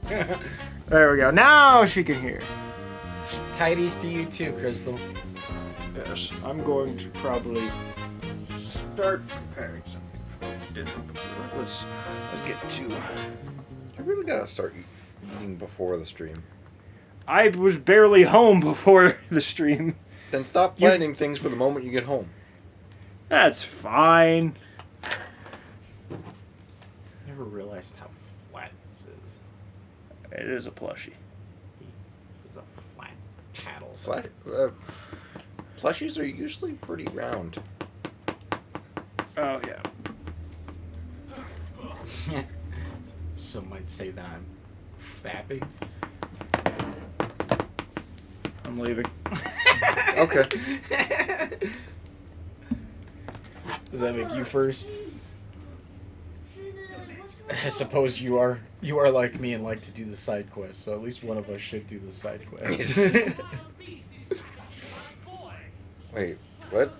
There we go. Now she can hear. Tidies to you too, Crystal. Yes, I'm going to probably start preparing something for dinner. Let's get to. You really gotta start eating before the stream. I was barely home before the stream. Then stop planning things for the moment you get home. That's fine. Never realized how flat this is. It is a plushie. This is a flat paddle. Flat, plushies are usually pretty round. Oh yeah. Some might say that I'm fapping. I'm leaving. Okay. Does that make you first? I suppose you are like me and like to do the side quest, so at least one of us should do the side quest. Wait, what?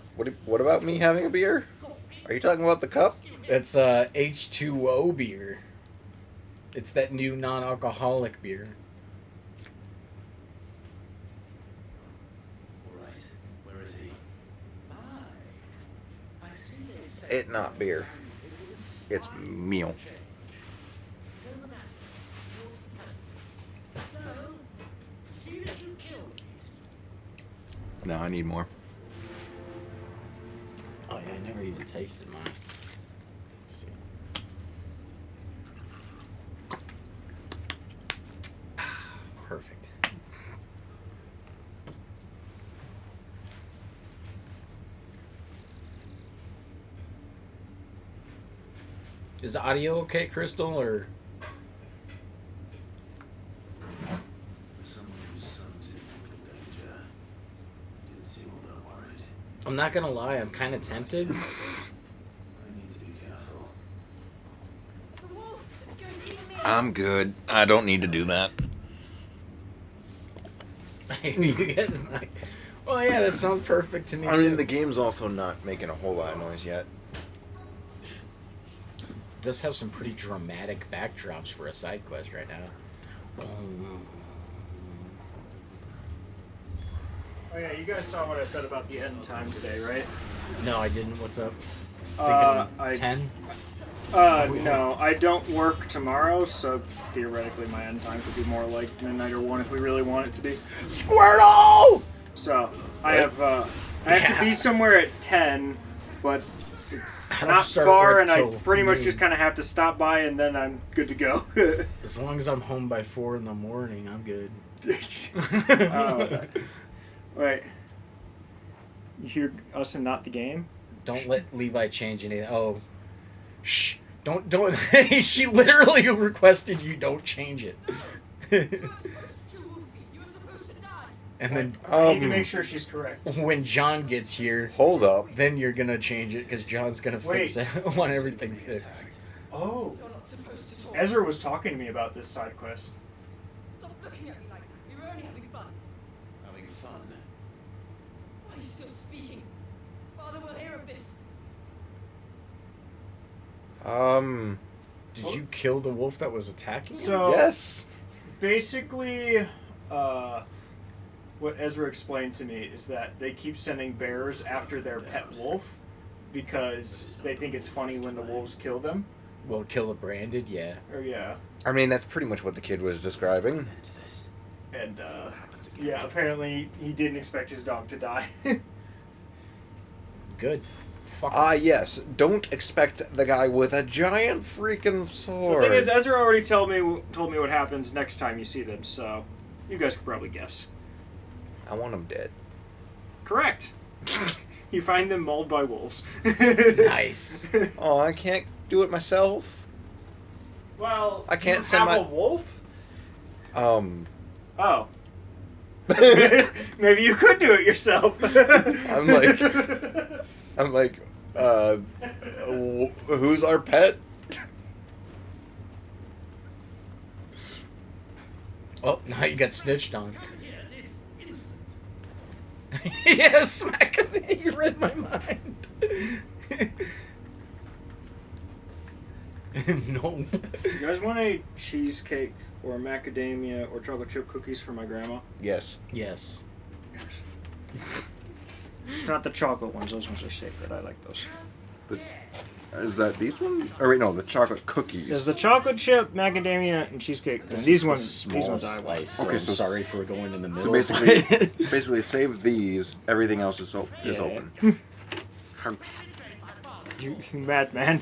What about me having a beer? Are you talking about the cup? It's H2O beer. It's that new non-alcoholic beer. It not beer. It's meal. No, I need more. Oh yeah, I never even tasted mine. Let's see. Perfect. Is the audio okay, Crystal, or? I'm not gonna lie, I'm kind of tempted. I'm good. I don't need to do that. You guys like, well, yeah, that sounds perfect to me. I mean, too. the game's also not making a whole lot of noise yet. It does have some pretty dramatic backdrops for a side quest right now. Oh yeah, you guys saw what I said about the end time today, right? No, I didn't. What's up? I 10? No, I don't work tomorrow, so theoretically my end time could be more like midnight or 1 if we really want it to be. Squirtle! So I have to be somewhere at 10, but it's I not start far, work and I till pretty much noon. just kind of have to stop by, and then I'm good to go. As long as I'm home by 4 in the morning, I'm good. Oh, wait. You hear us and not the game? Don't let Levi change anything. Oh, shh! Don't. She literally requested you don't change it. And then I need to make sure she's correct. when John gets here, Hold up. then you're gonna change it because John's gonna fix it. I want everything fixed. Oh. Ezra was talking to me about this side quest. Stop looking at me like that. We were only having fun. Having fun. Why are you still speaking? Father will hear of this. Did you kill the wolf that was attacking you? So Yes. basically, what Ezra explained to me is that they keep sending bears after their pet wolf because they think it's funny when the wolves kill them. Well, kill a branded, yeah. Or yeah. I mean, that's pretty much what the kid was describing. And yeah, apparently he didn't expect his dog to die. Good. Fuck. Yes. Don't expect the guy with a giant freaking The sword. thing is, Ezra already told me what happens next time you see them, so you guys could probably guess. I want him dead. Correct. You find them mauled by wolves. Nice. Oh, I can't do it myself. Well, I can't you send have my- a wolf. Um, Oh. Maybe you could do it yourself. I'm like, who's our pet? Oh, now you got snitched on. Yeah, smack him. You read my mind. No. You guys want a cheesecake or macadamia or chocolate chip cookies for my grandma? Yes. Yes. It's not the chocolate ones. Those ones are sacred. I like those. Is that these ones? Or wait, no, the chocolate cookies. There's the chocolate chip, macadamia, and cheesecake. And these ones I want. Slice, Okay, okay, so so sorry for going in the middle. So basically save these. Everything else is open. You madman.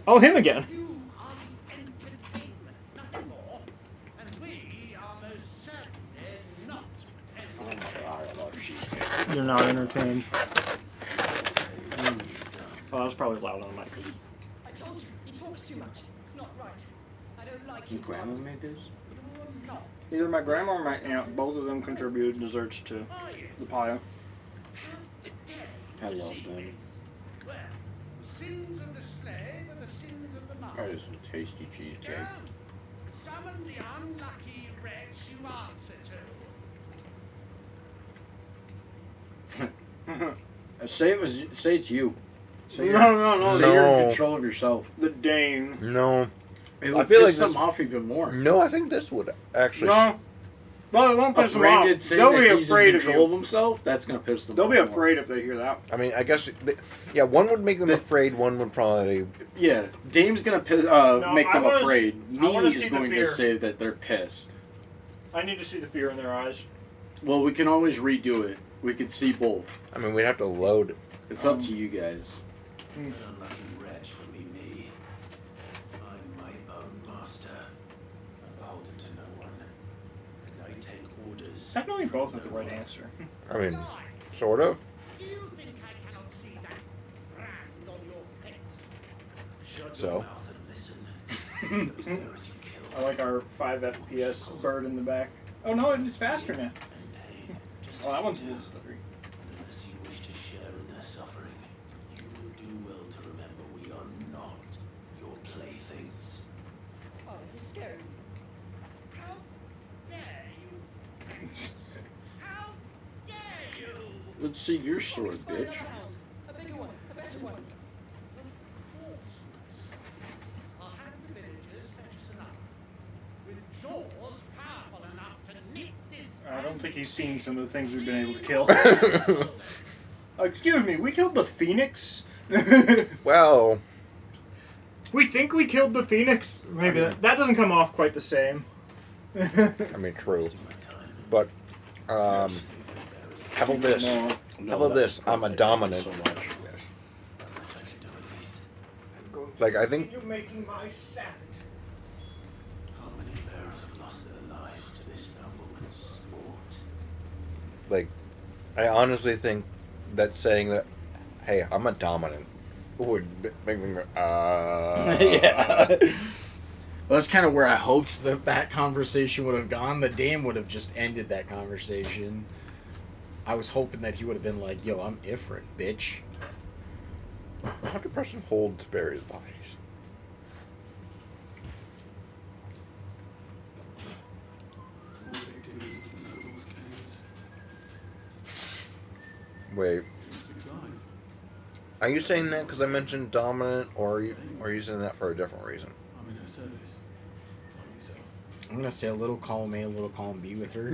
Oh, him again. You are the entertainment, nothing more. And we are most certainly not entertained. You're not entertained. Oh, that was probably loud on the mic. I told you, he talks too much. It's not right. I don't like Your him. grandma made this? You're not. Either my grandma or my aunt, both of them contributed desserts to the pie. I love them. Well, the sins of the slave are the sins of the master. Probably some tasty cheesecake. Go, summon the unlucky wretch you answer to. Say it's you. Say No. Say you're in No. control of yourself. The Dane. No. It I would feel piss like this- them off even more. No, I think this would actually. No. Well, it won't piss them off. Branded saying They'll that be he's afraid in of control of you. himself, that's going to piss them They'll off be more. afraid if they hear that. I mean, I guess. Yeah, one would make them afraid. One would probably. Yeah, Dame's going to make I them wanna afraid. I wanna Me see is the going to fear. say that they're pissed. I need to see the fear in their eyes. Well, we can always redo it. We could see both. I mean, we'd have to load. It's up to you guys. An unlucky wretch would be me. I'm my own master. I'm beholden to no one. And I take orders. Technically, both have the right answer. I mean, sort of. Do you think I cannot see that brand on your face? Shut So? your mouth and listen. Those bears you killed I like our 5 FPS bird in the back. Oh no, it's faster now. and pain. Just Oh, that as one's a you little do. slippery. And unless you wish to share in their suffering, you will do well to remember we are not your playthings. Oh, he's scary. How dare you? How dare you? Let's see your Oh, sword, he's find bitch. another hound. A bigger one. A better one. I'll have the villagers fetch us another. With jaws powerful enough to nip this. I don't think he's seen some of the things we've been able to kill. Excuse me, we killed the phoenix? Well, We think we killed the phoenix? Maybe that doesn't come off quite the same. I mean, true. Wasting my time. But, how about this? No. No, How about that's this? I'm a perfect. dominant. So much. Not much I can do at least. Like, I think. You're making my salad. How many bears have lost their lives to this nobleman's sport? Like, I honestly think that saying that, hey, I'm a dominant, would make me go, Yeah. Well, that's kind of where I hoped that conversation would have gone. The Dame would have just ended that conversation. I was hoping that he would have been like, yo, I'm Ifrit, bitch. How do person hold to bury the bodies? All victims of the noble's games. Wait, Speak live. are you saying that because I mentioned dominant, or are you saying that for a different reason? I'm in her service. Like yourself. I'm going to say a little column A, a little column B with her.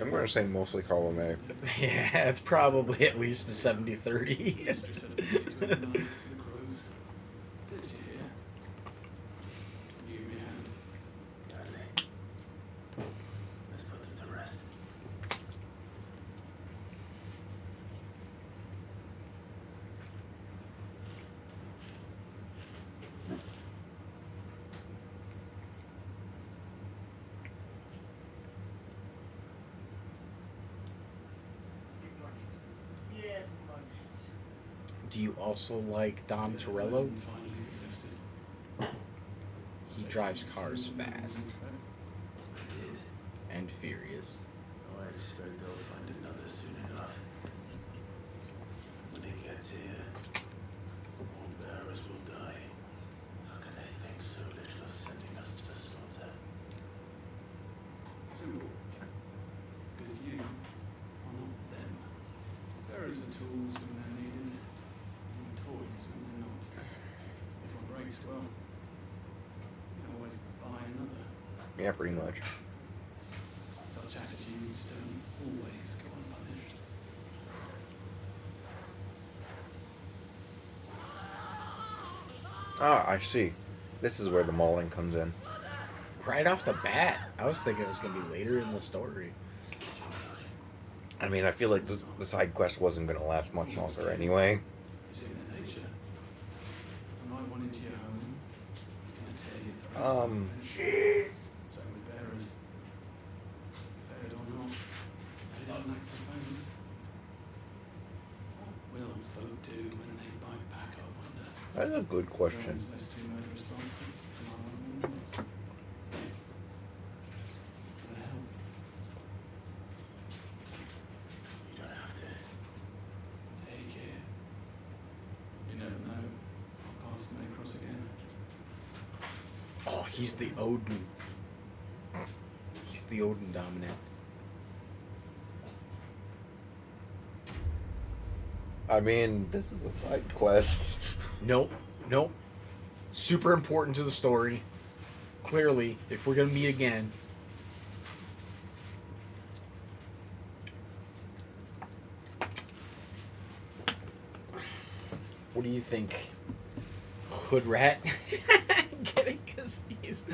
I'm going to say mostly column A. Yeah, it's probably at least a 70-30. Mistress had a visit to the knife to the crows. It's here. Give me a hand. Gladly. Let's put them to rest. Yeah, Do you also like Dom Torello? Finally lifted. He drives cars fast I did. and furious. Oh, I expect they'll find another soon enough. When he gets here, more bearers will die. How can they think so little of sending us to the slaughter? Simple. Because you are not them. Bearers are tools when they're needed, and toys when they're not. Yeah, pretty much. Such attitudes don't always go unpunished. Ah, I see. This is where the mauling comes in. Right off the bat, I was thinking it was going to be later in the story. I mean, I feel like the side quest wasn't going to last much longer anyway. It's in their nature. I might want into your home. It's gonna tear your throat. Same with bearers. Fed or not, they don't act for phones. What will folk do when they bite back, I wonder? That's a good question. Drones less two murderous bastards than I want to For the help. You don't have to. Take care. You never know. Our paths may cross again. Oh, he's the Odin. He's the Odin dominant. I mean, this is a side quest. Nope. Nope. Super important to the story. Clearly, if we're going to meet again. What do you think? Hood rat? Get it? Because he's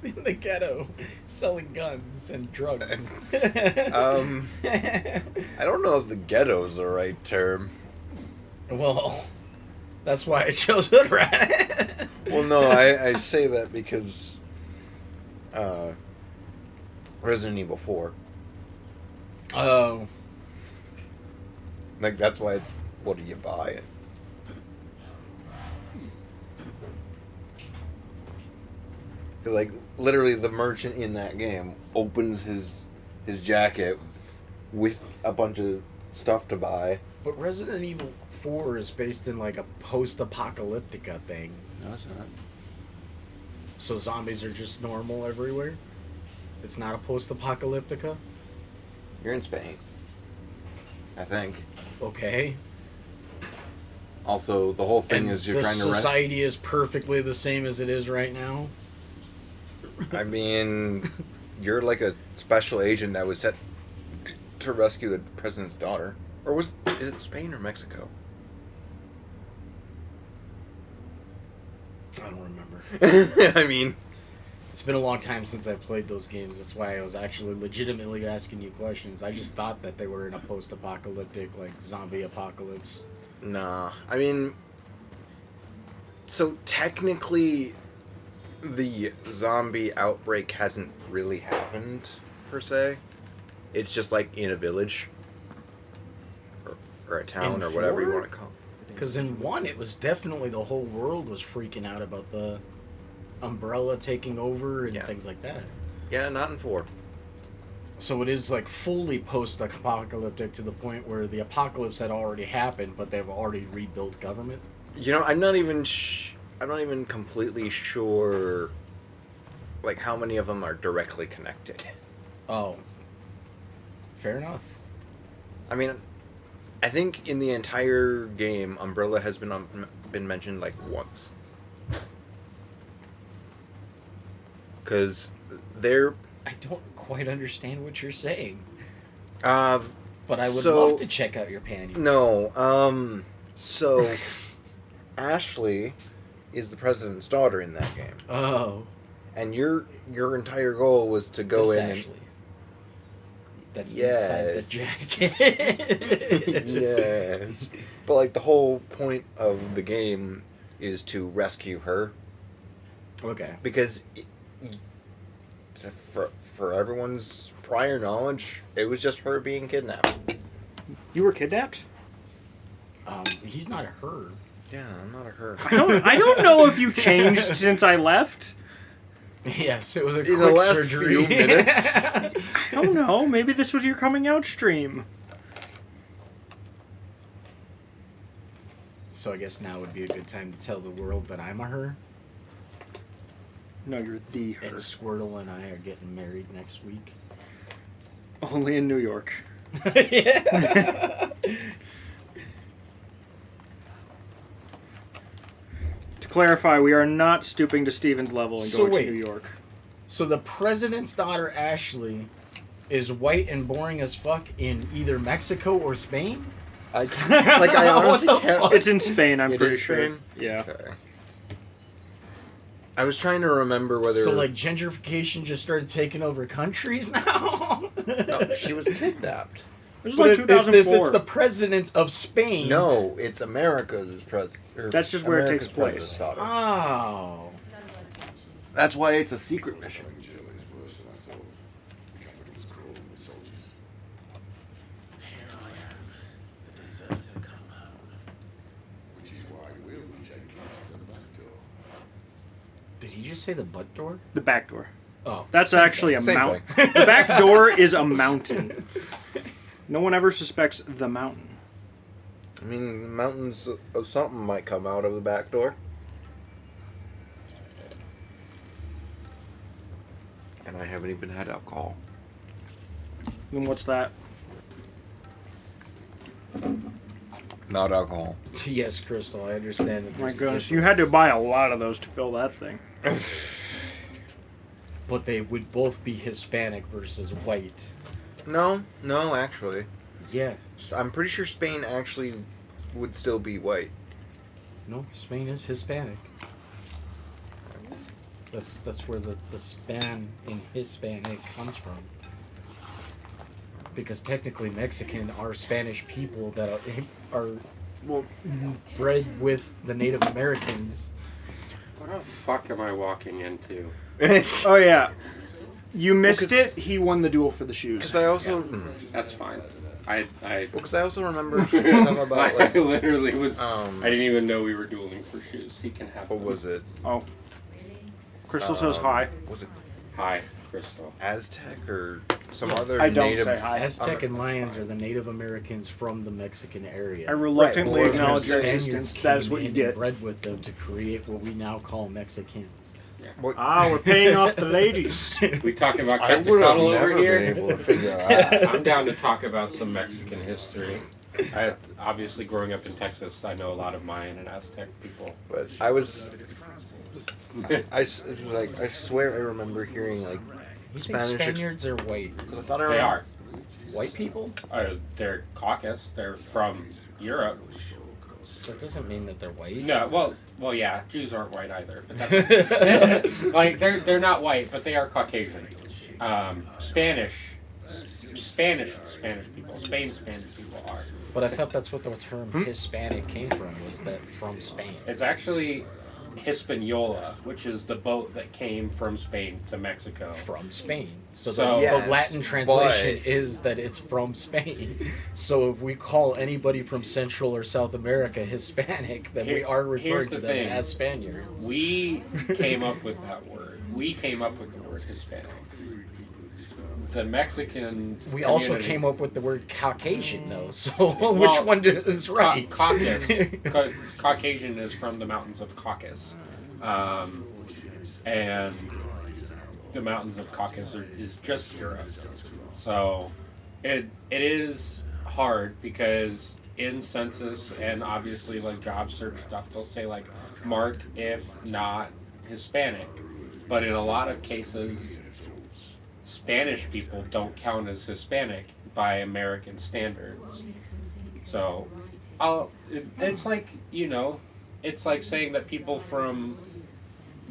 in the ghetto selling guns and drugs. I don't know if the ghetto's the right term. Well, that's why I chose hood rat. Well, no, I say that because Resident Evil 4. Oh. Like, that's why it's, what do you buy? Like, literally the merchant in that game opens his jacket with a bunch of stuff to buy. But Resident Evil 4 is based in like a post-apocalyptica thing. No, it's not. So zombies are just normal everywhere? It's not a post-apocalyptica? You're in Spain, I think. Okay. Also, the whole thing And is you're the trying to society is perfectly the same as it is right now? I mean, you're like a special agent that was set to rescue the president's daughter. Or is it Spain or Mexico? I don't remember. I mean, It's been a long time since I've played those games. That's why I was actually legitimately asking you questions. I just thought that they were in a post-apocalyptic, like, zombie apocalypse. nah. I mean, so technically, the zombie outbreak hasn't really happened, per se. It's just like in a village. Or a town, In or whatever you 4? want to call it. Because in 1, it was definitely the whole world was freaking out about the umbrella taking over and Yeah. things like that. Yeah, not in 4. So it is like fully post-apocalyptic to the point where the apocalypse had already happened, but they've already rebuilt government. You know, I'm not even completely sure, like, how many of them are directly connected. Oh. Fair enough. I mean, I think in the entire game, Umbrella has been mentioned, like, once. Because they're... I don't quite understand what you're saying. But But I would So- love to check out your panties. no, so... Ashley is the president's daughter in that game. Oh. And your entire goal was to go Miss in Ashley. That's Yes. inside the jacket. Yes. But, like, the whole point of the game is to rescue her. Okay. Because for everyone's prior knowledge, it was just her being kidnapped. You were kidnapped? He's not a her. Yeah, I'm not a her. I don't know if you changed since I left. Yes, it was a In quick the last surgery. few minutes. I don't know. Maybe this was your coming out stream. So I guess now would be a good time to tell the world that I'm a her. No, you're the her. And Squirtle and I are getting married next week. Only in New York. Yeah. clarify, we are not stooping to Steven's level and So going wait. to New York. So the president's daughter, Ashley, is white and boring as fuck in either Mexico or Spain? I honestly What the can't. fuck? It's in Spain, I'm It pretty is sure. Spain? Yeah. Okay. I was trying to remember whether. So, like, gentrification just started taking over countries now? No, she was kidnapped. This is But like if 2004. it's the president of Spain... No, it's America's president. That's just where it takes place. Oh. That's why it's a secret mission. Here I am, the deserted compound. Which is why we'll be taking out the back door. Did he just say the butt door? The back door. Oh. That's actually a Same mountain. The back door is a mountain. No one ever suspects the mountain. I mean, mountains of something might come out of the back door. And I haven't even had alcohol. Then what's that? Not alcohol. Yes, Crystal, I understand that My there's a goodness, you had to difference. buy a lot of those to fill that thing. But they would both be Hispanic versus white. No, actually. Yeah. I'm pretty sure Spain actually would still be white. No, Spain is Hispanic. That's where the span in Hispanic comes from. Because technically Mexican are Spanish people that are well, bred with the Native Americans. What the fuck am I walking into? Oh yeah, you missed 'cause- it. He won the duel for the shoes. Because I also... That's fine. I Because I also remember hearing something about, I like... literally was. I Um, didn't even know we were dueling for shoes. He can have. what them. was it? Oh, Crystal says hi. Was it Hi, Crystal. Aztec or some other I don't native... say hi. Aztec and Mayans are the Native Americans from the Mexican area. I reluctantly Right, acknowledge your Spaniards existence. came That is what you in and get. bred with them to create what we now call Mexicans. What? Ah, we're paying off the ladies. We talking about I would have Quetzalcoatl never over here. been able to figure out. I'm down to talk about some Mexican history. Obviously, growing up in Texas, I know a lot of Mayan and Aztec people. But I was... it was like, I swear I remember hearing, like... You Spanish think Spaniards are white? Because I thought I They are. White people? They're Caucasus. They're from Europe. That doesn't mean that they're white. No, well, yeah. Jews aren't white either. But that, like they're not white, but they are Caucasian. Spanish people. Spanish people are. But I thought that's what the term Hispanic came from, was that from Spain. It's actually Hispaniola, which is the boat that came from Spain to Mexico. From Spain. So, So- the Yes, Latin translation but- is that it's from Spain. So if we call anybody from Central or South America Hispanic, then we are Here's referring the to them thing. as Spaniards. We came up with that word. We came up with the word Hispanic. The Mexican. We also community- came up with the word Caucasian, though. So Well, which one is right? Caucasus. Caucasian is from the mountains of Caucasus, and the mountains of Caucasus is just Europe. So it is hard because in census and obviously like job search stuff, they'll say like mark if not Hispanic, but in a lot of cases, Spanish people don't count as Hispanic by American standards. So, it's like, it's like saying that people from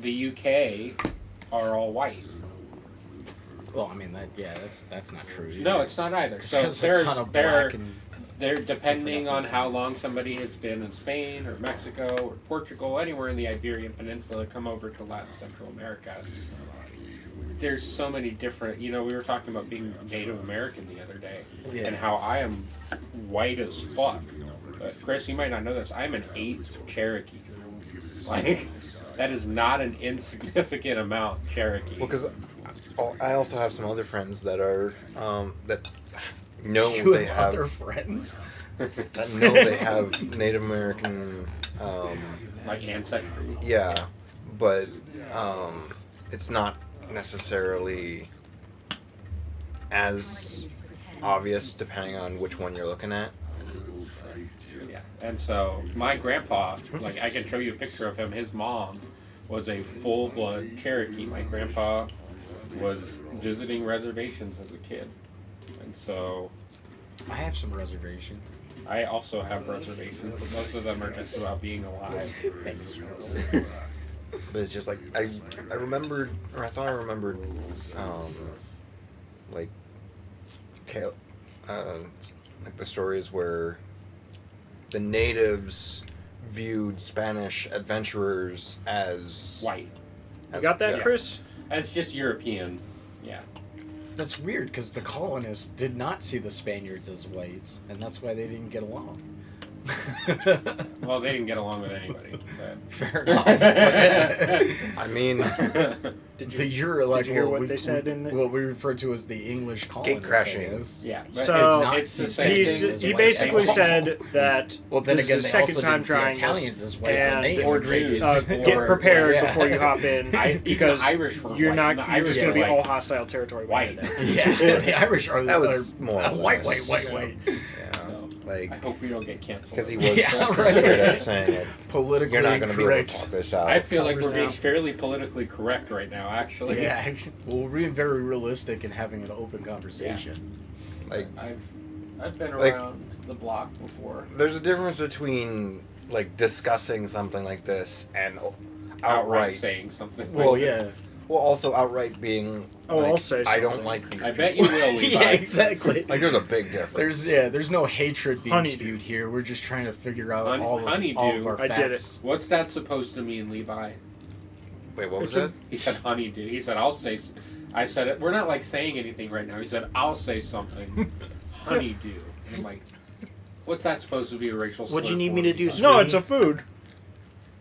the UK are all white. Well, I mean, that's not true. Either. No, it's not either. So Because there's a ton of black and they're depending on different how long somebody has been in Spain or Mexico or Portugal, anywhere in the Iberian Peninsula, come over to Latin Central America. There's so many different, we were talking about being Native American the other day, and how I am white as fuck. But Chris, you might not know this. I'm an 8th Cherokee. Like, that is not an insignificant amount Cherokee. Well, because I also have some other friends that are, that know you they have... other friends. that know they have Native American... like ancestry. Yeah, but it's not necessarily as obvious depending on which one you're looking at. Yeah. And so my grandpa, like I can show you a picture of him. His mom was a full-blood Cherokee. My grandpa was visiting reservations as a kid, and so I have some reservations. I also have reservations, but most of them are just about being alive. Thanks. But it's just like I remembered, or I thought I remembered, like, like the stories where the natives viewed Spanish adventurers as White. You got that, yeah. Chris? That's just European. Yeah. That's weird because the colonists did not see the Spaniards as whites, and that's why they didn't get along. Well, they didn't get along with anybody. But. Fair enough. I mean, Did The Euro, Did you hear what they said in the... what we refer to as the English colonists. Gate crashing. Yeah. But So, it's the same thing as he white basically people. said that Well, then this again, is the they second also time didn't see trying Italians this, as white when they and Or immigrated. Jews. get prepared Yeah. before you hop in because the Irish were you're white. not. The You're Irish just going were to be like all hostile territory. by white. then. Yeah, the Irish are That was more or white. less. White. yeah, So, like, I hope we don't get canceled. because he was Yeah, right. straight up saying it. Politically You're not going to be able to correct. talk this out. I feel like we're 100%. being fairly politically correct right now, actually. Yeah, actually, well, we're being very realistic and having an open conversation. Like, I've been Like- around the block before. there's a difference between like discussing something like this and Outright outright. saying something. Well, like yeah. Well, also outright being. Oh, like, I'll say I don't something. like these. I bet people. you will, Levi. Yeah, exactly. Like, there's a big difference. There's no hatred being Honeydew. spewed here. We're just trying to figure out Honeydew. all of our I did facts. What's that supposed to mean, Levi? Wait, what was It's a- that? He said honeydew. He said, I'll say... I said, it. We're not, like, saying anything right now. He said, I'll say something. Honeydew. And I'm like, what's that supposed to be a racial slur? What'd you need for, me to do, Levi? No, it's a food.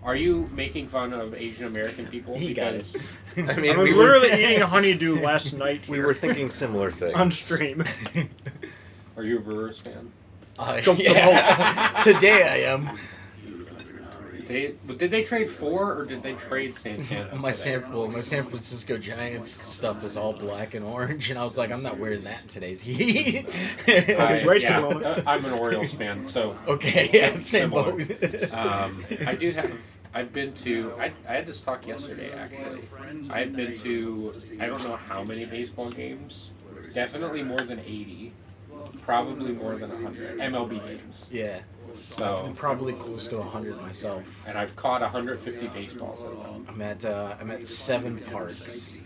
Are you making fun of Asian American people? He got Because it. I mean, I was we were literally eating a honeydew last night. we here were thinking similar things. on stream. Are you a Brewers fan? Jump the Yeah. Today I am. Did they trade for or did they trade Santana? My today? San Francisco Giants stuff is all black and orange, and I was like, I'm not wearing that in today's heat. His wasted moment. I'm an Orioles fan, so Okay, yeah, same Similar. boat. I do have. I've been to. I had this talk yesterday actually. I've been to. I don't know how many baseball games. Definitely more than 80. Probably more than 100 MLB games. Yeah, So I'm probably close to 100 myself. and I've caught 150 baseballs in them. I'm at 7 parks.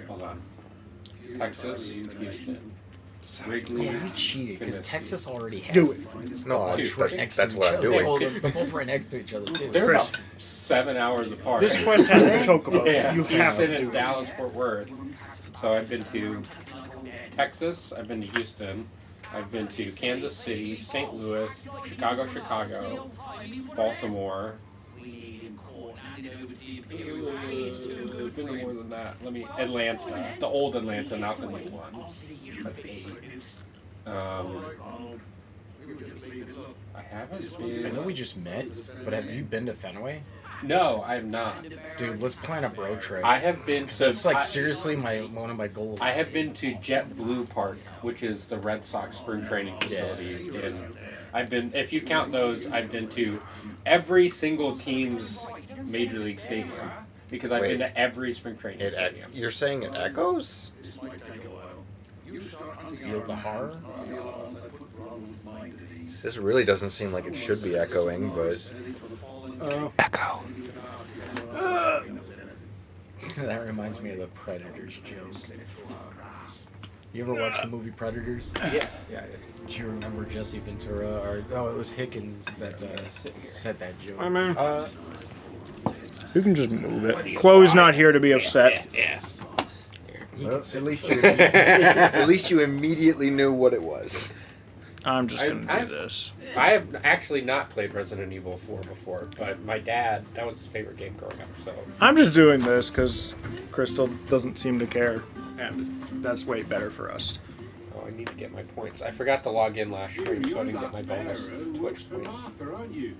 Hold on. Texas, Houston, Wrigley. Yeah, you cheated because Goodness. Texas already has. Do it. No, Dude, that's, right Next that's to what each I'm other. doing. Well, they're both right next to each other too. They're Chris. about 7 hours apart. This quest has a chocobo. Yeah, You have Houston to and do it. Dallas, Fort Worth. So I've been to Texas. I've been to Houston. I've been to Kansas City, St. Louis, Chicago, Baltimore. It's been more than that. Atlanta, the old Atlanta, not the new one. That's 8. I haven't been. I know we just met, but have you been to Fenway? No, I have not. Dude, let's plan a bro trip. I have been to. That's like I- seriously one of my goals. I have been to JetBlue Park, which is the Red Sox spring training facility. I've been, if you count those, I've been to every single team's major league stadium because I've been Wait. to every spring training stadium. You're saying it echoes? Feel the horror. This really doesn't seem like it should be echoing, but echo. That reminds me of the Predators joke. You ever watch the movie Predators? Yeah. Do you remember Jesse Ventura? Or no, it was Hickens that said that joke. I mean, you can just move it. Chloe's not here to be upset. Well, at least you immediately knew what it was. I'm just gonna do I've- this. I have actually not played Resident Evil 4 before, but my dad, that was his favorite game growing up, so. I'm just doing this because Crystal doesn't seem to care, and that's way better for us. Oh, I need to get my points. I forgot to log in last stream, so I didn't get my bonus Twitch points.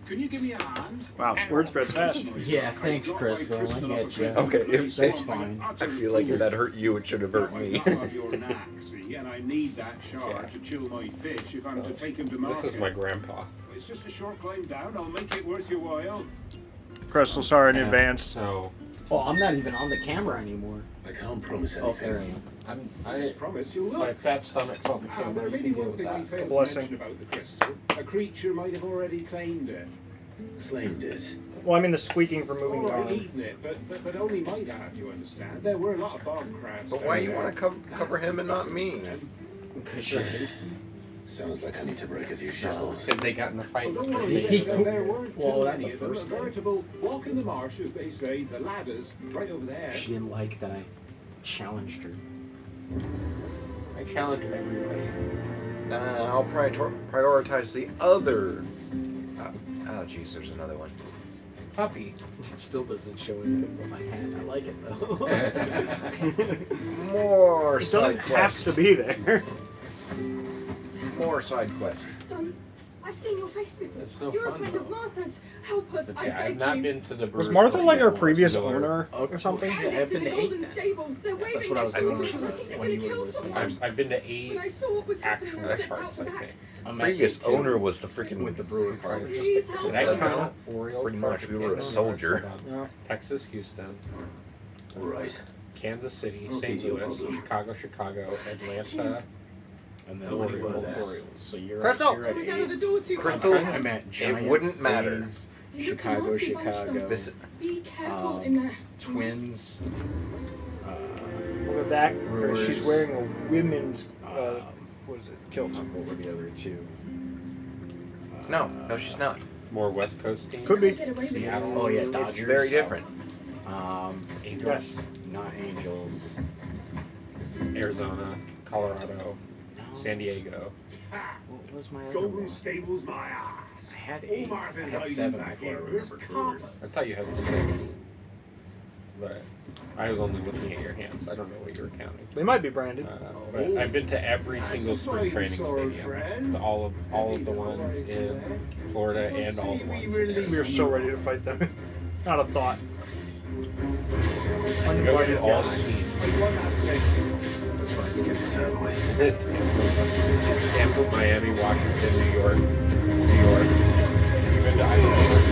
Can you give me a hand? Wow, word spreads fast. Yeah, thanks, Crystal. I get you. Okay, if That's fine. I feel like if that hurt you, it should have hurt me. And I need that charge to chill my fish if I'm to take him to This market. is my grandpa. It's just a short climb down. I'll make it worth your while. Crystal, sorry in Yeah. advance. So Oh, I'm not even on the camera anymore. I can't promise Oh, there I am. I promise you'll my look. fat stomach told me There you may can be deal one with thing we that. failed to Blessing. mention about the crystal. A creature might have already claimed it. Claimed it? Well, I mean the squeaking for moving All right, on. eating it, but only might have, you understand. There were a lot of bomb crabs. But why you want to cover him and not me? Because she hates me. Sounds like I need to break a few shells. Because they got in a fight Well, with don't the worry, baby. there weren't too Well, that's many the of them. A first thing. veritable walk in the marsh, as they say. The ladders, right over there. She didn't like that I challenged her. I challenge everybody. I'll prioritize the other. Oh, jeez, there's another one. Puppy. It still doesn't show anything but my hat. I like it though. More It side doesn't have quests. to be there. More side quests. Don't. I've seen your face before. It's no You're fun, a friend of though. Martha's. Help us, But I yeah, I've beg not you. been to the Was brewery. Martha like our before, previous so- owner Oh, or something? shit. And I've it's in been the to Golden eight then. Stables. They're waving That's what I was next doing to us. when I think they're you gonna were kill listening. someone. I've been to 8 When I saw what was happening, I actual stepped out parts, the I back. think. I'm at Previous 8 too. owner was the freaking With the brewery part. Please help Did I me. count Oriole? Pretty much, we were a soldier. Yeah. Texas, Houston, Right. Kansas City, I'll St. see you, Louis, problem. Chicago, Atlanta. And then Nobody Orioles. was. Orioles. So you're Crystal! you're I at was out of the 8. door too Crystal, fast. I'm at Giants, wouldn't matter. A's, They look a Chicago, nasty bunch, though. Chicago. This Be careful Um, in there. Twins. Look at that. She's Brewers. wearing a women's, what is it, kilt. What were the other two? No, she's not. More West Coast teams. Could be. Get away with this. Seattle. Oh yeah, Dodgers. It's very different. Angels. Yes. Not Angels. Arizona, Colorado, No. San Diego. What was my other Golden one? Stables, my ass. I had All eight. I Martha's had hiding 7 back before I here. remember There's Brewers. I thought you had 6. But I was only looking at your hands. I don't know what you were counting. They might be branded. But I've been to every single spring training stadium. To all of the ones in Florida and all the ones in We are so ready to fight them. Not a thought. Go Uninvited to all the guests. teams. Let's get this over with. Tampa, Miami, Washington, New York. Have you been to either of those?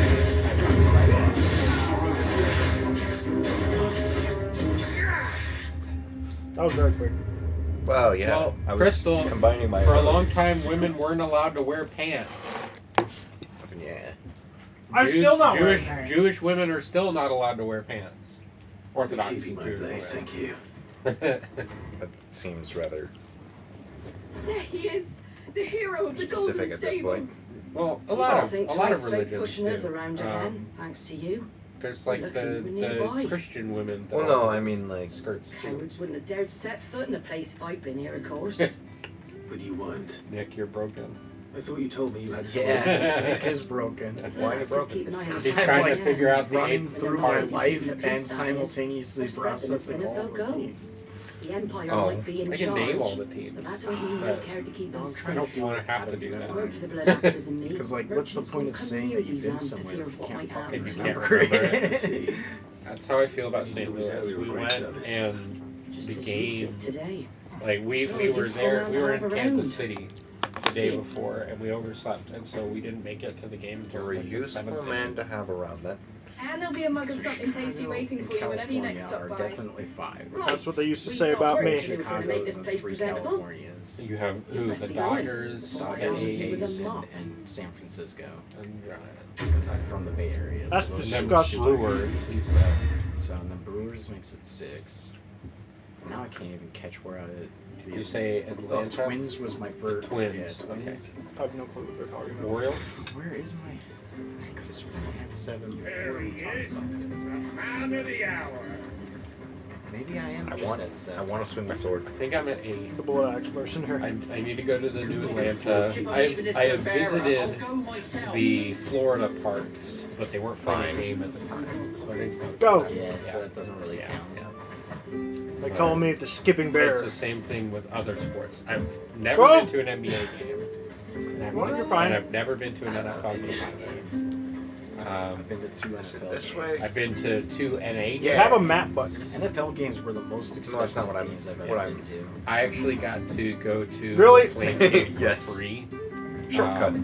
That was very quick. Well, yeah. Well, I was Crystal, combining my For a long time, women weren't allowed to wear pants. Yeah. I'm still not wearing Jewish, pants. Jewish women are still not allowed to wear pants. Orthodox Keeping my Jewish blade, women. thank you. That seems rather There he is, the hero of the specific Golden at this point. Stables. Well, a I lot think of twice about religions pushing us do. around again, thanks to you. There's like Lucky the we're nearby. Christian women. That Well, no, all I mean, like, skirts. too. Cowards wouldn't have dared set foot in the place if I'd been here, of course. But you weren't. Nick, you're broken. I thought you told me you had some. Yeah, Nick is broken. Why are you Just broken? keep an eye on He's the trying side, to figure out the running eighth through my part. life The and police, simultaneously That's right, processing let's all let us the all go. teams. The Empire Oh. might be in I can charge, name all the but teams. that don't mean they But care to keep No, us I'm I trying safe. to don't want to have to do If it that. weren't for the blood axes and me, Because, like, what's the merchants point won't of come saying near that you've these been lands for somewhere fear if of you what can't might fucking If you happen. can't remember remember it? That's how I feel about St. It was Louis. early We great went service. and Just the as you game, did today. like we Oh, were just there, around we were in half Kansas around. City the day before, and we overslept, and so we didn't make it to the game until You're a like the useful 7th man inning. to have around that. And there'll be a mug of something tasty Chicago waiting and for you whenever you next California stop are by. definitely 5. Right. That's what they used to We've say got about work me. to do for to Chicago's make this and place 3 presentable. Californias. You have You who? must The be going. Dodgers, Well, I the don't agree with A's, them lot. and San Francisco. and Giants. Because I'm from the Bay Area. That's so those And are then disgusting. Brewers, he said. So and the Brewers makes it 6. Now I can't even catch where I did. Did you say Oh, Atlanta? Twins was my first. Twins, Yeah, Twins. okay. I have no clue what they're talking about. Orioles? Where is my? I could have sworn I had 7 before There he we talked is, the about it. man of the hour. Maybe I am I just want, at 7. I want to swing the sword. I think I'm at 8. The Blood Axe Mercenary. I need to go to the new Atlanta. I have visited the Florida parks, but they weren't playing a game at the time. So I didn't Go. Yeah, so that doesn't really Yeah, count. yeah. They call me the Skipping It's Bear. the same thing with other sports. I've never Go. been to an NBA game. And I've, Well, you're fine. and I've never been to an NFL game. I've been to 2 NFL This games. way. I've been to 2 NA You games. have a map button. NFL games were the most No, that's expensive not what I'm- games I've what ever I'm- been to. I actually got to go to Really? the Flames game Yes. for free. Shortcut.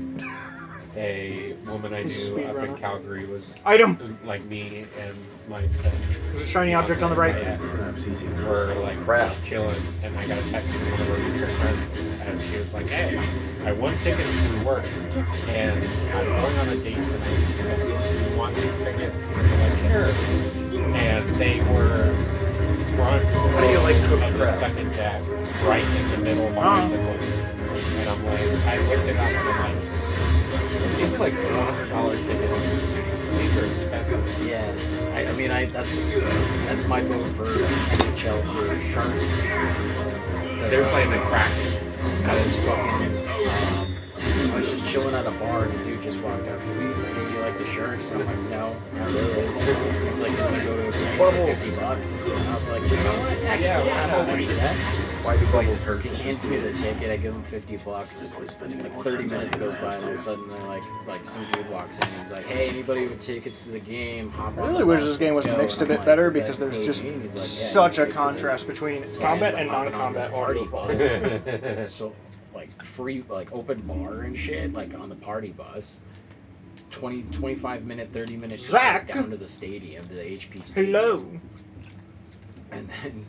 a woman I He's a knew up in speedrunner. Calgary was Item. like me and my friend. There's a shiny object on the right. We're like Crap. chilling, and I got a text from one of our mutual friends, and she was like, "Hey, I won tickets to work, and I'm going on a date tonight. Do you want these tickets?" And we're like, "Sure." And they were front How do you like cooked of the crab? second deck, right in the middle behind the closure. And I'm like, I looked it up, and I'm like, these are like $400 tickets. These are expensive. Yeah, I mean, that's my vote for NHL for Sharks. They're playing the Kraken. I was fucking, I was just chilling at a bar and the dude just walked up to me. He's like, "Hey, do you like the Sharks?" And I'm like, "No, not really." He's like, "You want to go to a game for $50?" And I was like, "You know what? Actually, yeah, I'm open to that." Why do bubbles hurt? He hands me the ticket. I give him $50. Like 30 minutes goes by, and all of a sudden, they're like some dude walks in. And he's like, "Hey, anybody with tickets to the game? Hop on I really the wish bus, this game let's was go." mixed a And I'm bit like, better "Is that because there's cool just game?" He's like, "Yeah, such a you contrast between So I combat ended and up hopping on non-combat this party audio. bus. So like free, like open bar and shit, like on the party bus. 25 minute, 30 minute Zach! drive down to the stadium, to the HP stadium. Hello. And then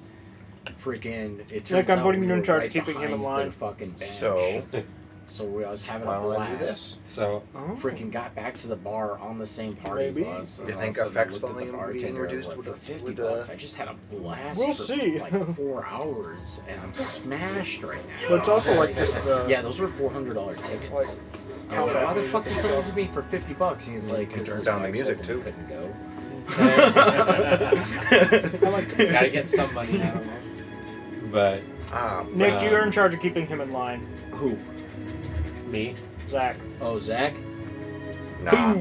freaking it turns Like, I'm out putting we you in were charge right of keeping him in behind line. their fucking bench. So I was having Why a don't I do blast. this? So Oh. Freaking got back to the bar on the same party Maybe. bus. and You all think of a sudden I effects looked at the volume being bartender, reduced like, would- for $50 would, bucks. I just had a blast We'll for see. like 4 hours, and I'm smashed right now. But it's also like just the Yeah, those were $400 tickets. Like, I was like, combat why the fuck did someone music. give me for $50? And he's like, can 'cause turn his down the wife music, told too. him he couldn't go. I like gotta get some money out of them. But Nick, you're in charge of keeping him in line. Who? me, Zach. Oh, Zach? Nah.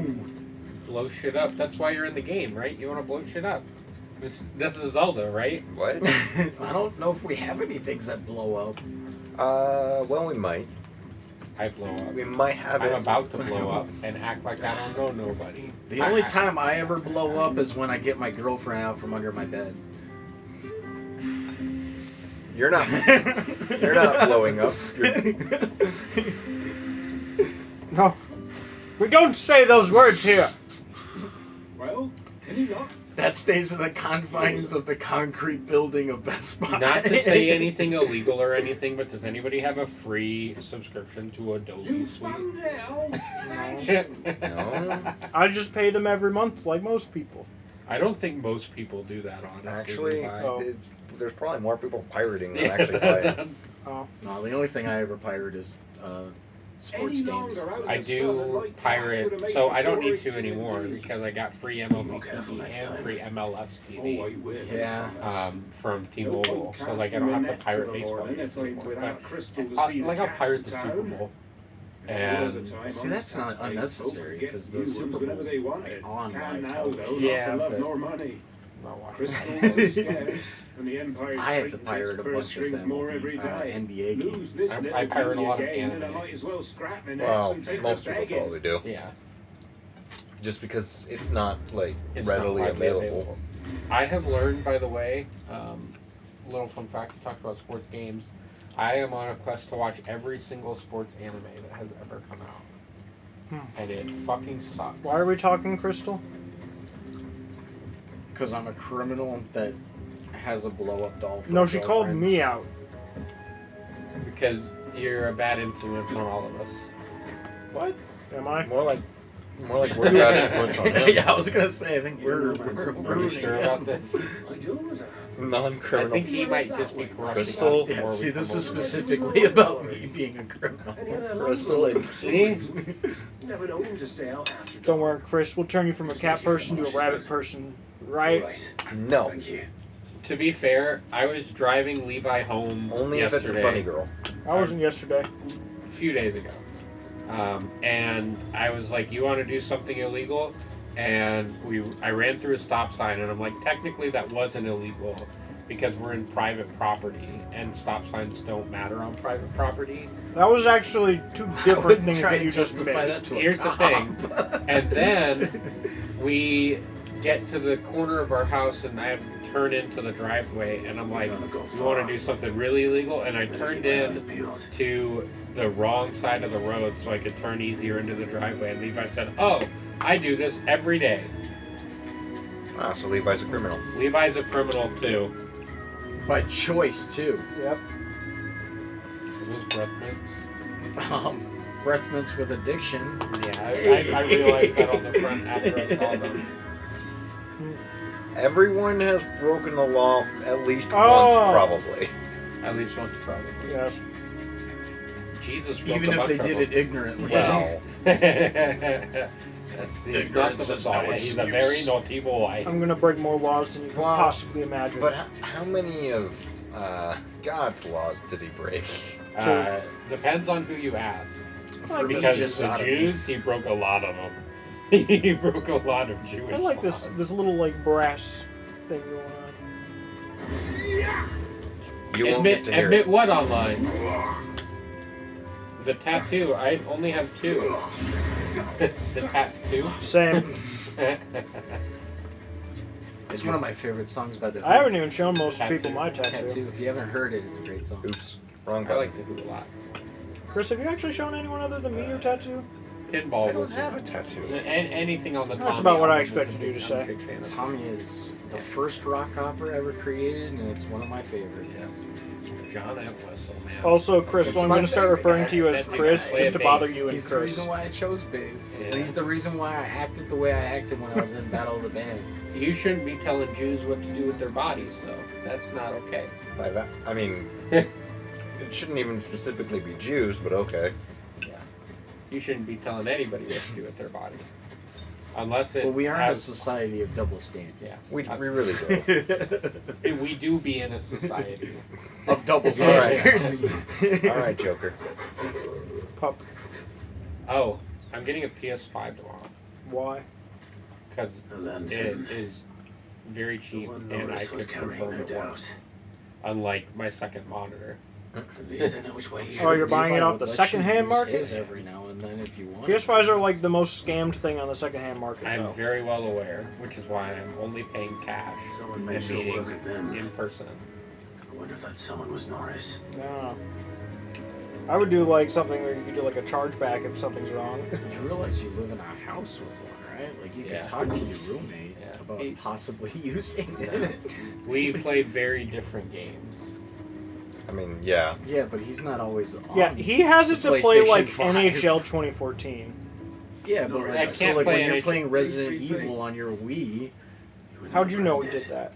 blow shit up. That's why you're in the game, right? You want to blow shit up. This is Zelda, right? What? I don't know if we have any things that blow up. Well, we might. I blow up. We might have I'm it. about to blow up and act like I don't know nobody. The only time I ever blow up is when I get my girlfriend out from under my bed. You're not. You're not blowing up. No. We don't say those words here. Well, any luck? That stays in the confines of the concrete building of Best Buy. Not to say anything illegal or anything, but does anybody have a free subscription to Adobe You Suite? found out. No. I just pay them every month like most people. I don't think most people do that, honestly. Actually, Levi. Oh. there's probably more people pirating than actually buying. Oh. No, the only thing I ever pirate is sports Any games. longer out I of the sun and do light pirate, would've made so you I don't need worry. to anymore because I got free MLB More careful TV next and time. free MLS Oh, TV I will. Yeah. from No T-Mobile. one So like I don't have to cast pirate the baseball morning games if I anymore. without But crystal to I'll, see the like I'll cast pirate the town. Super Bowl. There was a And time See, on that's not taxpaying unnecessary, folk get 'cause the viewers Super whenever Bowl's they wanted. on Can live now, television. though, Yeah, not for love but- nor money. I'll watch it. Crystal was scarce, and the Empire I had to treats pirate its a purse bunch of strings them more every day. NBA Lose games. this I little pirate a lot of game, and I anime. might as well scrap my necks Well, and take most to people begging. probably do. Yeah. Just because it's not like It's not readily widely available. I have learned, by the way, little fun fact, you talked about sports games. I am on a quest to watch every single sports anime that has ever come out. And it fucking sucks. Why are we talking Crystal? Because I'm a criminal that has a blow-up doll. For No, a she called girlfriend. me out. Because you're a bad influence on all of us. What? Am I? More like we're bad influence on him. Yeah, I was gonna say I think we're Are you sure about this? I do, sir. I Non-criminal. think he might just be corrupting Crystal? us the Yeah, more see, we this come is over. specifically about me being a criminal. Crystal and See? Never know him to sail after Don't worry, Chris. We'll turn you from a cat person to a rabbit person, right? no. Thank you. To be fair, I was driving Levi home Only if yesterday, it's a bunny girl. I wasn't yesterday. a few days ago. And I was like, you want to do something illegal? And I ran through a stop sign, and I'm like, technically that wasn't illegal because we're in private property, and stop signs don't matter on private property. That was actually two different things Try that and you just justify that missed. to a Here's the cop. thing. And then we get to the corner of our house, and I have to turn into the driveway, and I'm like, you want to do something really illegal? And I turned in to the wrong side of the road so I could turn easier into the driveway. And Levi said, "Oh, I do this every day." Ah, so Levi's a criminal. Levi's a criminal too. By choice, too. Yep. Are those breath mints? Breath mints with addiction. Yeah, I realized that on the front after I saw them. Everyone has broken the law at least Oh. once, probably. At least once, probably. Yes. Jesus broke Even a if bunch they of did them. it ignorantly. Well, He's not the Messiah. He's a very naughty boy. I'm gonna break more laws than you can Wow. possibly imagine. but how many of God's laws did he break? Depends on who you ask. I like Because this. the Jews, he broke a lot of them. He broke a lot of Jewish I like this laws. this little like brass thing going on. You won't get to hear Admit it. what online? The tattoo. I only have 2. The tattoo. Same. It's one of my favorite songs by the I haven't even shown most people my tattoo. Tattoo. If you haven't heard it, it's a great song. Oops, wrong I button. like the Who a lot. Chris, have you actually shown anyone other than me your tattoo? Pinball I don't was have a tattoo. anything on the. That's Tommy about what I album was expected a you big- to I'm a say. big fan of. Tommy is the first rock opera ever created, and it's one of my favorites. John Entwistle, man. Also, Crystal, It's I'm my going to start favorite referring guy. to you as That's the Chris guy. just to Play bother bass. you and He's the Chris. reason why I chose bass. Yeah. And he's the reason why I acted the way I acted when I was in Battle of the Bands. You shouldn't be telling Jews what to do with their bodies, though. That's not okay. By that, I mean, it shouldn't even specifically be Jews, but okay. Yeah. You shouldn't be telling anybody what to do with their body. Unless it But we are in a has... society of double standards. Yes. We really do. We do be in a society. Of double All right. standards. All right, Joker. Pup. Oh, I'm getting a PS5 tomorrow. Why? Because A it lantern. is very The cheap one and I Norris was could carrying, confirm no it doubt. works. Unlike my second monitor. At least I know which way he Oh, you're should buying it Levi off would the let second-hand you use market? his every now and then if you want. PS5s are like the most scammed thing on the second-hand market. I'm though. very well aware, which is why I'm only paying cash Someone and made short meeting work of them. in person. I wonder if that someone was Norris. No. I would do like something where you could do like a chargeback if something's wrong. You realize you live in a house with one, right? Like you Yeah. can talk to your roommate Yeah. about He- possibly using it. We play very different games. I mean, yeah. Yeah, but he's not always on. Yeah, he has it to the play PlayStation like 5. NHL 2014. Yeah, but I like, can't so like play when you're NHL. playing Resident Evil on your Wii, How'd you know he did that?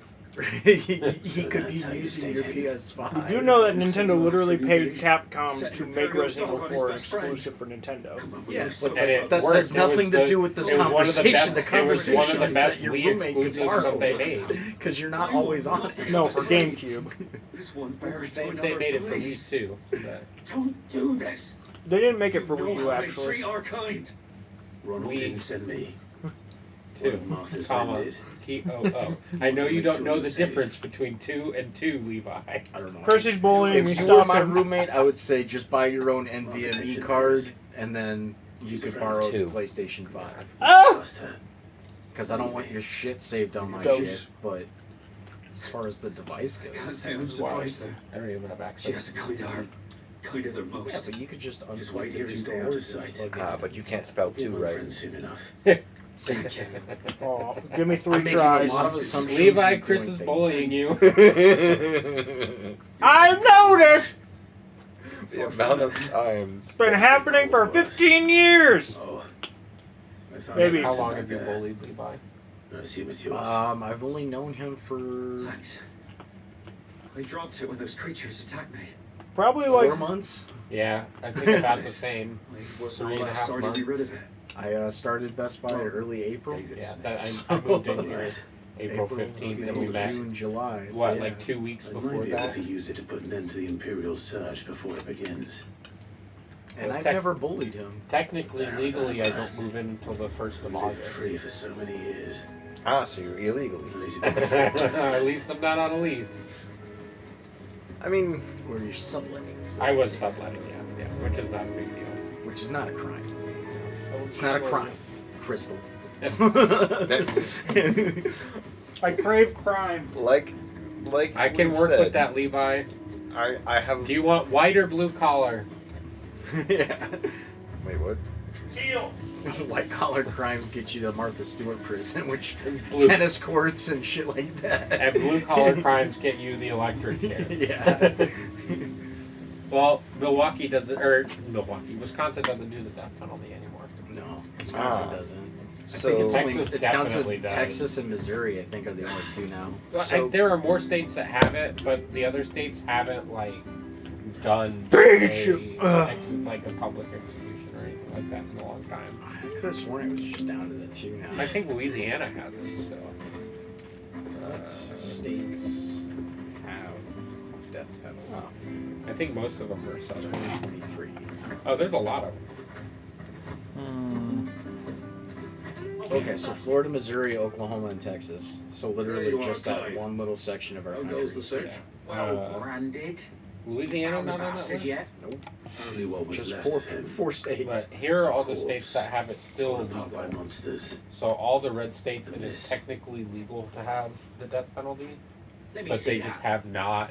he could be using your PS5. You do know that Nintendo literally paid Capcom to make Resident Evil 4 exclusive for Nintendo. Yeah, but And it that worked. has It was nothing the- to do with this it was one of the conversation. best- The it was one of conversation the is best that your Wii roommate could exclusives borrow that they it made. because you're not always on it. No, for GameCube. This one buried to They another made it for place. Wii too. But Don't do this. They didn't make it for You Wii know U how they actually. treat our kind. Ronald We- didn't send me. two, One of Martha's comma, men did. T-O-O. I know you don't know the difference between 2 and 2, Levi. I don't know. Chris is bullying me. If you were Stop my him. roommate, I would say just buy your own NVMe card, and then you could borrow the Two. PlayStation 5. Ah! Trust her. Because I don't want your shit saved on my Those. shit, but as far as the device I can't goes, say I'm surprised though. I don't even have She access. has a kind heart. Kinder than yeah, most. but you could just Just unplug wait the here and two stay out of doors and sight. plug Ah, in. but you can't spell Be two my right. friend soon enough. Oh, give me I'm 3 making tries. a lot of assumptions. Levi, and Chris doing is things. bullying you. I've noticed! The amount of times. It's been happening for 15 years! Oh. I found Maybe. out How long about have you that. bullied Levi? I assume it's yours. I've only known him for Thanks. I dropped it when those creatures attacked me. Probably 4 like months. Yeah, I think about the same. I wasn't 3.5 all that sorry to be rid of it. I started Best Buy early April. Yeah, that, I moved in here April 15th and we April, met, June, July. so what, yeah. like 2 weeks I before might be able that? to use it to put an end to the Imperial surge before it begins. And I Tech- never bullied him. Technically, legally, I don't move in until the 1st of Lived August. free for so many years. Ah, so you're illegally. Lazy At least I'm not on a lease. I mean, Or you're subletting. I was subletting, yeah, which is not a big deal. Which is not a crime. It's not a crime. Crystal. that, I crave crime. like I can we've work said, with that, Levi. I have. Do you want white or blue collar? Yeah. Wait, what? Teal. White collar crimes get you to Martha Stewart prison, which Blue- tennis courts and shit like that. And blue collar crimes get you the electric chair. Yeah. Well, Wisconsin doesn't do the death penalty anymore. No, Wisconsin Ah. doesn't. I So- think it's only Texas it's down to definitely does. Texas and Missouri. I think are the only two now. Well, So- there are more states that have it, but the other states haven't done like a public execution or anything like that in a long time. I could have sworn it was just down to the two now. I think Louisiana has it still. What states have death penalty? I think most of them are southern. 2023. Oh, there's a lot of them. Okay, so Florida, Missouri, Oklahoma, and Texas. So literally you are, just that Clive. one little section of our How country. goes the search? Well, branded. Louisiana Found the not on that bastard list? yet? Only what was Just left four, of him. four states. But here are all the states that have it still Torn apart by legal. monsters. So all the red states, it is technically legal to have the death penalty, Let me but see they that. just have not.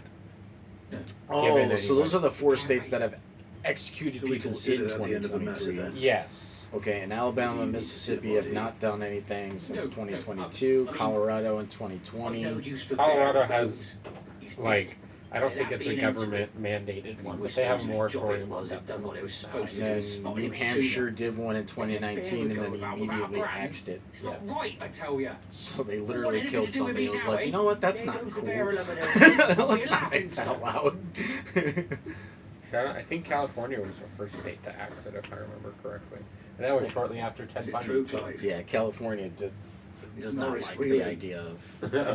Oh, given so those anyone. are the four states that have executed So we people can sit in at the end of the matter 2023. then. Yes. Okay, and Alabama and Mississippi have not done anything since 2022. Colorado in I've 2020. no use for Colorado bearer has, bones. He's I don't think it's a government mandated one, but they have a moratorium on death done what it was supposed to And do. then Spotted New him Hampshire sooner. did one in 2019 and then immediately axed it. It's not right, I tell you. So they What literally anything killed to do with somebody. me I was now, like, eh? you know what? That's There not goes the cool. barrel of it. Let's not Laughing make that stock. loud. I think California was the first state to axe it, if I remember correctly. And that was shortly after Ted Is it Bundy. true, Clive? Yeah, California does not Morris like really- the idea of.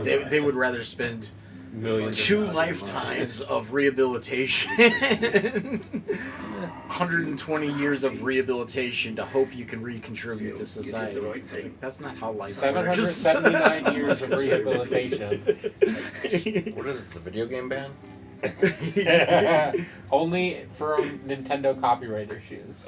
They would rather spend Millions of 2 dollars. lifetimes of rehabilitation, 120 years of rehabilitation to hope you can recontribute to You did society. the right thing. That's not how life works. 779 years of rehabilitation. What is this, a video game ban? Only for Nintendo copyright issues.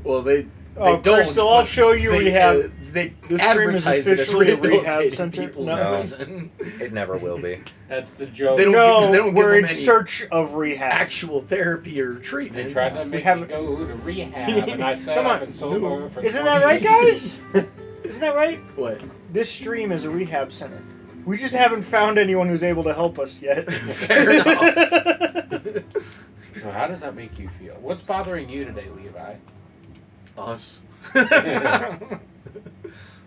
Well, they Oh, don't. Crystal, I'll but show you they, rehab. They This stream is advertise it as officially a rehab rehabilitating center. people No. in No. prison. It never will be. That's the joke. They don't No, give- they don't we're give in them any search of rehab. Actual therapy or They treatment. tried to make me haven't- go to rehab, and I said Come on. I've been sober for Isn't 20 that right, years. guys? Isn't that right? What? This stream is a rehab center. We just haven't found anyone who's able to help us yet. Fair enough. So how does that make you feel? What's bothering you today, Levi? Us.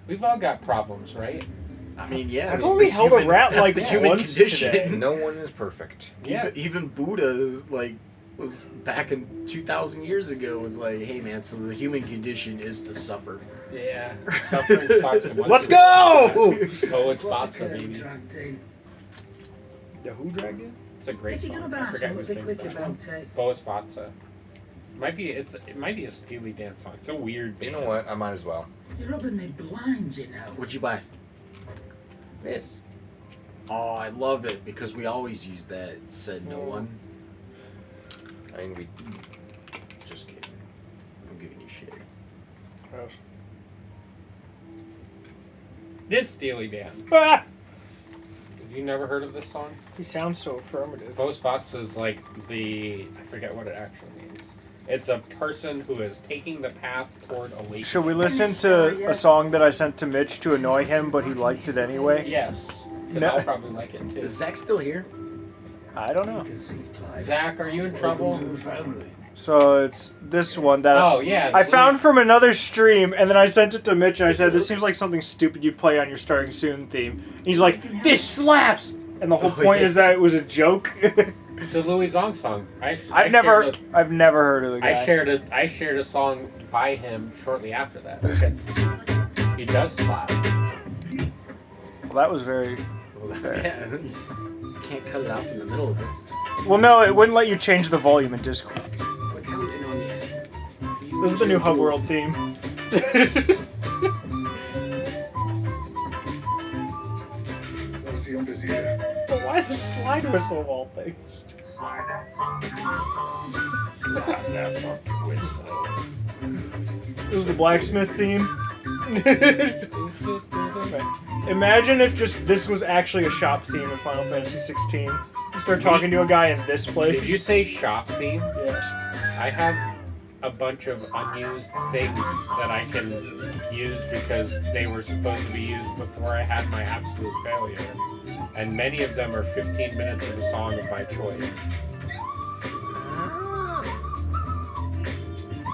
We've all got problems, right? I mean, yeah. I've it's only the held a human- rat that's like the human once condition. today. No one is perfect. Yeah. Even Buddha is was back in 2,000 years ago was like, hey man, so the human condition is to suffer. Yeah. Suffering sucks. And Let's go! Oh, it's vodka, baby. The who dragged in? It's a great If you're song. gonna I forget who be sings quick that. about it. Boas Vodka. It might be a Steely Dan song. It's a weird You band. know what? I might as well. You're rubbing me blind, you know. What'd you buy? This. Oh, I love it because we always use that. Said no one. I mean, we. Just kidding. I'm giving you shit. It is Steely Dan. Ah! Have you never heard of this song? He sounds so affirmative. Boas Vodka is like I forget what it actually means. It's a person who is taking the path toward awakening. Should we listen to a song that I sent to Mitch to annoy him, but he liked it anyway? Yes. 'Cause No. I'll probably like it too. Is Zach still here? I don't know. Zach, are you in trouble? So it's this one that Oh, yeah. I found from another stream, and then I sent it to Mitch, and I said, this seems like something stupid you'd play on your Starting Soon theme. And he's like, this slaps! And the whole point is that it was a joke. It's a Louis Zong song. I've never heard of the guy. I shared a song by him shortly after that. Because he does slap. Well, that was very fair. Yeah. You can't cut it off in the middle of it. Well, no, it wouldn't let you change the volume in Discord. We're counting on you. This is the new Hub World theme. But why the slide whistle of all things? This is the blacksmith theme. Imagine if just this was actually a shop theme in Final Fantasy 16. You start talking to a guy in this place. Did you say shop theme? Yeah. Yes. I have a bunch of unused things that I can use because they were supposed to be used before I had my absolute failure. And many of them are 15 minutes of a song of my choice.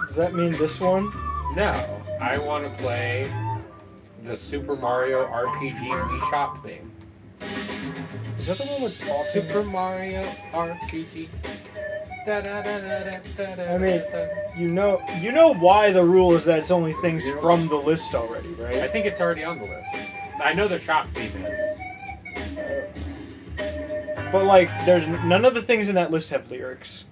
Does that mean this one? No, I want to play the Super Mario RPG Wii Shop theme. Is that the one with Paul? Super Mario RPG. I mean, you know why the rule is that it's only things from the list already, I right? think it's already on the list. I know the shop theme is. But like, there's none of the things in that list have lyrics,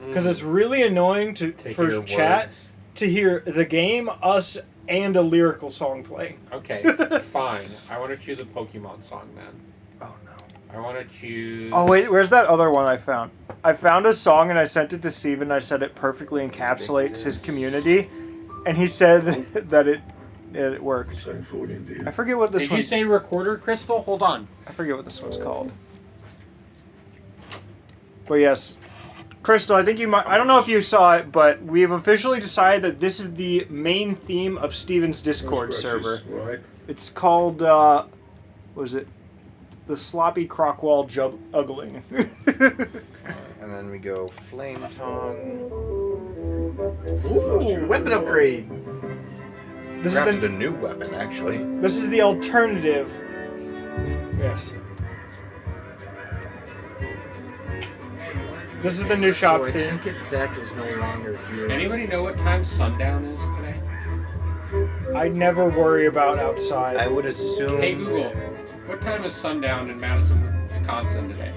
because it's really annoying for hear chat words. to hear the game, us, and a lyrical song playing. Okay, fine. I want to choose a Pokemon song then. Oh no. I want to choose. Oh wait, where's that other one I found? I found a song and I sent it to Steven and I said it perfectly encapsulates his community, and he said that it worked. Same for India. I forget what this Did one. you say recorder crystal? Hold on. I forget what this one's called. But yes, Crystal, I think you might. I don't know if you saw it, but we have officially decided that this is the main theme of Steven's Discord server. Right. It's called, what was it? The Sloppy Crockwall Uggling. And then we go Flame Tongue. Ooh, weapon upgrade. This Crafted is the a new weapon, actually. This is the alternative. Yes. This is the new shop So I theme. take it Zach is no longer here. Anybody know what time sundown is today? I never worry about outside. I would assume. Hey Google, what time is sundown in Madison, Wisconsin today?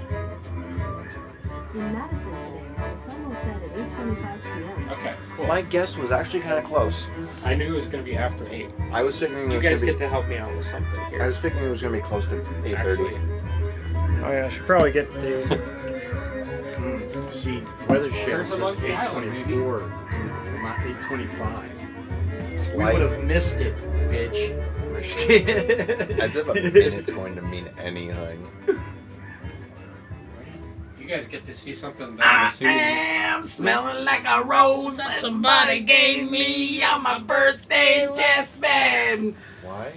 In Madison today, the sun will set at 8:25 p.m. Okay, cool. My guess was actually kind of close. I knew it was going to be after 8. I was figuring it You was guys going get to to help me out with something be. here. I was figuring it was going to be close to 8:30. Actually, Oh yeah, I should probably get the. See, Weather Channel There's a says monkey island, 8:24, not 8:25. We Like- would have missed it, bitch. I'm just kidding. As if a minute's going to mean anything. you guys get to see something that I I'm assuming. am smelling like a rose that somebody gave me on my birthday deathbed. Why?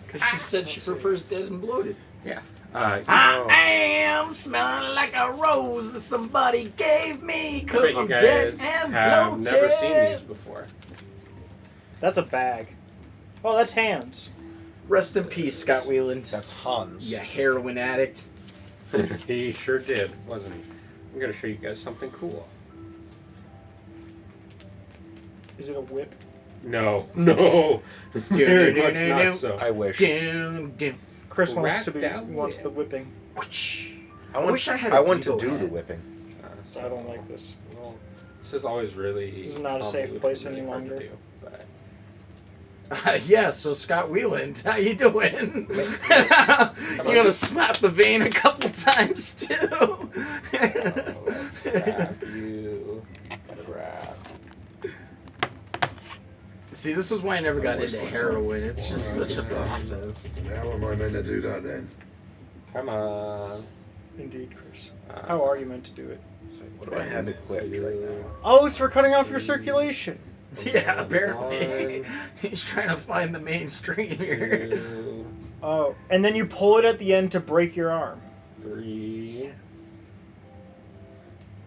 Because she said she prefers dead and bloated. Yeah. I am smelling like a rose that somebody gave me I because bet you I'm dead guys and have bloated. never seen these before. That's a bag. Oh, that's hands. Rest in peace, Scott Wheeland. That's Hans. You heroin addict. He sure did, wasn't he? I'm going to show you guys something cool. Is it a whip? No. Very much not so. I wish. Down, down. Chris wants Cracked wants out the whipping. I wish I had a I want to Devo do head. the whipping. So, I don't like this. Well, this is always really. This is not a safe convoluted place and any really hard to longer. do, but- Yeah, so Scott Wheeland, how you doing? You gonna slap the vein a couple times too? Let's grab you. Grab. See, this is why I never got Always into fun. heroin. It's just such a process. How am I meant to do that then? Come on. Indeed, Chris. How are you meant to do it? What do I have equipped right now? Oh, it's for cutting off your circulation. Yeah, apparently. He's trying to find the mainstream here. 2, Oh, and then you pull it at the end to break your arm. 3.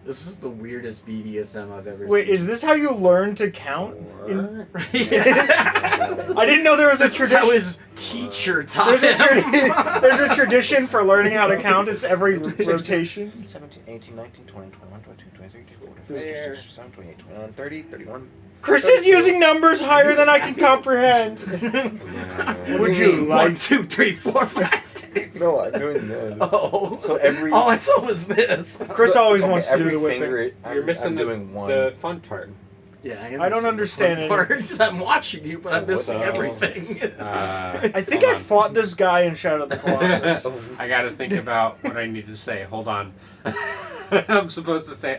This is the weirdest BDSM I've ever Wait, seen. is this how you learn to count? 4. I didn't know there was a This is how tradition. his teacher taught There's a, him. there's a tradition for learning how to count. It's every rotation. 17, 18, 19, 20, 21, 22, 23, 24, This 25, is 26, 27, 28, 29, 30, 31. Chris is using numbers higher than I can comprehend. Would you 1, like? 2, 3, 4, 5, 6. No, I'm doing this. Oh. So every. All I saw was this. Chris always Okay, wants to do every the whipping. finger, You're missing I'm doing one. the fun part. Yeah, I don't understand it. parts. I'm watching you, but I'm missing So, everything. I think I hold on. fought this guy in Shadow of the Colossus. I gotta think about what I need to say. Hold on. I'm supposed to say,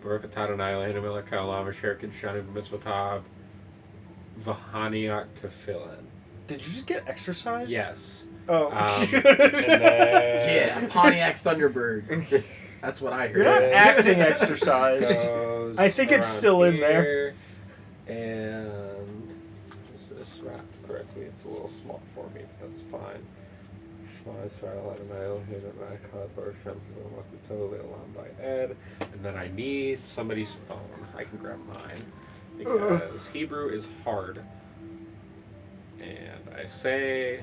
Baruch atah Adonai Eloheinu melech haolam asher kiddushanu b'mitzvotav v'haniach tefillin. Did you just get exercised? Yes. Oh. And then, Yeah, Pontiac Thunderbird. That's what I heard. You're not acting exercised. Goes I think it's around still in there. here, And is this wrapped correctly? It's a little small for me, but that's fine. And then I need somebody's phone. I can grab mine because Hebrew is hard. And I say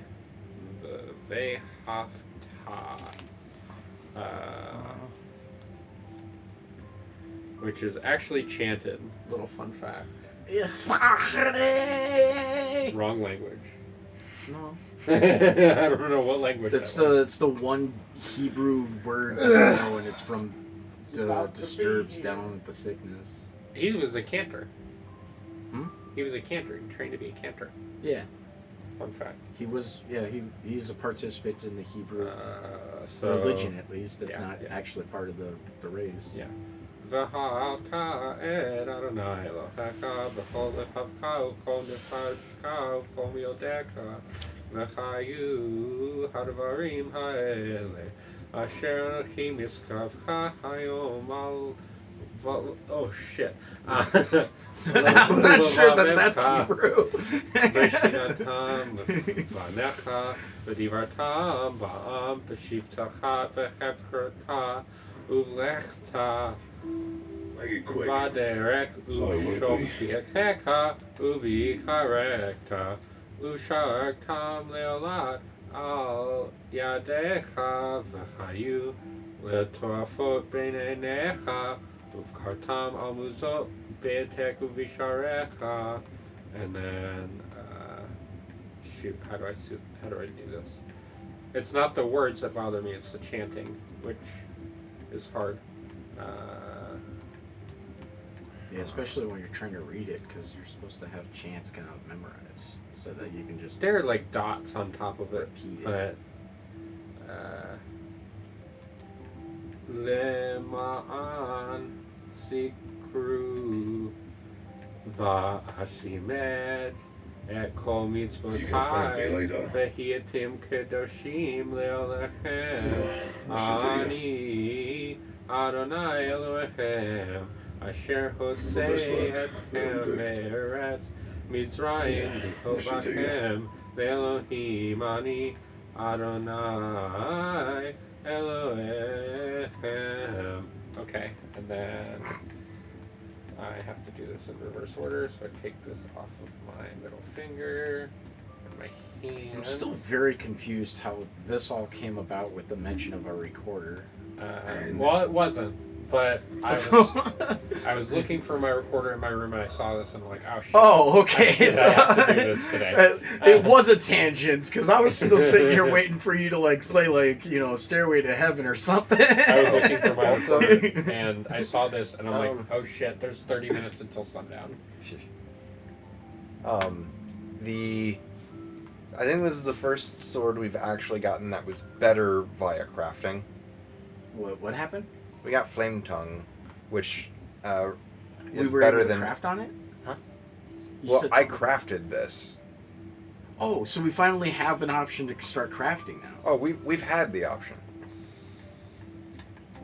the Vehafta, which is actually chanted. Little fun fact. Wrong language. No. I don't know what language That's that was. it's the one Hebrew word that I know, and it's from the disturbs down with the sickness. He was a cantor. Hmm? He was a cantor. He trained to be a cantor. Yeah. Fun fact. He was, he's a participant in the Hebrew So, religion, at least, if yeah, not yeah. actually part of the race. Yeah. V'havta et Adonai Elohecha b'chol lehavcha u'kol nefashcha u'kol miyodeka v'chayu hadvarim ha'ele asher Elohim yiskavcha hayom al oh shit. I'm not sure that's Hebrew. V'shinatam v'fanecha v'divartam ba'am v'shivtacha v'hevcherta uvlechta Make it quick. Vaderek ushokiekecha uvikarekta usharektam leolat al yadecha v'chayu letorafot beinenecha uvkartam al muzot betek uvisharecha. And then shoot, how do I do this? It's not the words that bother me, it's the chanting, which is hard. Yeah, especially when you're trying to read it, because you're supposed to have chants kind of memorized, so that you can just... There are like dots on top of it, repeat but Lema'an Sikru Va'ashimed Et Kol You can find me Mitzvotai later. Vehiatim Kedoshim Leolechem Ani Adonai Elohechem Asher Hotzei Etchem Me'eretz Mitzrayim B'Hovachem Ve'Elohim Ani Adonai Elohechem. Okay, and then I have to do this in reverse order, so I take this off of my middle finger and my hand. I'm still very confused how this all came about with the mention of a recorder. Well, it wasn't, but I was looking for my recorder in my room and I saw this and I'm like, oh shit. Oh, okay. I have to do this today. It was a tangent, because I was still sitting here waiting for you to play Stairway to Heaven or something. I was looking for my recorder and I saw this and I'm like, oh shit, there's 30 minutes until sundown. I think this is the first sword we've actually gotten that was better via crafting. What happened? We got Flame Tongue, which We is were better able to than craft on it? Huh? You Well, said I something- crafted this. Oh, so we finally have an option to start crafting now. Oh, we've had the option.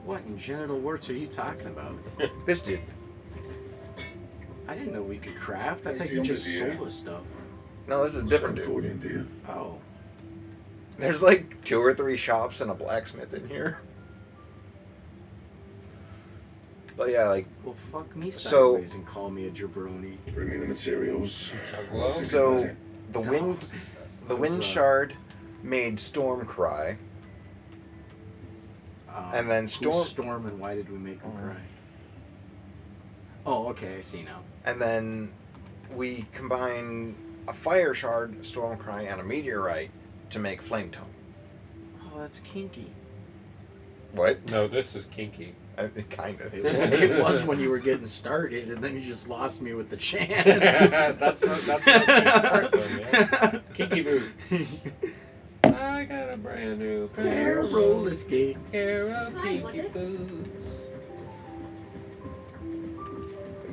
What in genital warts are you talking about? This did. I didn't know we could craft. I Nice thought you just helmet, sold us stuff. No, this is a different Some dude. sword in there. Oh. There's like 2 or 3 shops and a blacksmith in here. But yeah, like Well, fuck me So- sideways and call me a jabroni. Bring me the materials. Juggalo? so the No. wind was, shard made Storm cry. And then who's Storm- Storm, and why did we make them cry? Oh, okay, I see now. And then we combine a fire shard, Storm cry, and a meteorite to make Flame Tongue. Oh, that's kinky. What? No, this is kinky. Kind of. It was when you were getting started, and then you just lost me with the chance. that's the part though, man. Kinky boots. I got a brand new pair of roller skates. pair of kinky boots.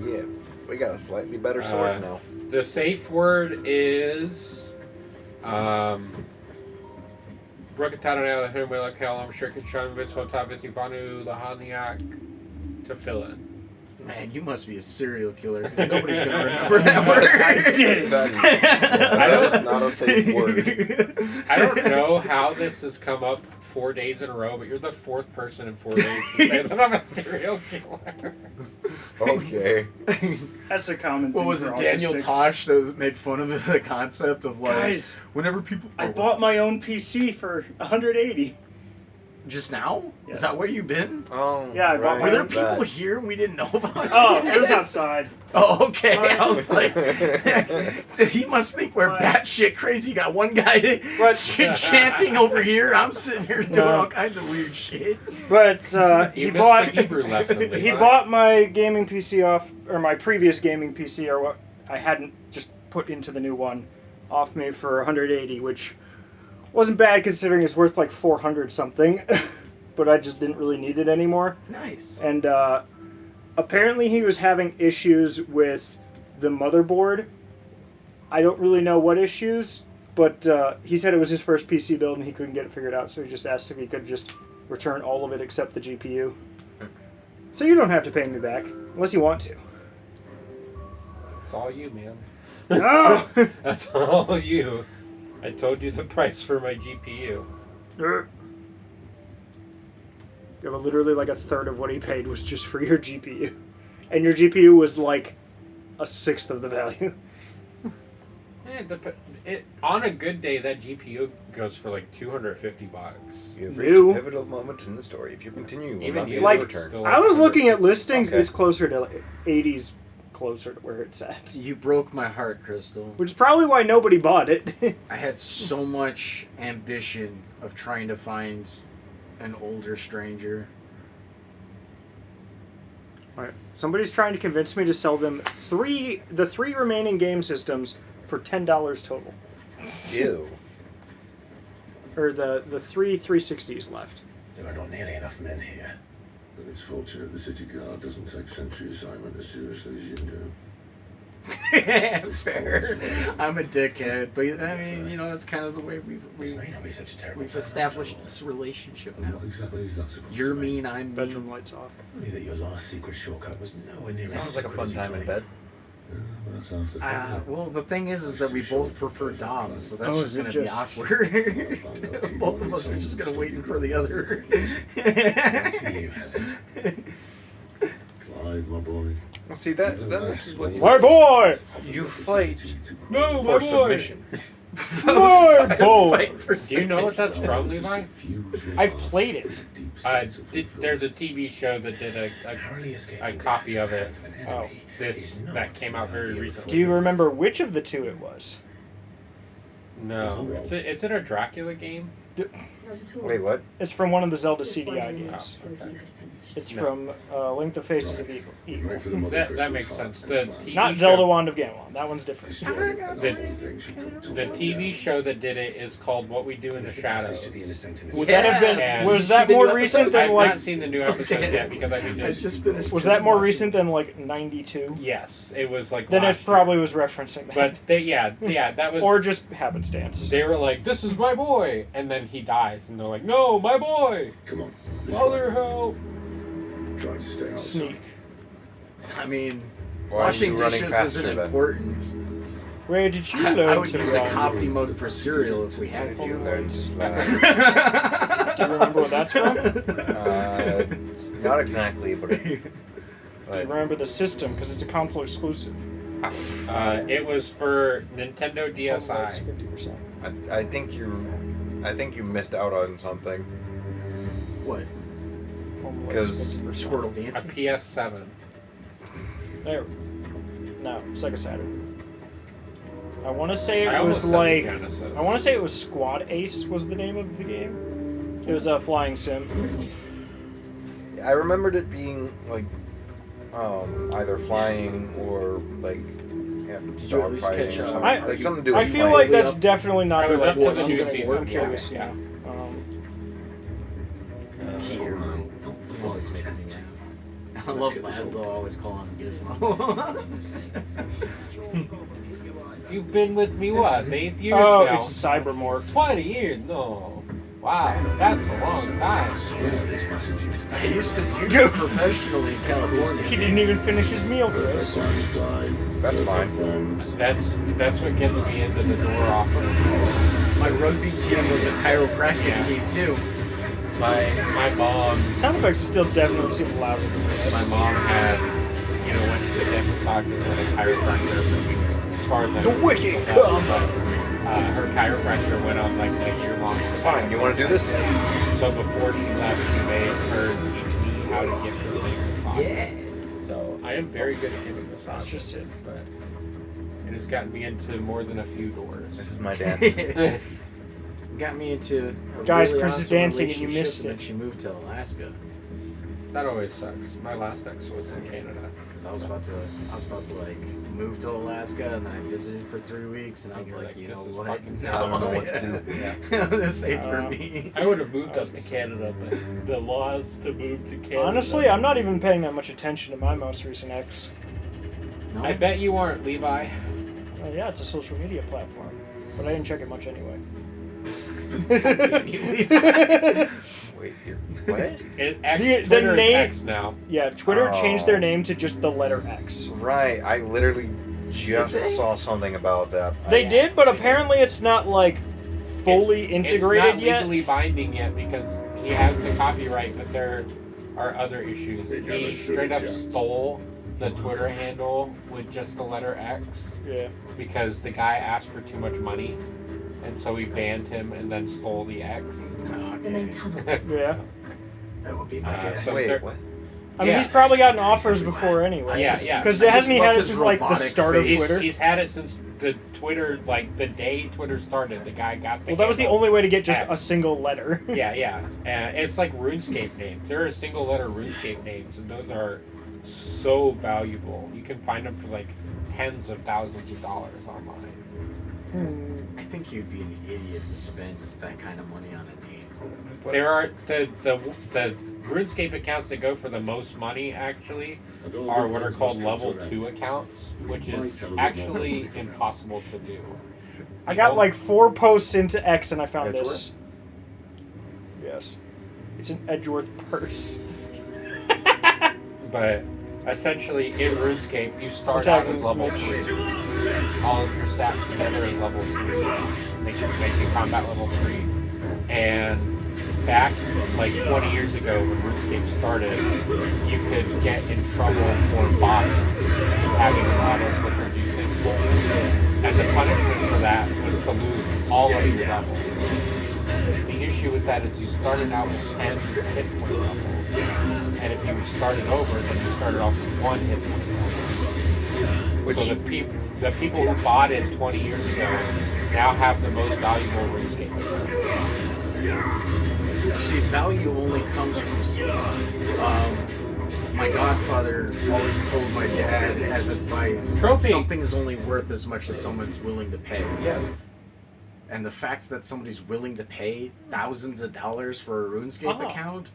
Yeah, we got a slightly better sword now. The safe word is Brukatana Humela Kalam Shirkin Shan Vitzvota Vitivanu Lahaniak to fill in. Man, you must be a serial killer. 'Cause nobody's gonna remember that word. I did it. That is not a safe word. I don't know how this has come up 4 days in a row, but you're the fourth person in 4 days to say that I'm a serial killer. Okay. That's a common thing. What was for it, Daniel autistics. Tosh that made fun of the concept of like Guys, whenever people I bought my own PC for 180. just now? Yes. Is that where you've been? Oh, Yeah, I bought Were there that. people here and we didn't know about it? Oh, it was outside. Oh, okay. I was like, he must think we're batshit crazy. You got one guy chanting over here. I'm sitting here doing all kinds of weird shit. But he You missed bought the Hebrew lesson. Levi. he bought my gaming PC off, or my previous gaming PC, or what I hadn't just put into the new one, off me for 180, which wasn't bad considering it's worth like 400 something. But I just didn't really need it anymore. Nice. And apparently he was having issues with the motherboard. I don't really know what issues, but he said it was his first PC build and he couldn't get it figured out, so he just asked if he could just return all of it except the GPU. So you don't have to pay me back, unless you want to. It's all you, man. No! That's all you. I told you the price for my GPU. Yeah, but literally like a third of what he paid was just for your GPU. And your GPU was like a sixth of the value. On a good day, that GPU goes for like $250. You've reached a pivotal moment in the story. If you continue, you will not be able to return. I was looking at listings, it's closer to like 80s closer to where it's at. You broke my heart, Crystal. Which is probably why nobody bought it. I had so much ambition of trying to find an older stranger. Alright. Somebody's trying to convince me to sell them the three remaining game systems for $10 total. Ew. Or the three 360s left. There are not nearly enough men here. But it's fortunate the city guard doesn't take sentry assignment as seriously as you do. Fair. I'm a dickhead, but I mean, you know, that's kind of the way we've established this relationship now. You're mean, I'm mean. Bedroom lights off. Only that your last secret shortcut was nowhere near Sounds like a fun time in bed. Well, the thing is that we both prefer Doms, so that's Oh, just is it going to be just- awkward. Both of us are just going to wait for the other. you has it. Clive, my boy. Well, see, this is what you... My boy! You fight No, for my boy! submission. My boy! Do you know what that's from, Levi? I've played it. There's a TV show that did a copy of it. Oh. That came out very recently. Do you remember which of the two it was? No. Is it a Dracula game? Wait, what? It's from one of the Zelda CDI games. Oh, okay. It's from Link the Faces of Evil. That makes sense. The TV Not show, Zelda Wand of Gamelon. That one's different. The TV show that did it is called What We Do in the Shadows. Would that have been? And Was that more recent than I've like? not seen the new episodes yet because I just finished. Was that more recent than like '92? Yes, it was like. Then last it probably was referencing that. But that was. Or just happenstance. They were like, "This is my boy," and then he dies, and they're like, "No, my boy." Come on. Father, help! Trying to stay outside. Sneak. I mean, Why are washing you running dishes faster isn't then? important. Where did you I learn would to use a run? coffee mug for cereal if we had to. You learn to fly. Do you remember what that's from? Not exactly, but... Do you remember the system? Because it's a console exclusive. It was for Nintendo DSi. 50%. I think you missed out on something. What? Because Squirtle A dancing? PS7. There. No, Sega Saturn. I want to say I it was almost said the like. Genesis. I want to say it was Squad Ace was the name of the game. It was a flying sim. I remembered it being like either flying or like Did you at least dogfighting catch or up? something. Like something to do I with feel flying. like that's definitely not I was like up to what the I'm new gonna season, work. yeah. Curious Yeah. now. Here. I love Laszlo always calling him Gizmo. You've been with me, what, 8 years Oh, now? it's Cybermorph. 20 years? No. Wow, that's a long time. I used to do that professionally in California. He didn't even finish his meal, Chris. That's fine. That's what gets me into the door offer. My rugby team was a chiropractic team too. My mom. Sound effects still definitely seem louder than the rest. My mom had, went to get massages with a chiropractor. As far as The wicked come. Her chiropractor went on like a year-long sabbatical. Fine, you want to do this? So before she left, she made her teach me how to get this thing massaged. Yeah. So I am very good at giving massages. That's just it. But it has gotten me into more than a few doors. This is my dance. Got me into a Guys, really Chris is awesome dancing and you relationship, missed and it. then she moved to Alaska That always sucks. My last ex was in Canada. because I was about to like move to Alaska, and then I visited for 3 weeks, and I was You're like, like, you this know is what? fucking No, I don't know what to do. This ain't for me. I would have moved up to Canada, but the laws to move to Canada. Honestly, I'm not even paying that much attention to my most recent ex. No? I bet you aren't, Levi. Yeah, it's a social media platform, but I didn't check it much anyway. Can you leave? Wait, here. What? Twitter is name- X now. Yeah, Twitter Oh. changed their name to just the letter X. Right, I literally just Did they? saw something about that. They did, but apparently it's not like fully integrated it's not yet. legally binding yet because he has the copyright, but there are other issues. He straight up stole the Twitter handle with just the letter X Yeah. because the guy asked for too much money, and so he banned him and then stole the X. The main tunnel. Yeah. That would be my guess. So Wait, there- what? I mean, Yeah. he's probably gotten offers before anyway. Yeah, yeah. Because I hasn't he just had love it his since like the robotic start of face. Twitter? He's had it since the Twitter, like the day Twitter started. The guy got the Well, that was the handle. only way to get just Yeah. a single letter. Yeah, yeah. It's like RuneScape names. There are single letter RuneScape names, and those are so valuable. You can find them for like tens of thousands of dollars online. I think you'd be an idiot to spend that kind of money on a name. There are the RuneScape accounts that go for the most money actually are what are called level 2 accounts, which is actually impossible to do. I got like 4 posts into X and I found Edgeworth? this. Yes. It's an Edgeworth purse. But essentially, in RuneScape, you start Attack out as level Nich. 3. All of your stats together is level 3. Make you combat level 3. And back like 20 years ago when RuneScape started, you could get in trouble for botting, having a bot quicker do things for you. And the punishment for that was to lose all of your levels. The issue with that is you started out with 10 hit point levels. And if you started over, then you started off with 1 hit point level. So the people who bought it 20 years ago now have the most valuable RuneScape. See, value only comes from my godfather always told my dad as advice Trophy. something is only worth as much as someone's willing to pay. Yeah. And the fact that somebody's willing to pay thousands of dollars for a RuneScape account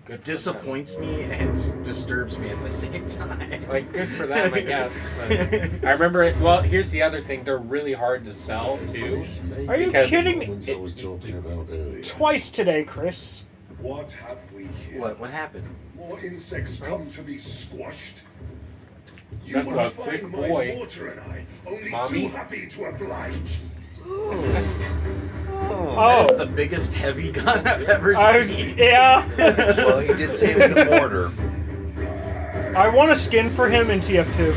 Good for disappoints me and disturbs me at the same time. Like, good for them, I guess. But I remember it. Well, here's the other thing. They're really hard to sell, too. Are you Because kidding me? Ones I was talking about earlier. Twice today, Chris. What have we here? What happened? More insects come to be squashed. You That's will a find quick my boy. mortar and I only Mommy? too happy to oblige. That is the biggest heavy gun I've ever seen. Yeah. Well, he did say with the mortar. I want a skin for him in TF2.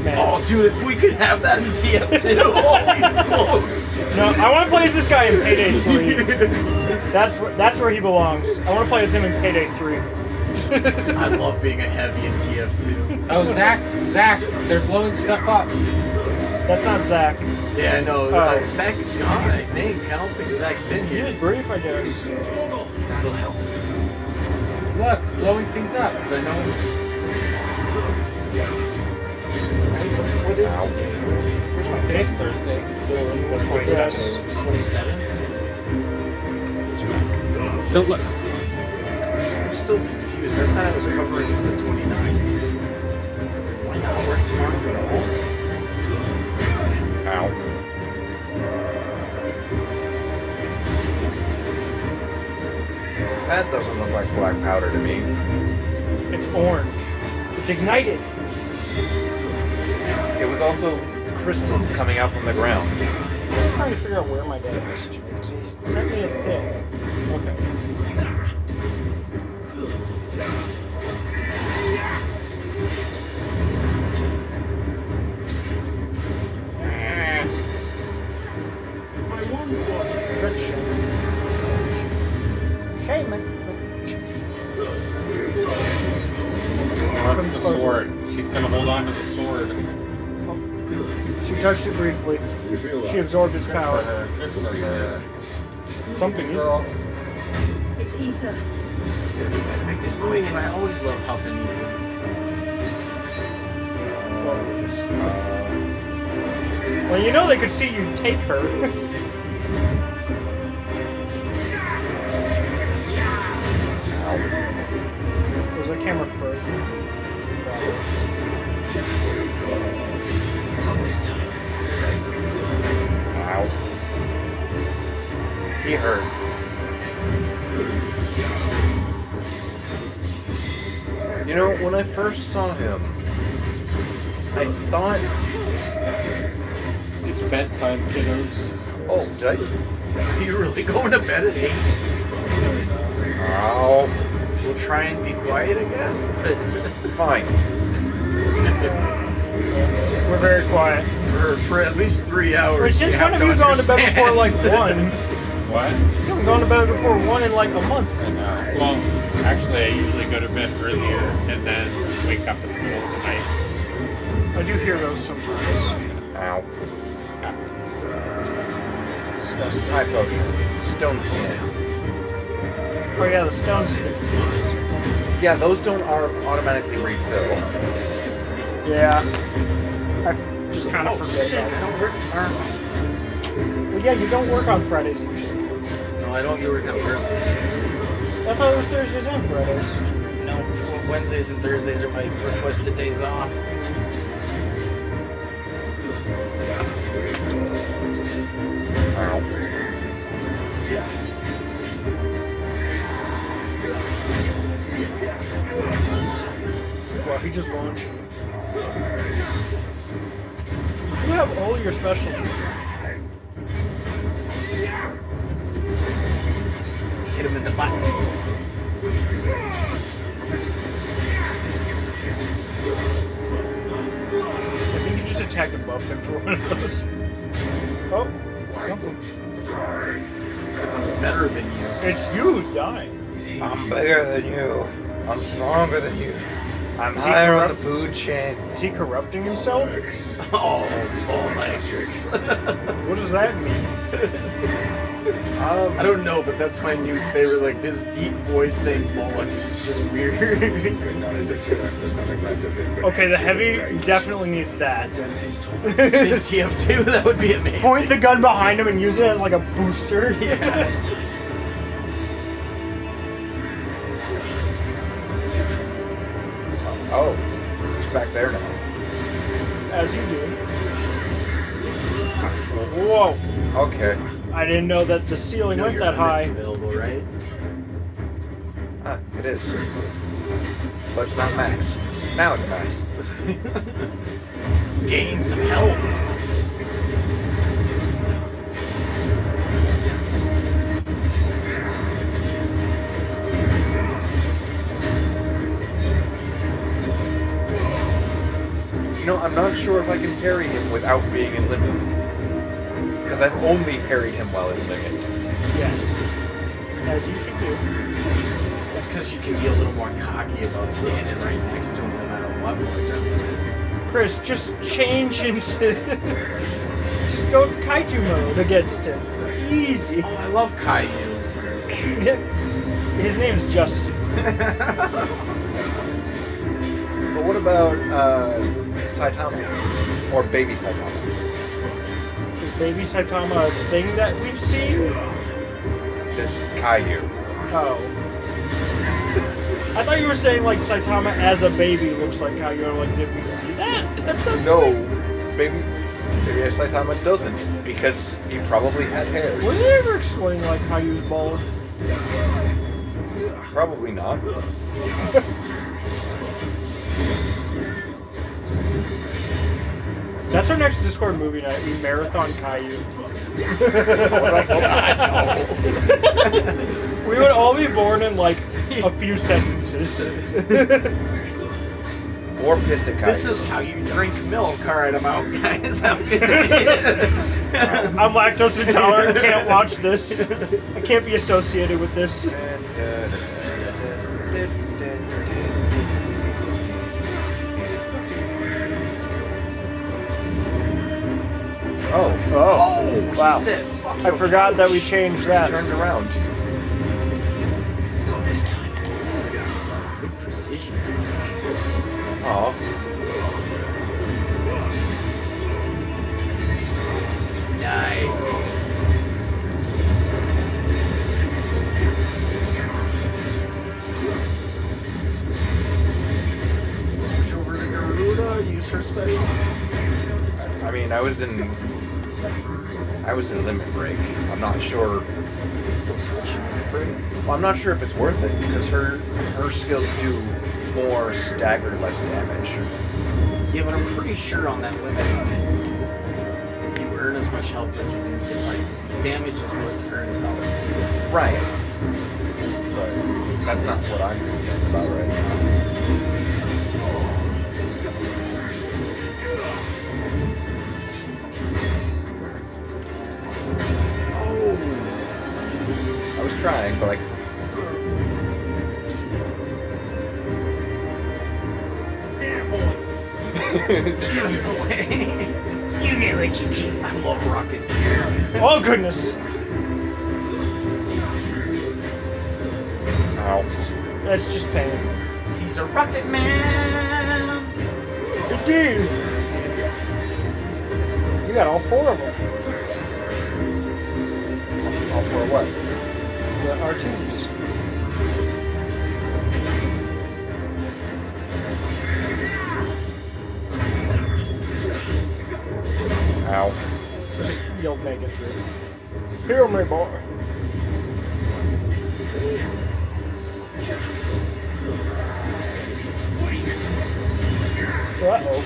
Man. Oh, dude, if we could have that in TF2, holy smokes! No, I want to play as this guy in Payday 3. That's where he belongs. I want to play as him in Payday 3. I love being a heavy in TF2. Oh, Zach, they're blowing stuff up. That's not Zach. Yeah, no, Oh. Zach's gone, I think. I don't think Zach's been He here. was brief, I guess. That'll help. Look, blowing things up. Because I know... What is it today? Today's Thursday. What's Yes. 27? Don't look. I'm still confused. I thought I was covering for the 29th. Why not work tomorrow at all? Ow. powder to me. It's orange. It's ignited. It was also crystals coming out from the ground. I'm trying to figure out where my dad messaged me because he sent me a thing. Okay. My wound's blood. Good shit. Shaman. What's the sword? She's gonna hold on to the sword. She touched it briefly. You feel She absorbed its power. Good for her. Something is. It's ether. Make this quick, and I always love huffing ether. Well, you know they could see you take her. Was that camera frozen? Ow. He hurt. You know, when I first saw him, I thought... It's bedtime, kiddos. Oh, did I just... Are you really going to bed at 8? Ow. We'll try and be quiet, I guess, but... Fine. We're very quiet. For at least 3 hours. Wait, since when have you gone to bed before like 1? What? You haven't gone to bed before 1 in like a month. I know. Well, actually, I usually go to bed earlier and then wake up in the middle of the night. I do hear those sometimes. Ow. Disgusting. High potion. Stone skin. Oh yeah, the stone sticks. Yeah, those don't automatically refill. Yeah. I just kind of forget Shit, I about don't work tomorrow. it. Well, yeah, you don't work on Fridays usually. No, I don't. You work on Thursdays. I thought it was Thursdays and Fridays. No, Wednesdays and Thursdays are my requested days off. Ow. Well, he just launched. You have all your specials. Hit him in the butt. I think you just attacked above him for one of those. Oh, something. Because I'm better than you. It's you who's dying. I'm bigger than you. I'm stronger than you. I'm Is he higher on the corrupt? food chain. Is he corrupting himself? Oh, bollocks. What does that mean? I don't know, but that's my new favorite. Like, this deep voice saying bollocks is just weird. Okay, the heavy definitely needs that. In TF2, that would be amazing. Point the gun behind him and use it as like a booster. Yeah. Oh, he's back there now. As you do. Whoa. Okay. I didn't know that the ceiling You know went your that high. limit's available, right? Ah, it is. But it's not max. Now it's max. Gain some health. You know, I'm not sure if I can parry him without being in limit. Because I've only parried him while in limit. Yes. As you should do. That's because you can be a little more cocky about standing right next to him no matter what. Chris, just change into... just go kaiju mode against him. Easy. Oh, I love Caillou. His name's Justin. But what about Saitama? Or Baby Saitama? Is Baby Saitama a thing that we've seen? The Caillou. Oh. I thought you were saying like Saitama as a baby looks like Caillou. I'm like, did we see that? That's so No, Baby Saitama doesn't. Because he probably had hair. Was it ever explained like Caillou's bald? Probably not. That's our next Discord movie night. We marathon Caillou. We would all be born in like a few sentences. Or pissed at Caillou. This is how you drink milk. All right, I'm out, guys. I'm lactose intolerant. Can't watch this. I can't be associated with this. Oh, wow. Said, I forgot that we changed that. turned around. Good precision. Oh. Nice. Switch over to Garuda, use her special. I mean, I was in Limit Break. I'm not sure. Still switching Limit Break? Well, I'm not sure if it's worth it because her skills do more stagger, less damage. Yeah, but I'm pretty sure on that limit, you earn as much health as you do. Like, damage is what earns health. Right. But that's not what I'm concerned about right now. I was trying, but You know what you do. I love rockets here. Oh goodness! Ow. That's just pain. He's a rocket man. Indeed. You got all four of them. All for what? The R2s. Ow. So just you'll make it through. Heal me, boy. Uh-oh.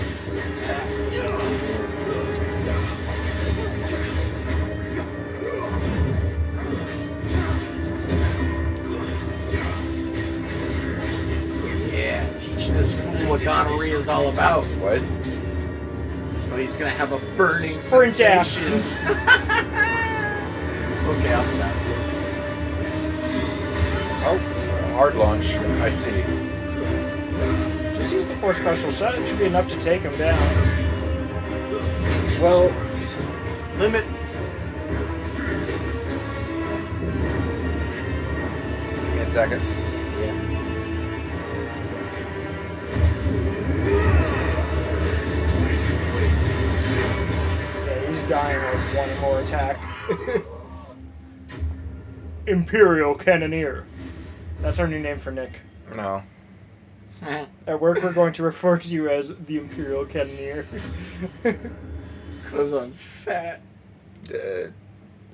Yeah, teach this fool what gonorrhea is all about. What? Well, he's gonna have a burning Sprint sensation. Okay, I'll stop. Oh, hard launch. I see. Just use the 4 special shot. It should be enough to take him down. Well, Limit. give me a second. Yeah. Yeah, he's dying with one more attack. Imperial Cannoneer. That's our new name for Nick. No. At work, we're going to refer to you as the Imperial Cannoneer. Because I'm fat.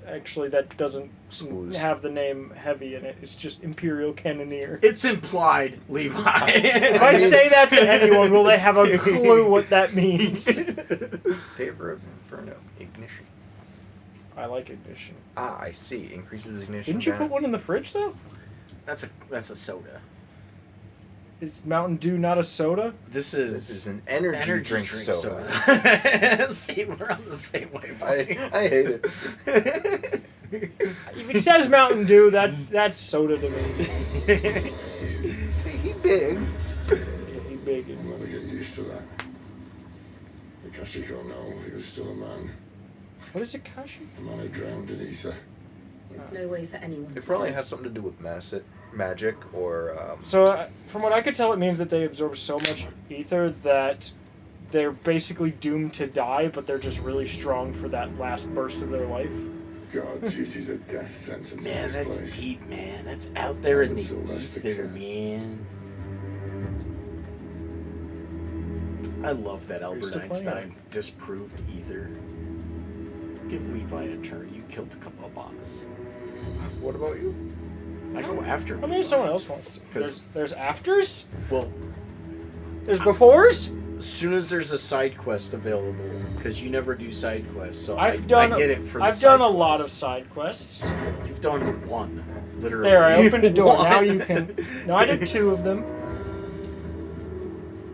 Actually, that doesn't Schools. have the name heavy in it. It's just Imperial Cannoneer. It's implied, Levi. If I say that to anyone, will they have a clue what that means? Favor of Inferno. Ignition. I like ignition. Ah, I see. Increases ignition. Didn't you put one in the fridge, though? That's a soda. Is Mountain Dew not a soda? This is an energy drink soda. See, we're on the same wavelength. I hate it. If it says Mountain Dew, that's soda to me. See, he big. He big. I'll never get used to that. Mikashiko, no, he was still a man. What is it, Kashi? A man who drowned in ether. It's no way for anyone. It probably has something to do with magic or. So, from what I could tell, it means that they absorb so much ether that they're basically doomed to die, but they're just really strong for that last burst of their life. God, duty's a death sentence. Man, in this that's place. deep, man. That's out there in the Sylvester ether, Cat. man. I love that Albert Used to play Einstein disproved ether. Give Levi a turn. You killed a couple of bots. What about you? I go after him. I mean, if someone else wants to. There's afters? Well, There's befores? as soon as there's a side quest available, because you never do side quests, so I get it for the I've side done a quests. lot of side quests. You've done one, literally. There, I opened a door. One. Now you can... No, I did 2 of them.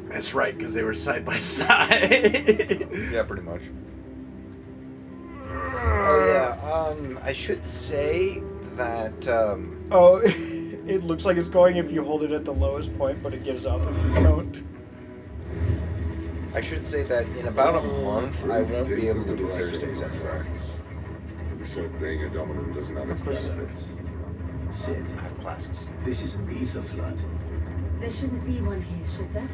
That's right, because they were side by side. Yeah, pretty much. Oh yeah. I should say that. Oh, it looks like it's going if you hold it at the lowest point, but it gives up if you don't. I should say that in about a month, I won't be able to do Thursdays anymore. So being a dominant doesn't have its benefits. Sid, I have classes. this is an ether flood. There shouldn't be one here, should there?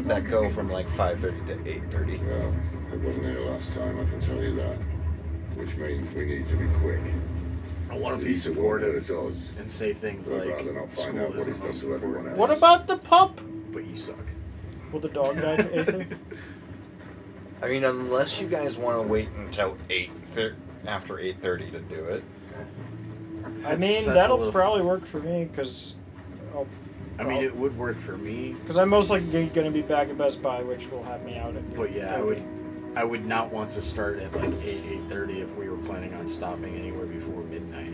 That go from like 5:30 to 8:30. Well, it wasn't here last time, I can tell you that. Which means we need to be quick. I want to be These are what supportive it does. and say things I'd like, rather not find school out what is he's the done most to everyone important, else. What about the pup? but you suck. Will the dog die to Aether? I mean, unless you guys want to wait until after 8:30 to do it. I mean, That's a that'll little- probably work for me, because... I mean, it would work for me, Because I'm most likely going to be back at Best Buy, which will have me out at... but yeah, 8:30. I would not want to start at like 8:30 if we were planning on stopping anywhere before midnight.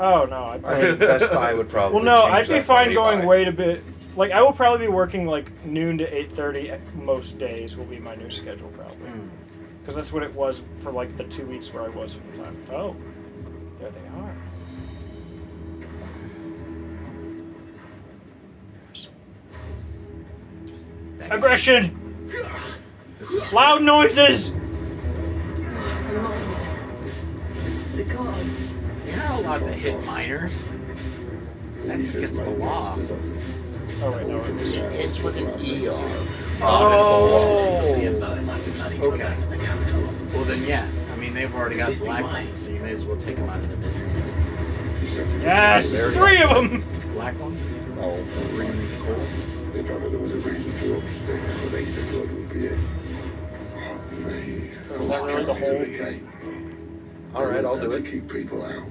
Oh, no. I mean, Best Buy would probably. Well, no, change I'd be that fine from going 8 wait a bit. Like, I will probably be working, like, noon to 8:30 most days will be my new schedule, probably. Because that's what it was for, like, the 2 weeks where I was full time. Oh, there they are. Aggression! Loud noises! Miners. The gods. You're not allowed to hit minors. That's against the law. Oh, wait, no, it was... It's with an ER. Oh! Okay. Okay. Well then, yeah. I mean, they've already got black ones, so you may as well take them out of the misery. Yes! 3 of them! Black one? Oh, Green and cool. If ever there was a reason to upstairs, the ether flood would be it. Me. Was that really the To the whole... gate. all right, I'll do To it. keep people out.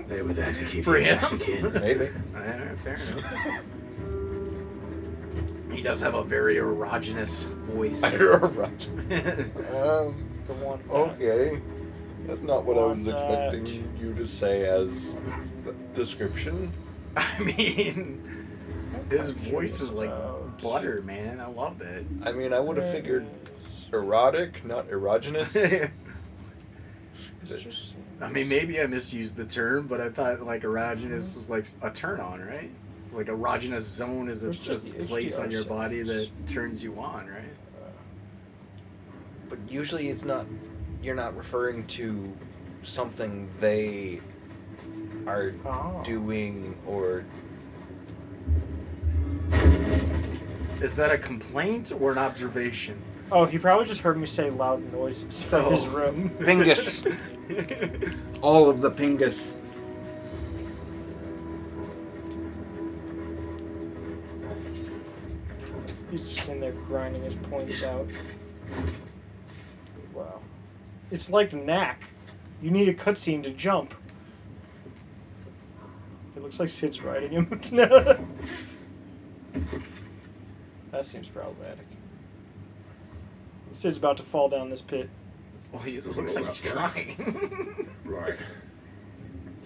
They were there to keep For you him? back in. Maybe. Alright, fair enough. He does have a very erogenous voice. You're right. The one... Okay. That's not what I was Want expecting that. you to say as the description. I mean, his voice is like About- butter, man. I love it. I mean, I would have figured erotic, not erogenous. It's just... I mean, maybe I misused the term, but I thought like erogenous is like a turn on, right? It's like erogenous zone is a It's just the place on HDR your body that settings. turns you on, right? But usually it's not, you're not referring to something they are Oh. doing or... Is that a complaint or an observation? Oh, he probably just heard me say loud noises from Oh. his room. Pingus. All of the pingus. He's just in there grinding his points out. Wow. It's like Knack. You need a cutscene to jump. It looks like Sid's riding him. That seems problematic. Sid's about to fall down this pit. Well, it looks like he's trying. Right.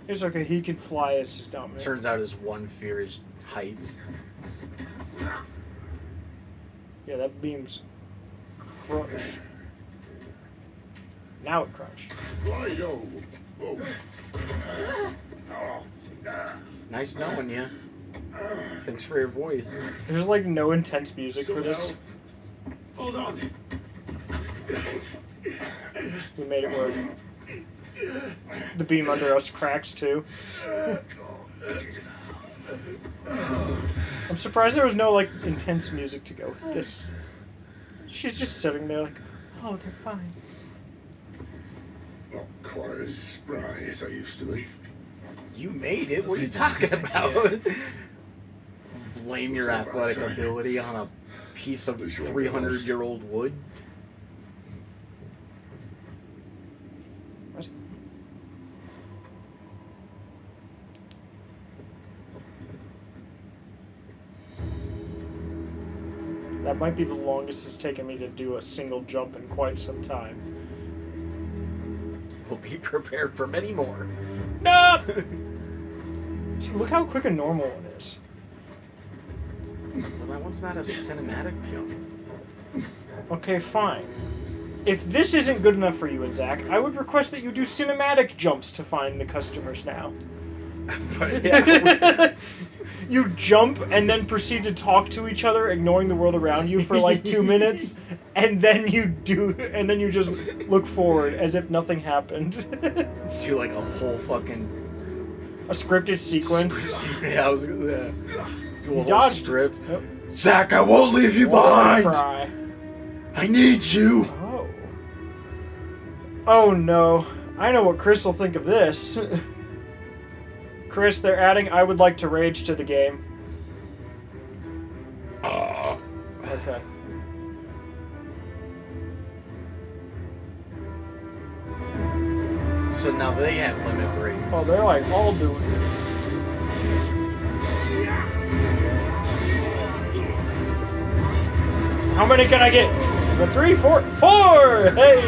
It's okay, he can fly as his dominant. Turns out his one fear is heights. Yeah, that beam's crush. Now it crush. Righto. Oh. Nice knowing you. Thanks for your voice. There's like no intense music for this. Hold on. We made it work. The beam under us cracks too. I'm surprised there was no like intense music to go with this. She's just sitting there like, oh, they're fine. Not quite as spry as I used to be. You made it. What are you talking about? Blame your athletic ability on a piece of 300-year-old wood? What? That might be the longest it's taken me to do a single jump in quite some time. We'll be prepared for many more. No! See, look how quick a normal one is. Well, that one's not a cinematic jump. Okay, fine. If this isn't good enough for you and Zach, I would request that you do cinematic jumps to find the customers now. But, yeah. You jump and then proceed to talk to each other, ignoring the world around you for like 2 minutes, and then you just look forward as if nothing happened. Do like a whole fucking a scripted sequence. Yeah, I was gonna do a whole dodged script. Yep. Zach, I won't leave you behind. Cry. I need you. Oh. Oh no. I know what Chris will think of this. Chris, they're adding I would like to rage to the game. Okay. So now they have limit breaks. Oh, they're like all doing it. How many can I get? Is it 3, 4? 4! Hey!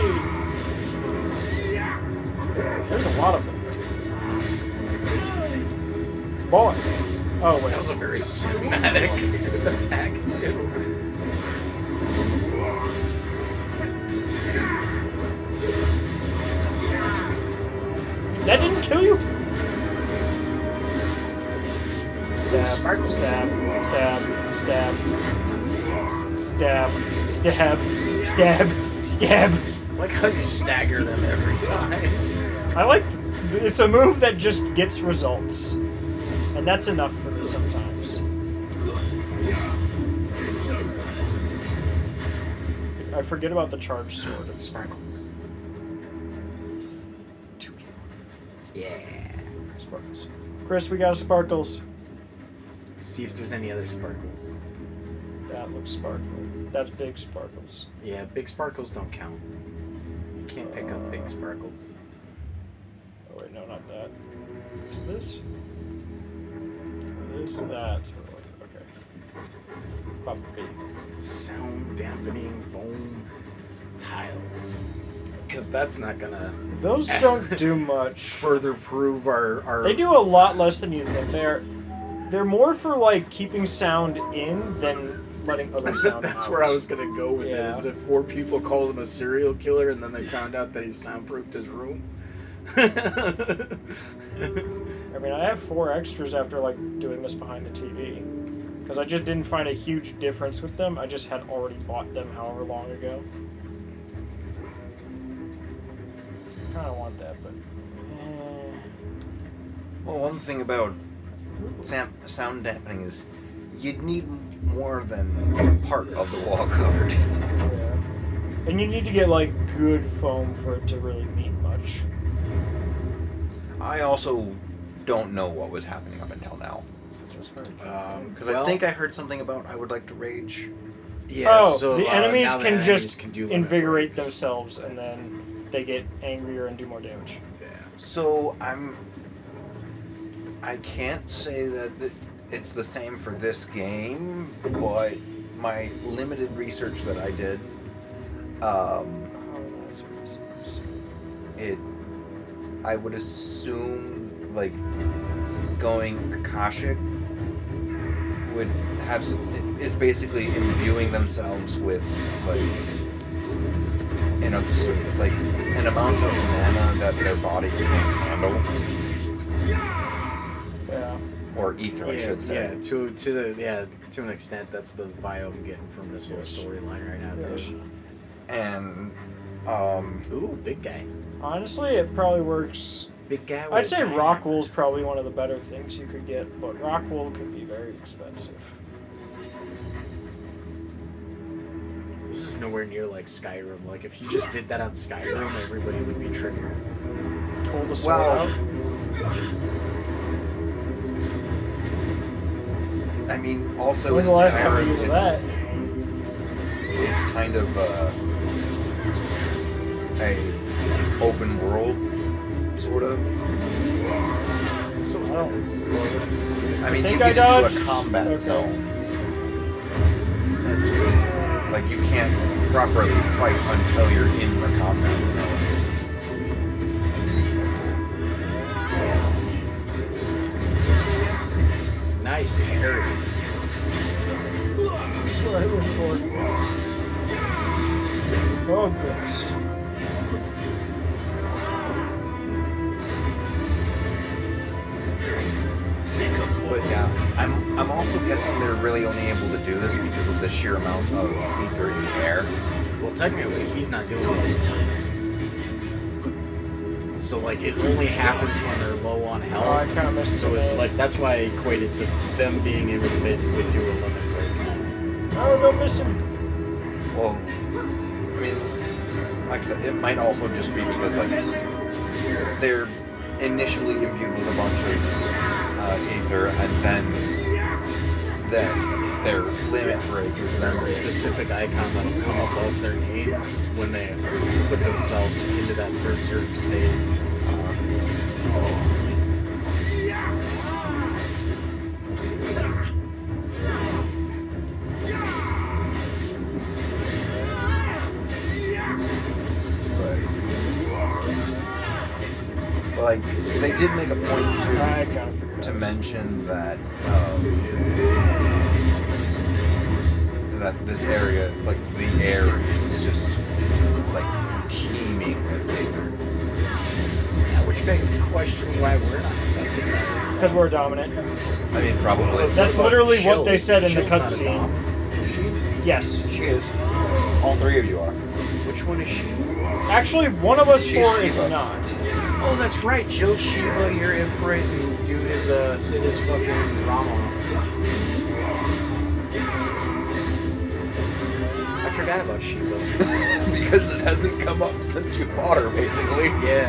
There's a lot of them. Boy. Oh, wait. That was a very cinematic attack, too. That didn't kill you? Stab, stab, stab, stab, stab, stab, stab, stab. I like how you stagger them every time. I like... It's a move that just gets results. And that's enough for me sometimes. I forget about the charged sword of Sparkles. 2 kills. Yeah. Sparkles. Chris, we got a Sparkles. See if there's any other sparkles. That looks sparkly. That's big Sparkles. Yeah, big sparkles don't count. You can't pick up big sparkles. Oh wait, no, not that. Is this? This, that. Okay. Probably. Sound dampening foam tiles. Because that's not gonna... Those don't do much. Further prove our... They do a lot less than you think. They're more for like keeping sound in than letting other sound That's out. where I was gonna go with it. Yeah. Is if 4 people called him a serial killer and then they found out that he soundproofed his room. I mean, I have 4 extras after like doing this behind the TV. Because I just didn't find a huge difference with them. I just had already bought them however long ago. I kind of want that, but... Well, one thing about sound dampening is you'd need more than part of the wall covered. Yeah. And you need to get like good foam for it to really mean much. I also don't know what was happening up until now. Because I think I heard something about I would like to rage. Yeah, oh, so, the enemies now the can enemies just can do limit invigorate breaks. themselves, and then they get angrier and do more damage. Yeah. So I can't say that it's the same for this game, but my limited research that I did, I would assume like going Akashic would have is basically imbuing themselves with an amount of mana that their body can't handle. Yeah. Or ether, I should say. Yeah, to an extent, that's the vibe I'm getting from this whole storyline right now too. And ooh, big guy. Honestly, it probably works. Big guy. I'd say Rockwool's probably one of the better things you could get, but Rockwool can be very expensive. This is nowhere near like Skyrim. Like if you just did that on Skyrim, everybody would be triggered. Told the sword out. I mean, also When's in the last time Skyrim, you used that? it's kind of a open world, sort of. I mean, you think get I into a dodged. combat Okay. zone. That's good. like you can't properly fight until you're in the combat zone. Nice parry. That's what I look for. Oh, goodness. But yeah, I'm also guessing they're really only able to do this because of the sheer amount of ether in the air. Well, technically, he's not doing it this time. So, like, it only happens when they're low on health. Oh, I kind of missed So, it. like, that's why I equated to them being able to basically do a limit break. Oh, don't miss him. Well, I mean, like I said, it might also just be because like they're initially imbued with a bunch of ether, and then their limit break is then There's a specific icon that'll come above their name when they put themselves into that berserk state. like they did make a point I gotta figure it to out. mention that that this area, like the air, is just like teeming with ether. Yeah, which begs the question why we're not affected by it. Because we're dominant. I mean, probably. That's literally what they said in the Shill's not a cutscene. dom. Yes. She is. All three of you are. Which one is she? Actually, one of us She's four is Shiva. not. Oh, that's right. Jill's Shiva, you're Ifrit, and dude is Sid is fucking Rama. I forgot about Shiva. Because it hasn't come up since you fought her, basically. Yeah.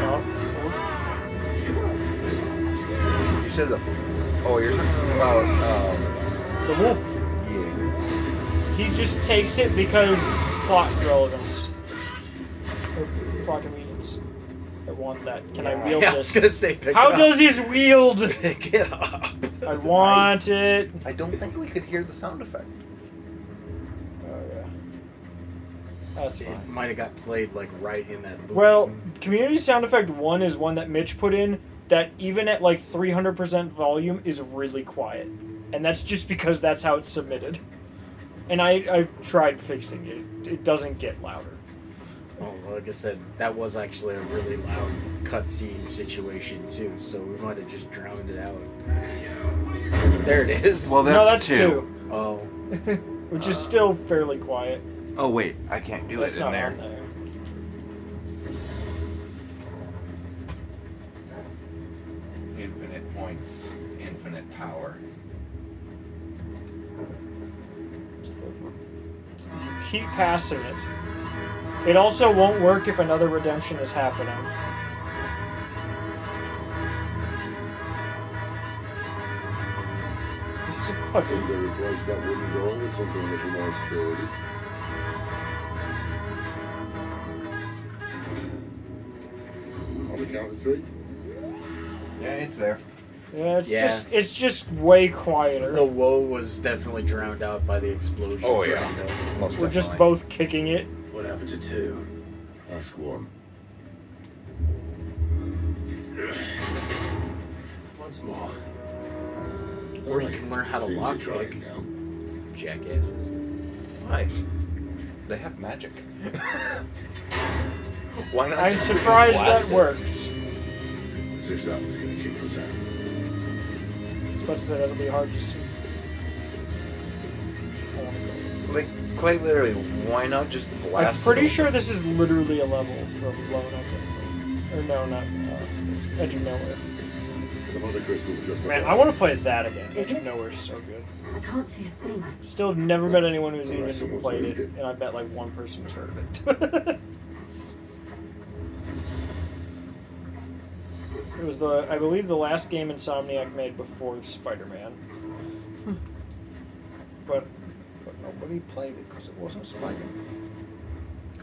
Oh. You said the. Oh, you're talking about. The wolf. Yeah. He just takes it because plot relevance. Or plot convenience. I want that. Can I wield Yeah, I was this? gonna say pick How it up. does his wield? Pick it up. I want it. I don't think we could hear the sound effect. Oh yeah. That's It fine. might have got played like right in that movie. Well, Community Sound Effect 1 is one that Mitch put in that even at like 300% volume is really quiet. And that's just because that's how it's submitted. And I tried fixing it. It doesn't get louder. Oh, well, like I said, that was actually a really loud cutscene situation too, so we might have just drowned it out. There it is. Well, No, that's two. Oh. Which is still fairly quiet. Oh wait, I can't do That's it in not there. on there. Infinite points, infinite power. Keep passing it. It also won't work if another redemption is happening. This is a puppy. Think they replaced that wooden door with something a little more sturdy. On the count of three. Yeah, it's there. Yeah, Yeah. it's just way quieter. The woe was definitely drowned out by the explosion. Oh, yeah. behind us. Most We're just definitely. both kicking it. What happened to two? Ask one. Once more. Or you can learn how to Seems you're lockpick. trying now. Jackasses. Why? They have magic. Why not? I'm just surprised blast that it? worked. As if that was going to keep us out. I was about to say that'll be hard to see. I wanna go. Like, quite literally, why not just blast I'm pretty it sure this is literally a level from Blown Up. Or no, not Edge of Nowhere. The mother crystal's just Man, above. I want to play that again. Is Edge of it? Nowhere's so good. I can't see a thing. Still never met anyone who's even played it, and I bet like one person's heard of it. It was I believe, the last game Insomniac made before Spider-Man. But nobody played it because it wasn't Spider-Man.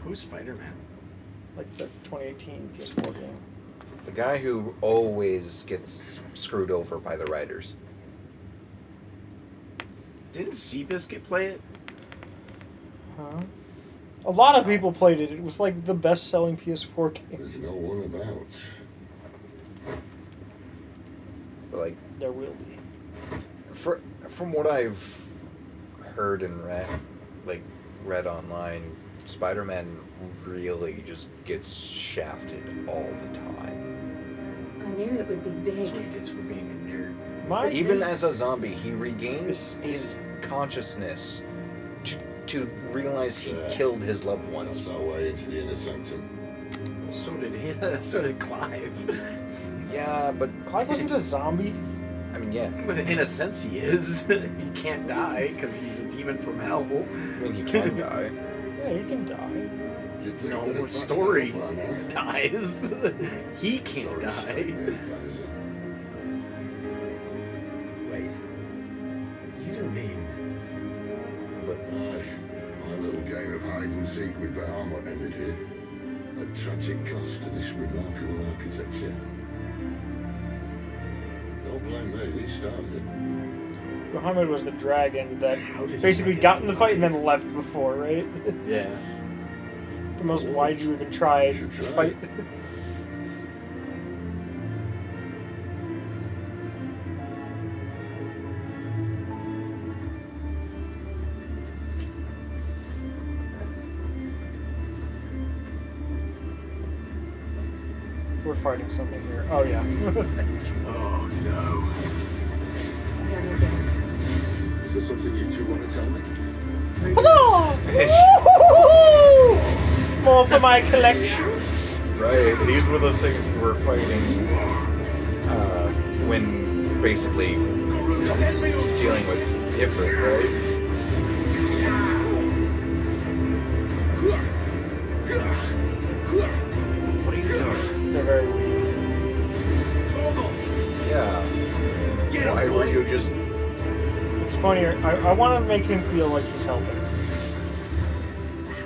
Who's Spider-Man? Like the 2018 PS4 game. The guy who always gets screwed over by the writers. Didn't Seabiscuit play it? Huh? A lot of people played it. It was like the best-selling PS4 game. There's no one about. But like, There will be. from what I've heard and read online, Spider-Man really just gets shafted all the time. I knew it would be That's what he big. gets for being a nerd. Even as a zombie, he regains his consciousness to realize he killed his loved ones. That's our way into the inner sanctum. So did he. So did Clive. Yeah, but Clive wasn't a zombie. I mean, yeah. But in a sense, he is. He can't die because he's a demon from hell. I mean, he can die. Yeah, he can die. You'd think No, that it Story backfired by now. dies. He can't die. Wait. You don't mean... But Aye, my little game of hide and seek with Bahamut ended here. A tragic cost to this remarkable architecture. Don't blame me, he started it. Muhammad was the dragon that How did you basically get got in the fight and then left before, right? Yeah. The most why'd you even try Should try. fight. We're fighting something here. Oh yeah. Oh, no. Here we go. Is there something you two want to tell me? Huzzah! Woo-hoo! More for my collection. right, these were the things we were fighting when basically dealing with Ifrit, right? What are you doing? They're very weak. Yeah. Why were you just... It's funnier. I want to make him feel like he's helping.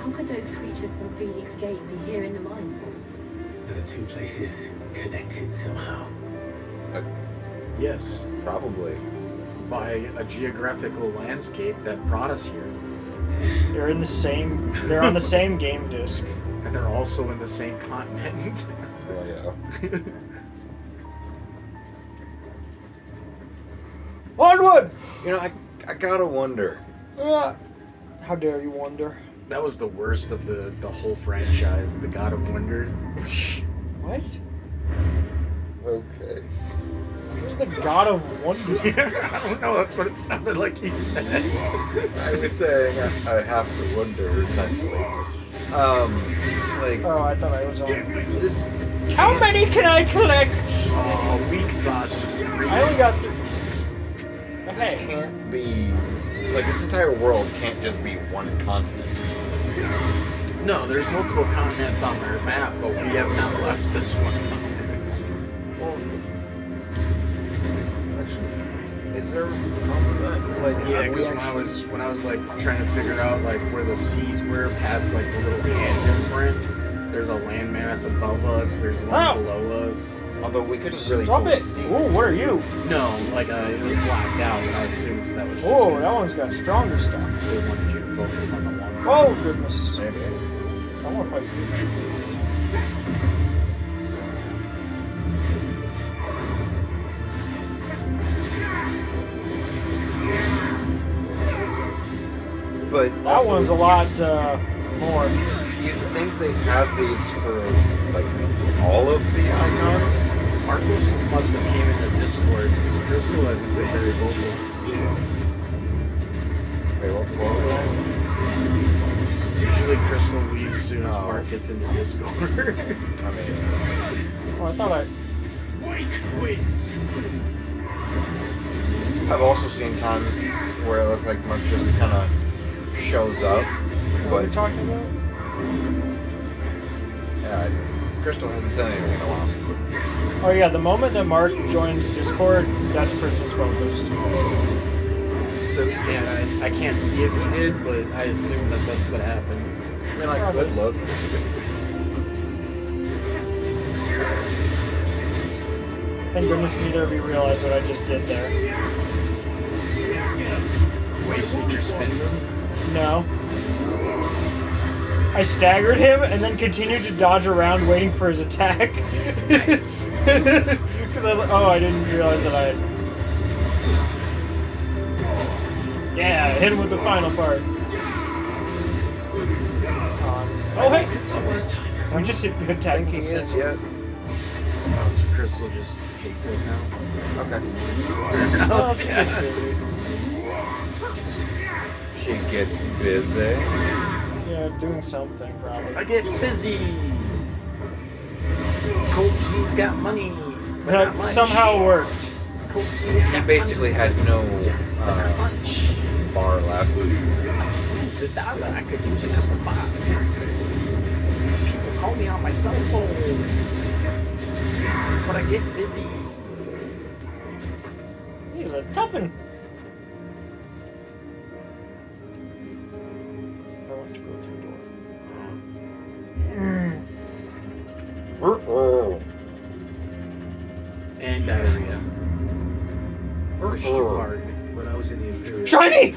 How could those creatures from Phoenix Gate be here in the mines? Are the two places connected somehow? Yes. Probably. By a geographical landscape that brought us here. They're in the same. They're on the same game disc. And they're also in the same continent. Oh, yeah. Onward! You know, I gotta wonder. How dare you wonder? That was the worst of the whole franchise, the God of Wonder. What? Okay. Who's the God of Wonder? I don't know, that's what it sounded like he said. I was saying I have to wonder, essentially. Like, Oh, I thought I was on. this... How many can I collect? Oh, weak sauce just three. I only got 3. This Hey, can't be... Like, this entire world can't just be one continent. No, there's multiple continents on their map, but we have not left this one. Is there a continent? Like, Yeah, have we because when I was like trying to figure out like where the seas were past like the little hand imprint, there's a landmass above us, there's one Oh. below us. Although we couldn't really stop fully it! see. Ooh, what are you? No, like it was blacked out, and I assumed that was just Oh, 'cause that one's got stronger stuff. they wanted you to focus on the one. Oh goodness! Maybe. I want to fight you. But That also, one's a lot more. you'd think they have these for, like, all of the icons? Marcos must have came into Discord because Crystal hasn't been very vocal. Wait, what was that? Usually Crystal leaves as soon as Oh. Mark gets into Discord. I mean, Oh, I thought I. I've also seen times where it looks like Mark just kind of shows up, What are you but talking about? yeah, Crystal hasn't said anything in a while. Oh yeah, the moment that Mark joins Discord, that's Krista's focused. I can't see if he did, but I assume that that's what happened. I mean, like, good look. Thank goodness neither of you realized what I just did there. wasted your spin move? No. I staggered him and then continued to dodge around waiting for his attack. Nice. Because I was like, oh, I didn't realize that I had... Yeah, hit him with the final part. Oh, hey! We just attacked He is yet. Oh, so Crystal just hates us now? Okay. Oh, she gets busy. She gets busy. Yeah, doing something, probably. I get busy! Coach C's got money. but That not much. somehow worked. Coach C's He got basically money, had no but not much. bar left. Use $1. I could use a couple bucks. People call me on my cell phone. But I get busy. He's a toughin'. I want to go through door. And diarrhea. Push too hard. When I was in the Imperial, Shiny!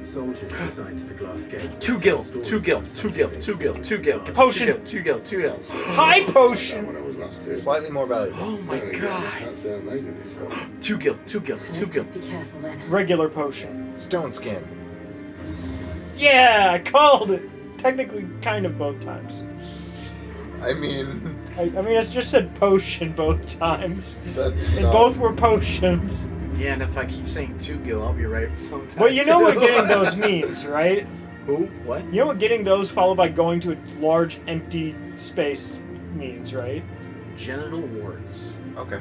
soldiers assigned to the glass gate. 2 gil, 2 gil, 2 gil, 2 gil, 2 gil. Potion. 2 gil, 2 gil. High potion! When I was last here. Slightly more valuable. Oh my There you go. god. That's how I made it this far. 2 gil, 2 gil, 2 gil. Just be careful then. Regular potion. Stone skin. Yeah, I called it! Technically, kind of both times. I mean, I mean, it's just said potion both times. that's And not... both were potions. Yeah, and if I keep saying 2 gil, I'll be right sometime. But you know what too. getting those means, right? Who? What? You know what getting those followed by going to a large empty space means, right? Genital warts. Okay.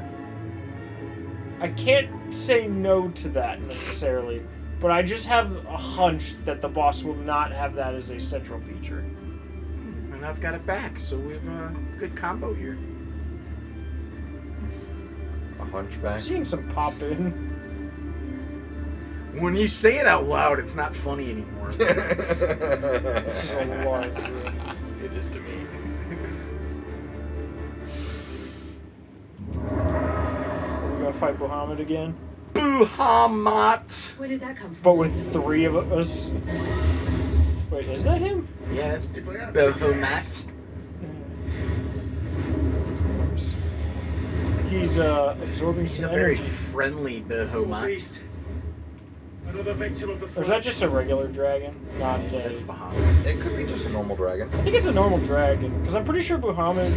I can't say no to that necessarily, but I just have a hunch that the boss will not have that as a central feature. And I've got it back, so we have a good combo here. A hunchback. I'm seeing some pop in. When you say it out loud, it's not funny anymore. This is a large room. It is to me. Are we gonna fight Bahamut again? Bahamut! Where did that come from? But with 3 of us? Wait, is that him? Yeah, it's Bahamut. He's absorbing He's some a very energy. friendly Bahamut. Beast. Another victim of the Or is that just a regular dragon? Not That's a... Bahamut. It could be just a normal dragon. I think it's a normal dragon, because I'm pretty sure Bahamut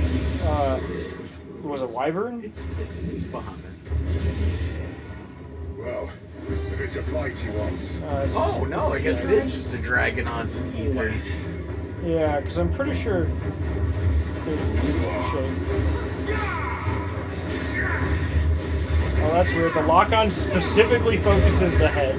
was a wyvern. It's Bahamut. Well, if it's a fight he wants. It's Oh just- no, it's a I guess it dragon. is just a dragon on some ether. Yeah, because I'm pretty sure there's shape. Oh, that's weird. The lock-on specifically focuses the head,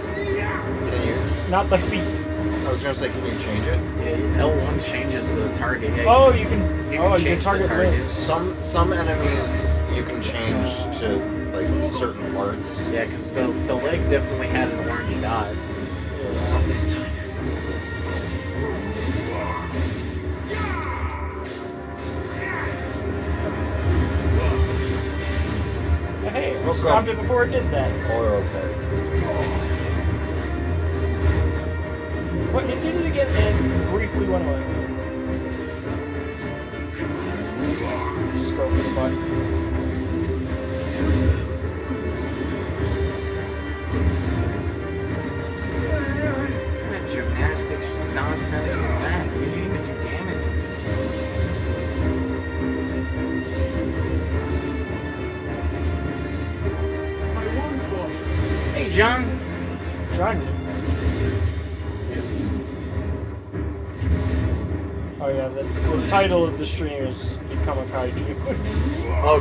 Can you? not the feet. I was gonna say, can you change it? Yeah, L1 changes the target. Yeah, Oh, you can. You can Oh, you can change the target target. limbs. Some enemies you can change to like certain parts. yeah, because the leg definitely had an orange dot. This time. Hey, I Okay. stopped it before it did that. Or okay. What? It did it again and briefly went away. Just go for the button. What kind of gymnastics nonsense was that? You didn't even do damage. My wounds, boy. Hey, John. Johnny. Oh yeah, the title of the stream is Become a Kaiju.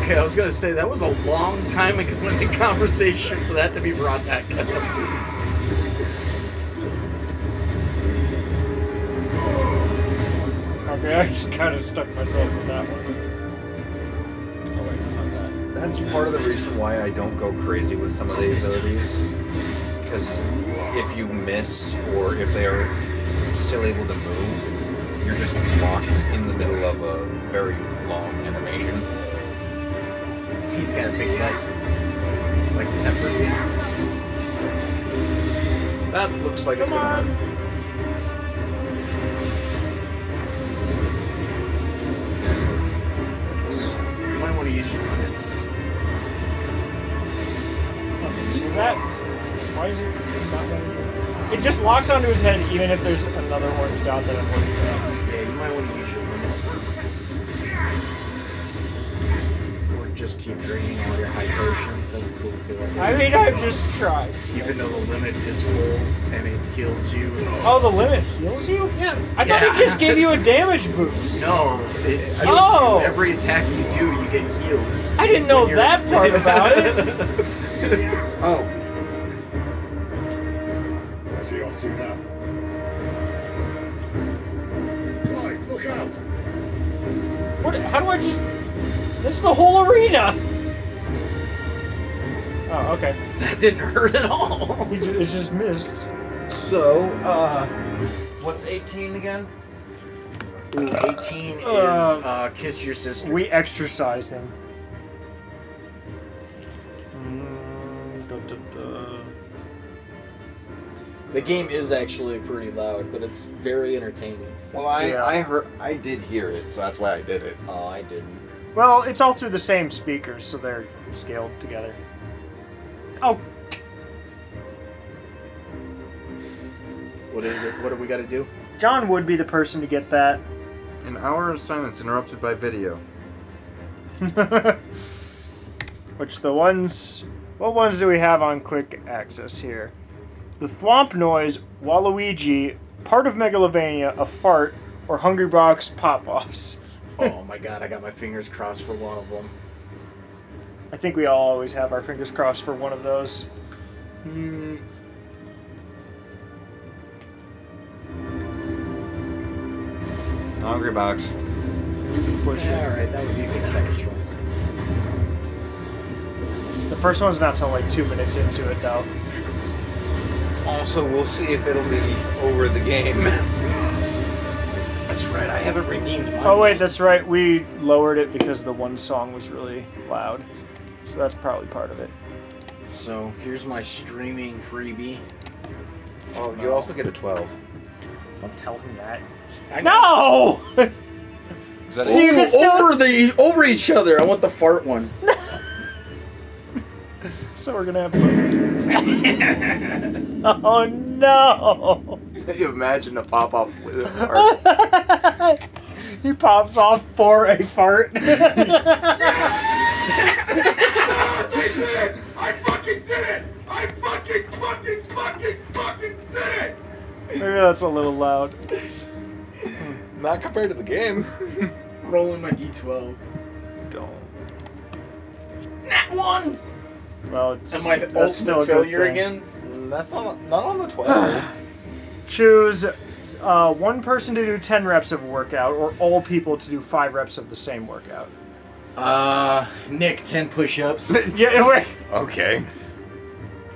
Okay, I was gonna say that was a long time ago in the conversation for that to be brought back up. Okay, I just kind of stuck myself with that one. Oh wait, not that. That's part of the reason why I don't go crazy with some of the abilities. Because if you miss or if they are still able to move, you're just locked in the middle of a very long animation. He's got a big butt. Like Pepper. That looks like it's Come gonna on. happen. You might want to use your limits. See that? Why is it not letting you? It just locks onto his head even if there's another orange dot that I'm looking at. Yeah, you might want to use your limits. Or just keep drinking all your high potions. That's cool too. I mean, I've just tried. Even though the limit is full and it heals you. Oh, the limit heals you? Yeah. I thought it just gave you a damage boost. No. It heals Oh. you. Every attack you do, you get healed. I didn't know When you're- that part about it. Oh. Where's he off to now? Clive, look out! What? How do I just? This is the whole arena. Oh, okay. That didn't hurt at all. It just missed. So, what's 18 again? Ooh, 18 is kiss your sister. We exercise him. The game is actually pretty loud, but it's very entertaining. Well, Yeah. I did hear it, so that's why I did it. Oh, I didn't. Well, it's all through the same speakers, so they're scaled together. Oh, What is it? What do we got to do? John would be the person to get that. An hour of silence interrupted by video. Which the ones... What ones do we have on quick access here? The Thwomp Noise, Waluigi, Part of Megalovania, A Fart, or Hungry Box Pop-Offs. Oh my god, I got my fingers crossed for one of them. I think we all always have our fingers crossed for one of those. Hungry Box. Push it. Alright, that would be a good second choice. The first one's not till like 2 minutes into it, though. Also, we'll see if it'll be over the game. That's right, I haven't redeemed mine. Oh wait, that's right. We lowered it because the one song was really loud. So that's probably part of it. So, here's my streaming freebie. Oh, you also get a 12. Don't tell him that. I No! Is that See, you can still- over each other. I want the fart one. So we're gonna have both. Oh no! You imagine a pop off with a heart. He pops off for a fart. I fucking did it! I fucking did it! Maybe that's a little loud. Not compared to the game. Rolling my d12. Don't. Nat 1! Well, it's Am I that's still a ultimate good failure thing. again? That's not on the 12. Choose one person to do 10 reps of a workout, or all people to do 5 reps of the same workout. Nick, 10 push-ups. Yeah, wait. Okay.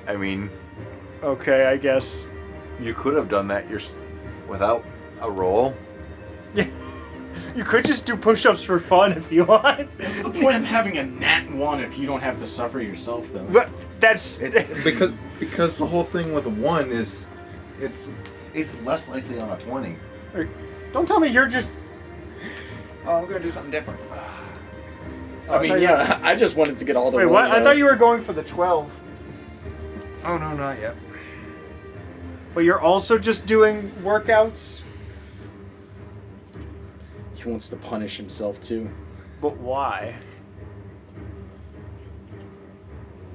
I mean, Okay, I guess. you could have done that without a roll. Yeah. You could just do push-ups for fun if you want. What's the point of having a nat 1 if you don't have to suffer yourself, though? But that's... Because the whole thing with a 1 is it's less likely on a 20. Don't tell me you're just... Oh, I'm gonna do something different. I mean, yeah, I just wanted to get all the Wait, rolls what? I out. thought you were going for the 12. Oh no, not yet. But you're also just doing workouts? He wants to punish himself, too. But why?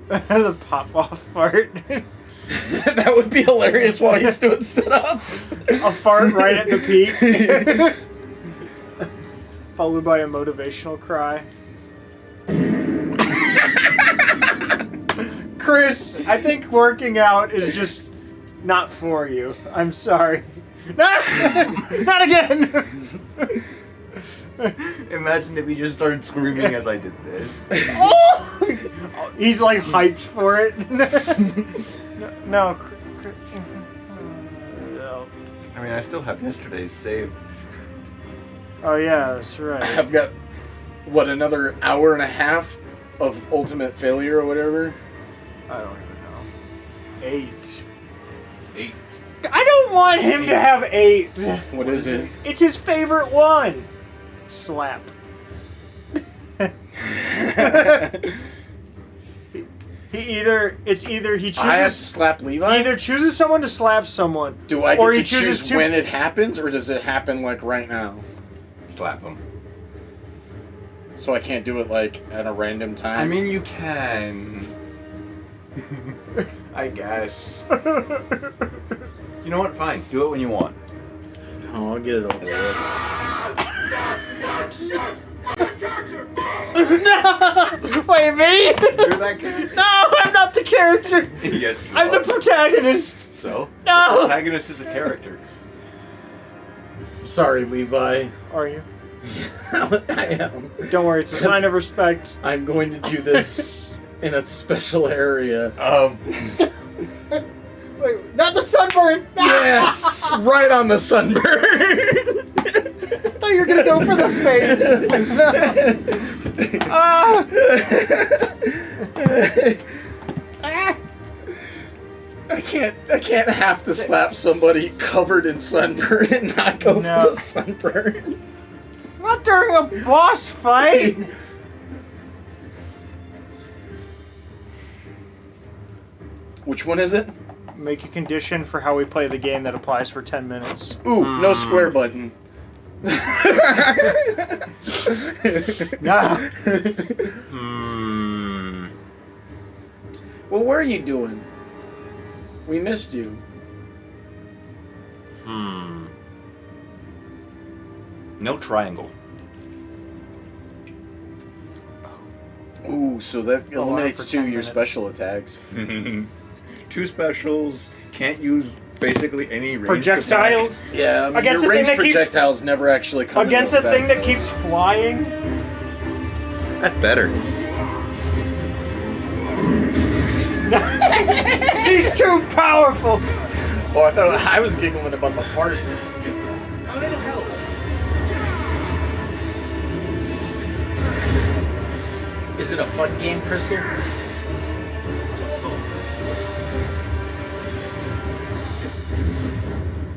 The pop-off fart. That would be hilarious while he's doing sit-ups. A fart right at the peak. Followed by a motivational cry. Chris, I think working out is just not for you. I'm sorry. Not again! Imagine if he just started screaming as I did this. Oh! He's like hyped for it. No. I mean, I still have yesterday's saved. Oh yeah, that's right. I've got, what, another hour and a half of ultimate failure or whatever? I don't even know. 8. 8. I don't want him to have 8. What is it? It's his favorite one. Slap. It's either he chooses. I have to slap Levi? He either chooses someone to slap someone. Do I or get he to chooses choose to, when it happens, or does it happen like right now? Slap him. So I can't do it like at a random time? I mean, you can. I guess. You know what? Fine. Do it when you want. Oh, I'll get it over with. No! Wait, me? You're that character? No, I'm not the character. Yes, you I'm are. the protagonist. So? No. The protagonist is a character. Sorry, Levi. Are you? I am. Don't worry, it's a sign of respect. I'm going to do this in a special area. Wait, not the sunburn! No! Yes! Right on the sunburn! I thought you were gonna go for the face. No. I can't have to slap somebody covered in sunburn and not go for the sunburn. Not during a boss fight. Which one is it? Make a condition for how we play the game that applies for 10 minutes. Ooh, no square button. Nah. Well, what are you doing? We missed you. No triangle. Ooh, so that eliminates 2 of your special attacks. 2 specials. Can't use basically any range Projectiles? attack. Yeah, I mean, Against your a thing range that keeps- projectiles never actually come Against into a thing effect, that keeps flying? That's better. He's too powerful! Oh, I thought I was giggling about the fart. Is it a fun game, Crystal?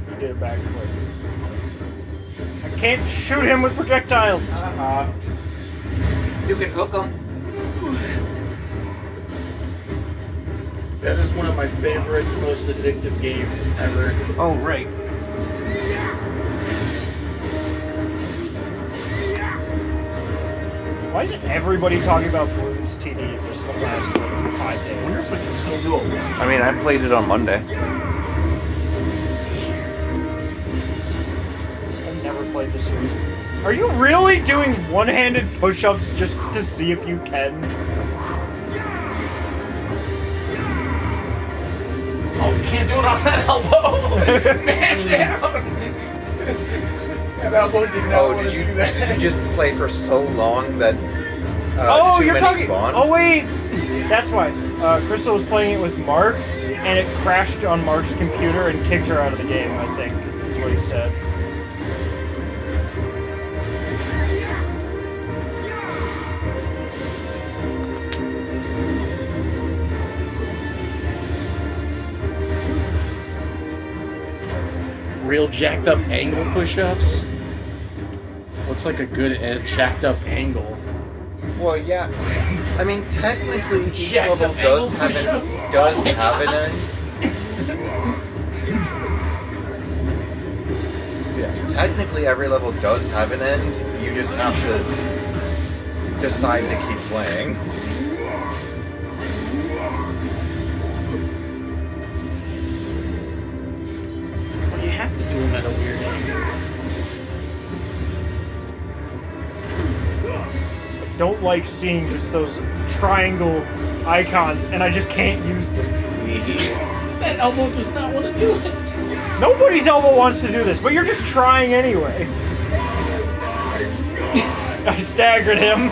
He did a backflip. I can't shoot him with projectiles! You can hook them. That is one of my favorite, most addictive games ever. Oh, right. Why isn't everybody talking about Bloons TD for the last like 5 days? We can still do it. I mean, I played it on Monday. I've never played the series. Are you really doing one-handed push-ups just to see if you can? Oh, we can't do it on that elbow! Man down! That elbow did not want to do that. Did you just play for so long that Oh, too you're many talking. spawn? Oh wait, that's why. Crystal was playing it with Mark, and it crashed on Mark's computer and kicked her out of the game. I think is what he said. Real jacked up angle push-ups? What's like a good jacked up angle? Well, yeah. I mean, technically, each Jacked level up does angle have push-ups? an end. Yeah. Technically, every level does have an end. You just have to decide to keep playing. Well, you have to do them at a weird angle. Don't like seeing just those triangle icons, and I just can't use them. That elbow does not want to do it. Nobody's elbow wants to do this, but you're just trying anyway. I staggered him.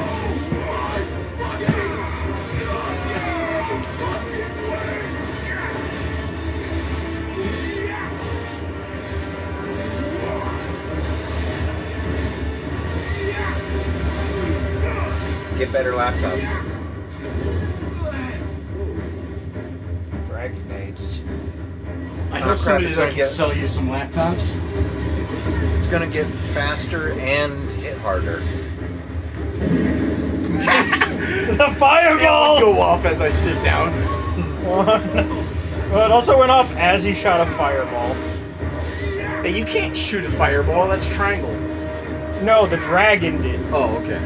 Get better laptops. Dragon Knights. I crap, somebody it's that gonna can get sell you some laptops. it's gonna get faster and hit harder. The fireball! It would go off as I sit down. Well, it also went off as he shot a fireball. Hey, you can't shoot a fireball. That's triangle. No, the dragon did. Oh, okay.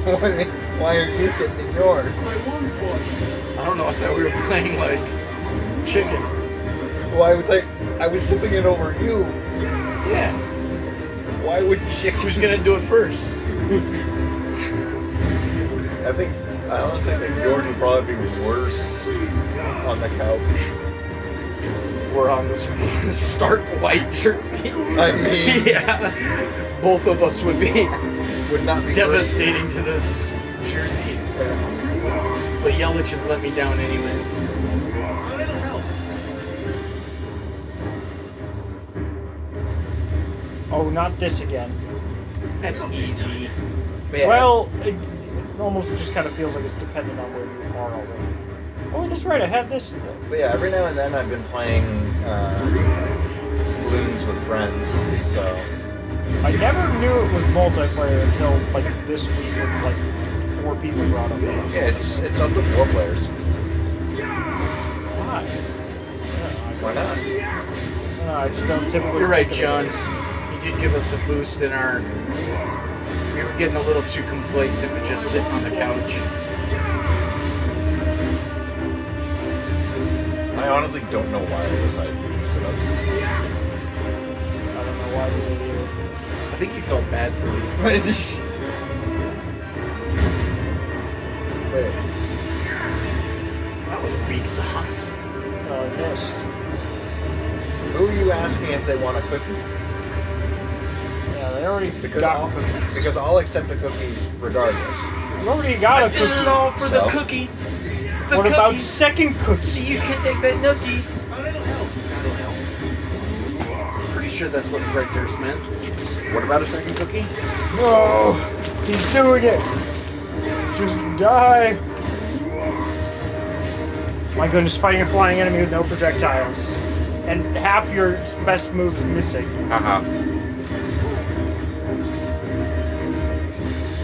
Why are you tipping yours? I don't know. I thought we were playing like chicken. Why would I was tipping it over you. Yeah. Why would you? Who's gonna do it first? I honestly think yours would probably be worse on the couch. We're on this stark white jersey. I mean, yeah. Both of us would not be devastating to this jersey. But Yelich has let me down anyways. Oh, not this again. That's easy. Yeah. Well, it almost just kind of feels like it's dependent on where you are already. Oh, that's right, I have this though. But yeah, every now and then I've been playing balloons with friends, so I never knew it was multiplayer until like this week when like 4 people brought up that it was yeah, it's up to 4 players. Why? Why not? I just don't typically. You're right, think of John. it as- You did give us a boost in our... We were getting a little too complacent with just sitting on the couch. I honestly don't know why I decided to do sit-ups. I don't know why we did either. I think you felt bad for me. Wait. That was weak sauce. I missed. Who are you asking if they want a cookie? Yeah, they already Because got cookies. because I'll accept a cookie regardless. You already got a did cookie. it all for the So? cookie. What about second cookie? So you can take that nookie. Pretty sure that's what Fred Durst meant. What about a second cookie? Oh, he's doing it. Just die. My goodness, fighting a flying enemy with no projectiles. And half your best moves missing. Haha.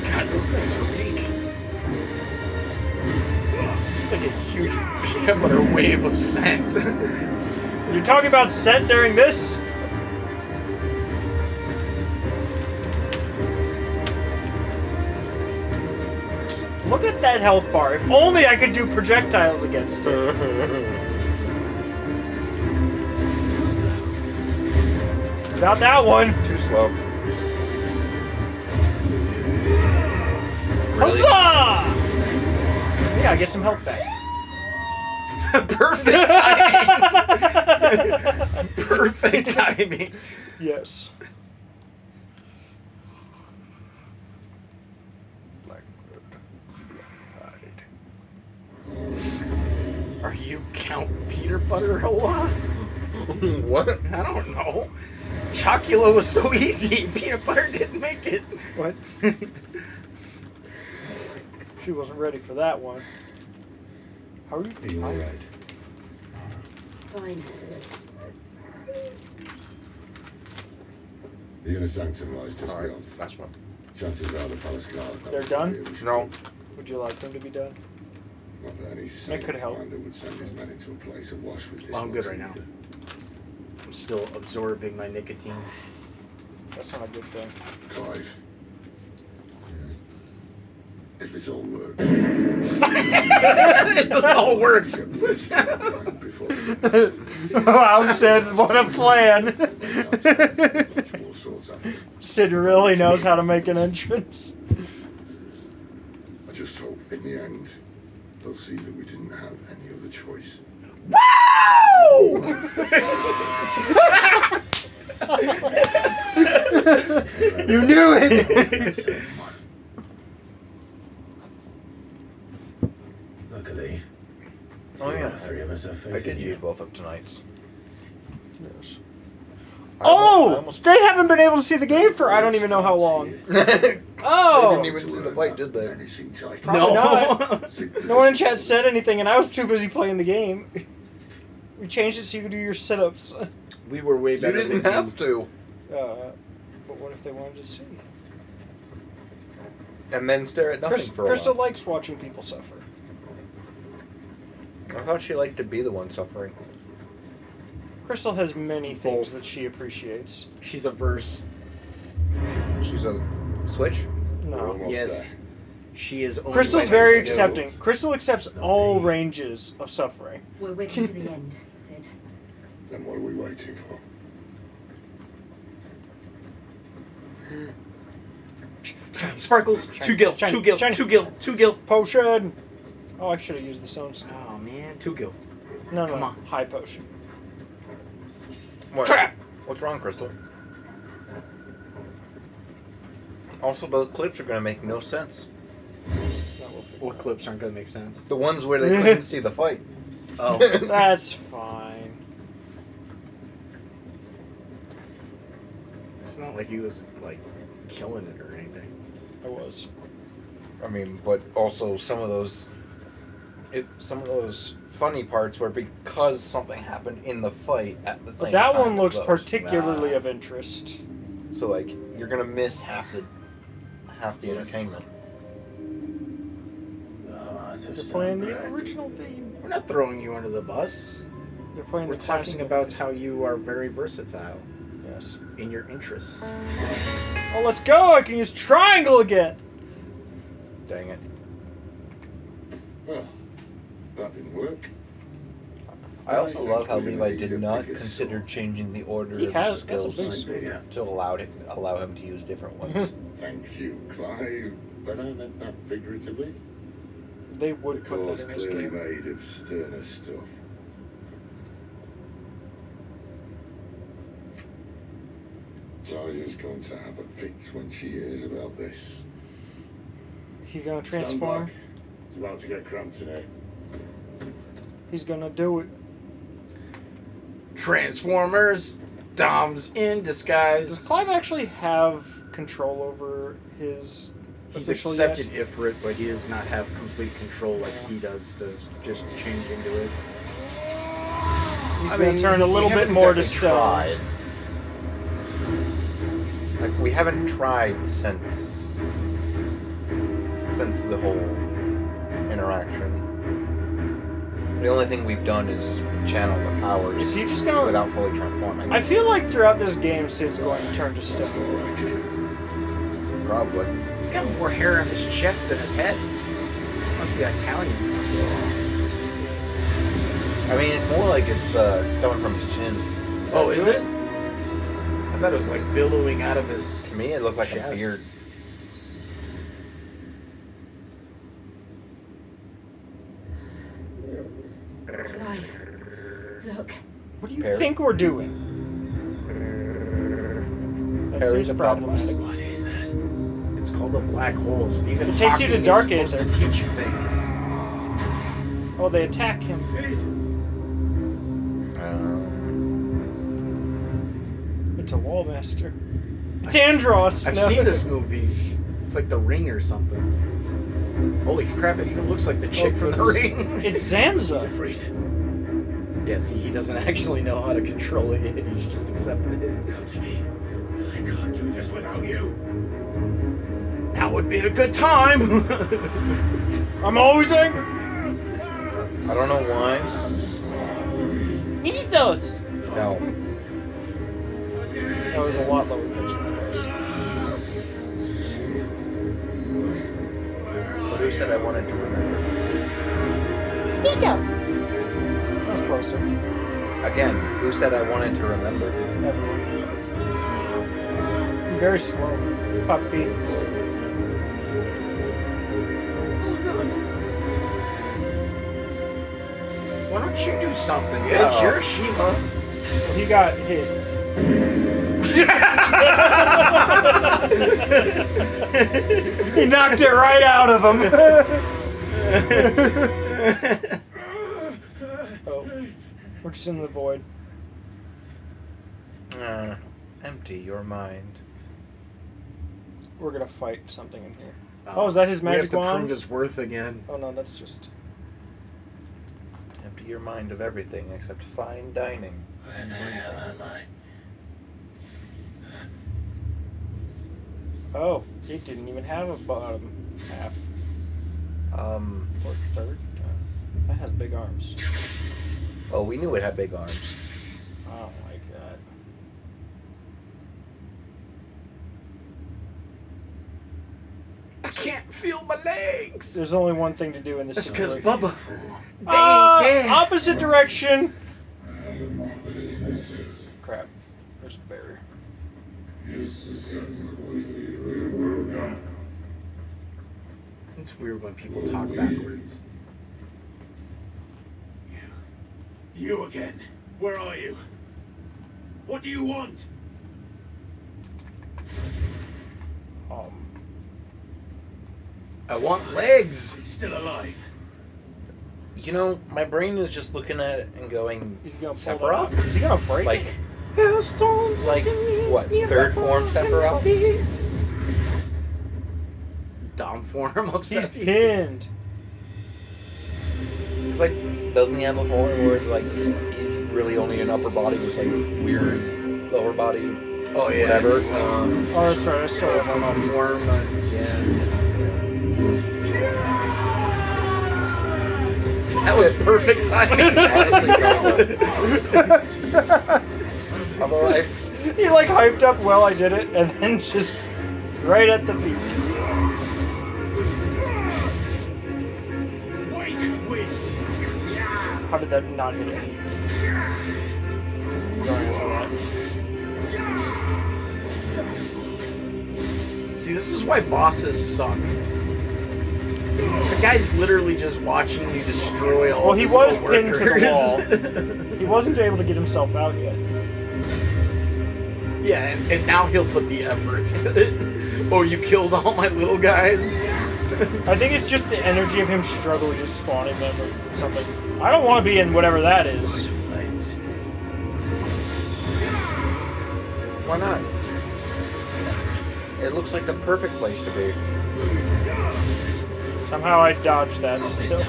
God, those things are weak. It's like a huge peanut butter wave of scent. You're talking about scent during this? Look at that health bar. If only I could do projectiles against it. Without that one. Too slow. Huzzah! Yeah, I get some health back. Perfect timing. Perfect timing. Yes. Are you Count Peanut Butter Hola? What? I don't know. Chocula was so easy. Peanut butter didn't make it. What? She wasn't ready for that one. How are you? Are you alright? Fine. The inner sanctum lies just Alright, beyond. that's one. Chances are the palace guard. They're done? No. Would you like them to be done? Not that any That could help. commander would send his men into a place awash with this. Well, I'm good much right now. ether. I'm still absorbing my nicotine. That's not a good thing. Clive. If this all works. This all works. Before Wow, Sid, what a plan. all sorts of. Sid really knows how to make an entrance. I just hope in the end they'll see that we didn't have any other choice. You knew it. Luckily, Oh yeah. all 3 of us have faith I in could you. use both of tonight's. Yes. They haven't been able to see the game for I don't even know how long. They Oh! didn't even see the fight, did they? Probably not. No one in chat said anything, and I was too busy playing the game. We changed it so you could do your sit-ups. We were way You better didn't than have to. But what if they wanted to see? And then stare at nothing for a Crystal while. likes watching people suffer. I thought she liked to be the one suffering. Crystal has many things that she appreciates. She's a verse. She's a switch? No. Yes. She is only Crystal's like very a accepting. Crystal accepts all ranges of suffering. We're waiting to the end, Sid. Then what are we waiting for? Sparkles. Two gil. Two gil. Two gil. Two gil. Potion. Oh, I should have used the stones. Oh man, two gil. No, Come on. high potion. What? Crap! What's wrong, Crystal? Also, those clips are going to make no sense. What clips aren't going to make sense? The ones where they couldn't see the fight. Oh. That's fine. It's not like he was, like, killing it or anything. I was. I mean, but also some of those funny parts were because something happened in the fight at the same But time. that one as looks those. particularly of interest. So like you're gonna miss half the entertainment. They're playing the original theme. We're not throwing you under the bus. They're playing We're the talking classical about theme. how you are very versatile. Yes. In your interests. Oh, let's go! I can use triangle again! Dang it. Well, that didn't work. I also love how Levi did not consider changing the order He of has- his that's a skills big swing. to allow him to use different ones. Thank you, Clive. But I meant that figuratively. They would The put core's that in this clearly game. made of sterner stuff. Talia's going to have a fix when she hears about this. He's gonna Stand transform. back. It's about to get cramped today. He's gonna do it. Transformers. Doms in disguise. Does Clive actually have control over his He's official accepted yet? Ifrit, but he does not have complete control like he does to just change into it. He's gonna turn a little bit more to stone. Like we haven't tried since the whole interaction. The only thing we've done is channel the powers. Is he just gonna without fully transforming? I feel like throughout this game, Sid's going to turn to stone. Probably. He's got more hair on his chest than his head. Must be Italian. I mean, it's more like it's coming from his chin. Oh, is it? I thought it was like billowing out of his. To me, it looked like chest. a beard. Clive, look. What do you Perry? think we're doing? That Perry's seems a problematic. problematic. What is that? It's called a black hole. Stephen It takes you to Hawking Dark is Age. supposed to teach you things. Oh, they attack him. It's a wall master. It's Andros. I've No. seen this movie. It's like The Ring or something. Holy crap! It even looks like the chick from The goodness. Ring. It's Zanza. Yeah, see, he doesn't actually know how to control it. He's just accepted it. Come to me. I can't do this without you. Now would be a good time. I'm always angry. I don't know why. Ethos. No. That was a lot lower pitch than that was. But who said I wanted to remember? Ethos. That was closer. Again, who said I wanted to remember? Everyone. Very slow. Puppy. Why don't you do something, Yeah. bitch? You're a Shiva. He got hit. He knocked it right out of him. Oh, we're just in the void. Empty your mind. We're gonna fight something in here. Oh, is that his magic we have to wand? prove his worth again. Oh no, that's just... Empty your mind of everything except fine dining. Where the hell am I? Oh, it didn't even have a bottom half. Or third. That has big arms. Oh, we knew it had big arms. Oh my god. I can't feel my legs. There's only one thing to do in this That's because situation. Bubba. Dang. Opposite direction! Crap. There's a barrier. It's weird when people talk backwards. You again. Where are you? What do you want? I want legs. It's still alive. You know, my brain is just looking at it and going, He's gonna pull that Sephiroth? out. Is he gonna break Like, it? like what, third form Sephiroth? Dom form of He's Sephi. pinned. It's like, doesn't he have a form where it's like, he's really only an upper body with like weird lower body? Oh yeah. Whatever. It's, Oh, that's right. I saw that on one. a form. Yeah. That was perfect timing. Although He like hyped up well I did it, and then just right at the beat. How did that not hit any? Don't answer that. See, this is why bosses suck. The guy's literally just watching you destroy all. Well, he his was pinned to workers. the wall. He wasn't able to get himself out yet. Yeah, and now he'll put the effort. Oh, you killed all my little guys? I think it's just the energy of him struggling to spawning them or something. I don't want to be in whatever that is. why not? It looks like the perfect place to be. Somehow I dodged that still.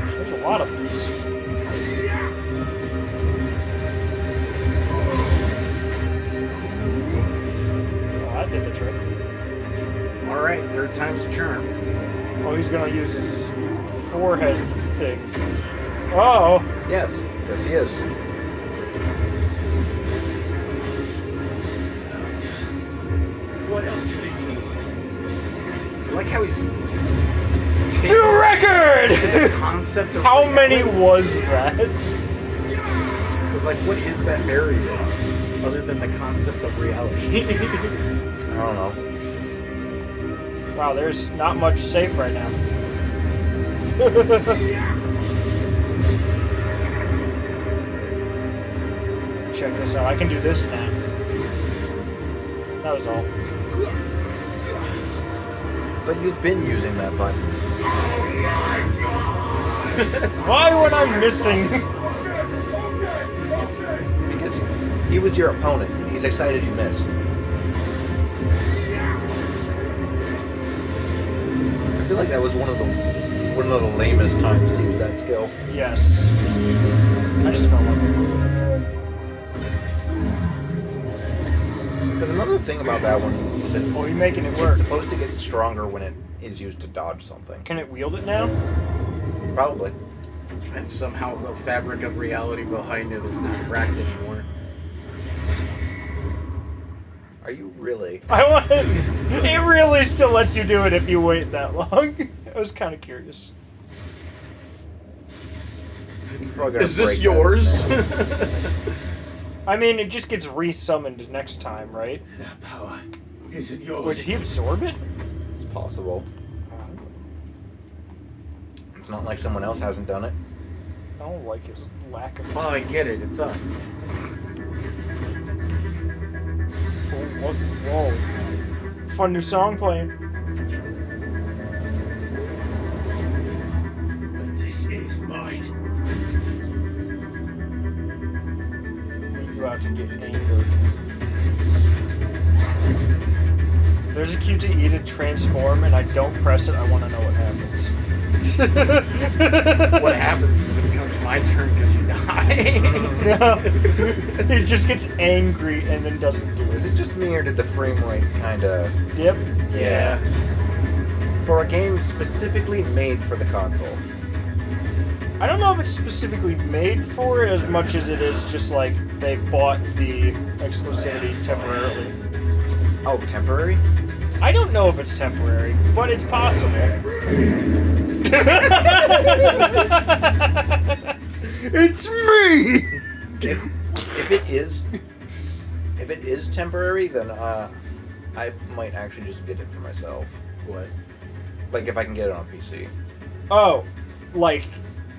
There's a lot of these. Oh, that did the trick. Alright, third time's a charm. Oh, he's gonna use his forehead thing. Oh! Yes, yes he is. What else could he do? I like how he's... New record! The concept of How many reality. was that? Because, like, what is that barrier? Other than the concept of reality. I don't know. Wow, there's not much safe right now. Check this out. I can do this now. That was all. But you've been using that button. Why would I missing? Because he was your opponent. He's excited you missed. I feel like that was one of the lamest times to use that skill. Yes. I just felt like it. Because another thing about that one is it's, Oh, you're making it work. it's supposed to get stronger when it is used to dodge something. Can it wield it now? Probably. And somehow the fabric of reality behind it is not cracked anymore. Are you really? I want it. It really still lets you do it if you wait that long. I was kind of curious. He's probably gonna Is this break yours? that I mean, it just gets resummoned next time, right? That power isn't yours. Or did he absorb it? It's possible. It's not like someone else hasn't done it. I don't like his lack of. Well, I get it. It's us. Oh, whoa. Fun new song playing. But this is mine. not to get angry. If there's a QTE to transform and I don't press it, I want to know what happens. What happens is it becomes my turn because you die. No. He just gets angry and then doesn't do Is it. it just me or did the frame rate kind of... Dip? Yeah. For a game specifically made for the console. I don't know if it's specifically made for it as much as it is just like they bought the exclusivity temporarily. Oh, temporary? I don't know if it's temporary, but it's possible. It's me! If it is temporary, then I might actually just get it for myself. What? Like if I can get it on PC. Oh, like,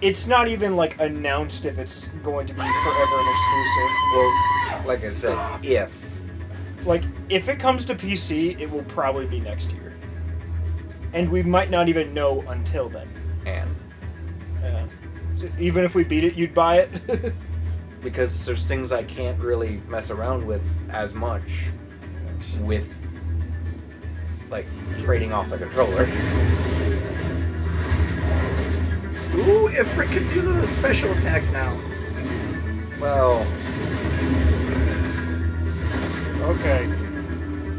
it's not even like announced if it's going to be forever an exclusive. Well, like I said, if. Like, if it comes to PC, it will probably be next year. And we might not even know until then. And. Even if we beat it, you'd buy it? Because there's things I can't really mess around with as much with, like, trading off the controller. Ooh, Ifrit can do the special attacks now. Well... Okay.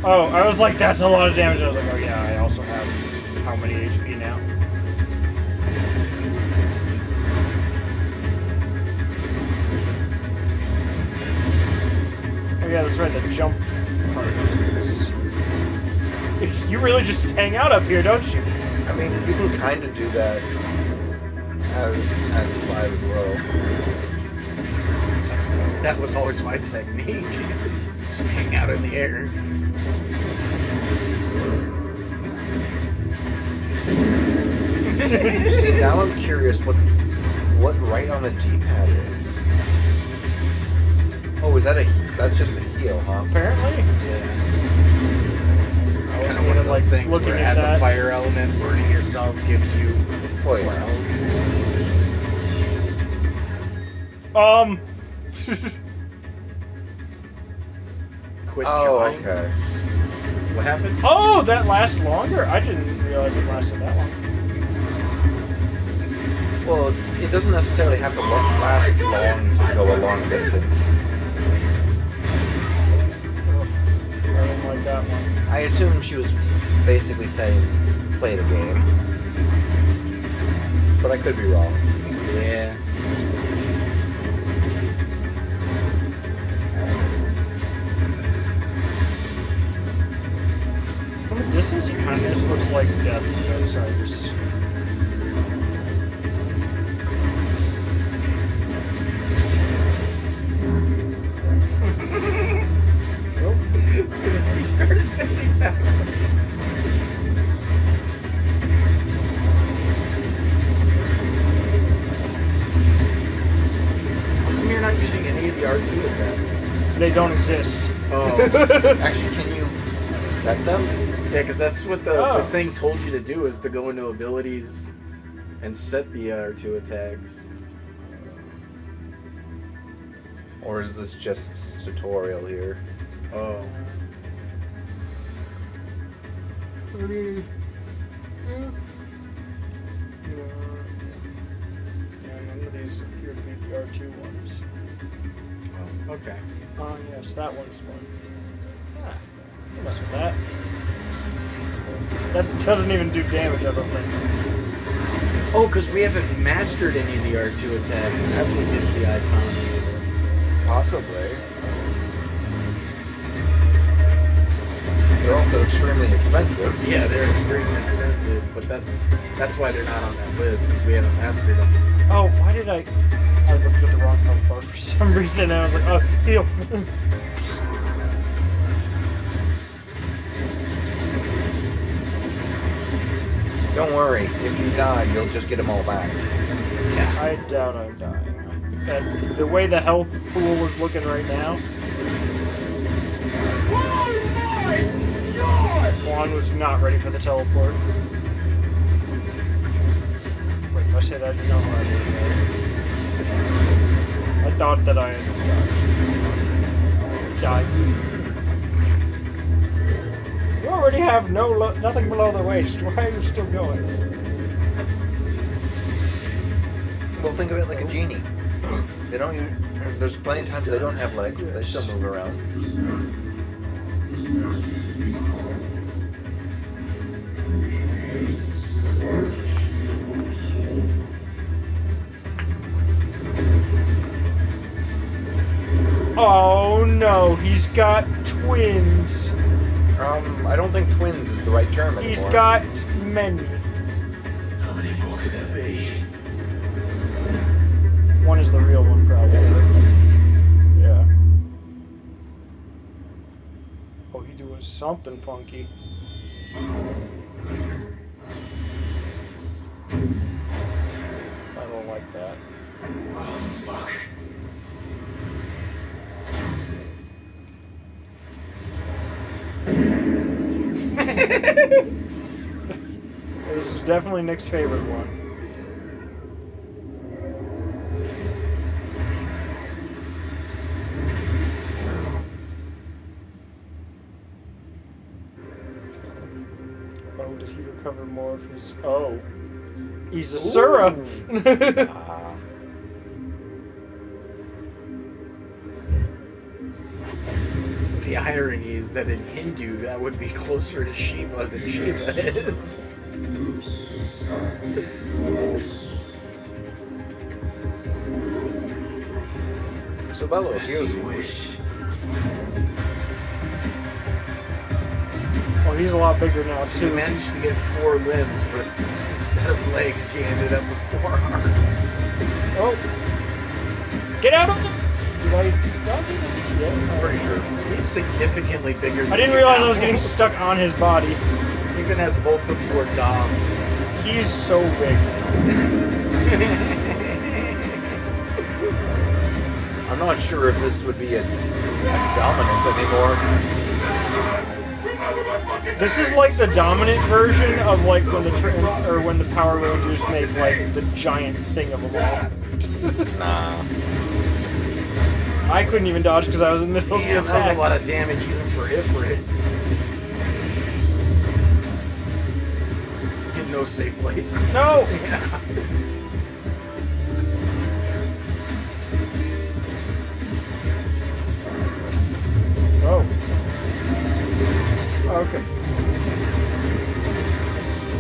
Oh, I was like, that's a lot of damage. I was like, oh yeah, I also have how many HP now? Oh yeah, that's right, the jump part is... You really just hang out up here, don't you? I mean, you can kind of do that as fly as well. That was always my technique. Just hang out in the air. See, now I'm curious what right on the D-pad is. Oh, is that that's just a heal, huh? Apparently. Yeah. It's kind of one of those things where it has a fire element, burning yourself gives you Oh, yeah. Quit Oh, drawing. okay. What happened? Oh, that lasts longer? I didn't realize it lasted that long. Well, it doesn't necessarily have to last long to go a long distance. Oh, I didn't like that one. I assume she was basically saying, play the game. But I could be wrong. Yeah. From a distance, he kind of just looks like Death from Darksiders. As soon as he started bending backwards. How come you're not using any of the R2 attacks? They don't exist. Oh. Actually, can you set them? Yeah, because that's what the thing told you to do, is to go into abilities and set the R2 attacks. Or is this just tutorial here? Oh. Yeah, none of these appear to be the R2 ones. Oh, okay. Oh, yes, that one's one. Ah, don't mess with that. That doesn't even do damage, I don't think. Oh, because we haven't mastered any of the R2 attacks, and that's what gives the icon. Possibly. They're also extremely expensive. Yeah, they're extremely expensive, but that's why they're not on that list, is we haven't mastered them. Oh, why did I looked at the wrong health bar for some reason, and I was like, oh, heal. Don't worry, if you die, you'll just get them all back. Yeah, I doubt I'm dying. And the way the health pool is looking right now. Juan was not ready for the teleport. Wait, if I say that, you know how I did, right? I thought that I had dodged. Die. You already have nothing below the waist. Why are you still going? Well, think of it like a genie. They don't use. There's plenty of times they don't have legs, but they still move around. Oh no, he's got twins. I don't think twins is the right term anymore. He's got many. How many more could there be? One is the real one, probably. Yeah. Oh, he doing something funky. I don't like that. Oh, fuck. This is definitely Nick's favorite one. Oh, did he recover more of his... Oh. He's a Sura! The irony is that in Hindu, that would be closer to Shiva than Shiva is. So Bello, if you wish. Oh, he's a lot bigger now, So he too. managed to get 4 limbs, but instead of legs, he ended up with 4 arms. Oh. Get out of the... Did I... Yeah, I'm pretty sure. He's significantly bigger than I didn't you realize now. I was getting stuck on his body. Even as both of you are doms. He's so big. I'm not sure if this would be a dominant anymore. This is like the dominant version of like when the when the Power Rangers make like the giant thing of them all. Nah. I couldn't even dodge because I was in the middle Damn, of the that was attack. a lot of damage even for Ifrit. In no safe place. No! Oh. Okay.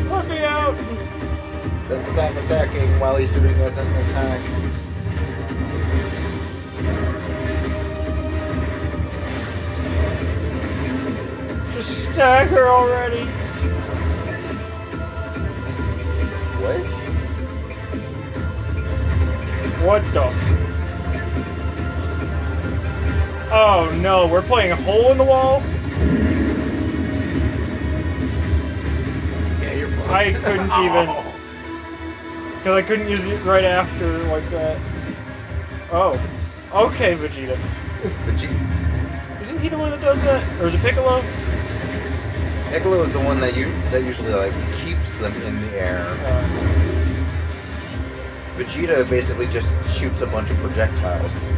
Let me out! Then stop attacking while he's doing an attack. Just stagger already! What? What the? Oh no, we're playing a hole in the wall? Yeah, you're fucked. I couldn't even. Because I couldn't use it right after like that. Oh. Okay, Vegeta. Vegeta. Isn't he the one that does that? Or is it Piccolo? Piccolo is the one that usually like keeps them in the air. Vegeta basically just shoots a bunch of projectiles.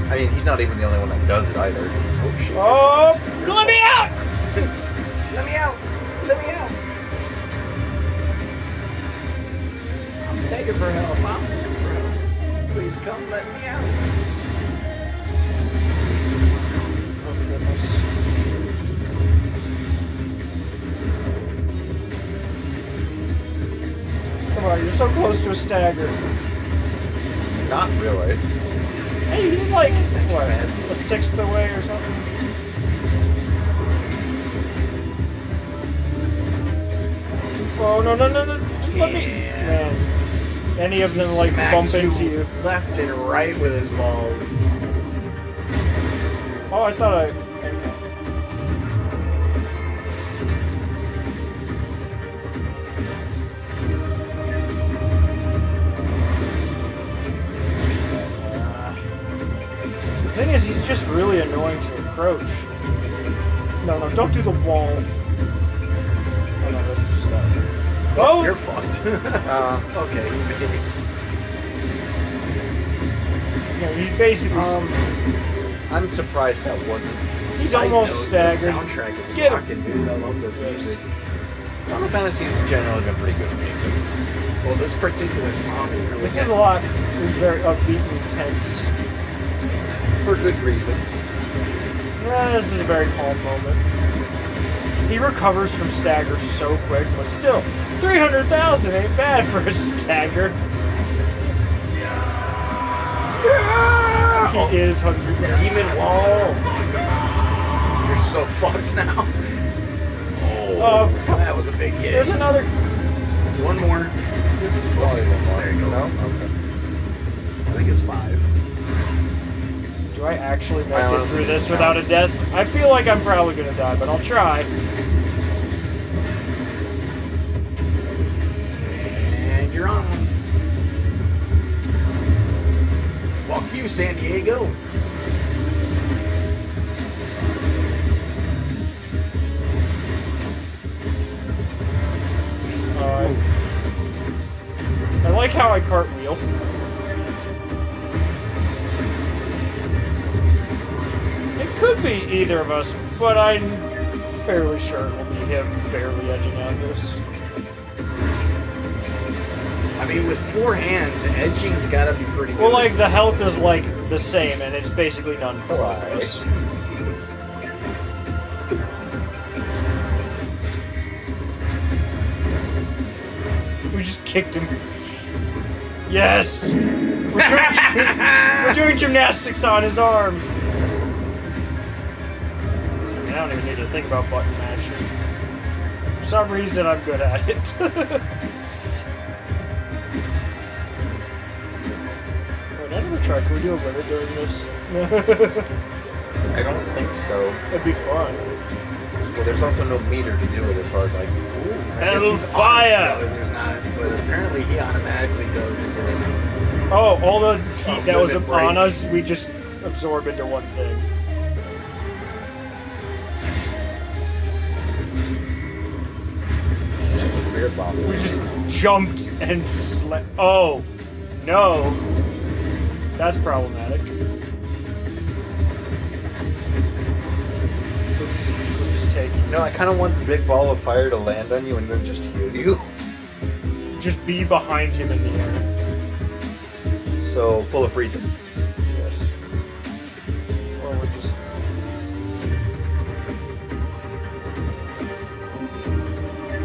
I mean, he's not even the only one that does it either. Oh shit! Oh, let me out! Let me out! Let me out! I'm begging for help. I'm begging for help. Please come let me out. Oh goodness. Come on, you're so close to a stagger. Not really. Hey, he's like, what, a sixth away or something? Oh, no, no, no, no. Just let me. Man. Any of them, like, bump into you. Left and right with his balls. Oh, I thought I. The thing is, he's just really annoying to approach. No, no, don't do the wall. Oh no, that's just that. Oh! You're fucked. Okay. Yeah, he's basically. I'm surprised that wasn't. He's Side almost note, the staggered. soundtrack is Get him. rocking, dude. I love this music. Final Fantasy's generally been pretty good at music. Well, this particular song is really This is a lot. It was very upbeat and intense. For good reason. This is a very calm moment. He recovers from stagger so quick, but still, 300,000 ain't bad for a stagger. Yeah! He is hungry. Demon Wall. You're so fucked now. Oh, That was a big hit. there's another. One more. Probably one more. There you go. No? Okay. I think it's 5. Do I actually make I it honestly through this didn't without count. a death? I feel like I'm probably gonna die, but I'll try. And you're on. Fuck you, San Diego. I like how I cartwheel. It could be either of us, but I'm fairly sure it will be him barely edging out this. I mean, with 4 hands, edging's gotta be pretty good. Well, like, the health is, like, the same, and it's basically none for all of us. We just kicked him. Yes! We're doing gymnastics on his arm. I don't even need to think about button mashing. For some reason, I'm good at it. Wait, I never tried. Can we do a limit during this? I don't think so. That'd be fun. Well, there's also no meter to do it as far as like. Hellfire! No, there's not. But apparently he automatically goes into the... Oh, all the heat that was limit break. on us, we just absorb into one thing. It's just a spirit bomb. We just jumped and oh, no. That's problematic. We're just taking. No, I kind of want the big ball of fire to land on you and then just heal you. Just be behind him in the air. So pull a freeze him. Yes. Or we're just.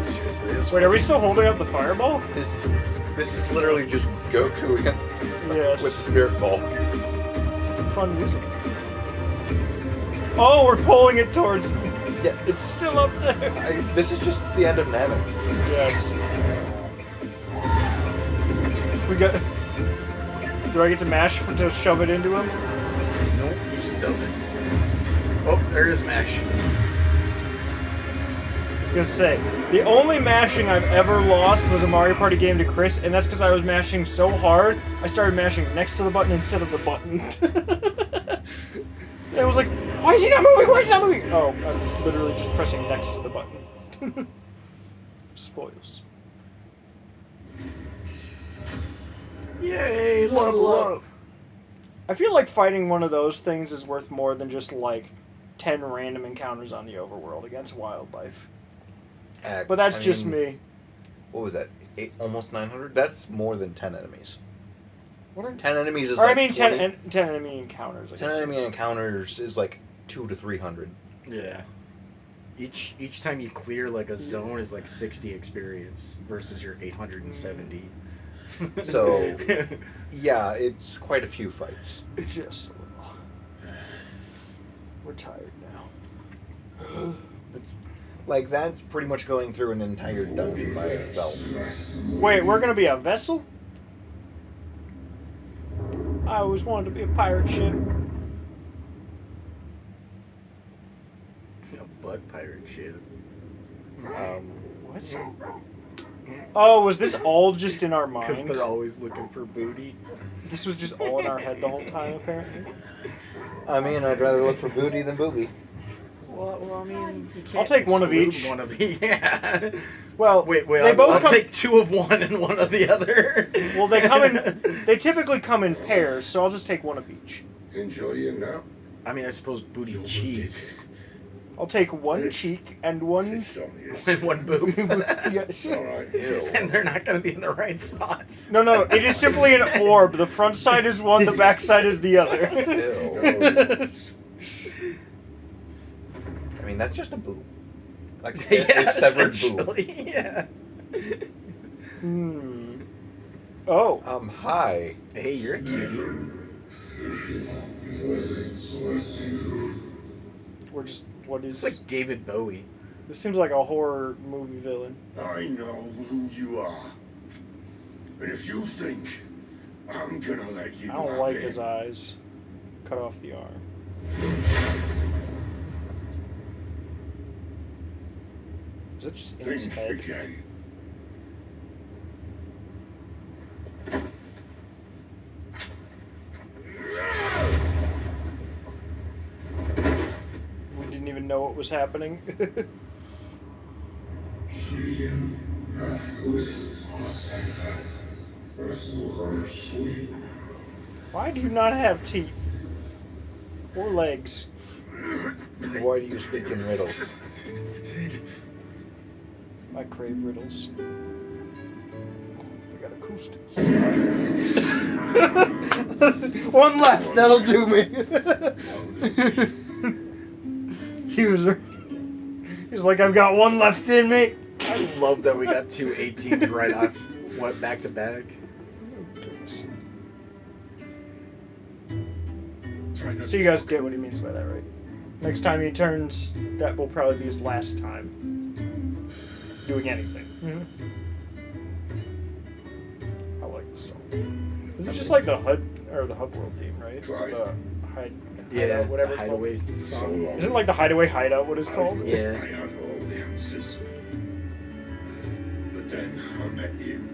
Seriously, this Wait, are we still holding up the fireball? This is literally just Goku with Yes. the spirit ball. Fun music. Oh, we're pulling it towards. Yeah, It's still up there. this is just the end of Namek. Yes. We got. Do I get to mash to shove it into him? Nope, he just doesn't. Oh, there is Mash. I was gonna say, the only mashing I've ever lost was a Mario Party game to Chris, and that's because I was mashing so hard, I started mashing next to the button instead of the button. And I was like, why is he not moving? Why is he not moving? Oh, I'm literally just pressing next to the button. Spoils. Yay, level up. I feel like fighting one of those things is worth more than just like 10 random encounters on the overworld against wildlife. But that's just me. What was that? Almost 900? That's more than 10 enemies. What are 10 enemies is or like I mean 20 10 enemy encounters. I 10 guess. enemy encounters is like 200 to 300. Yeah. Each time you clear like a zone is like 60 experience versus your 870. So, yeah, it's quite a few fights. Just a little. We're tired now. It's, like, that's pretty much going through an entire dungeon by itself. Wait, we're gonna be a vessel? I always wanted to be a pirate ship. A butt pirate ship. What? Oh, was this all just in our Because mind? they're always looking for booty. This was just all in our head the whole time, apparently. I mean, I'd rather look for booty than booby. Well, I mean, you can't I'll take one of exclude each. One of each. Yeah. Well, Wait, they both I'll come. take 2 of one and 1 of the other. Well, they come in. They typically come in pairs, so I'll just take one of each. Enjoy your nap. I mean, I suppose booty cheeks. I'll take one cheek and one... And one boob. Yes. Alright, ew. And they're not going to be in the right spots. No, it is simply an orb. The front side is one, the back side is the other. Ew. I mean, that's just a boob. Like a severed boob. Yeah. Oh. Hi. Hey, you're a cutie. We're just... What is... It's like David Bowie. This seems like a horror movie villain. I know who you are. And if you think I'm gonna let you I don't have like it, his eyes. Cut off the arm. Is that just in his think head? again. We didn't even know what was happening. Why do you not have teeth? Or legs? Why do you speak in riddles? I crave riddles. I got acoustics. One left, that'll do me. He's like, I've got one left in me. I love that we got 2 18s right off, what, back to back. So you guys get what he means by that, right? Next time he turns, that will probably be his last time doing anything. I like this song. This is just like the HUD or the Hub World theme, right? The hideout, whatever it's called. Hideaway song. Isn't like the Hideaway Hideout what it's called? Yeah. I had all the answers. But then I met you.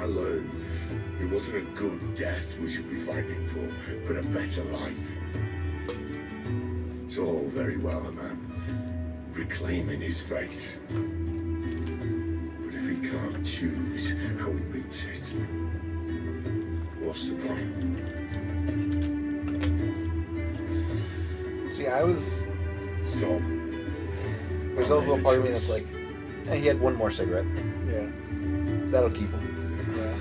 I learned it wasn't a good death we should be fighting for, but a better life. It's all very well, a man reclaiming his fate. But if he can't choose how he meets it, what's the point? See, I was... So... There's also a part of me that's like, he had one more cigarette. Yeah. That'll keep him. Yeah.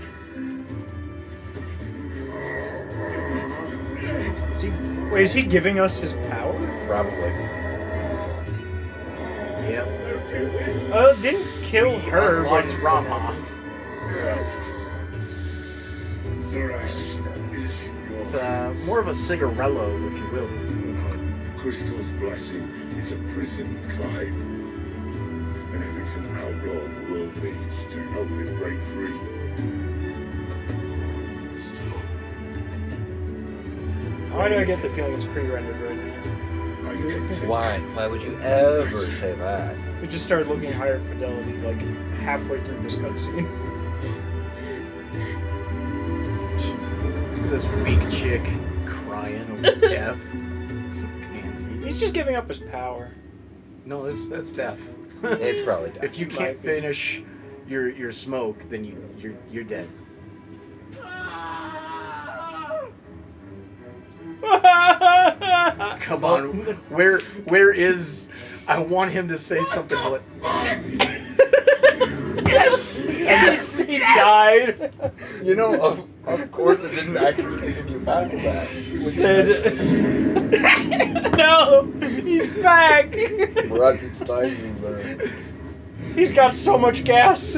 Is he giving us his power? Probably. Yep. Didn't kill her. Unlocked Rama. It's more of a cigarello, if you will. Crystal's blessing is a prison, Clive. And if it's an outlaw the world needs to help it break free. Why do I get the feeling it's pre-rendered right now? Why? Why would you ever say that? It just started looking higher fidelity like halfway through this cutscene. Look at this weak chick crying over death. Pansy. He's just giving up his power. No, that's death. It's probably death. If you can't finish your smoke, then you're dead. Come on, where is? I want him to say something. But yes, yes, he died. You know, of course, it didn't actually continue past that. Said, no, he's back. Perhaps it's time you learn. He's got so much gas.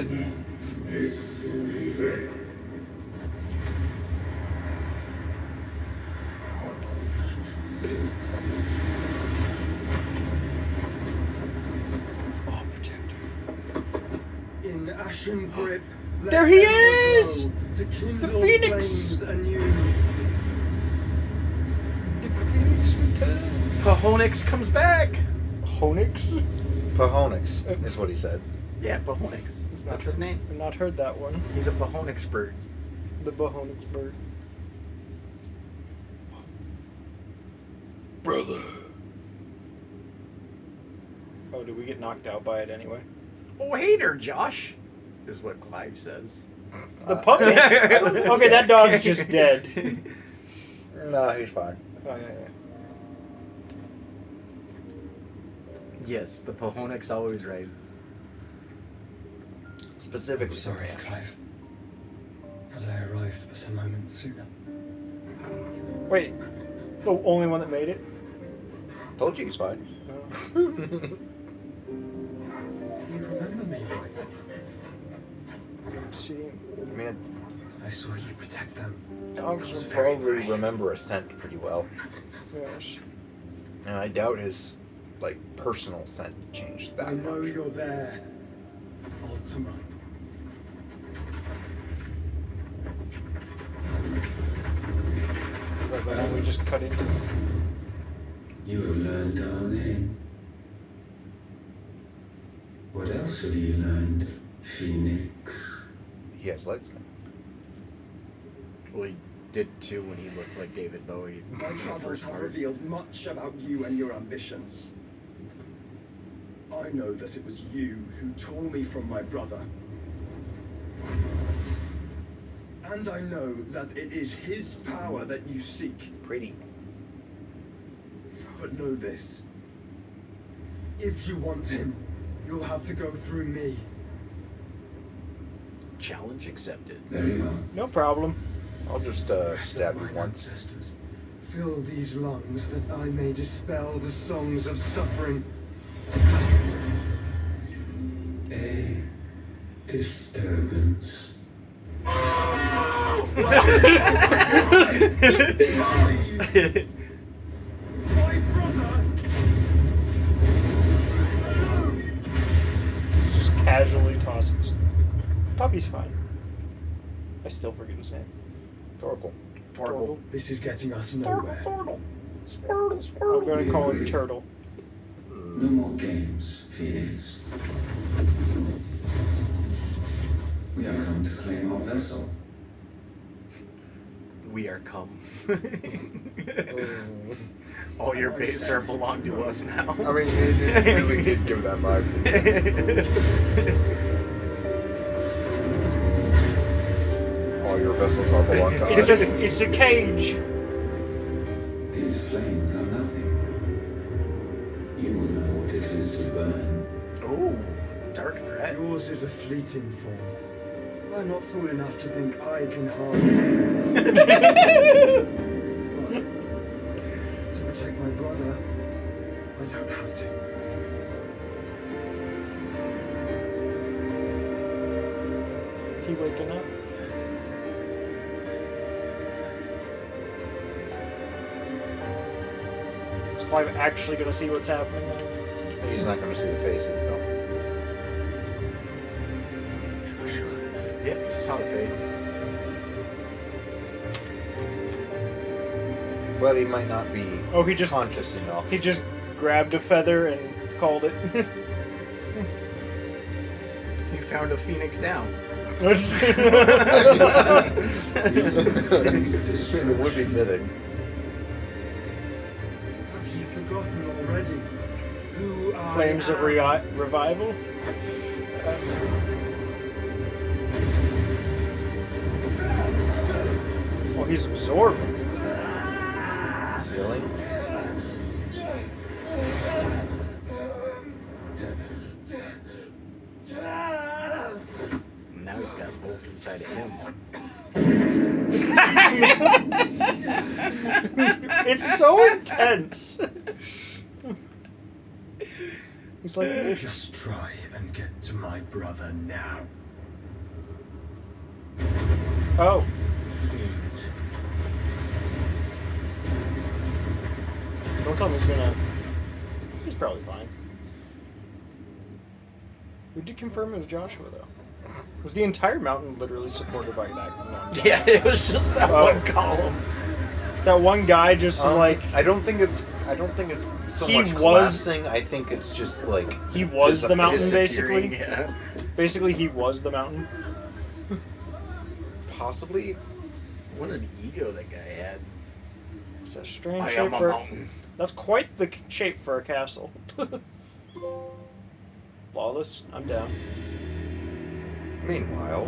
In ashen grip, There he is! The Phoenix! The Phoenix returns. Pahonix comes back. Honix? Pahonix is what he said. Yeah, Pahonix. That's his name. I've not heard that one. He's a Pahonix bird. The Pahonix bird. Brother. Oh, did we get knocked out by it anyway? Oh, hey there, Josh, is what Clive says. The puppy? Okay, that dog's just dead. No, he's fine. Oh, yeah. Yes, the Pohonix always rises. Specifically, Sorry, reaction. Clive. Had I arrived but a moment sooner. Wait, the only one that made it? Told you he's fine. You remember me, boy? See, I mean, I saw you protect them. dogs would probably remember a scent pretty well. yes. And I doubt his, like, personal scent changed that I know much. you're there, Ultima. Is that the one we just cut into? You have learned our name. What else have you learned, Phoenix? He has legs now. Well, he did too when he looked like David Bowie. My travels have revealed much about you and your ambitions. I know that it was you who tore me from my brother. And I know that it is his power that you seek. Pretty. But know this. If you want him, you'll have to go through me. Challenge accepted. Very well. No problem. I'll just stab you Mine once. ancestors, fill these lungs that I may dispel the songs of suffering. A disturbance. My brother! Just casually tosses. Puppy's fine. I still forget his name. Torkel. Tortle. This is getting us nowhere. I'm going to call him Turtle. No more games, Phoenix. We have come to claim our vessel. We are come. All your base are belong to us now. I mean, it really did give that vibe. All your vessels are belong to us. It's a cage. These flames are nothing. You will know what it is to burn. Ooh, dark threat. Yours is a fleeting form. I'm not fool enough to think I can harm you. But to protect my brother, I don't have to. He waking up? Is Clive actually going to see what's happening now? He's not going to see the faces, no. Yep, you saw the face. But he might not be he just conscious enough. He just grabbed a feather and called it. You found a phoenix down. It would be fitting. Have you forgotten already who I Flames of am? revival? Oh, he's absorbing. Ceiling? Now he's got both inside of him. It's so intense. He's like, Just try and get to my brother now. oh, Fiend. don't tell me he's gonna. He's probably fine. We did confirm it was Joshua, though. Was the entire mountain literally supported by that one guy? Yeah, it was just that one column. That one guy just like I don't think it's so He much was- collapsing. I think it's just like he was the mountain, Disappearing, basically. yeah. Basically, he was the mountain. possibly. What an ego that guy had. It's a strange I shape am a for. mountain. That's quite the shape for a castle. Lawless, I'm down. Meanwhile,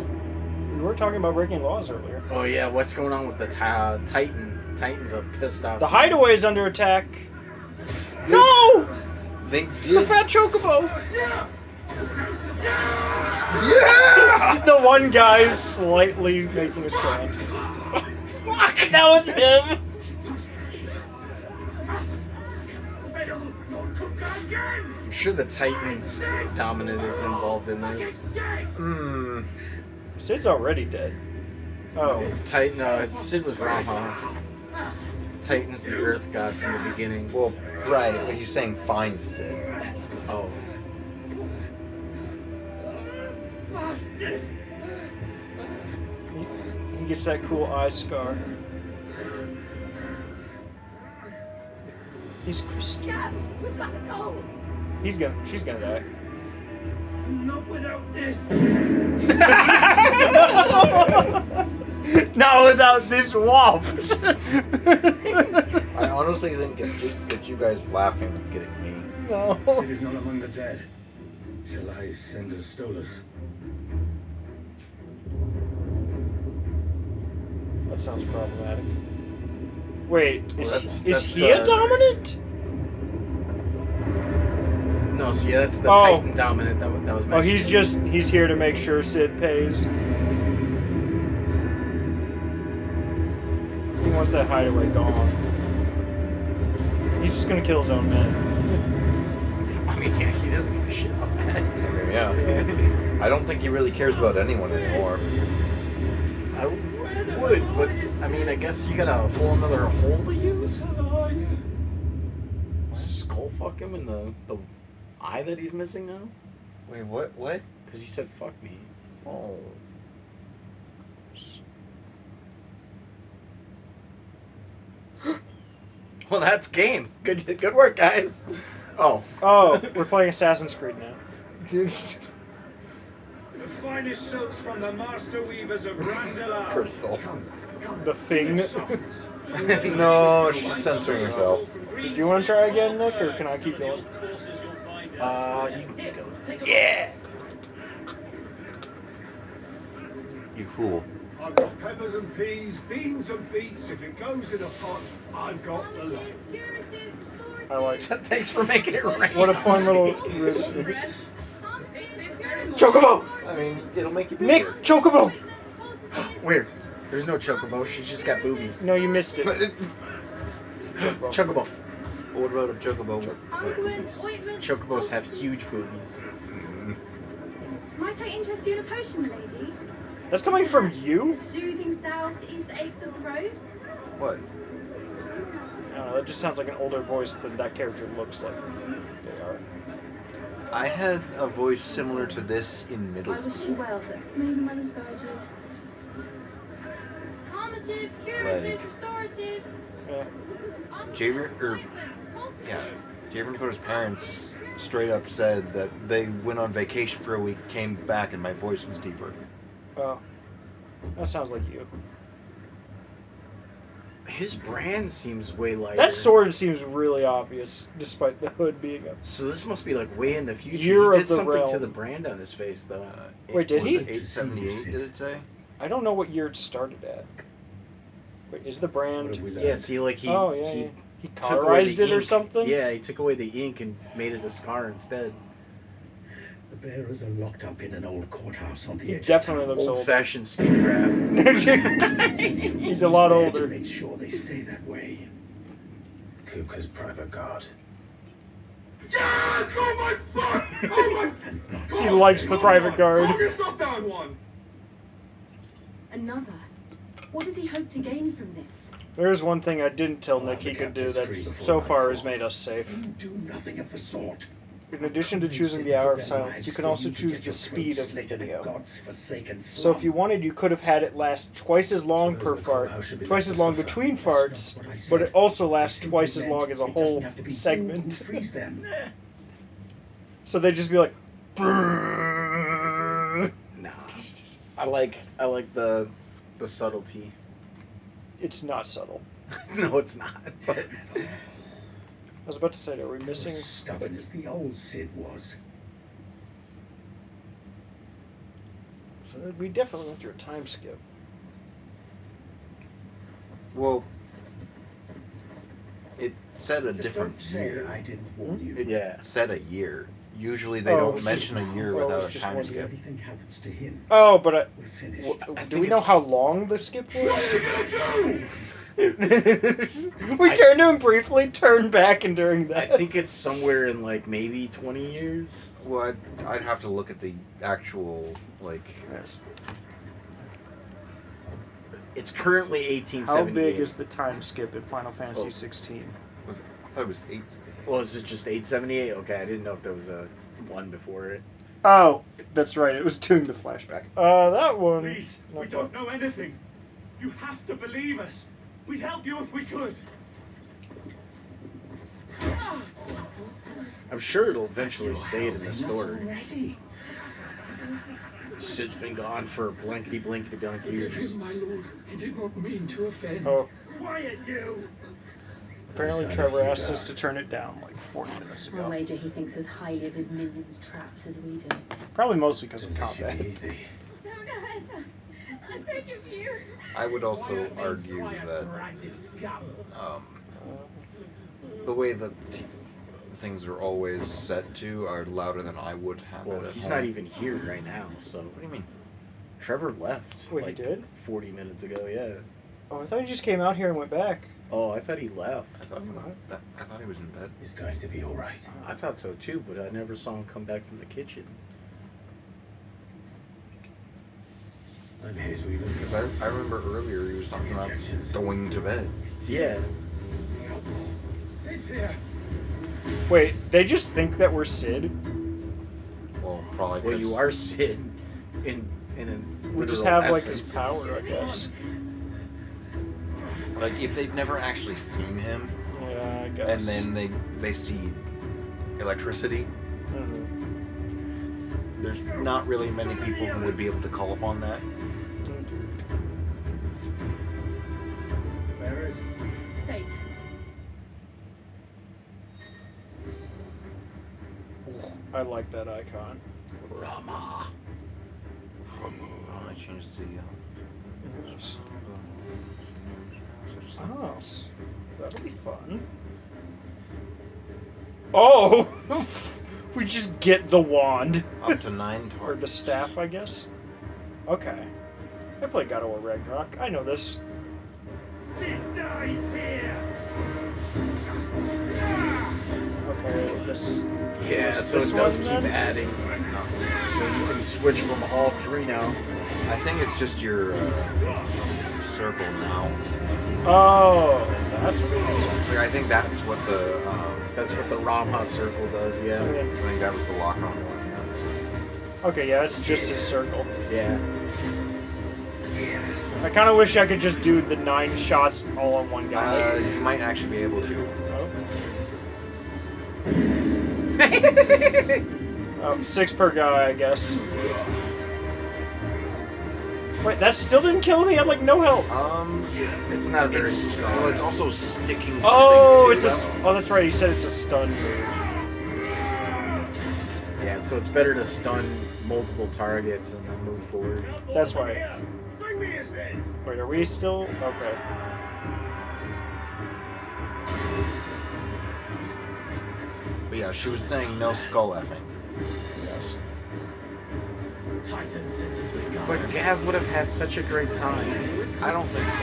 We were talking about breaking laws earlier. Oh yeah, what's going on with the Titan? Titans are pissed off. The Hideaway is under attack. No! They The did. fat chocobo! Yeah! The one guy's slightly making a stand. Fuck! That was him! I'm sure the Titan Dominant is involved in this. Sid's already dead. Oh. Titan, Sid was wrong, huh? Titan's the Earth God from the beginning. Well, right, but he's saying find Sid. Oh. He gets that cool eye scar. He's Christian. Dad, we've got to go. She's gonna die. Not without this. Not without this waft. I honestly think it's you guys laughing that's getting me. No. Sid is not among the dead. Shall I send her Stolas? That sounds problematic. Wait, Well, is he a dominant? No, so yeah, that's the Oh. Titan Dominant that was mentioned. Oh, he's here to make sure Sid pays. He wants that Hideaway gone. He's just gonna kill his own men. I mean, yeah, he doesn't give a shit about that. Yeah. I don't think he really cares about anyone anymore. I would, but I mean, I guess you got a whole another hole to use. Skull fuck him in the eye that he's missing now? Wait, what? What? Because he said fuck me. Oh. Well, that's game. Good work, guys. Oh, We're playing Assassin's Creed now. The finest silks from the master weavers of Randalar. Crystal. The Thing. No, she's censoring herself. Do you want to try again, Nick, or can I keep going? you can keep going. Yeah! You fool. I've got peppers and peas, beans and beets. If it goes in a pot, I've got the lot. I like Thanks for making it rain. What a fun little... Chocobo! I mean, it'll make you Nick, bigger. Chocobo! Weird. There's no chocobo. She's just got boobies. No, you missed it. Chocobo. What about a chocobo? Chocobos have huge boobies. Might I interest you in a potion, milady? That's coming from you? Soothing salve to ease the aches of the road? What? I don't know, that just sounds like an older voice than that character looks like they are. I had a voice similar to this in middle I wish you school. well, but may the mothers guide you. Calmatives, curatives, Like- restoratives. Yeah. Javier Dakota's parents straight up said that they went on vacation for a week, came back, and my voice was deeper. Oh. That sounds like you. His brand seems way lighter. That sword seems really obvious, despite the hood being up. So this must be like way in the future. Year he of did the something to realm. the brand on his face, though. Wait, did was he? It 878, did it say? I don't know what year it started at. Wait, is the brand... Yeah, see, like he Oh, yeah, he, yeah. He took away colorized the it or ink. something? Yeah, he took away the ink and made it a scar instead. The bearers are locked up in an old courthouse on the He edge definitely of town. looks old. Old-fashioned skin graft. He's a lot There older. to make sure they stay that way. Kuka's private guard. Yes! Oh my fuck! Oh my He likes the private guard. Calm yourself down, one! Another. What does he hope to gain from this? There's one thing I didn't tell Nick he could do that so far has made us safe. Do nothing of the sort. In addition to choosing the hour of silence, you can also choose the speed of the video. So if you wanted, you could have had it last twice as long per fart, twice as long between farts, but it also lasts twice as long as a whole segment. So they'd just be like, "Brrrr." No. I like the subtlety. It's not subtle. No, it's not. But I was about to say, are we missing? Stubborn as the old Sid was. So we definitely went through a time skip. Well, It said a Just different don't say year. I didn't warn you. It said a year. Usually they Oh, don't it's mention a year without a time If skip. everything happens to him, Oh, but we're finished. do we know how long the skip was? What are you gonna do? We turned to him briefly, turned back, and during I that, think it's somewhere in like maybe 20 years. Well, I'd have to look at the actual, like... Yes. It's currently How 1878. big is the time skip in Final Fantasy Oh. 16? I thought it was 8. Well, is it just 878? Okay, I didn't know if there was a one before it. Oh, that's right. It was doing the flashback. That one. Please, we not don't know anything. You have to believe us. We'd help you if we could. I'm sure it'll eventually say it in the story. Already. Sid's been gone for blankety blankety blank Forgive years. him, my lord. He did not mean to offend. Oh, Quiet, you! apparently Trevor asked us to turn it down like 40 minutes I'll ago. wager he thinks as highly of his minions' traps as we do. Probably mostly because of This should combat. be easy. Don't hurt us. I beg of you. I would also argue that the way that things are always set to are louder than I would have Well, it at he's home. not even here right now, so. What do you mean? Trevor left. Wait, he like did? 40 minutes ago, yeah. Oh, I thought he just came out here and went back. Oh, I thought he left. I thought he was in bed. He's going to be all right. I thought so too, but I never saw him come back from the kitchen. I'm here to even. Because I remember earlier he was talking about going to bed. Yeah. Sid's here. Wait, they just think that we're Sid? Well, probably. Well, you 'cause- are Sid in a We just literal have like essence. his power, I guess. Like, if they've never actually seen him, Yeah, I guess. and then they see electricity, Mhm. there's not really many people who would be able to call upon that. Where is he? Safe. I like that icon. Rama. Oh, I changed the. Oh, that'll be fun. Oh! We just get the wand. Up to 9 Or targets. the staff, I guess. Okay. I played God of War Ragnarok. I know this. Sid dies here. Okay, this... Yeah, was so this it does one, keep then? adding. So you can switch from all three now. I think it's just your circle now. Oh, that's what it is. Like, I think that's what the. That's what the Ramha circle does, yeah. I think that was the lock-on one. Okay, yeah, it's just his circle. Yeah. I kind of wish I could just do the 9 shots all on one guy. You might actually be able to. Oh, 6 per guy, I guess. Wait, that still didn't kill him? He had, like, no health. It's not very strong. Well, it's also sticking something Oh, to it's a... them. Oh, that's right, he said it's a stun move. Yeah, so it's better to stun multiple targets and then move forward. That's why. Bring me his head. Wait, are we still... Okay. But yeah, she was saying no skull effing. Yes. Titan senses with God. But Gav would have had such a great time. I don't think so.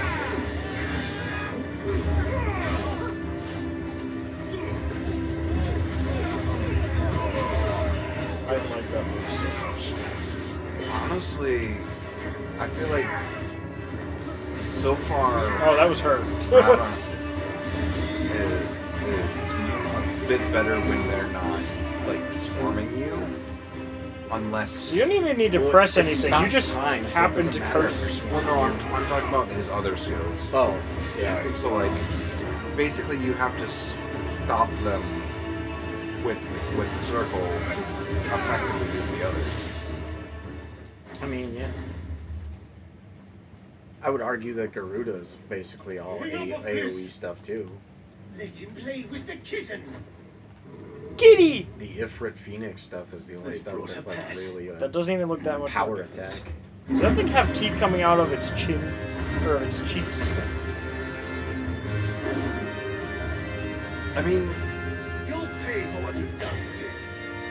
I like that move so much. Honestly, I feel like so far. Oh, that was her. Rama is a bit better when they're not like swarming you, unless You don't even need to Well, press it anything. You stops just time, so it happen doesn't to matter curse. if you're Well, no, I'm talking about his other skills. Oh, yeah. So like, basically, you have to stop them with the circle to effectively use the others. I mean, yeah. I would argue that Garuda's basically all AoE stuff too. Let him play with the kitten. Kitty! The Ifrit Phoenix stuff is the only stuff that's like really a That doesn't even look that much power of a difference. attack. Does that thing have teeth coming out of its chin? Or of its cheeks? I mean, You'll pay for what you've done, Sid.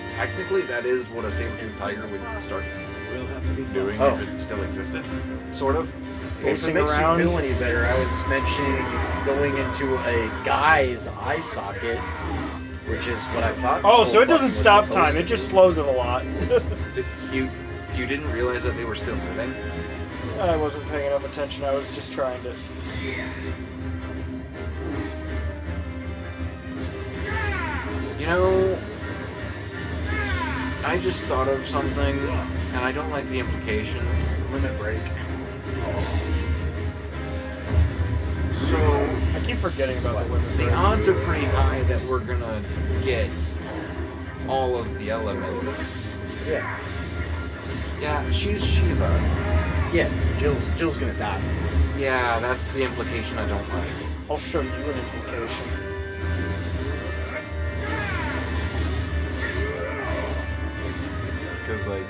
technically, that is what a saber-toothed tiger would start We'll have to be doing Oh. if it still existed. Sort of. If it Pacing makes around. you feel any better, I was mentioning going into a guy's eye socket, which is what I thought. Oh, so it fucking doesn't was stop supposed time. to It just do. slows it a lot. You didn't realize that they were still moving? I wasn't paying enough attention. I was just trying to. You know, I just thought of something, and I don't like the implications. Limit break. So, I keep forgetting about the women's. the odds are pretty high that we're gonna get all of the elements. Yeah. Yeah, she's Shiva. Yeah, Jill's gonna die. Yeah, that's the implication I don't like. I'll show you an implication. Because, like,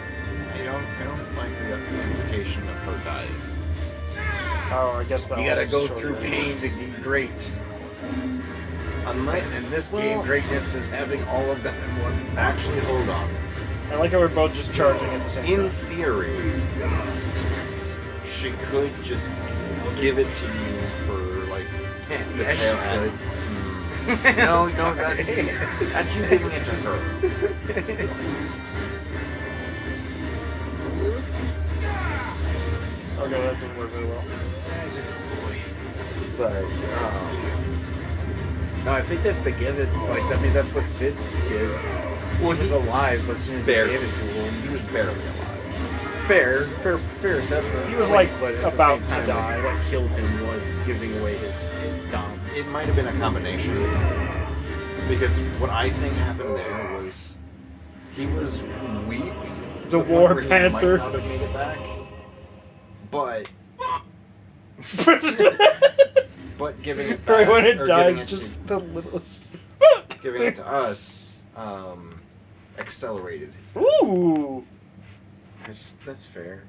I don't like the implication of her dying. Oh, I guess that. You gotta one's go short through range. pain to be great. Unlike, And in this game, greatness is having all of them in one. actually, hold on. I like how we're both just charging at the same In time. theory, she could just give it to you for, like, the Yeah, she tail end. No, that's you giving it to her. Okay, that didn't work very well. But, No, I think they have to give it, like, I mean, that's what Sid did. Well, He was alive, but as soon as they barely. gave it to him. he was barely alive. Fair assessment. He was, like, but at about the to same time, die. What killed him was giving away his dom. It might have been a combination. Because what I think happened there was he was weak. to The point War where he Panther. might not have made it back. But giving it back, Right when it or dies, giving just the littlest. giving it to us accelerated. Ooh. That's fair.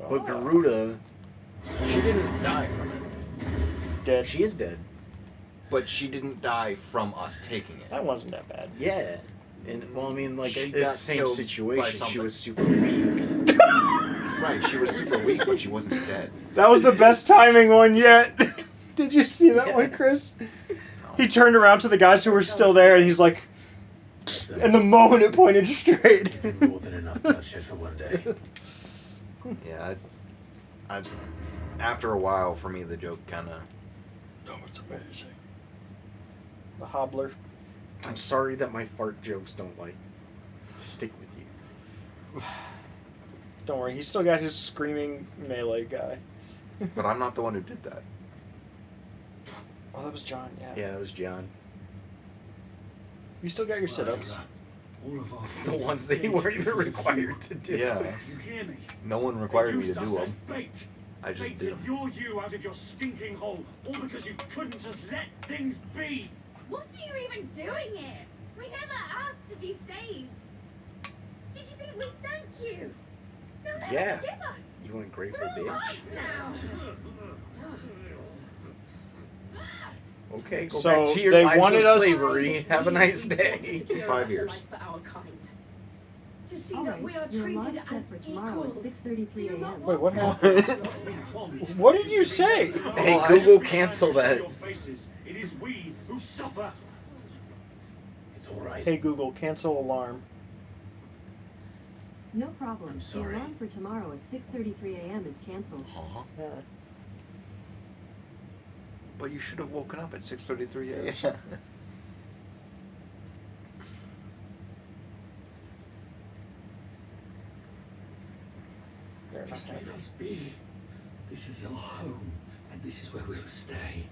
Oh. But Garuda, She didn't die from it, Dead. she is dead. but she didn't die from us taking it. That wasn't that bad. Yeah. And, well, I mean, like, She it's the got same killed by situation. She something. was super weak. Right, she was super weak, but she wasn't dead. That was the best timing one yet. Did you see that Yeah. one, Chris? He turned around to the guys who were still there, and he's like, and the moment it pointed straight. More than enough bloodshed for one day. Yeah, I after a while, for me, the joke kind of. Oh, it's amazing. The hobbler. I'm sorry that my fart jokes don't, like, stick with you. Don't worry, he's still got his screaming melee guy. But I'm not the one who did that. Oh, that was John, yeah. Yeah, that was John. You still got your sit-ups. All of our The ones that you weren't even required to do. Yeah, You hear me? no one required me to Used us do as them. bait. I just Bait did to them. lure you out of your stinking hole, all because you couldn't just let things be. What are you even doing here? We never asked to be saved. Did you think we'd thank you? They'll never Yeah. forgive us. You want grateful We're all bitch? right now. Okay, go So, back to your they lives wanted of us- slavery. Have a nice day. 5 years. For our kind. To see All that right, we are your treated alarm's as set for tomorrow at equals. 6:33 a.m. Wait, what happened? What did you say? Hey, Google, cancel that. Your faces. It is we who suffer. It's all right. Hey Google, cancel alarm. No problem. I'm The sorry. alarm for tomorrow at 6:33 a.m. is canceled. Yeah. But you should have woken up at 6:33 a.m. They're not Just happy. leave us be. This is our home, and this is where we'll stay.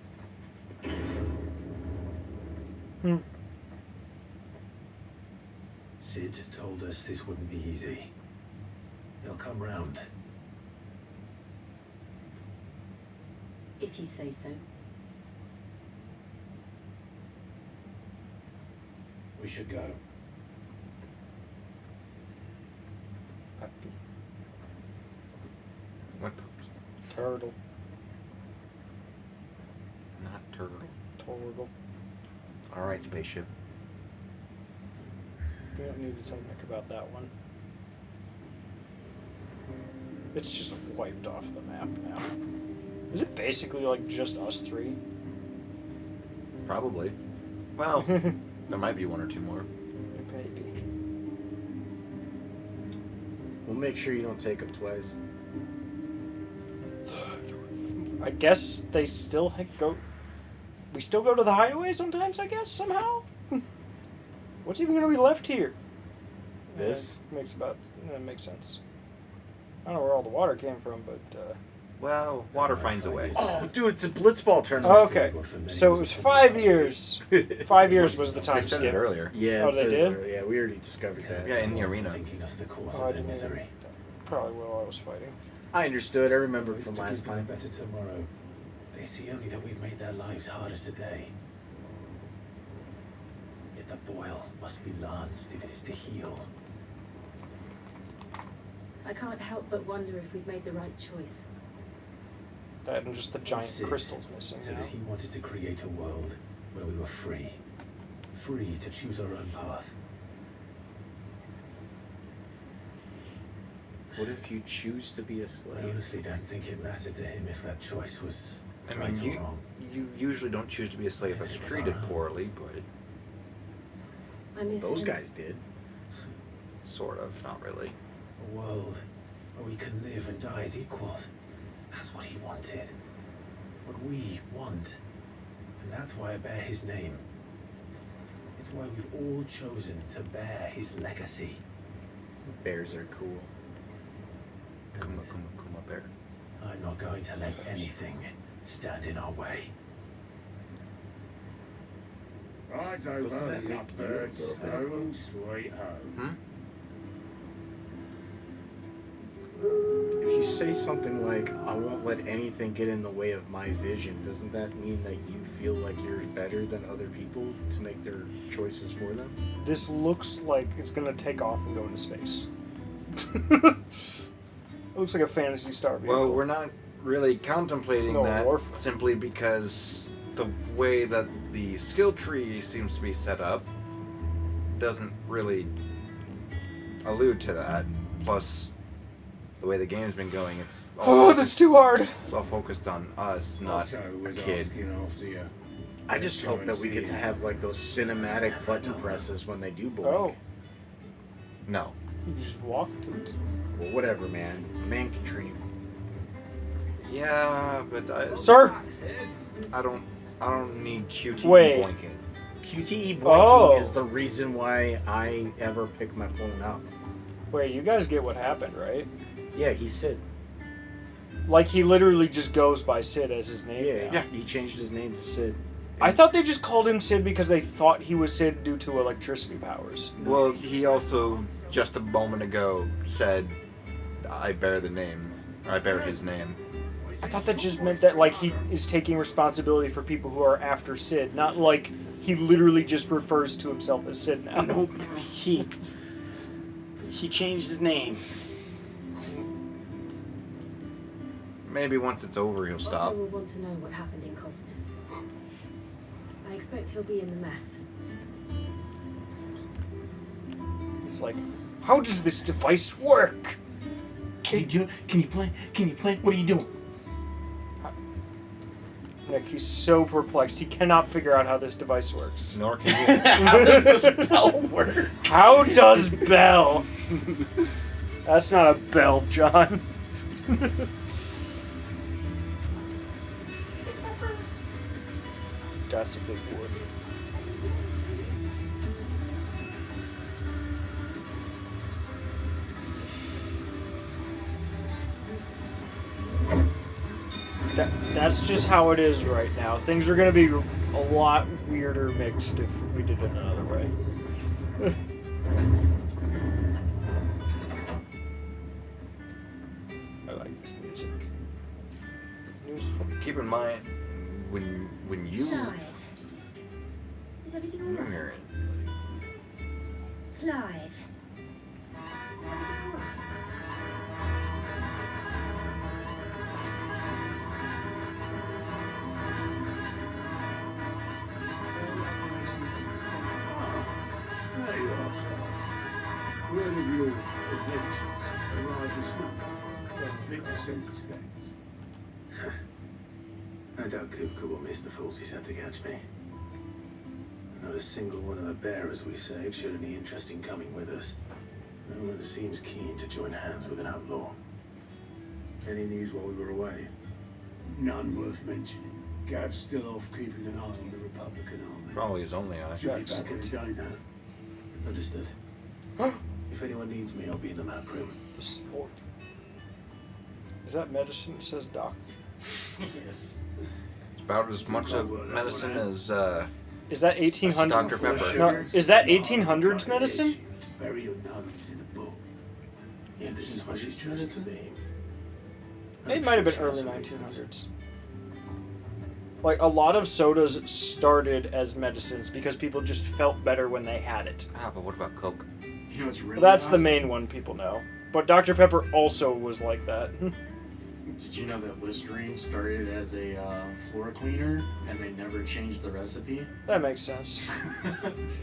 Sid told us this wouldn't be easy. They'll come round. If you say so. We should go. Puppy. What puppy? Turtle. Not turtle. Turtle. All right, spaceship. We don't need to tell Nick about that one. It's just wiped off the map now. Is it basically like just us three? Probably. Well, there might be one or two more. Maybe. We'll make sure you don't take them twice. I guess they still go. We still go to the hideaway sometimes. I guess somehow. What's even going to be left here? This That makes sense. I don't know where all the water came from, but. Well, water finds a way. Oh, dude, it's a blitzball tournament. Oh, okay, so it was 5 years. 5 years was the time They said skip it earlier. Yeah, Oh, it they said did? earlier. Yeah, we already discovered that. Yeah, in the arena. Thinking us the cause Oh, I of their didn't even- misery. Probably while I was fighting. I understood. I remember It's from to last give them time. better tomorrow. They see only that we've made their lives harder today. Yet the boil must be lanced if it is to heal. I can't help but wonder if we've made the right choice. That and just the giant Sid crystals missing. said now. that he wanted to create a world where we were free. Free to choose our own path. What if you choose to be a I slave? honestly don't think it mattered to him if that choice was I right mean, or wrong. you usually don't choose to be a slave that's treated poorly, but I miss Those him. guys did. sort of, not really. A world where we can live and die as equals. That's what he wanted. What we want. And that's why I bear his name. It's why we've all chosen to bear his legacy. Bears are cool. Kuma, kuma, kuma bear. I'm not going to let anything stand in our way. Right Doesn't over, that you make you a birds. little bit- Home sweet home. If you say something like, I won't let anything get in the way of my vision, doesn't that mean that you feel like you're better than other people to make their choices for them? This looks like it's gonna take off and go into space. It looks like a Fantasy Star vehicle. Well, we're not really contemplating No, that Warframe. simply because the way that the skill tree seems to be set up doesn't really allude to that. Plus, the way the game's been going, it's Oh, that's too hard. It's all focused on us, not Otto a was kid. asking after you. I just hope that we get to have like those cinematic button presses when they do blink. Oh, No. you just walk to it. Well, whatever, man. A man can dream. Yeah, but Sir? I don't need QTE Wait. blinking. QTE blinking Oh. is the reason why I ever pick my phone up. Wait, you guys get what happened, right? Yeah, he's Sid. Like, he literally just goes by Sid as his name. now. Yeah. He changed his name to Sid. I thought they just called him Sid because they thought he was Sid due to electricity powers. Well, he also just a moment ago said, "I bear the name. I bear his name." I thought that just meant that, like, he is taking responsibility for people who are after Sid, not like he literally just refers to himself as Sid now. No, he changed his name. Maybe once it's over, he'll stop. Otto will want to know what happened in Cosmos. I expect he'll be in the mess. It's like, how does this device work? Can you do it? Can you play? Can you play? What are you doing? Nick, he's so perplexed. He cannot figure out how this device works. Nor can you. How does this bell work? How does bell? That's not a bell, John. That's a big word. That's just how it is right now. Things are going to be a lot weirder mixed if we did it another way. I like this music. Keep in mind, when you Clive. Is everything all hear right? it, Clive. some of your adventures arrived this morning. Victor sends his thanks. I doubt Kupka will miss the fools he sent to catch me. Not a single one of the bearers we saved showed any interest in coming with us. No one seems keen to join hands with an outlaw. Any news while we were away? None worth mentioning. Gav's still off keeping an eye on the Republican army. Probably his only eye. Should be back any day now. Understood. If anyone needs me, I'll be in the map room. The sword. Is that medicine? It says doc. Yes. It's about as much of medicine as Is that 1800? Dr. Pepper. No, is that 1800s medicine? Bury your knowledge in the book. Yeah, this is what she's chosen to be. It might have been early 1900s. Like, a lot of sodas started as medicines because people just felt better when they had it. Ah, but what about Coke? You know what's really That's the awesome? main one people know. But Dr. Pepper also was like that. Did you know that Listerine started as a floor cleaner and they never changed the recipe? That makes sense.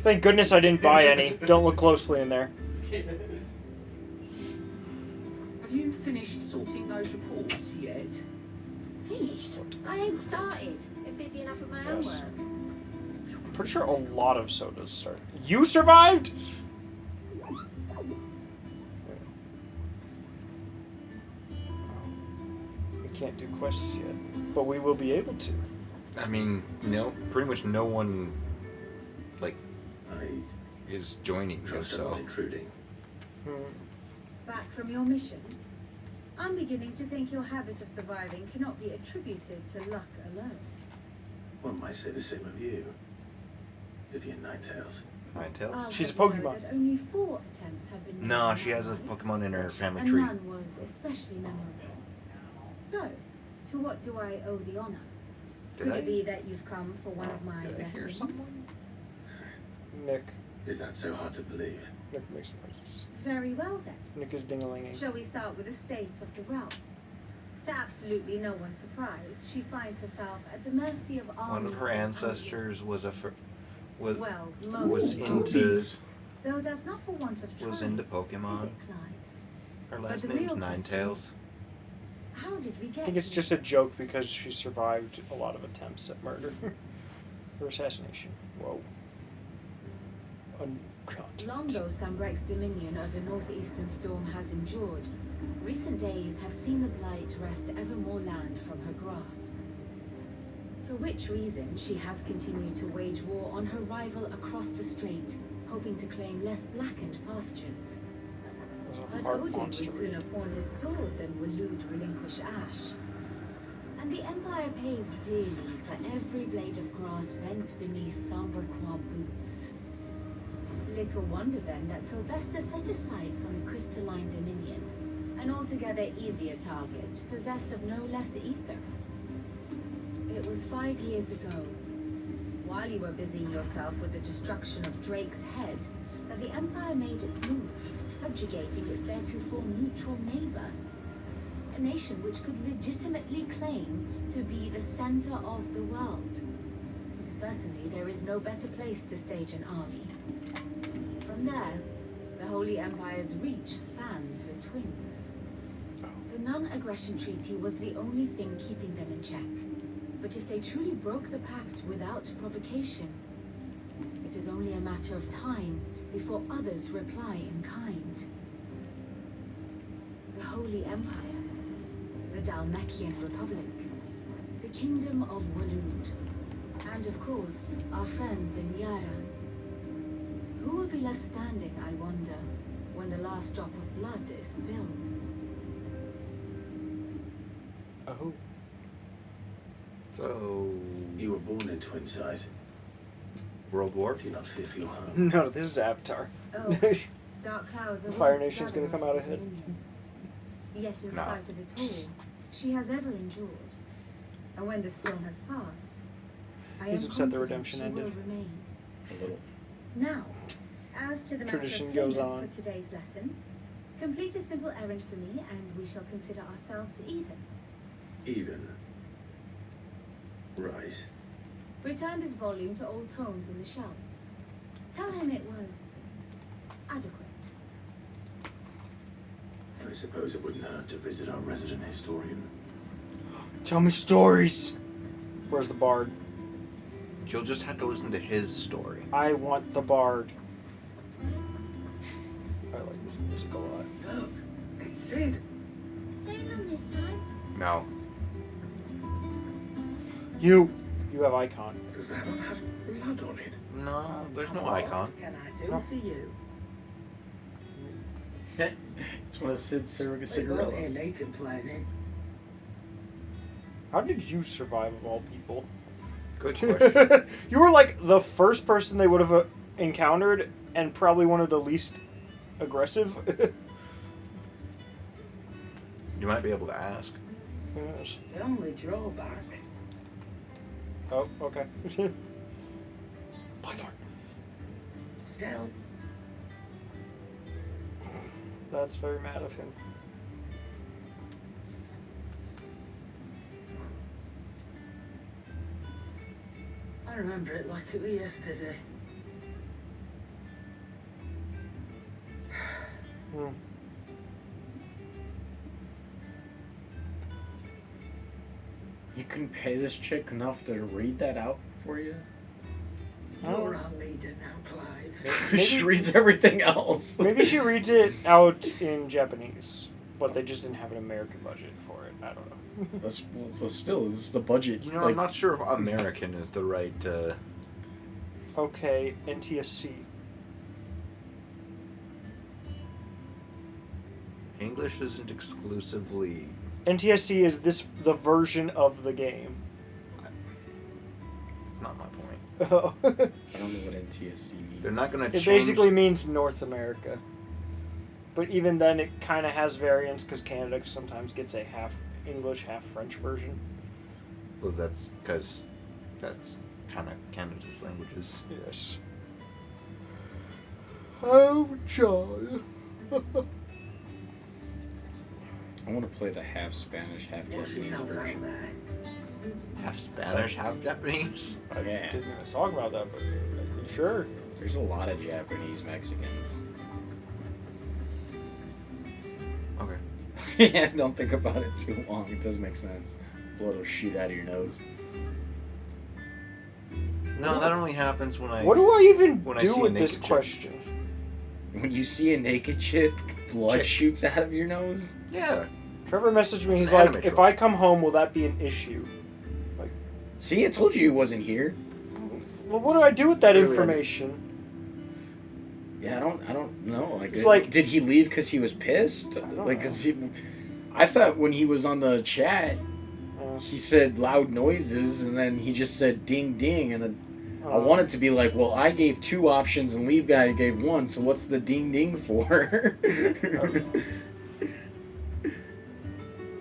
Thank goodness I didn't buy any. Don't look closely in there. Have you finished sorting those reports yet? Finished? I ain't started. I'm busy enough with my own Yes. work. I'm pretty sure a lot of sodas started. You survived? We can't do quests yet, but we will be able to. I mean, no, pretty much no one, like, I is joining you, trust I'm so. not intruding. Back from your mission? I'm beginning to think your habit of surviving cannot be attributed to luck alone. One might say the same of you. Vivian Ninetails. Ninetails? I'll She's a have you know Pokemon. that only 4 attempts have been No, made she has a now, Pokemon in her family and tree. none was especially memorable. So, to what do I owe the honor? Could it be that you've come for one of my Did I hear lessons? someone? Nick. Is that so hard to believe? Nick makes noises. Very well then. Nick is ding-a-linging. Shall we start with the state of the realm? To absolutely no one's surprise, she finds herself at the mercy of armies. One of her and ancestors was a was well, was most into though that's not for want of trying. was into Is Pokemon. it, Clive? Her But last the name's real question Ninetails. is, how did we get I think it's here? just a joke because she survived a lot of attempts at murder. Or assassination. Whoa. Long though Sambrek's dominion over northeastern storm has endured, recent days have seen the blight wrest ever more land from her grasp. For which reason she has continued to wage war on her rival across the strait, hoping to claim less blackened pastures. But hard Odin would fonts to read. sooner pawn his sword than Waloed relinquish Ash. And the Empire pays dearly for every blade of grass bent beneath Sambrequois boots. Little wonder then that Sylvester set his sights on the crystalline dominion, an altogether easier target, possessed of no less ether. It was 5 years ago, while you were busying yourself with the destruction of Drake's head, that the Empire made its move, subjugating its theretofore neutral neighbor. A nation which could legitimately claim to be the center of the world. Certainly, there is no better place to stage an army. From there, the Holy Empire's reach spans the Twins. The non-aggression treaty was the only thing keeping them in check. But if they truly broke the pact without provocation, it is only a matter of time before others reply in kind. The Holy Empire, the Dalmekian Republic, the Kingdom of Waloed, and of course, our friends in Yara. Who will be left standing, I wonder, when the last drop of blood is spilled? Oh. So You were born in Twinside. World War? Do you not fear for your home? No, this is Avatar. Oh, dark clouds are Fire rolled Nation's gonna together come out over ahead. Dominion. Yet in Nah. spite of it all, she has ever endured. And when the storm has passed, I He's am upset the confident redemption she ended. will remain. A little. Now, as to the matter Tradition of goes payment on. for today's lesson, complete a simple errand for me, and we shall consider ourselves even. Even. Right. Return this volume to old tomes in the shelves. Tell him it was adequate. suppose it wouldn't hurt to visit our resident historian. Tell me stories. Where's the bard? You'll just have to listen to his story. I want the bard. I like this music a lot. Look, it's Sid. Staying on this time? No. You have icon. Does that one have blood on it? No, there's no icon. What can I do for you? It's one of Sid's surrogate They won't hear cigarillos. me complaining. How did you survive of all people? Good question. You were like the first person they would have encountered, and probably one of the least aggressive. You might be able to ask. Yes. The only drawback. Oh, okay. Still, That's very mad of him. I remember it like it was yesterday. Hmm. You couldn't pay this chick enough to read that out for you? You're our leader now, Clive. She reads everything else. Maybe she reads it out in Japanese, but they just didn't have an American budget for it. I don't know. Well, still, this is the budget. You know, I'm not sure if American is the right. Okay, NTSC. English isn't exclusively. NTSC is the version of the game. It's not my point. Oh. I don't know what NTSC means. They're not going to It change. basically means North America. But even then, it kind of has variants because Canada sometimes gets a half English, half French version. Well, that's because that's kind of Canada's languages. Yes. Oh, John. I want to play the half Spanish, half Wash Japanese yourself out version. there. Half Spanish, half Japanese. Okay. Didn't even talk about that, but sure. There's a lot of Japanese Mexicans. Okay. Yeah, don't think about it too long. It doesn't make sense. Blood will shoot out of your nose. No, that only happens when I. What do I even when I do see a with this naked chick. question? When you see a naked chick, blood shoots out of your nose? Yeah. Trevor messaged me. It's He's an like, anime if trope. I come home, will that be an issue? Like, See, I told you he wasn't here. well, what do I do with that Really, information? Yeah, I don't know. Like, It's like- did he leave because he was pissed? Like, 'cause I thought when he was on the chat, he said loud noises, and then he just said ding ding, and then I wanted to be like, well, I gave 2 options, and Leave Guy gave 1, so what's the ding ding for?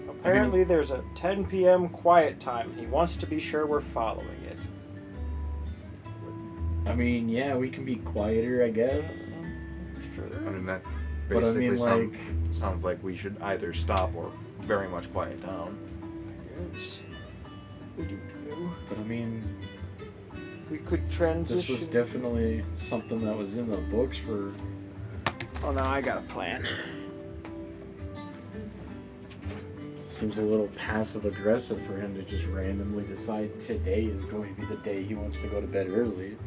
Apparently, there's a 10 p.m. quiet time. He wants to be sure we're following it. I mean, yeah, we can be quieter, I guess. I mean, that But I basically mean, sounds like we should either stop or very much quiet down. Yes. But I mean, we could transition. this was definitely something that was in the books for. Oh no, I got a plan. Seems a little passive aggressive for him to just randomly decide today is going to be the day he wants to go to bed early.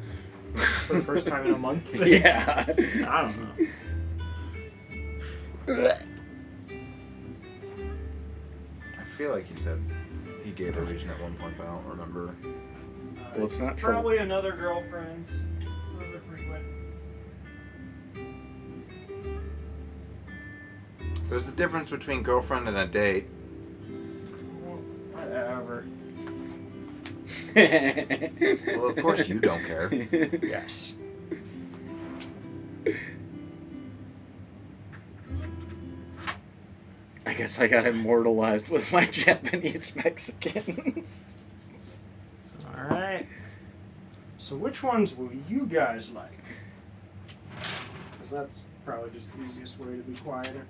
For the first time in a month. Yeah. I don't know. I feel like he said he gave a reason at one point, but I don't remember. Well, it's not for. Probably another girlfriend. Those are frequent. There's a difference between girlfriend and a date. Whatever. Well, of course you don't care. Yes. I guess I got immortalized with my Japanese Mexicans. Alright. So which ones will you guys like? Because that's probably just the easiest way to be quieter.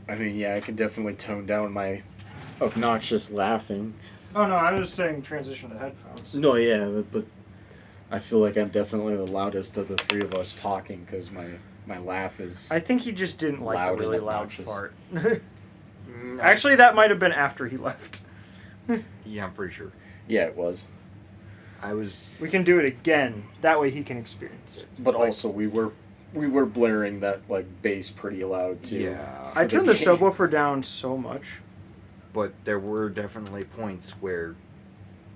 I mean, yeah, I can definitely tone down my obnoxious laughing. Oh no, I was saying transition to headphones. No, yeah, but I feel like I'm definitely the loudest of the 3 of us talking because my My laugh is. I think he just didn't like loud the really and loud obnoxious. fart. Actually, that might have been after he left. Yeah, I'm pretty sure. Yeah, it was. I was. We can do it again. That way he can experience it. But also, we were blaring that like bass pretty loud too. Yeah. I turned the subwoofer down so much. But there were definitely points where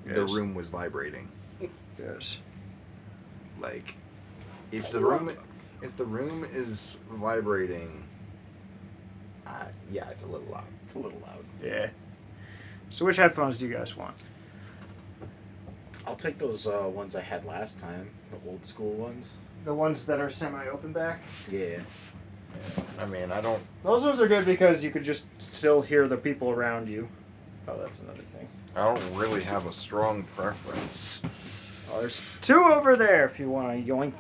the Yes. room was vibrating. Yes. Like, if the room is vibrating, yeah, it's a little loud. It's a little loud. Yeah. So which headphones do you guys want? I'll take those ones I had last time, the old school ones. The ones that are semi-open back? Yeah. I mean, I don't. Those ones are good because you could just still hear the people around you. Oh, that's another thing. I don't really have a strong preference. Oh, there's two over there if you want to yoink.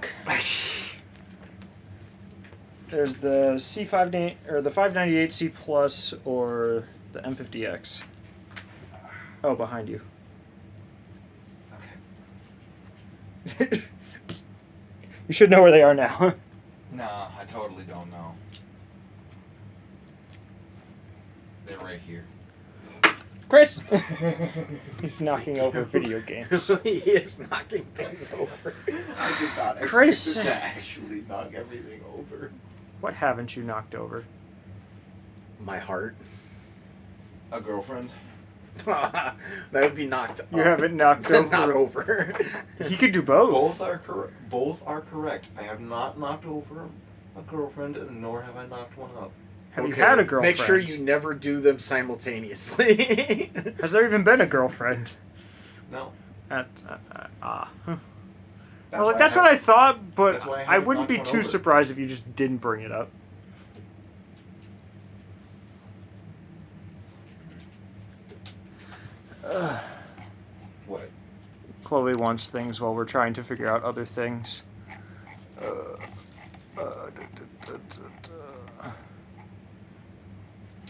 There's the C5 or the 598C Plus or the M50X. Oh, behind you. Okay. You should know where they are now. Nah, I totally don't know. They're right here. Chris! He's knocking over video games. He is knocking things over. I did not expect Chris. him to actually knock everything over. What haven't you knocked over? My heart. A girlfriend. That would be knocked up. You haven't knocked over. Not over. He could do both. Both are correct. Both are correct. I have not knocked over a girlfriend, nor have I knocked one up. Have you had a girlfriend? Make sure you never do them simultaneously. Has there even been a girlfriend? No. Well, why that's I what I have- thought, but that's why I I haven't wouldn't be knocked too one over. surprised if you just didn't bring it up. What? Chloe wants things while we're trying to figure out other things.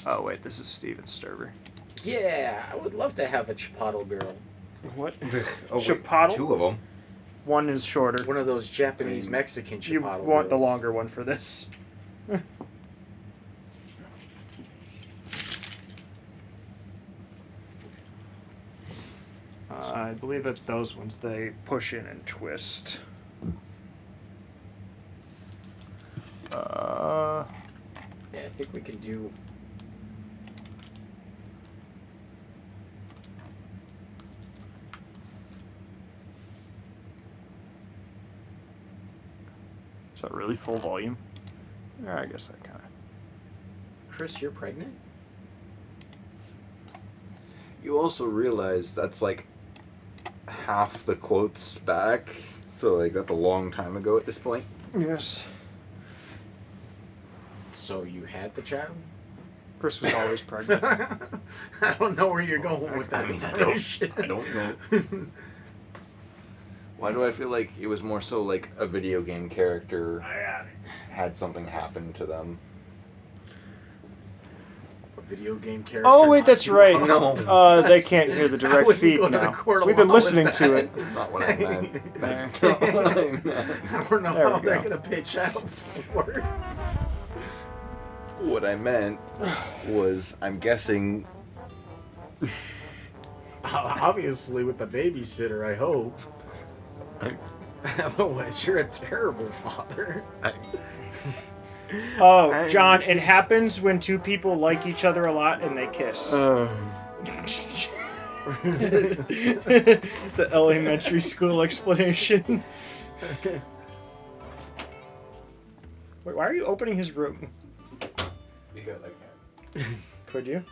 Oh wait, this is Steven Sturber. Yeah, I would love to have a Chipotle girl. What? Oh, wait, Chipotle? two of them. One is shorter. One of those Japanese Mexican You Chipotle want the girls. longer one for this. I believe it's those ones. They push in and twist. Yeah, I think we can do. Is that really full volume? Yeah, I guess that kind of. Chris, you're pregnant? You also realize that's like half the quotes back, so like that's a long time ago at this point. Yes. So you had the child? Chris was always pregnant. I don't know where you're going with that. I mean, information. I don't know. Why do I feel like it was more so like a video game character had something happen to them? A video game character. Oh wait, knocked that's you right. out? They can't hear the direct wouldn't feed go to the now. court We've been along with listening to that. it. That's not what I meant. That's not what I meant. I don't know There how we they're go. gonna pay child support. What I meant was, I'm guessing. Obviously, with the babysitter, I hope. Otherwise, you're a terrible father. Oh, John, it happens when two people like each other a lot and they kiss. The elementary school explanation. Wait, why are you opening his room? Because I can. Could you?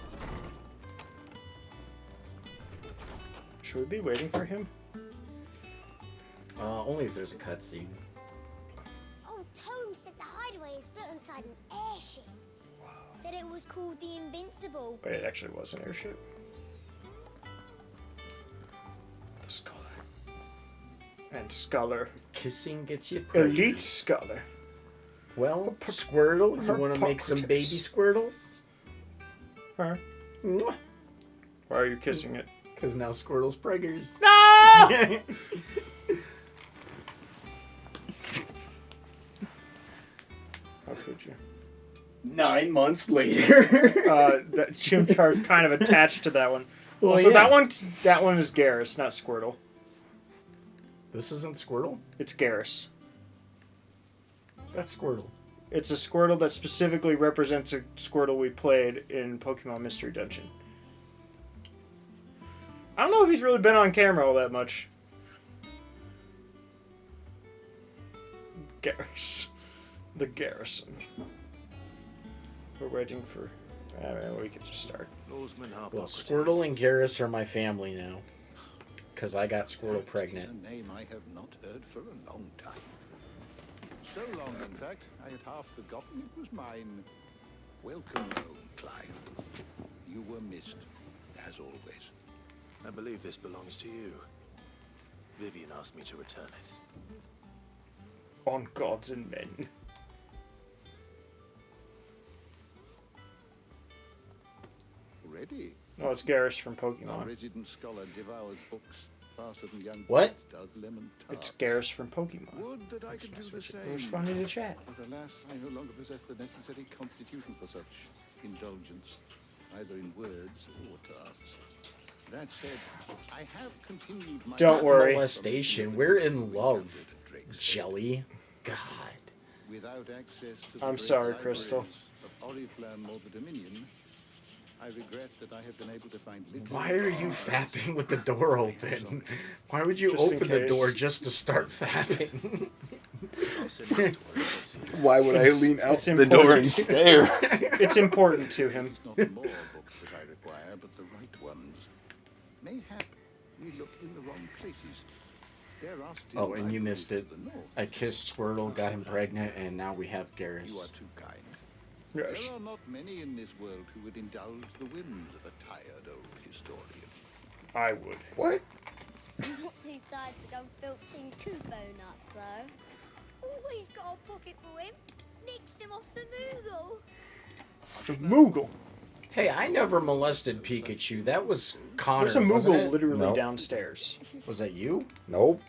Should we be waiting for him? Only if there's a cutscene. Old Tome said the hideaway is built inside an airship. Said it was called the Invincible. Wait, it actually was an airship. The Scholar. And Scholar. Kissing gets you pregnant. Elite Scholar. Well, Squirtle, you want to make some baby Squirtles? Huh? Why are you kissing it? Because now Squirtle's preggers. No! could you? 9 months later. That Chimchar's kind of attached to that one. Well, so yeah. that one is Garrus, not Squirtle. This isn't Squirtle? It's Garrus. That's Squirtle. It's a Squirtle that specifically represents a Squirtle we played in Pokemon Mystery Dungeon. I don't know if he's really been on camera all that much. Garrus. The Garrison. We're waiting for... we could just start. Well, Squirtle and Garrus are my family now. Because I got Squirtle pregnant. A name I have not heard for a long time. So long, in fact, I had half forgotten it was mine. Welcome home, Clive. You were missed, as always. I believe this belongs to you. Vivian asked me to return it. On gods and men. Ready? Oh, it's Garrus from Our Pokemon. resident scholar devours books faster than young What? Pete does lemon tart. It's Garrus from Pokemon. Would that I could do the same. We're responding to chat. But alas, I no longer possess the necessary constitution for such indulgence, either in words or tasks. That said, I have continued my... Don't worry. Molestation. We're in love. Jelly. God. Without access to the I'm great sorry, libraries Crystal. of Oriflamme or the Dominion, I regret that I have been able to find little... Why are you fapping with the door open? Why would you Just in open the case. door just to start fapping? Why would I lean out It's the door and important. stare? It's important to him. It's not more books that I require, but the right ones. Mayhap we look in the wrong places. There are still Oh, and you libraries missed it. to the north. I kissed Squirtle, got him pregnant, and now we have You are Garrus. too kind. Yes. There are not many in this world who would indulge the whims of a tired old historian. I would. What? I'm not too tired to go filching Kubo nuts, though. Always got a pocket for him. Nicks him off the Moogle. Moogle. Hey, I never molested Pikachu. That was Connor. There's a wasn't Moogle it? literally No. downstairs. Was that you? Nope.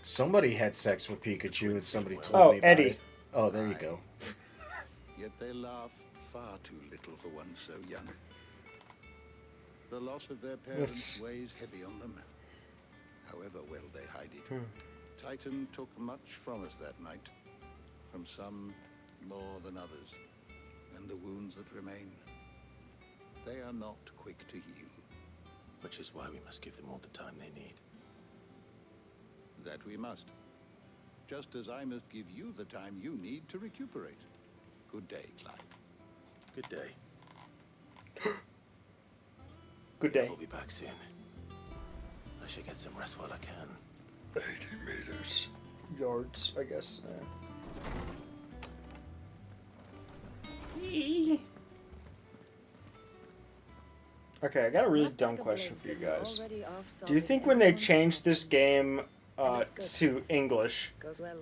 Somebody had sex with Pikachu and somebody told Oh, me about Eddie. it. Oh, there you go. Yet they laugh far too little for one so young. The loss of their parents weighs heavy on them, however well they hide it. Titan took much from us that night, from some more than others, and the wounds that remain, they are not quick to heal. Which is why we must give them all the time they need. That we must. Just as I must give you the time you need to recuperate. Good day, Clive. Good day. Good day. We'll be back soon. I should get some rest while I can. 80 meters. Yards, I guess. Okay, I got a really dumb question for you guys. Do you think when they changed this game to English,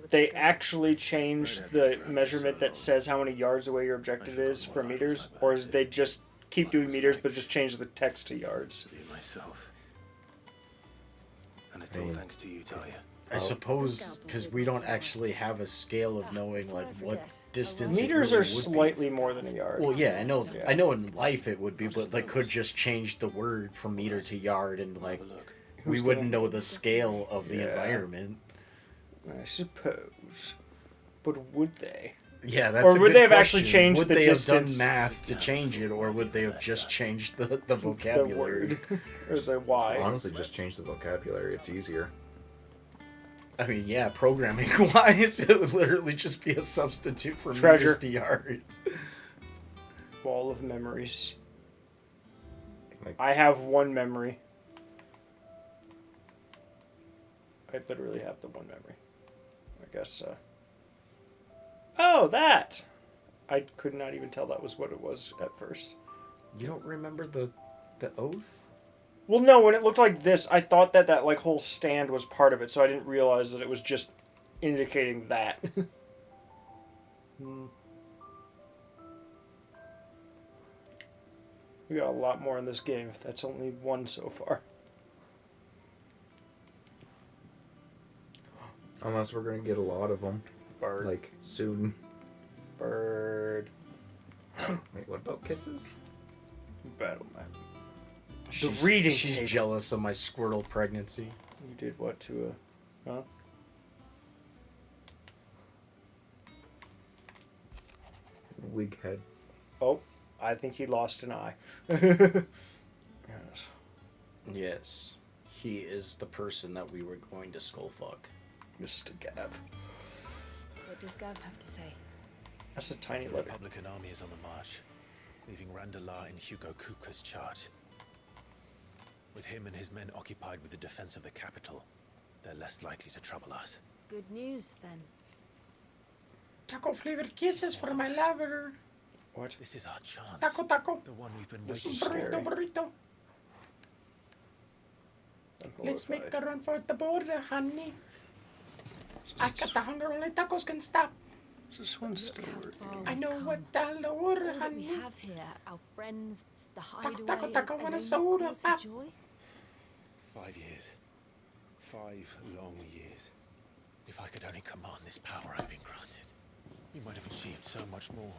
they actually changed the measurement that says how many yards away your objective is from meters? Or is they just keep doing meters but just change the text to yards? Be myself. And it's all thanks to you, Talia. I suppose because we don't actually have a scale of knowing like what distance. Meters it are really would slightly more than a yard. Well, yeah, I know. I know in life it would be, but they could just change the word from meter to yard, and like we Who's wouldn't gonna- know the scale of the Yeah. environment. I suppose. But would they? Yeah, that's Or a would good they have actually question. changed would the they distance? have done math to change it, or would they have just changed the The vocabulary? word. Or is that why? Honestly, just change the vocabulary. It's easier. I mean, yeah, programming wise, it would literally just be a substitute for Treasure. meters to yards. Wall of memories. Like- I have one memory. I literally have the one memory. I guess, Oh, that! I could not even tell that was what it was at first. You don't remember the oath? Well, no, when it looked like this, I thought that like whole stand was part of it, so I didn't realize that it was just indicating that. We got a lot more in this game. That's only one so far. Unless we're gonna get a lot of them, Bird. like soon. Bird. Wait, what about kisses? Battle map. She's, reading She's table. jealous of my Squirtle pregnancy. You did what to a... Huh? Wig head. Oh, I think he lost an eye. Yes. Yes. He is the person that we were going to skull fuck. Mr. Gav. What does Gav have to say? That's a tiny The letter. Republican army is on the march, leaving Randalar in Hugo Kupka's charge. With him and his men occupied with the defense of the capital, they're less likely to trouble us. Good news, then. Taco flavored kisses for my lover. What? This is our chance. Taco. The one we've been This waiting is for. scary. Burrito. I'm Let's make horrified. a run for the border, honey. I got the hunger, only tacos can stop. This one's still working. I know what the order, All that we honey. have here, our friends, the Taco, hideaway, taco, and want a only soda, cause pop. of joy. 5 years. 5 long years. If I could only command this power I've been granted, you might have achieved so much more.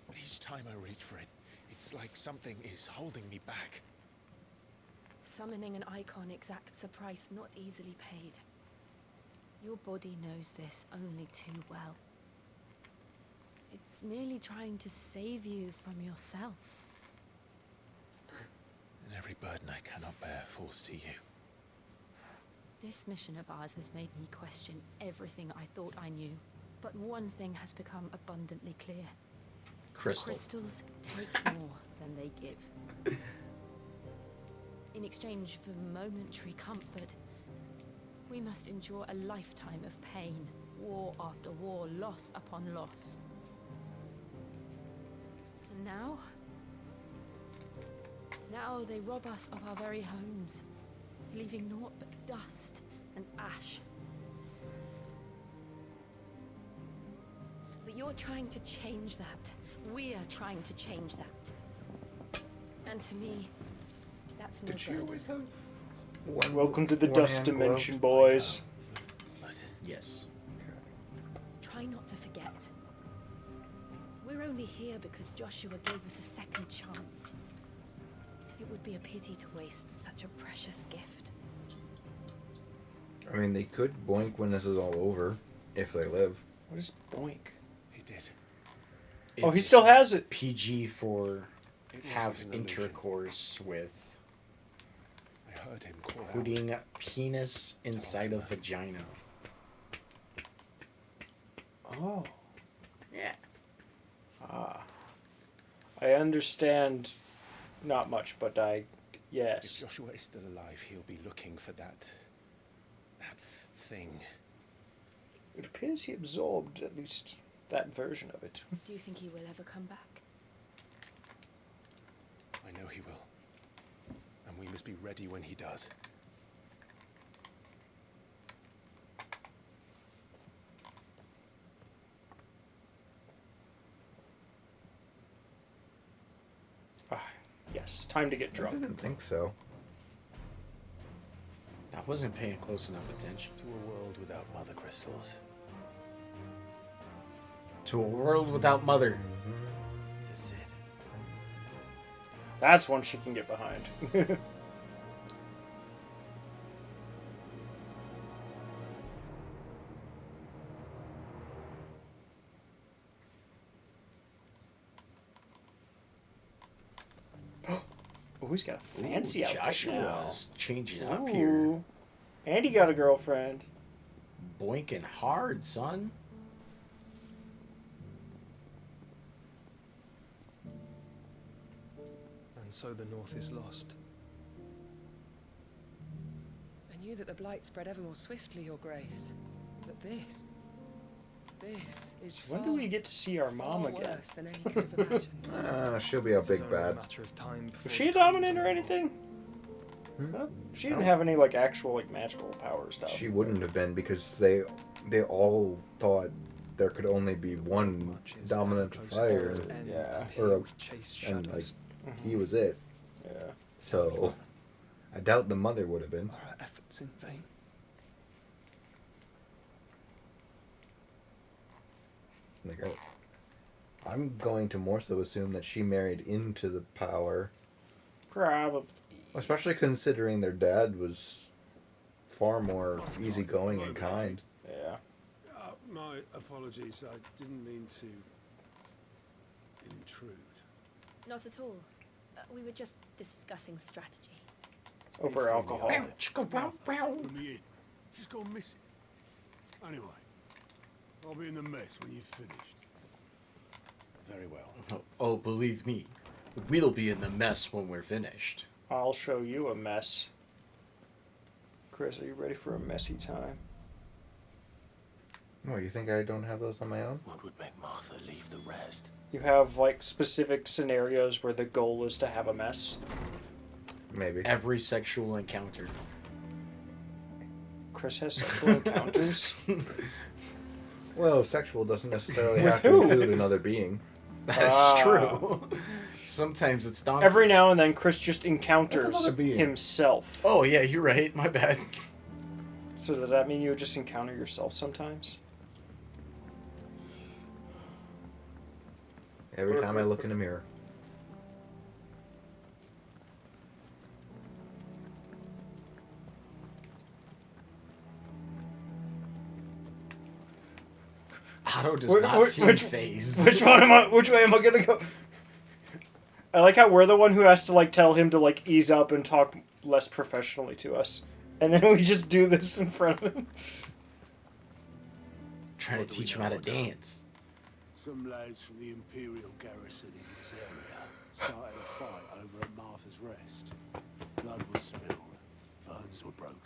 But each time I reach for it, it's like something is holding me back. Summoning an icon exacts a price not easily paid. Your body knows this only too well. It's merely trying to save you from yourself. And every burden I cannot bear falls to you. This mission of ours has made me question everything I thought I knew. But one thing has become abundantly clear. Crystal. Crystals take more than they give. In exchange for momentary comfort, we must endure a lifetime of pain, war after war, loss upon loss. And now they rob us of our very homes, leaving naught but dust and ash. But you're trying to change that. We are trying to change that. And to me, that's no burden. Welcome to the dust dimension, boys. Yes. Try not to forget. We're only here because Joshua gave us a second chance. It would be a pity to waste such a precious gift. I mean, they could boink when this is all over, if they live. What is boink? He did. Oh, he still has it. PG for have wasn't an illusion. intercourse with, I heard him call out. putting penis inside of vagina. Oh. Yeah. Ah. I understand not much, but If yes. Joshua is still alive, he'll be looking for that thing. It appears he absorbed at least that version of it. Do you think he will ever come back? I know he will. And we must be ready when he does. Ah, yes, time to get I drunk. didn't think so. I wasn't paying close enough attention. To a world without mother crystals. To a world without mother. To Sid. That's one she can get behind. Oh, he's got a fancy Ooh, outfit now. Joshua's changing up here. Ooh. And he got a girlfriend. Boinking hard, son. And so the North is lost. I knew that the blight spread ever more swiftly, Your Grace. But this is When do we get to see our mom far again? worse than any could have imagined. She'll be a This is big only a bad. matter of time before Was she a it comes dominant or to anything? Huh? She didn't No. have any like actual like magical power stuff. She wouldn't have been because they all thought there could only be one Much is dominant ever fire, closer to its end, Yeah. and here or we chase and like shadows. he was it. Yeah. So I doubt the mother would have been. Are our efforts in vain? Like I'm going to more so assume that she married into the power. Probably. Especially considering their dad was far more easygoing and kind. Yeah. My apologies. I didn't mean to intrude. Not at all. We were just discussing strategy. Over alcohol. Let me in. She's gone missing. Anyway, I'll be in the mess when you've finished. Very well. Oh, believe me, we'll be in the mess when we're finished. I'll show you a mess. Chris, are you ready for a messy time? Oh, you think I don't have those on my own? What would make Martha leave the rest? You have, like, specific scenarios where the goal is to have a mess? Maybe. Every sexual encounter. Chris has sexual encounters? Well, sexual doesn't necessarily With have to who? include another being. That's true. Sometimes it's not. Every now and then, Chris just encounters another being. himself. Oh, yeah, you're right. My bad. So does that mean you would just encounter yourself sometimes? Every time I look in a mirror. Otto does not seem phased. Which way am I gonna go? I like how we're the one who has to like tell him to like ease up and talk less professionally to us, and then we just do this in front of him. Trying to teach him how to dance. Some lads from the Imperial garrison in this area started a fight over at Martha's Rest. Blood was spilled. Bones were broken.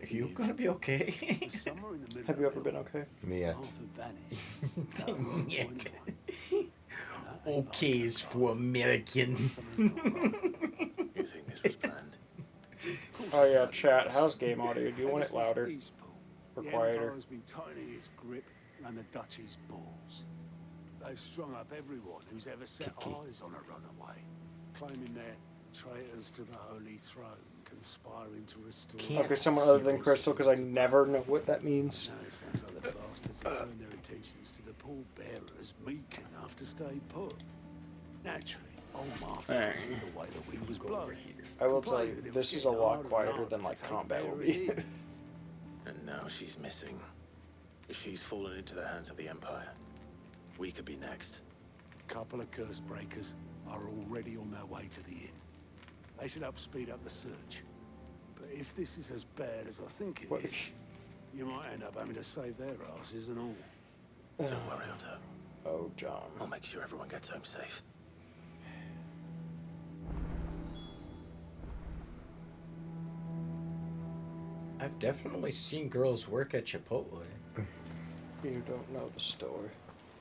Are you gonna be okay? Somewhere in the middle Have you ever been okay? Yeah. Martha vanished. Yet. Okay is for American. You think this was planned? Oh yeah, chat. How's game audio? Do you want it louder or The quieter? Empire's been tightening its grip around the Duchy's balls. They've strung up everyone who's ever set eyes on a runaway, claiming they're traitors to the Holy Throne, conspiring to restore... Okay, someone other than Crystal, because I never know what that means. No, it sounds like the bastards have turned their intentions to the pallbearers meek enough to stay put. Naturally, old Martha Alright. could see the way the wind was blowing. I will tell you, this is a lot quieter than like combat will be. And now she's missing. If she's fallen into the hands of the Empire, we could be next. A couple of curse breakers are already on their way to the inn. They should help speed up the search. But if this is as bad as I think it is, you might end up having to save their asses and all. Don't worry, Otto. Oh, John. I'll make sure everyone gets home safe. I've definitely seen girls work at Chipotle. You don't know the story.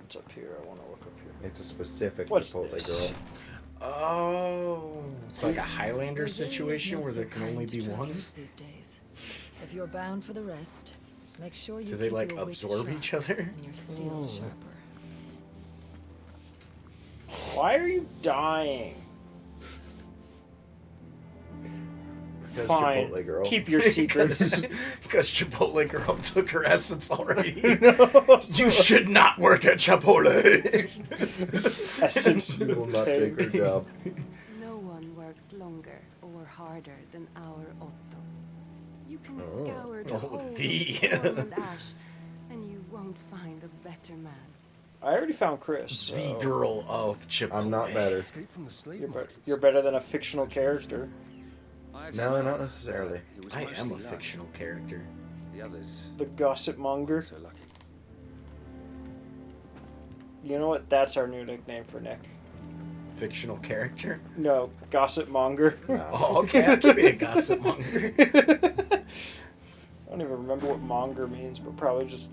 It's up here. I want to look up here. It's a specific What's Chipotle this? girl. Oh, it's like a Highlander situation where there can only be one. These days. If you're bound for the rest, make sure you Do they keep like your wits absorb sharp each other? and your steel sharper. Why are you dying? Because Fine. Chipotle girl. Keep your secrets. Because Chipotle girl took her essence already. No. You should not work at Chipotle. Essence. You will not take her job. No one works longer or harder than our Otto. You can Oh. scour the Oh, whole thee. storm and ash, and you won't find a better man. I already found Chris. The so girl of Chipotle. I'm not better. Escape from the slave You're better than a fictional character. No, not necessarily. I am a fictional character. The others The gossip monger. so lucky. You know what? That's our new nickname for Nick. Fictional character? No, gossip monger. Oh, okay, I'll give you a gossip monger. I don't even remember what monger means, but probably just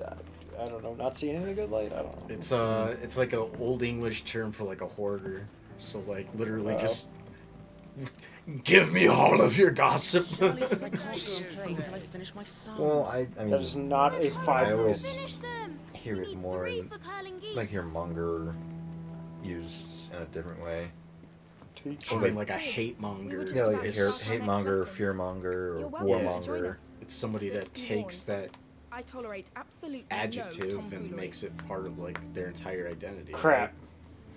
I don't know, not seeing it in a good light. I don't know. It's like an old English term for like a hoarder. So like literally just give me all of your gossip. Surely says I can't go and play until I finish my songs. Well, I mean, That is not a I 5-year-old. always Finish them. hear We it need more 3 in, for curling geese. like your monger used in a different way. Teach. Or like a hate monger. Yeah, like about hate to start our hate next monger, lesson. fear monger, or You're war welcome to join monger. us. It's somebody that takes that I tolerate absolutely adjective no and tomfoolery. makes it part of like their entire identity. Crap.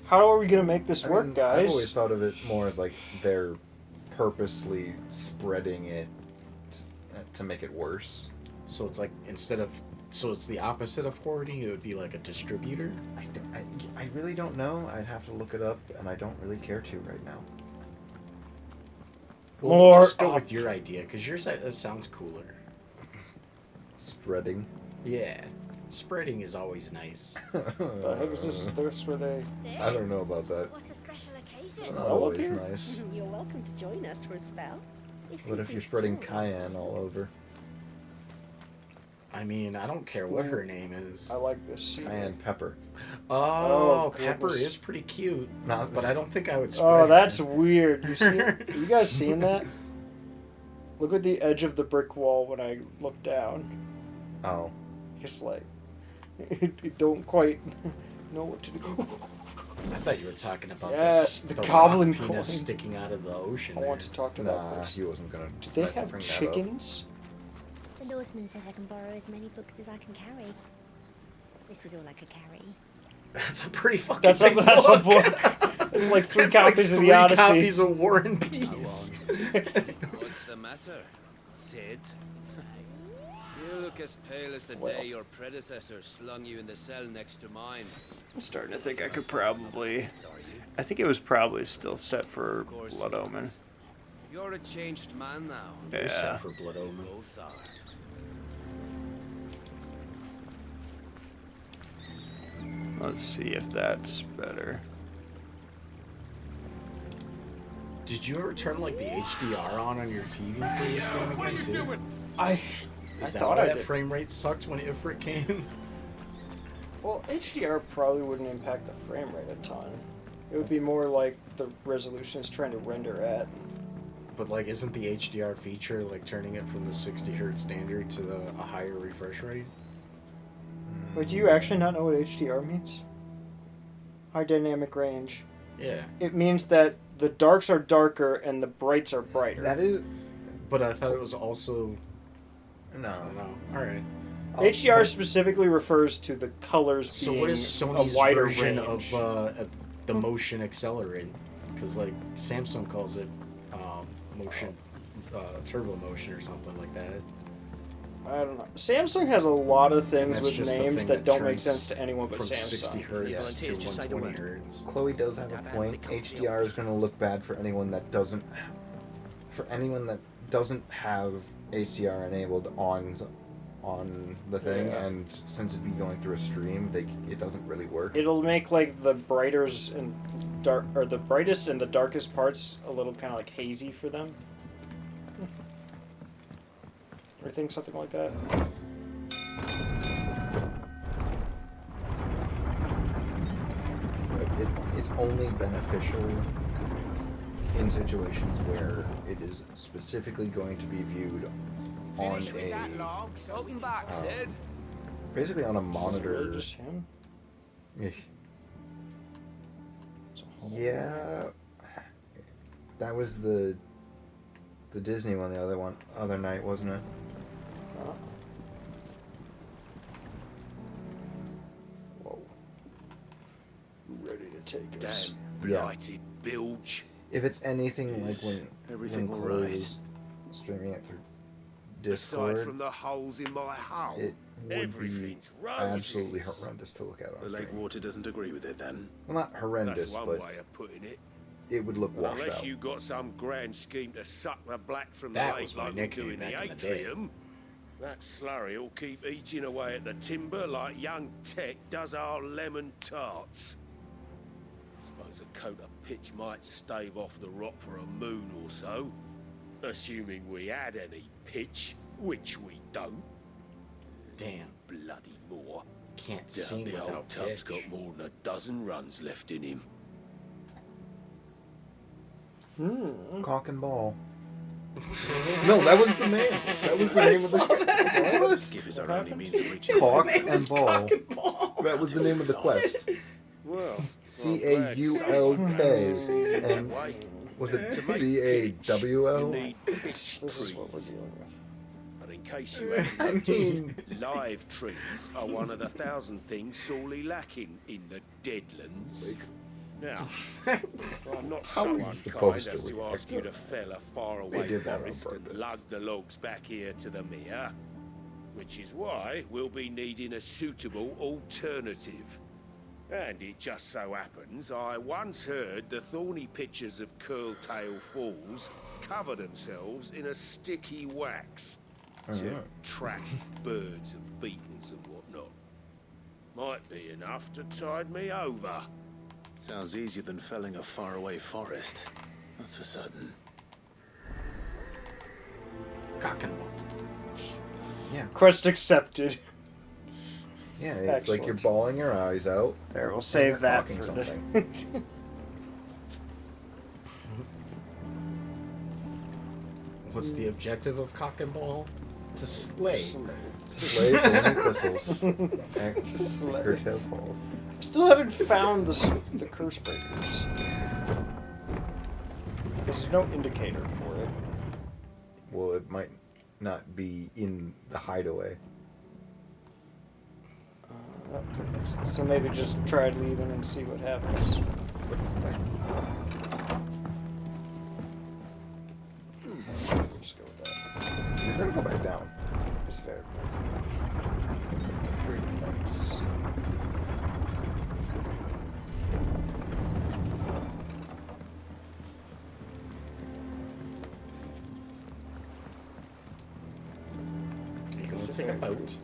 How are we gonna make this work, I've guys? always thought of it more as like they're purposely spreading it to make it worse. So it's like so it's the opposite of hoarding. It would be like a distributor. I really don't know. I'd have to look it up, and I don't really care to right now. Well, More just go with your idea, because yours sounds cooler. Spreading. Yeah, spreading is always nice. The heck is this where they... I don't know about that. What's the special occasion? It's not always nice. You're welcome to join us for a spell. What if you're spreading cayenne all over? I mean, I don't care what her name is. I like this. Cayenne pepper. Oh, Pepper goodness. is pretty cute. Not- but I don't think I would spread Oh, her. that's weird. You see it? You guys seeing that? Look at the edge of the brick wall when I look down. Oh. It's like... you don't quite know what to do. I thought you were talking about Yes, the the rock goblin penis coin. sticking out of the ocean. I want to talk to that Nah, person. he wasn't gonna. Do they bring have that up. chickens? The lawsman says I can borrow as many books as I can carry. This was all I could carry. That's a pretty fucking That's big a book. book. It's like three It's copies like of the Odyssey. copies of War and Peace. What's the matter, Sid? You look as pale as the day your predecessor slung you in the cell next to mine. I'm starting to think I could probably... I think it was probably still set for Blood Omen. You're a changed man now. Yeah. Set for Blood Omen. Both are. Let's see if that's better. Did you ever turn like the HDR on your TV for this game again too? I Is that thought why I that did. frame rate sucked when it came? Well, HDR probably wouldn't impact the frame rate a ton. It would be more like the resolution is trying to render at. But like, isn't the HDR feature like turning it from the 60 hertz standard to a higher refresh rate? Wait, do you actually not know what HDR means? High dynamic range. Yeah. It means that the darks are darker and the brights are brighter. That is. But I thought it was also. No. No. All right. HDR specifically refers to the colors So being what is Sony's a wider version range. of the motion accelerate? Because like Samsung calls it motion, turbo motion or something like that. I don't know. Samsung has a lot of things That's with just the names thing that don't make turns sense to anyone but from Samsung. 60 hertz Yeah. to 120 hertz. Chloe does have a point. HDR is going to look bad for anyone that doesn't. For anyone that doesn't have HDR enabled on the thing, Yeah. and since it'd be going through a stream, it doesn't really work. It'll make like the brightest and dark, or the brightest and the darkest parts a little kind of like hazy for them. Or think something like that. It's only beneficial in situations where it is specifically going to be viewed on Welcome back, a Sid. basically on a Is this monitor. really just him? Yeah, that was the Disney one. The other night, wasn't it? Whoa. Ready to take Damn us. blighted bilge. If it's anything like Is when everything when all Chloe right? was streaming it through Aside Discord, from the holes in my hull, it would be everything's roses. absolutely horrendous to look at The on lake stream. water doesn't agree with it then. Well, not horrendous, That's one but way of putting it. it would look And washed unless out. you got some grand scheme to suck the black from That the was lake my like we do nickname in the back in the day. atrium, that slurry will keep eating away at the timber like young Tech does our lemon tarts. Suppose a coat of pitch might stave off the rock for a moon or so, assuming we had any pitch, which we don't. Damn. Bloody moor. Can't Doubt sing the without old tub's pitch. got more than a dozen runs left in him. Cock and ball. No, that was the name. That was the name of the quest. Give us our only means of reaching Cock and ball. That was the name of the quest. Well, CAULK. And was it To make BAWL? need pitch This is what we're trees. dealing with. I think in case you haven't noticed, live trees are one of the 1,000 things sorely lacking in the Deadlands. Now, I'm not How so are you unkind supposed as to to ask you to fell a faraway did that on forest and purpose. lug the logs back here to the mere, which is why we'll be needing a suitable alternative. And it just so happens I once heard the thorny pitchers of Curltail Falls cover themselves in a sticky wax to trap birds and beetles and whatnot. Might be enough to tide me over. Sounds easier than felling a faraway forest. That's for certain. Cock and ball. Yeah. Quest accepted. Yeah, it's like you're Excellent. bawling your eyes out. There, we'll and save you're that talking for the... something. What's the objective of cock and ball? To slay. Slay thorny thistles. Act Slay. Curtail Falls. Still haven't found the curse breakers. There's no indicator for it. Well, it might not be in the hideaway. That could make sense. So maybe just try leaving and see what happens. Just go with that. You're gonna go back down. It's fair. Pretty nuts. You go take a boat.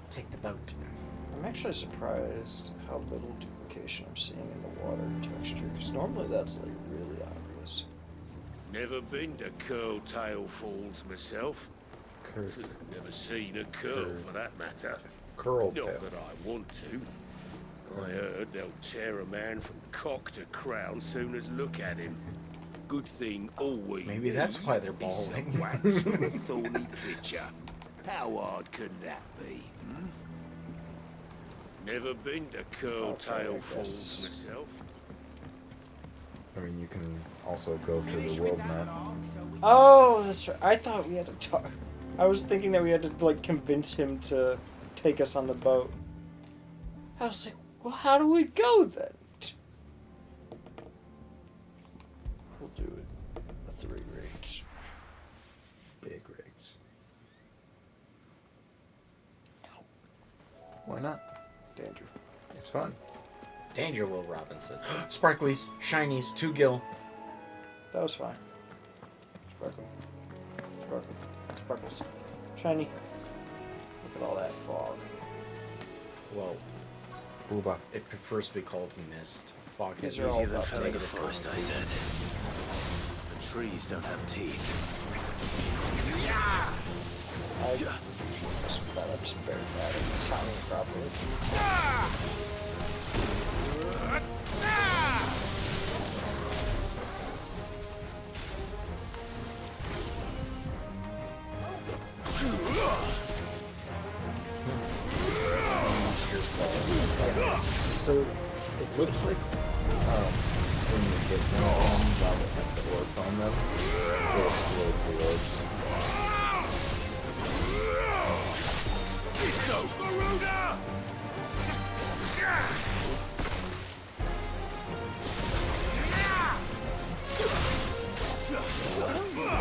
Take the boat. I'm actually surprised how little duplication I'm seeing in the water texture, because normally that's like really obvious. Never been to Curltail Falls myself. Never seen a curl for that matter. Curl Not tail. that I want to. I heard they'll tear a man from cock to crown soon as look at him. Good thing all we Maybe that's why they're is some bawling. wax from a thorny pitcher. How hard can that be? Never been to Curltail Falls myself. I mean, you can also go to the world map. Oh, that's right. I thought we had to talk. I was thinking that we had to like convince him to take us on the boat. I was like, well, how do we go then? We'll do it. The 3 rigs. Big rigs. Why not? Danger. It's fun. Danger, Will Robinson. Sparklies, shinies, 2 gil. That was fine. Sparkle. Sparkle. Sparkles. Shiny. Look at all that fog. Well, Booba. it prefers to be called mist. Fog has These are all Easier than about felling a negative forest, I said. The trees don't have teeth. I messed that up very bad at timing properly. So, it looks like when you get them while they have the orbs on them, it'll explode the orbs. It's over, Ruda!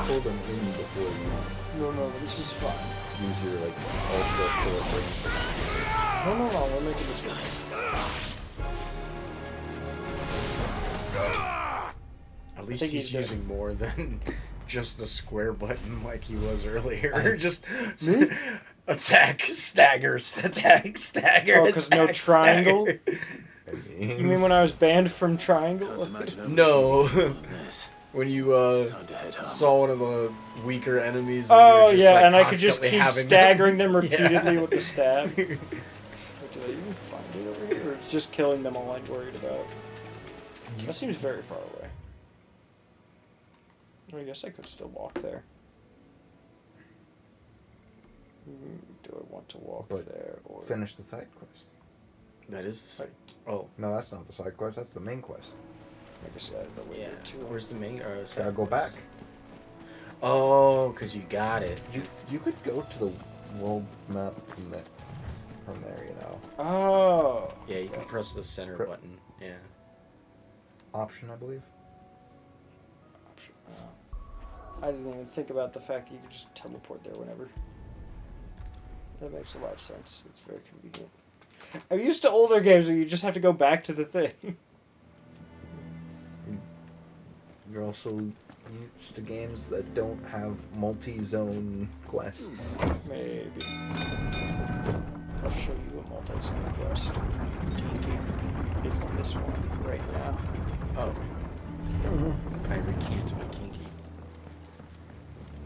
Pull them in before you No, this is fine. use your like ultra proliferation. No, we're making this work. At least think he's he's using more than just the square button like he was earlier. Just Me? attack, stagger, attack, stagger. Oh, because no attack, triangle? stagger. You mean when I was banned from triangle? No. When you saw one of the weaker enemies. And Oh, you were just, yeah, like, and I could just constantly keep having staggering them Yeah. repeatedly with the stab. Wait, did I even find it over here? Or it's just killing them all I'm worried about? That seems very far away. I guess I could still walk there. Do I want to walk But there or finish the side quest. That is the side. Oh. No, that's not the side quest. That's the main quest. I guess I had to wait Yeah. too. Where's the main? Gotta go back. Oh, because you got it. You could go to the world map from there, you know. Oh. Yeah, you can press the center button. Yeah. Option, I believe. I didn't even think about the fact that you could just teleport there whenever. That makes a lot of sense. It's very convenient. I'm used to older games where you just have to go back to the thing. You're also used to games that don't have multi-zone quests. Maybe. I'll show you a multi-zone quest. Kinky is this one right now. Oh. I recant my kinky.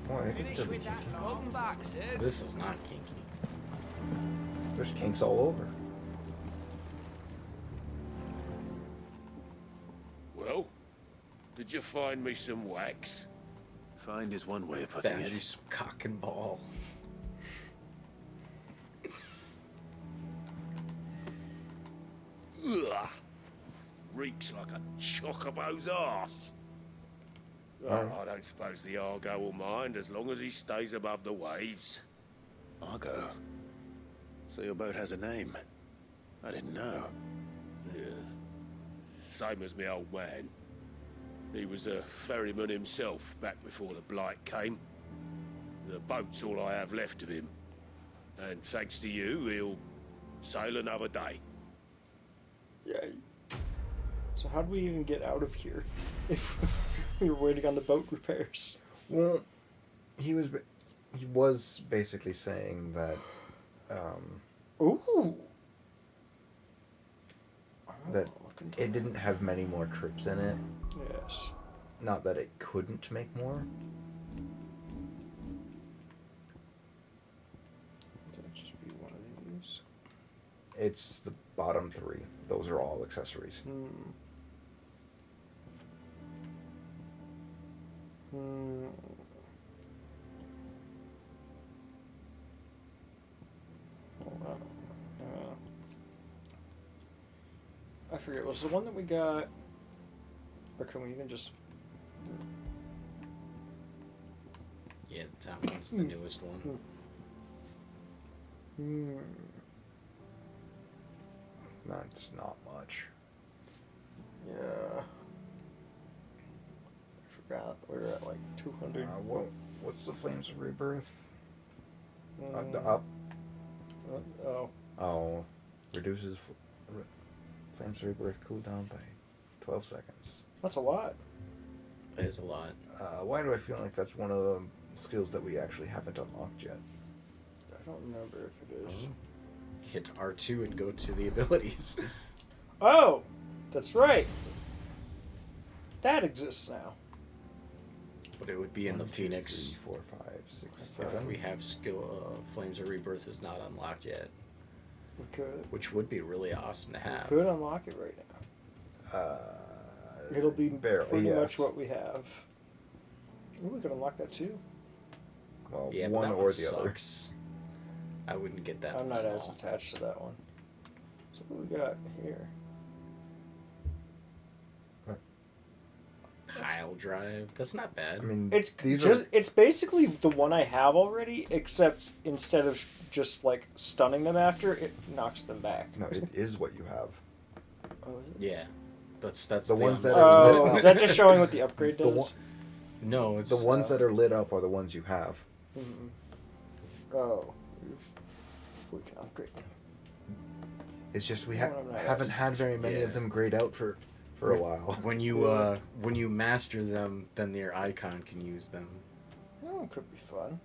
Boy, Finish with that long back, Sid. This is not kinky. There's kinks all over. Well, did you find me some wax? Find is one way of putting Found it. you some cock and ball. Ugh. Reeks like a chocobo's arse. I don't suppose the Argo will mind as long as he stays above the waves. Argo? So your boat has a name? I didn't know. Yeah. Same as my old man. He was a ferryman himself back before the blight came. The boat's all I have left of him. And thanks to you, he'll sail another day. Yeah. So how do we even get out of here if we were waiting on the boat repairs? Well, he was basically saying that Ooh. that it didn't have many more trips in it. Yes. Not that it couldn't make more. Could it just be one of these? It's the bottom three. Those are all accessories. I forget, was the one that we got, or can we even just... Yeah, the top one's the newest one. That's not much. Yeah. I forgot, we were at like 200. What's the Flames of Rebirth? Mm. Up? Oh. Oh. Reduces Flames of Rebirth cooldown by 12 seconds. That's a lot. That is a lot. Why do I feel like that's one of the skills that we actually haven't unlocked yet? I don't remember if it is. Hit R2 and go to the abilities. Oh! That's right. That exists now. But it would be in the 1, 2, Phoenix. 3, 4, 5, 6, If 7. we have skill, Flames of Rebirth is not unlocked yet. We could. Which would be really awesome to have. We could unlock it right now. It'll be barely, pretty yes. much what we have. Ooh, we could unlock that too. Well, Yeah, but one that or one the other. sucks. I wouldn't get that I'm one not at as all. attached to that one. So what we got here? Pile drive. That's not bad. I mean, It's these just are it's basically the one I have already, except instead of just like stunning them after, it knocks them back. no, it is what you have. Oh, is it? Yeah. That's the ones that unlock. are lit Oh, up. is that just showing what the upgrade The does? one- No, it's The ones that are lit up are the ones you have. Mm-mm. Oh, we can upgrade them. It's just we No, I'm not haven't as- had very many of them grayed out for a while. when you master them, then your icon can use them. Oh, it could be fun.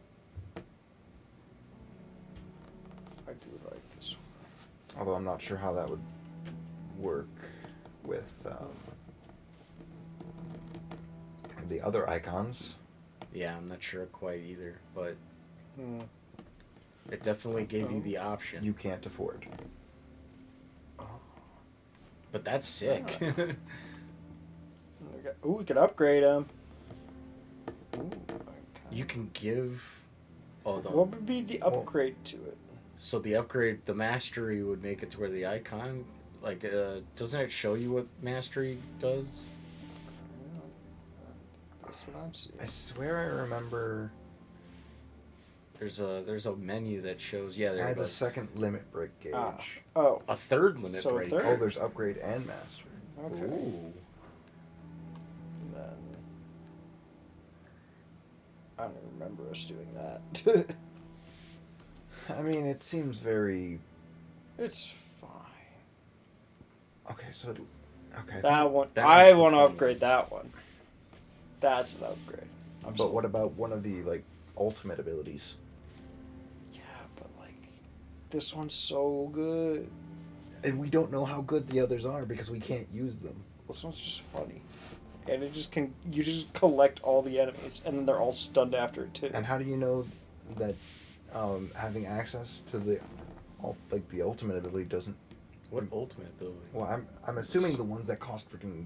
I do like this one. Although I'm not sure how that would work with the other icons. Yeah, I'm not sure quite either, but Hmm. it definitely gave you the option. You can't afford. But that's sick. Ooh, we could upgrade them. Ooh, You can give. Oh, no. what would be the upgrade to it? So the upgrade, the mastery would make it to where the icon, like, doesn't it show you what mastery does? That's what I'm seeing. I swear I remember. There's a menu that shows. Yeah, there Adds it a is. second limit break gauge. A third limit So a break. third? Oh, there's upgrade and master. Okay. Ooh. And then I don't even remember us doing that. I mean, it seems very. It's fine. Okay, so. Okay. That one. that I one's the want to fun upgrade that one. That's an upgrade. But what about one of the like ultimate abilities? Yeah, but like this one's so good. And we don't know how good the others are because we can't use them. This one's just funny. And it just can you just collect all the enemies and then they're all stunned after it too. And how do you know that having access to the the ultimate ability doesn't? What ultimate ability? Well, I'm assuming the ones that cost freaking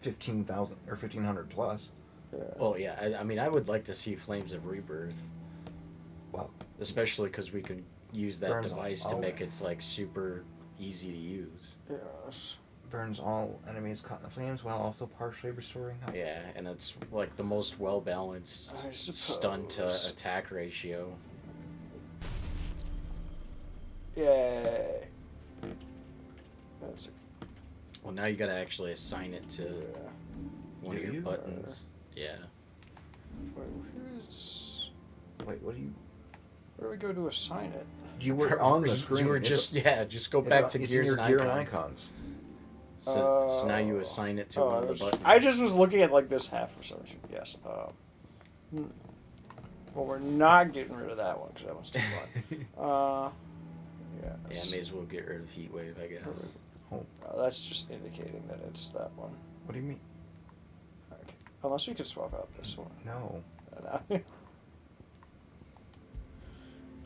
15,000 or 1,500 plus. Yeah. Well, yeah. I mean, I would like to see Flames of Rebirth. Well, especially because we can use that burns device all to make enemies. it like super easy to use. Yes. Burns all enemies caught in the flames while also partially restoring health. Yeah, and it's like the most well balanced stun to attack ratio. Yay. That's it. Well, now you gotta actually assign it to one of Do your you? buttons. Yeah. Wait, what do you? Where do we go to assign it? You were on the screen. You were just just go back to it's gears in your and gear icons. and icons. So now you assign it to one of the buttons. I just was looking at like this half for some reason. Yes. Well, we're not getting rid of that one because that one's too fun. Yeah, may as well get rid of Heat Wave, I guess. That's just indicating that it's that one. What do you mean? Okay. Unless we could swap out this one. No.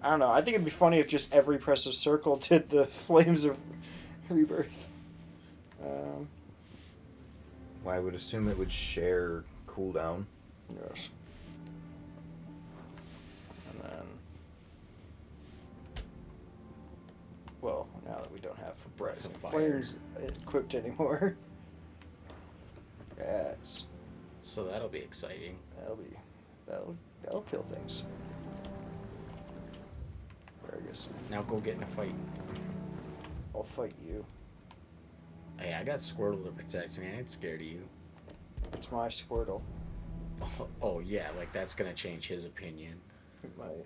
I don't know. I think it'd be funny if just every press of circle did the Flames of Rebirth. Well, I would assume it would share cooldown. Yes. And then, well, now that we don't have Breath of Flames equipped anymore. Yes. So that'll be exciting. That'll kill things. Very good. Now go get in a fight. I'll fight you. Hey, I got Squirtle to protect me. I ain't scared of you. It's my Squirtle. Oh yeah, like that's gonna change his opinion. It might.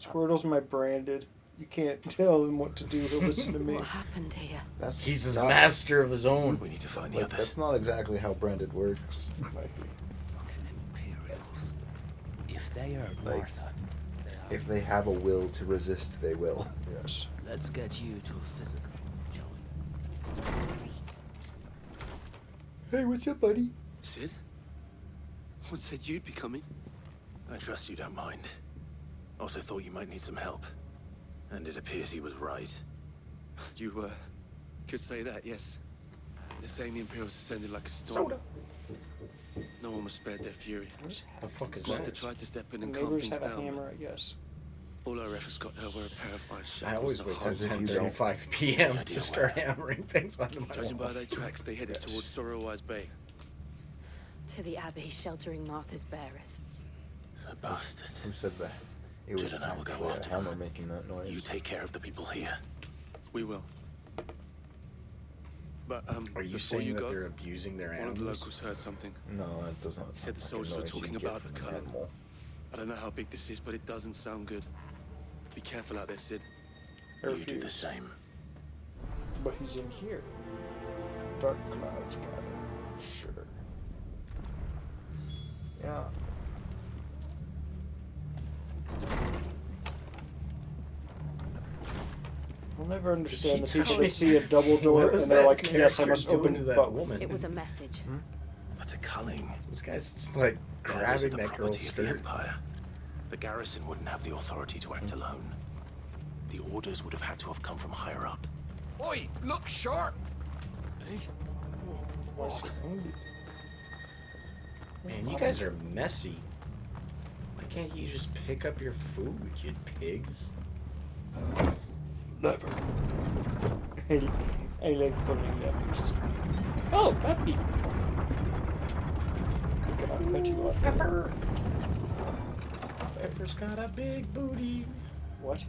Squirtle's my branded. You can't tell him what to do. He'll listen to me. What happened here? He's his master of his own. We need to find Like, the others. that's not exactly how branded works. Might be. Imperials. If they hurt Like, Martha, if they have a will to resist, they will. Yes. let's get you to a physical, shall we? Hey, what's up, buddy? Sid? What said you'd be coming? I trust you don't mind. Also thought you might need some help. And it appears he was right. You, could say that, yes. They're saying the Imperials ascended like a storm. Soda. No one was spared their fury. The fuck is Martha that? tried to step in The and calm neighbors things have a down. hammer, I guess. All our efforts got her were a pair of iron I shackles always and a wait hard till time. 10:35 p.m. to start hammering things onto my Judging by wall. their tracks, they headed towards Sorrowwise Bay. To the Abbey sheltering Martha's bearers. The bastards. Who said that? It was Jid and I will go actually a after hammer them. making that noise. You take care of the people here. We will. But, Are you before saying you that go, they're abusing their one animals? of the locals heard something. No, it does not. He said the sound like a soldiers were noise you talking get about from the an cut. animal. I don't know how big this is, but it doesn't sound good. Be careful out there, Sid. I You do the refuse. same. But he's in here. Dark clouds gather. Sure. Yeah. I'll never understand the Just people keep that see a double door What was and they're that like, yes, I character must doing open to that both. woman? It was a message. But a culling. This guy's like Bears are grabbing the that girl's property of the skirt. Empire. The garrison wouldn't have the authority to act alone. The orders would have had to have come from higher up. Oi, look sharp! Hey? Man, you guys are messy. Why can't you just pick up your food, you pigs? Never. I like calling lepers. Oh, puppy. Look at I'll cut you on Pepper. Pepper's got a big booty. What?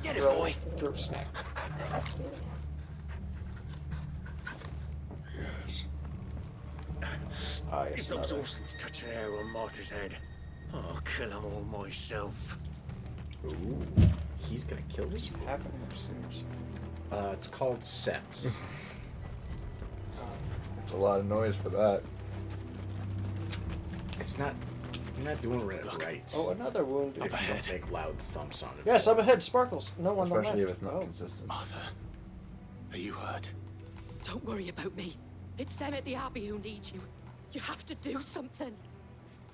Get it, boy. Throw snack. Yes. Ah, yes, If those another. horses touch an hair on Martha's head, I'll kill them all myself. Ooh, he's gonna kill me. What's happening upstairs? It's called sex. It's a lot of noise for that. It's not. You're not doing it right. Oh, another wound. If you don't make loud thumps on it. Yes, up ahead, Sparkles. No one on the left. Especially if it's not Oh. consistent. Martha, are you hurt? Don't worry about me. It's them at the Abbey who need you. You have to do something.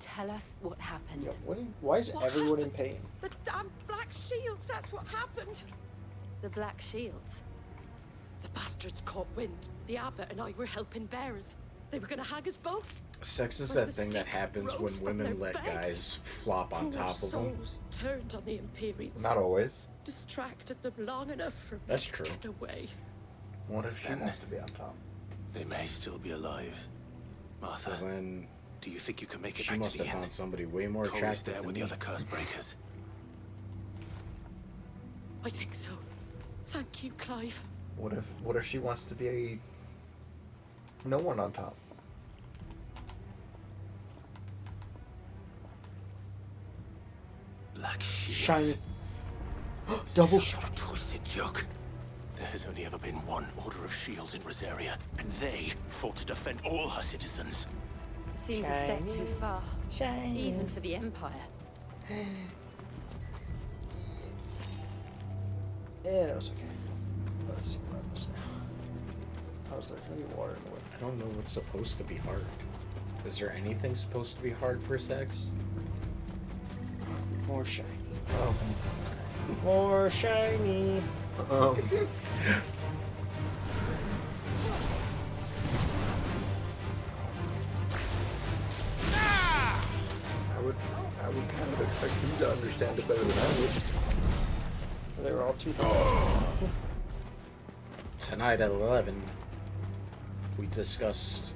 Tell us what happened. Yeah, why is What everyone happened? in pain? The damn Black Shields, that's what happened. The Black Shields? The bastards caught wind. The abbot and I were helping bearers. They were gonna hang us both. Sex is When that the thing that sick happens when rose from women their let beds, guys flop on poor top of them. souls turned on the Imperials. Not always. Distracted them long enough from That's true. getting away. What if she wants to be on top? They may still be alive. Martha, Then do you think you can make it she back must to the have inn? found somebody way more Cole is attractive there than with me. the other curse breakers. I think so. Thank you, Clive. What if she wants to be no one on top? Black shields. Shiny. Double. Some sort of twisted joke. There has only ever been one Order of Shields in Rosaria, and they fought to defend all her citizens. Seems a step too far. Shiny. Even for the Empire. Yeah, it was okay. Let's see about this now. How's there gonna be water in the way? I don't know what's supposed to be hard. Is there anything supposed to be hard for sex? More shiny. Oh. More shiny. I would kind of expect you to understand it better than I would. They were all too. Tonight at 11, we discussed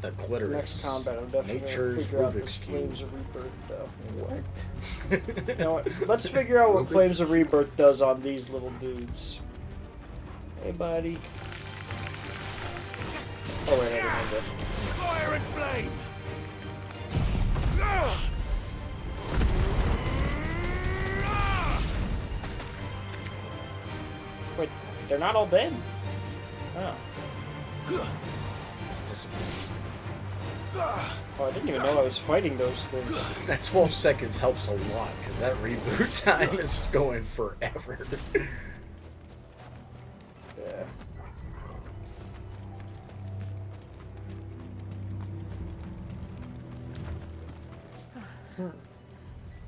the clitoris. Next combat, I'm definitely Nature's gonna figure out Rubik's this Cube. Flames of Rebirth, though. What? You know what? Let's figure out what Flames of Rebirth does on these little dudes. Hey, buddy. Oh wait, never mind. Fire and flame! Wait, they're not all dead? Oh. It's disappointing. Oh, I didn't even know I was fighting those things. That 12 seconds helps a lot, because that reboot time is going forever. Yeah.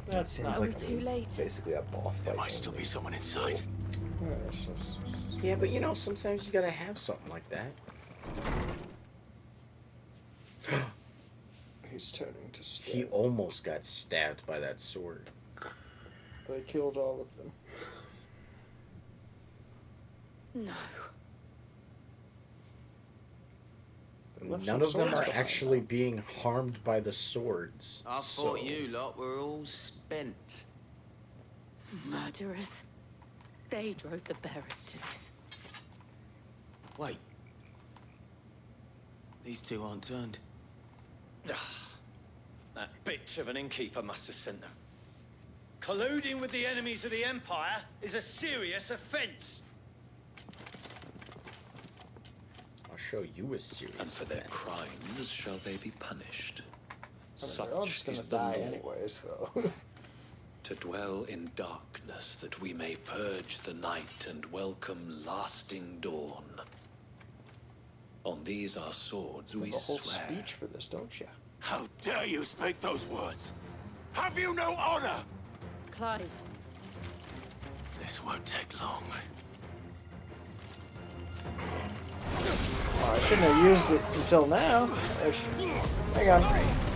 That's Seems not like too late. Basically a boss fight. There might still be someone inside. Yeah, but you know, sometimes you gotta have something like that. He's turning to stone. He almost got stabbed by that sword. They killed all of them. No. None of them are actually being harmed by the swords. I thought you lot were all spent. Murderers. They drove the bearers to this. Wait. These two aren't turned. That bitch of an innkeeper must have sent them. Colluding with the enemies of the Empire is a serious offense. I'll show you a serious And for their offense. crimes shall they be punished. I mean, they're all just gonna die anyway, so. To dwell in darkness that we may purge the night and welcome lasting dawn. On these our swords You we have a whole swear. speech for this, don't you? How dare you speak those words? Have you no honor? Clive. This won't take long. Oh, I shouldn't have used it until now. Hang on.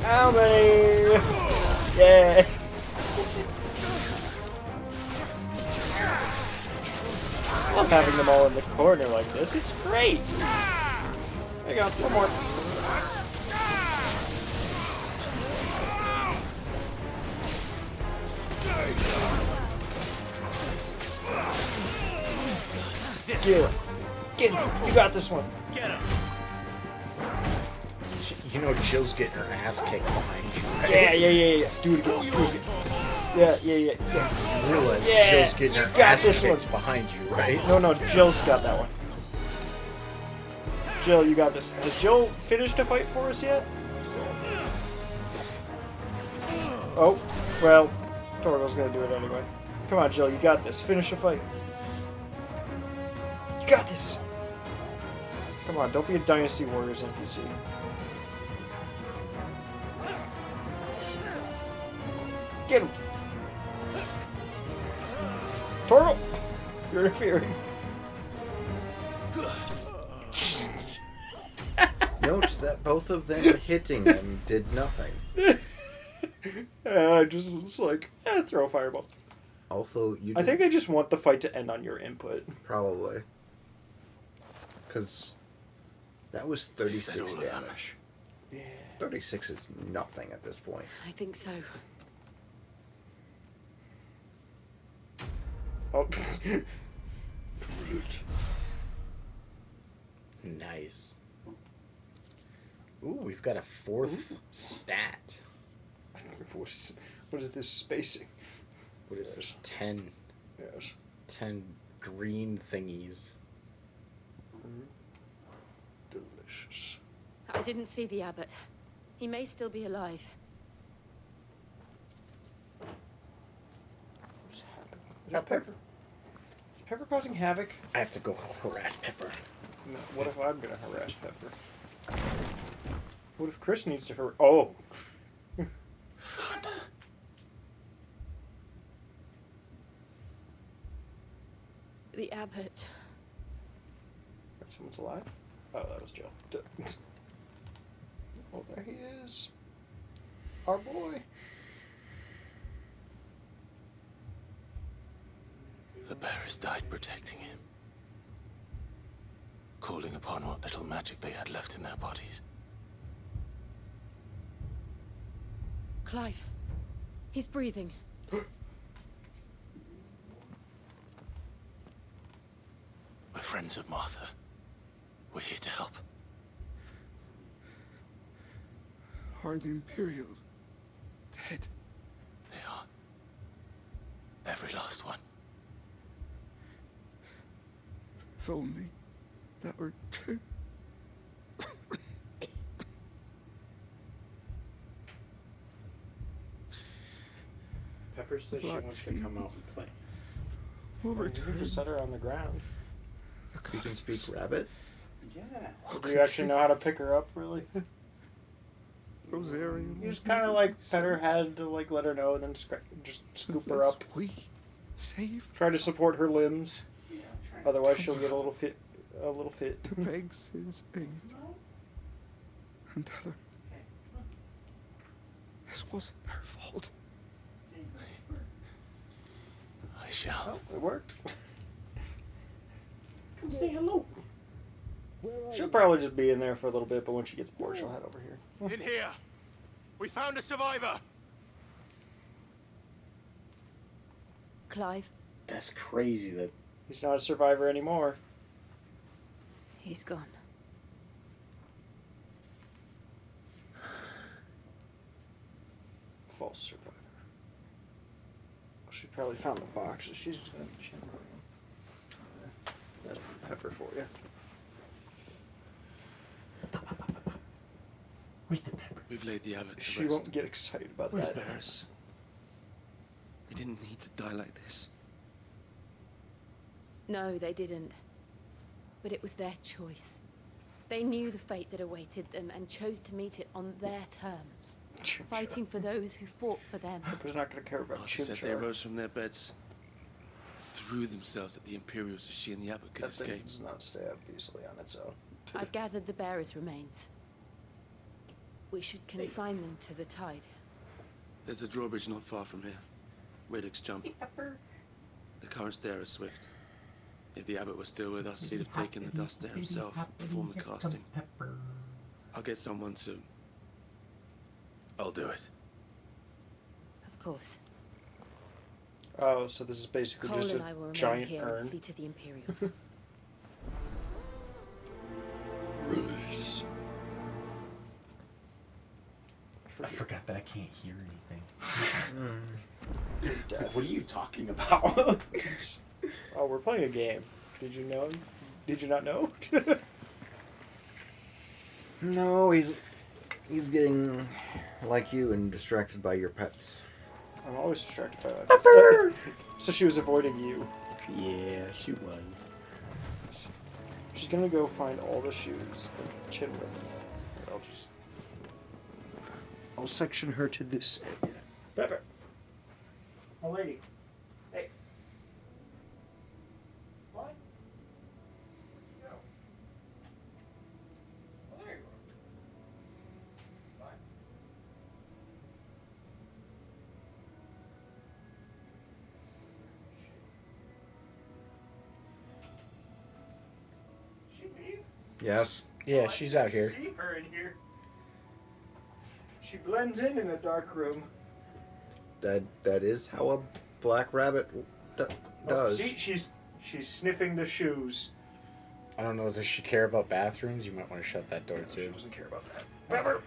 How many? Yeah. having them all in the corner like this. It's great. There you go. One more. Jill, get him. You got this one. Get him. You know Jill's getting her ass kicked behind you, right? Yeah. Do it again. Do it again. Yeah. You realize Yeah, Jill's getting you her got ass this kicked one. behind you, right? No, Jill's got that one. Jill, you got this. Has Jill finished a fight for us yet? Oh, well, Torgo's gonna do it anyway. Come on, Jill, you got this. Finish the fight. You got this. Come on, don't be a Dynasty Warriors NPC. Get him. Torgo, you're interfering. Note that both of them hitting him did nothing. I just was like, throw a fireball. Also, you. I think they just want the fight to end on your input. Probably. Because that was 36 damage. Yeah. 36 is nothing at this point. I think so. Oh. Nice. Ooh, we've got a fourth stat. What is this spacing? What is this? 10. Yes. 10 green thingies. Delicious. I didn't see the abbot. He may still be alive. Is that Pepper? Is Pepper causing havoc? I have to go harass Pepper. No, what if I'm gonna harass Pepper? What if Chris needs to harass? Oh! The abbot. Someone's alive? Oh, that was Joe. Oh, there he is. Our boy. The bearers died protecting him, calling upon what little magic they had left in their bodies. Clive. He's breathing. We're friends of Martha. We're here to help. Are the Imperials dead? They are. Every last one. If only that were true. Pepper says she wants to come out and play. We'll You can just set her on the ground. You can speak rabbit? Yeah. Do you actually know how to pick her up, really? Rosarian. You just kind of like pet her head to like let her know, and then just scoop her up. We save. Try to support her limbs. Otherwise, she'll get a little fit. To beg his aid. And tell her this wasn't her fault. I shall. Oh, it worked. Come say hello. She'll probably just be in there for a little bit, but when she gets bored, she'll head over here. In here. We found a survivor. Clive. That's crazy that He's not a survivor anymore. He's gone. False survivor. She probably found the box. She's just gonna check. That's Pepper for you. Where's the Pepper? We've laid the abbot to She rest. won't get excited about Where's that. the bearers? They didn't need to die like this. No, they didn't. But it was their choice. They knew the fate that awaited them and chose to meet it on their terms. Fighting for those who fought for them. Pepper's not gonna care about Martha Chim said they rose from their beds, threw themselves at the Imperials so she and the abbot could That thing escape. does not stay up easily on its own. I've gathered the bearer's remains. We should consign them to the tide. There's a drawbridge not far from here. Radix jump. The currents there are swift. If the abbot was still with us, he'd have taken the dust there himself, performed the casting. I'll get someone to... I'll do it. Of course. Oh, so this is basically Cole just and I will a remain giant here urn. and see to the Imperials. Release. I forgot that I can't hear anything. It's like, what are you talking about? Oh, we're playing a game. Did you know? Did you not know? No, he's getting like you and distracted by your pets. I'm always distracted by my pets. So she was avoiding you. Yeah, she was. She's gonna go find all the shoes and chin ribbon. I'll section her to this area. Pepper. Oh, lady. Hey. What? Where'd you go? Oh, there you are. Bye. She leave? Yes. Yeah, she's out here. See her in here. She blends in a dark room. That is how a black rabbit does. Oh, see, she's sniffing the shoes. I don't know. Does she care about bathrooms? You might want to shut that door too. She doesn't care about that. Pepper.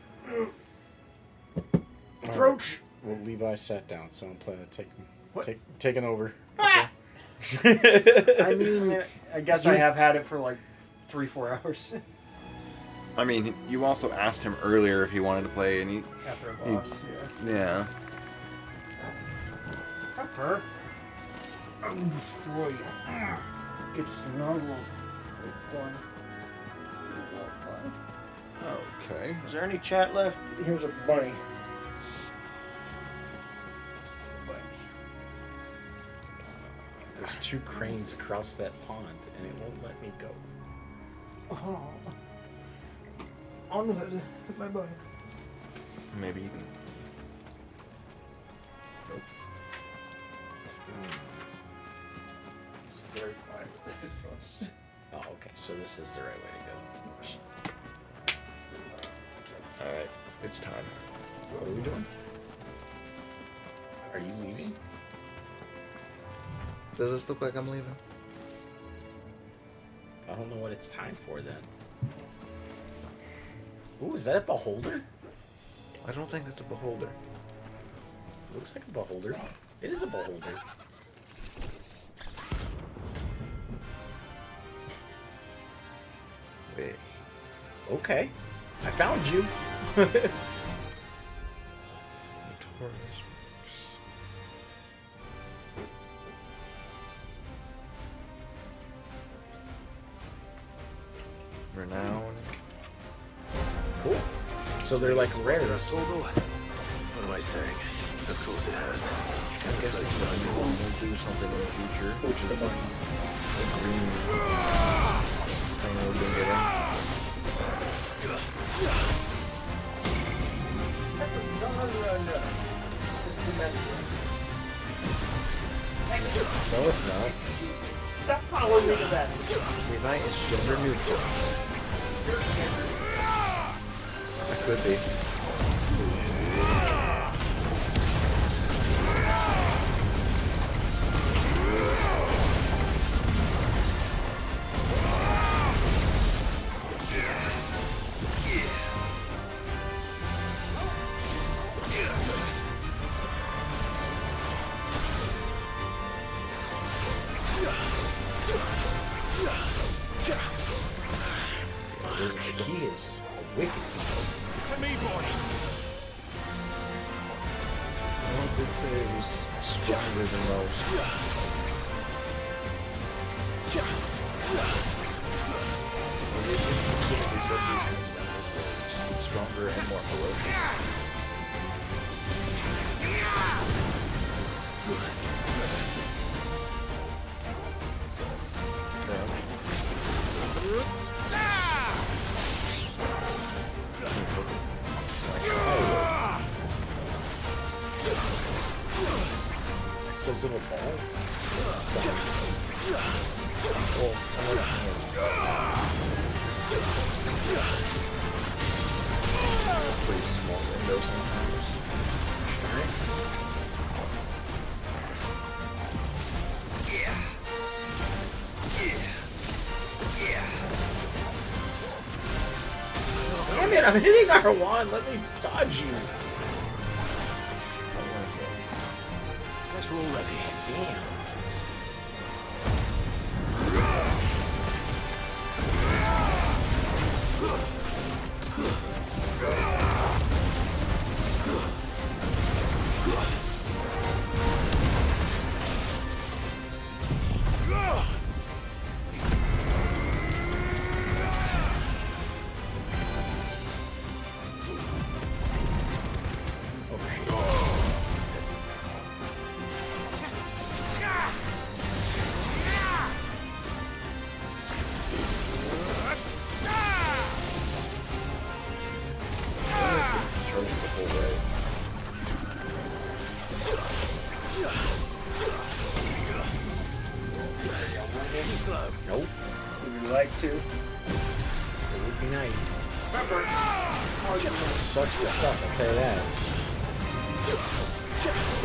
Approach. Well, Levi sat down, so I'm planning to taking over. Ah! Okay. I mean, I guess I have had it for like 3-4 hours. I mean, you also asked him earlier if he wanted to play, and he... After a boss, yeah. Pepper. I'll destroy you. Get snuggled. Okay. Is there any chat left? Here's a bunny. There's 2 cranes across that pond, and it won't let me go. Oh. On my bunny. Maybe you can... Nope. It's very quiet with the headphones. Oh, okay. So this is the right way to go. Alright, it's time. What are we doing? Are you leaving? Does this look like I'm leaving? I don't know what it's time for then. Ooh, is that a beholder? I don't think it's a beholder. Looks like a beholder. It is a beholder. Wait. Okay. I found you. Renown. Cool. So they're like rare. What am I saying? Of course it has. I guess it's going to do something in the future, which is fun. The green thing we've been getting. No, it's not. Stop following me to that. Levi is gender neutral. I could be. He is a wicked beast. To me, boy. I did say it was stronger than most. Well, it specifically said these kinds of animals were stronger and more ferocious. Those little balls. Well, pretty small window sometimes. Alright. Damn it, I'm hitting R1. Let me dodge you. Guess we're all ready. Damn. Nope. Would you like to? It would be nice. Sucks to suck, I'll tell you that.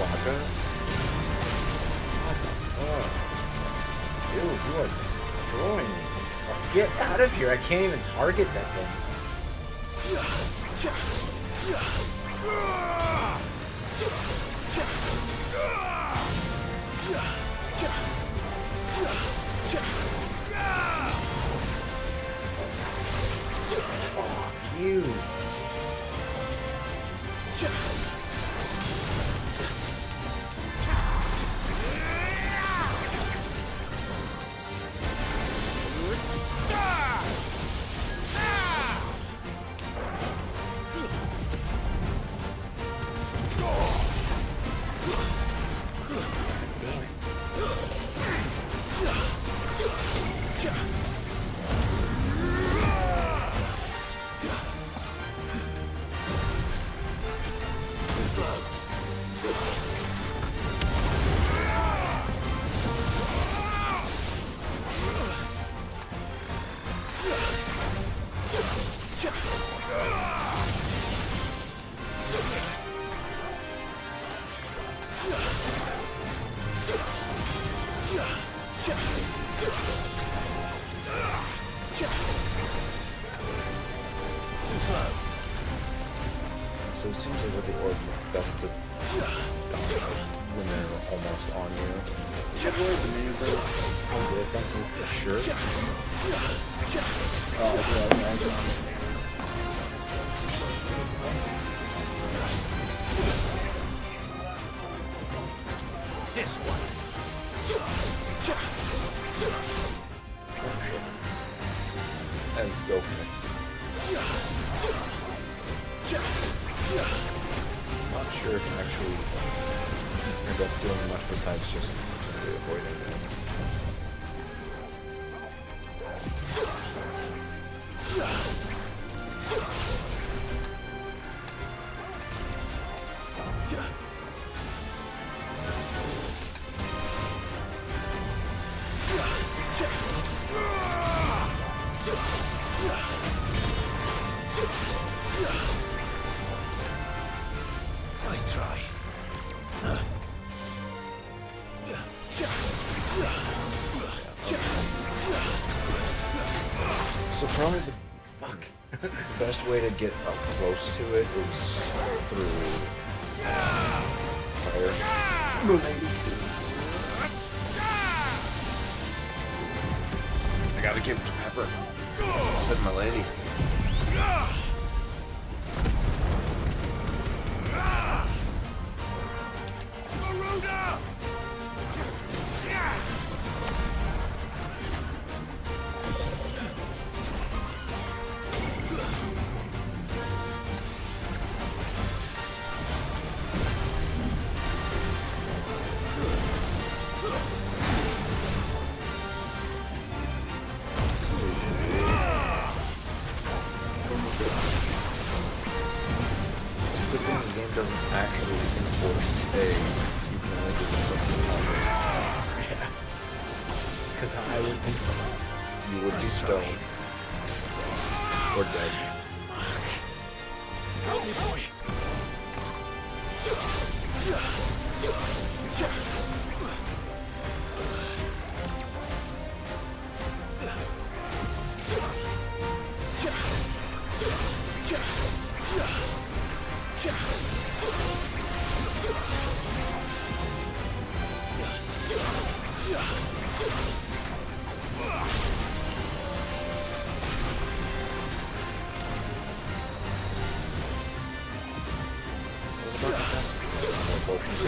Waka? Oh. Dude, you are destroying me. Oh, get out of here, I can't even target that thing. Fuck you. So it seems like with the orbs, it's best to when they're almost on you. I'm good, thank you. Sure. Oh, yeah, This one. And go for it. Not sure if actually ends up doing much besides just totally avoiding it. Nice try. So probably the the best way to get up close to it is through fire. I gotta give it to Pepper. Said my lady. Because I would be fucked. You would be stoned. Or dead. Help me, boy.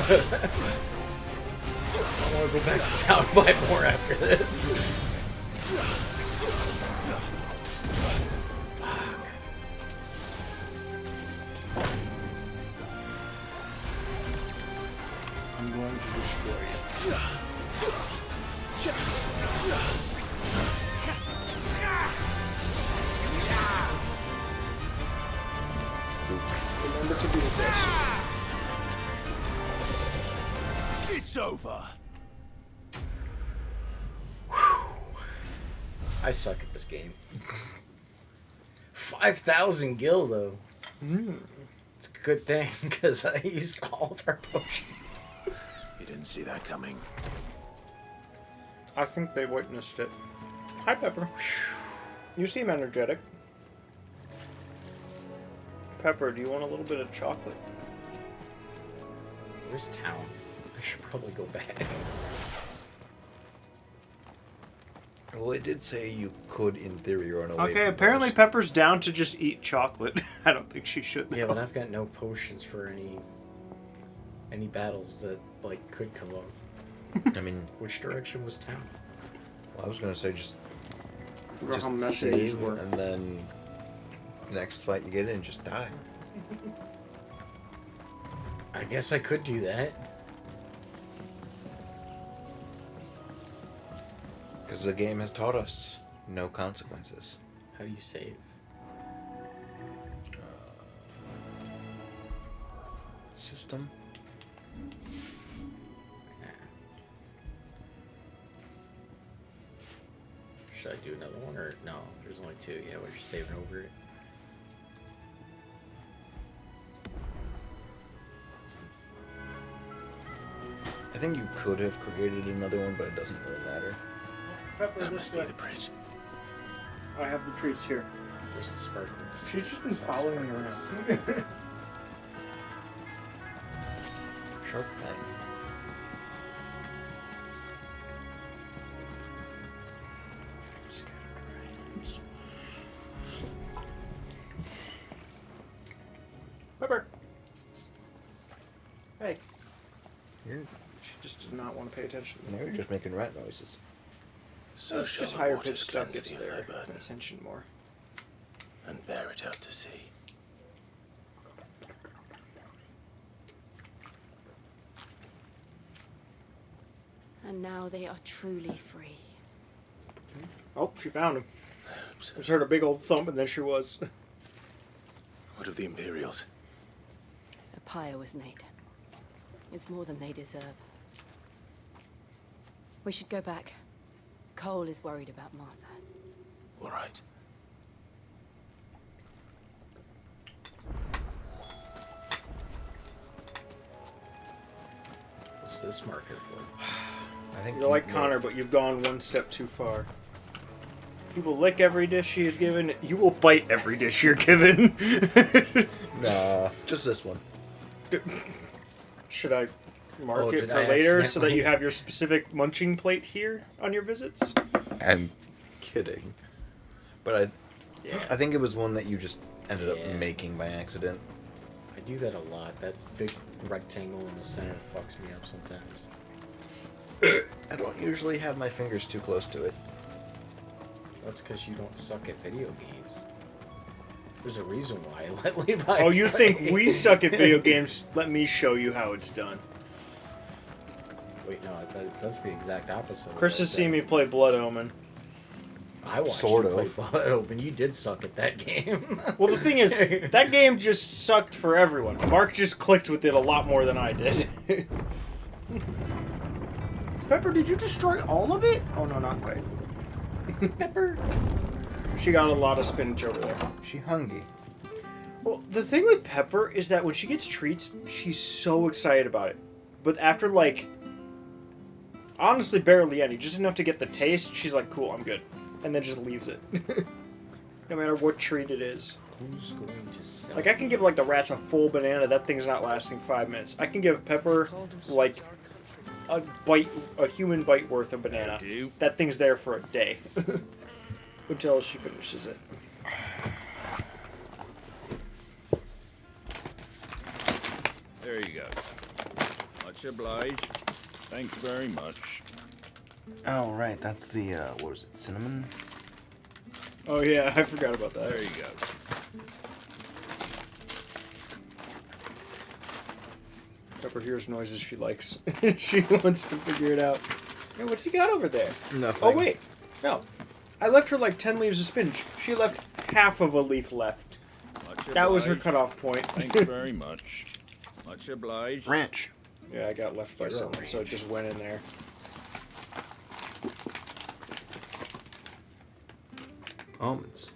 I want to go back to town by 4 after this. I'm going to destroy you. Remember to be aggressive. It's over. I suck at this game. 5,000 gil though. It's a good thing because I used all of our potions. You didn't see that coming. I think they witnessed it. Hi, Pepper. You seem energetic. Pepper, do you want a little bit of chocolate? Where's town? I should probably go back. Well, it did say you could, in theory, run away. Okay, apparently Pepper's down to just eat chocolate. I don't think she should. Yeah, but I've got no potions for any battles that like could come up. I mean, which direction was town? Well, I was gonna say just how messy these save, were. and then the next fight you get in, just die. I guess I could do that. Because the game has taught us no consequences. How do you save? System. Should I do another one or no? There's only 2. Yeah, we're just saving over it. I think you could have created another one, but it doesn't really matter. Pepper, That this must be way. the bridge. I have the treats here. Where's the sparkles? She's just been following me around. Sharp thing. Pepper. Hey. You're, She just does not want to pay attention. you're just making rat noises. So It's shall just the higher waters pitched stuff cleanse gets thee of there. thy burden, Pay attention more. and bear it out to sea. And now they are truly free. Oh, she found him. I just heard a big old thump, and then she was. What of the Imperials? A pyre was made. It's more than they deserve. We should go back. Cole is worried about Martha. All right. What's this marker for? I think You're like Connor, but you've gone one step too far. You will lick every dish she is given. You will bite every dish you're given. Nah, just this one. Should I mark Oh, it did for I later so that accidentally- you have your specific munching plate here on your visits? I'm kidding. But I think it was one that you just ended up making by accident. I do that a lot. That big rectangle in the center fucks me up sometimes. I don't usually have my fingers too close to it. That's because you don't suck at video games. There's a reason why I let Levi Oh, you play. think we suck at video games? Let me show you how it's done. Wait, no, that's the exact opposite. of Chris what I has said. seen me play Blood Omen. I watched Sort you play of. Blood Open. You did suck at that game. Well, the thing is, that game just sucked for everyone. Mark just clicked with it a lot more than I did. Pepper, did you destroy all of it? Oh, no, not quite. Pepper. She got a lot of spinach over there. She hungry. Well, the thing with Pepper is that when she gets treats, she's so excited about it. But after, like, honestly, barely any, just enough to get the taste, she's like, cool, I'm good. And then just leaves it. No matter what treat it is. Who's going to sell? Like, I can give, like, the rats a full banana, that thing's not lasting 5 minutes. I can give Pepper, like, a human bite worth of banana. That thing's there for a day. Until she finishes it. There you go. Much obliged. Thanks very much. Oh, right. That's the, what was it, cinnamon? Oh, yeah, I forgot about that. There you go. Pepper hears noises she likes. She wants to figure it out. Hey, what's he got over there? Nothing. Oh, wait. No. I left her like 10 leaves of spinach. She left half of a leaf left. That was her cutoff point. Thanks very much. Much obliged. Ranch. Yeah, I got left by someone, so it just went in there. Almonds.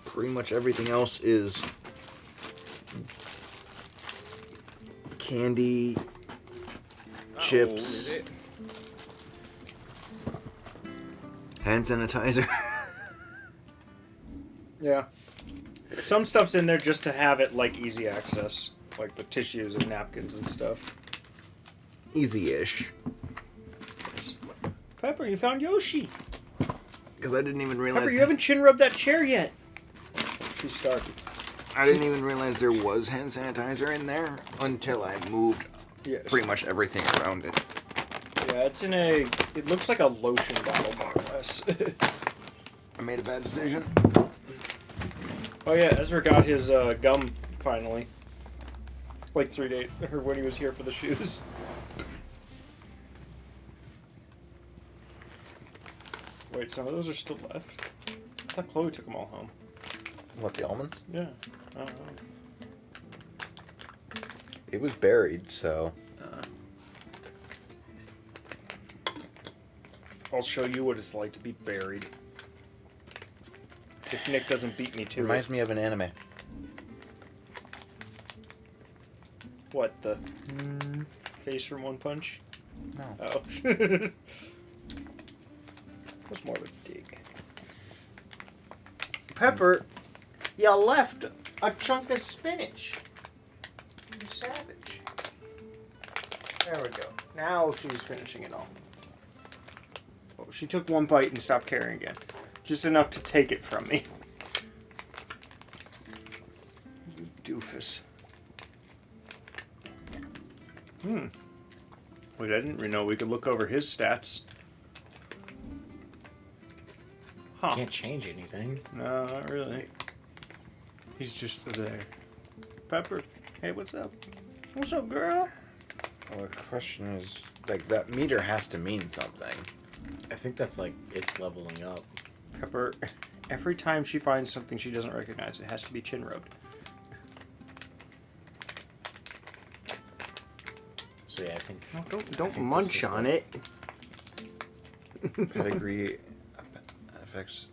Pretty much everything else is candy, chips, hand sanitizer. Yeah. Some stuff's in there just to have it, like, easy access. Like the tissues and napkins and stuff. Easy-ish. Pepper, you found Yoshi. Because I didn't even realize... Pepper, you haven't chin rubbed that chair yet. She's starving. I didn't even realize there was hand sanitizer in there until I moved pretty much everything around it. Yeah, it's in a... It looks like a lotion bottle, more or less. I made a bad decision. Oh yeah, Ezra got his gum, finally. Like 3 days, or when he was here for the shoes. Wait, some of those are still left? I thought Chloe took them all home. What, the almonds? Yeah, I don't know. It was buried, so... I'll show you what it's like to be buried. If Nick doesn't beat me to it. Reminds me of an anime. What, the face from One Punch? No. Oh. That's more of a dig. Pepper, you left a chunk of spinach. You savage. There we go. Now she's finishing it all. Oh, she took one bite and stopped caring again. Just enough to take it from me. You doofus. Wait, I didn't really know we could look over his stats. Huh. Can't change anything. No, not really. He's just there. Pepper, hey, what's up? What's up, girl? Well, the question is, like, that meter has to mean something. I think that's like, it's leveling up. Pepper, every time she finds something she doesn't recognize, it has to be chin rubbed. So yeah, I think... No, don't munch on it. Pedigree affects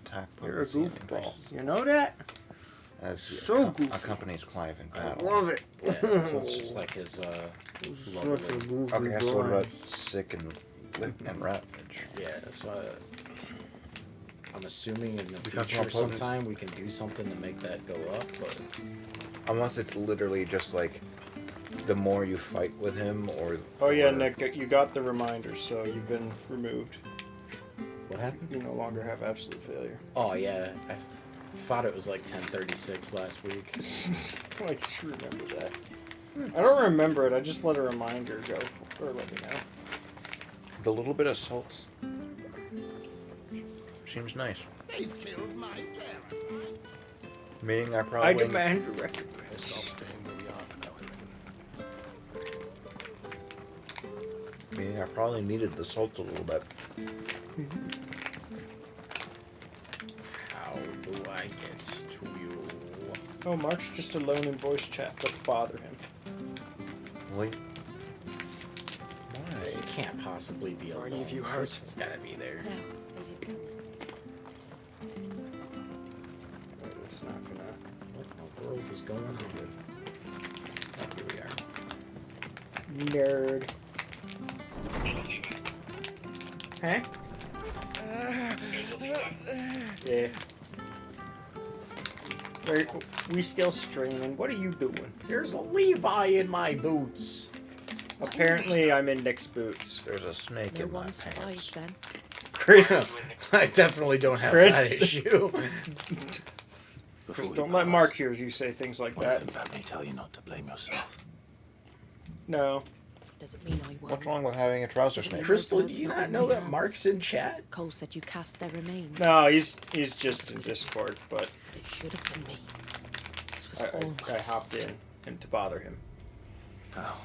attack You're a potency and goofball. increases. You know that? As So goofy. accompanies Clive in battle. love it. Yeah, so it's just like his, leveling. Okay, so what about sick and ravage? Yeah, so I'm assuming in the Becomes future more potent. sometime we can do something to make that go up, but... Unless it's literally just like, the more you fight with him, or... Oh yeah, or, Nick, you got the reminder, so you've been removed. What happened? You no longer have absolute failure. Oh yeah, I thought it was like 1036 last week. I should remember that. I don't remember it, I just let a reminder go, or let me know. The little bit of salt seems nice. They've killed my parent. Meaning I probably... I demand a recompense. Meaning I probably needed the salt a little bit. How do I get to you? Oh, Mark's just alone in voice chat. Let's bother him. Wait. Why? You can't possibly be alone. Are any of you hurt? Kristen's gotta be there. No, they didn't come with me. Wait, it's not gonna... What in the world is going on? Oh, here we are. Nerd. Huh? Yeah. We still streaming. What are you doing? There's a Levi in my boots. Apparently, I'm in Nick's boots. There's a snake No in my one pants. survived then. Chris. I definitely don't have Chris? that issue. Chris, don't let Mark hear you say things like that. Let me tell you not to blame yourself. No. Doesn't mean I won't. What's wrong with having a trouser snake? Crystal, do you not know that Mark's in chat? Cole said you cast their remains. No, he's just in Discord, but It should have been me. This was I all my I hopped in and to bother him. Oh.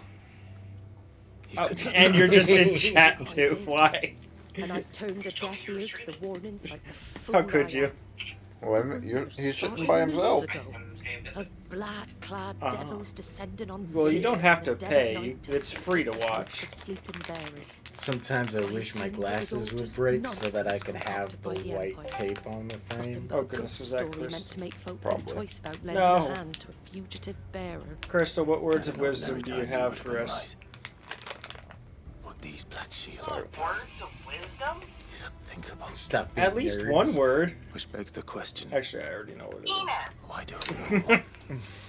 Oh, and you're just in chat too. Why? And I turned a deaf ear to the warnings like the fool How could I you? am. Well, he's sitting by himself. Of black-clad devils descending on Well, you don't villages have in to the dead of pay. night to It's free to seek watch. of sleeping bearers. Sometimes I wish my glasses would break so that I could have the white tape on the frame. Oh goodness, was that Story Chris? meant to make folk think Probably. twice about lending No. a hand to a fugitive bearer. Crystal, what words of wisdom do you have for us? What these black shields Sorry. are words of wisdom is unthinkable. Stop being At least nerds. one word. Which begs the question. Actually, I already know what it is. Why don't you know?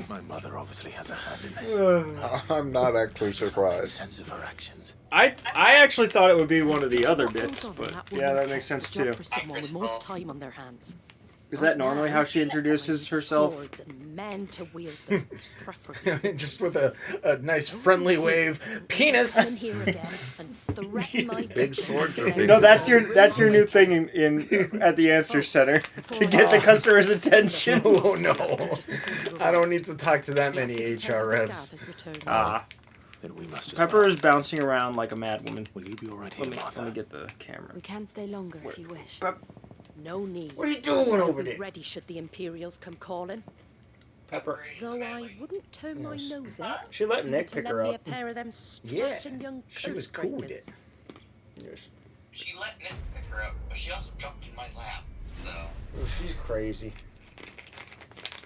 My mother obviously has a hand in this. I'm not actually surprised. Sense of her actions. I actually thought it would be one of the other bits, but yeah, that makes sense too. For someone with more time on their hands. Is that normally how she introduces herself? Swords and men to wield them, preferably. Just with a nice friendly wave. Penis! Come here again and threaten my Big swords or big... No, that's your new thing in at the answer center to get the customer's attention. Oh no. I don't need to talk to that many HR reps. Ah. Then we must just Pepper is bouncing around like a mad woman. Will you be alright here, Let me get the camera. We can stay longer if you wish. No need. What are you doing over Be there? ready should the Imperials come calling. Pepper. Though I wouldn't turn my nose up. She let Nick to pick lend her me up. a pair of them Yeah, spitting young she was cool with curse it. Yes. She let Nick pick her up, but she also jumped in my lap, so... Oh, she's crazy.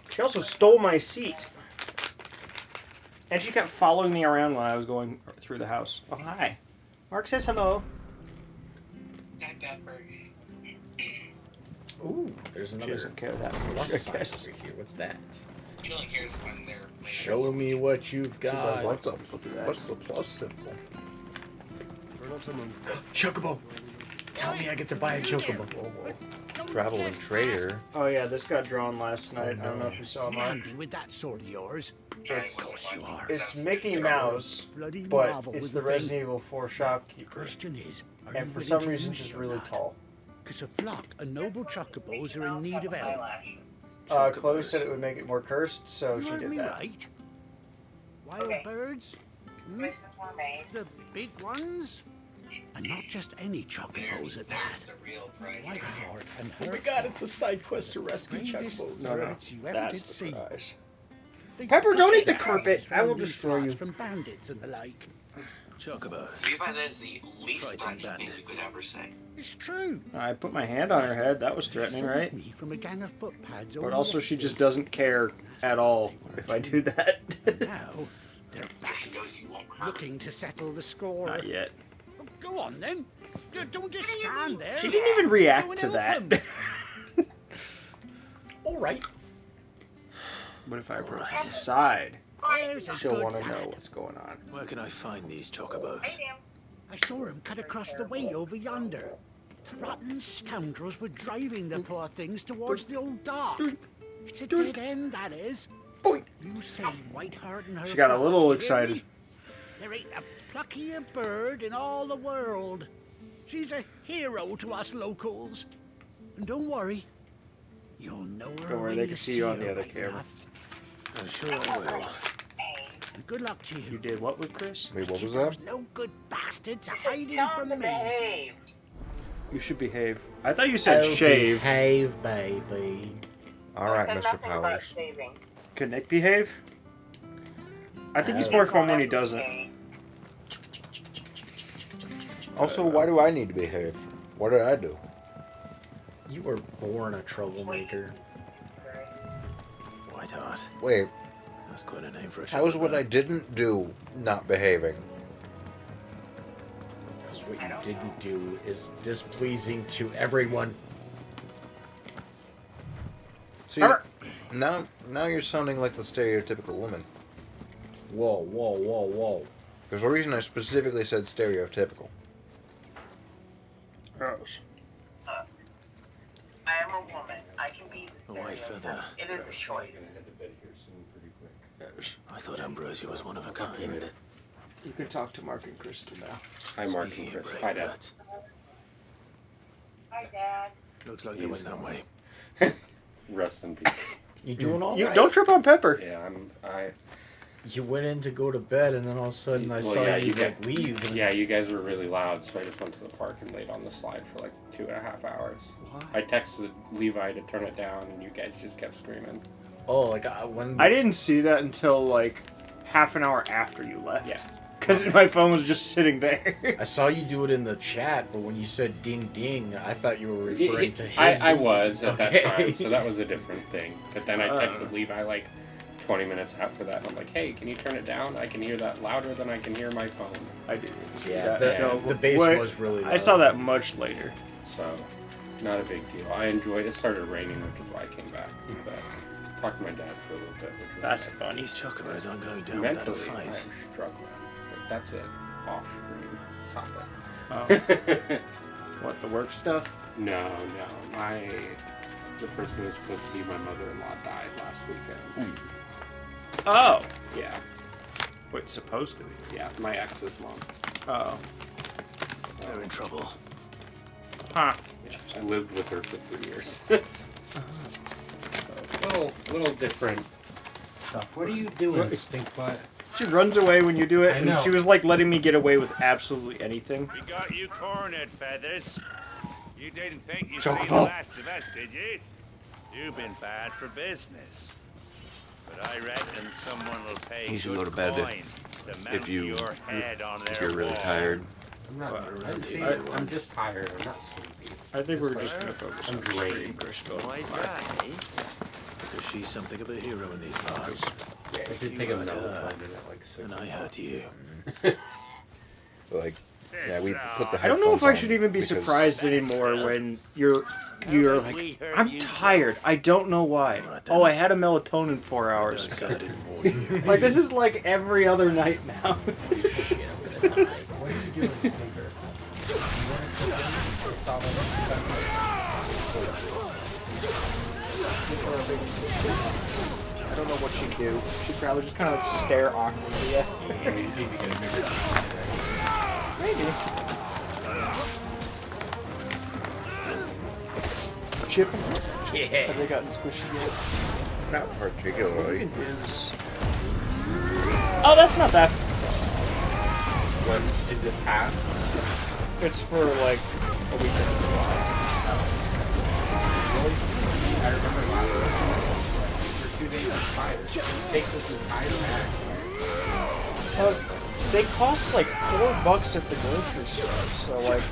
She also stole my seat. And she kept following me around when I was going through the house. Oh, hi. Mark says hello. Hi, Pepper. Ooh, there's another doesn't care that much, plus I sign guess. over here. What's that? She only cares when they're... Show me what you've got. What's the plus symbol? Chocobo! Tell me I get to buy a chocobo. Traveling trader. Oh yeah, this got drawn last night. I don't know if you saw mine. Handy with that sword of yours. It's Mickey Mouse, Bloody but marvel it's with the the Resident thing. Evil 4 shopkeeper. Question is, are And you for willing some to reason use just your really lad? tall. Because a flock of noble chocobos are in need of help. Chloe said it would make it more cursed, so You she heard did me that. right? Wild birds? Hmm? The big ones? And not just any chocobos at that. Whiteheart and Oh her my god, it's a side quest to rescue bravest chocobos. No, no, birds you ever that's did the see. prize. They Pepper, don't eat the protect carpet. us I will round these destroy you. parts from bandits and the like. Chocobos. Levi, that's the least Fighting threatening thing you bandits. could ever say. It's true. I put my hand on her head. That was threatening, Saved right? me from a gang of footpads But over also, she yesterday. just doesn't care at all if I do that. Now they're back, looking to settle the score. Not yet. Oh, go on then. Don't just stand there. She didn't even Go react and to help that. them. Alright. What if I approach from the side? There's a She'll good want to lad. know what's going on. Where can I find these chocobos? I saw him cut across the way over yonder. The rotten scoundrels were driving the poor things towards the old dock. It's a dead end, that is. You save Whiteheart and her. She got a flock, little hear excited. me? There ain't a pluckier bird in all the world. She's a hero to us locals. And don't worry, you'll know her Don't worry, when they you can see you on her the other right camera. enough. I'm sure I will. And good luck to you. You did what with Chris? Wait, what was Those that? no good bastards are hiding from me. You should behave. I thought you said shave. Behave, baby. Alright, Mr. Powers. Can Nick behave? I think he's more fun when he doesn't. Also, why do I need to behave? What did I do? You were born a troublemaker. White Hart. Wait. That's quite a name for a How is sugar what bird. I didn't do not behaving? Because what you didn't do is displeasing to everyone. See, now you're sounding like the stereotypical woman. Whoa, whoa, whoa, whoa. There's a reason I specifically said stereotypical. Gross. I am a woman. I can be the A white feather. It is a choice. I thought Ambrosia was one of a kind. You can talk to Mark and Crystal now. Hi, Mark and Chris. Hi, Dad. Hi, Dad. Looks like they went that way. Rest in peace. You doing all right? Don't trip on Pepper. Yeah, You went in to go to bed, and then all of a sudden I saw you like leave. And... Yeah, you guys were really loud, so I just went to the park and laid on the slide for like 2.5 hours. Why? I texted Levi to turn it down, and you guys just kept screaming. Oh, like when I didn't see that until like half an hour after you left. Yeah. Because my phone was just sitting there. I saw you do it in the chat, but when you said ding ding, I thought you were referring to his. I was at that Okay. time, so that was a different thing. But then I texted Levi like 20 minutes after that, and I'm like, hey, can you turn it down? I can hear that louder than I can hear my phone. I didn't see Yeah, that. the bass was really I saw that much later. So, not a big deal. I enjoyed it. It started raining, which is why I came back. But talked to my dad for a little bit, which was That's nice. funny. These chocobos aren't going down without a Mentally, fight. I'm struggling. But that's an off-stream topic. Oh. What, the work stuff? No. The person who was supposed to be my mother-in-law died last weekend. Oh. Yeah. Wait, supposed to be? Yeah, my ex's mom. Oh. They're in trouble. Huh. Yeah, I lived with her for 3 years. little different stuff. What are you doing, stink butt? She runs away when you do it, I and know. she was like letting me get away with absolutely anything. We got you cornered, Feathers. You didn't think you'd Chocobo. see the last of us, did you? You've been bad for business. But I reckon someone will pay You should good go to bed coin to mount if you your head on if their you're really wall. tired. I'm not around here. I'm just tired. I'm not sleepy. I think we're just gonna focus I'm on drained. Why is that, eh? Because she's something of a hero in these parts. Yeah, I If did you take a hurt melatonin her, at like 6 and I hurt you. Like, yeah, we put the I don't know if I headphones should on even be because- surprised anymore when you're like, I'm tired. I don't know why. Oh, I had a melatonin 4 hours ago. Like, this is like every other night now. What are you doing, Tinker? I don't know what she'd do. She'd probably just kind of like stare awkwardly at me. Maybe. Chip? Yeah. Have they gotten squishy yet? Not particularly. Oh, that's not that. When is it past? It's for like a week in July. I remember last week. For 2 days I'm tired. Take this entire bag. They cost like $4 at the grocery store, so like,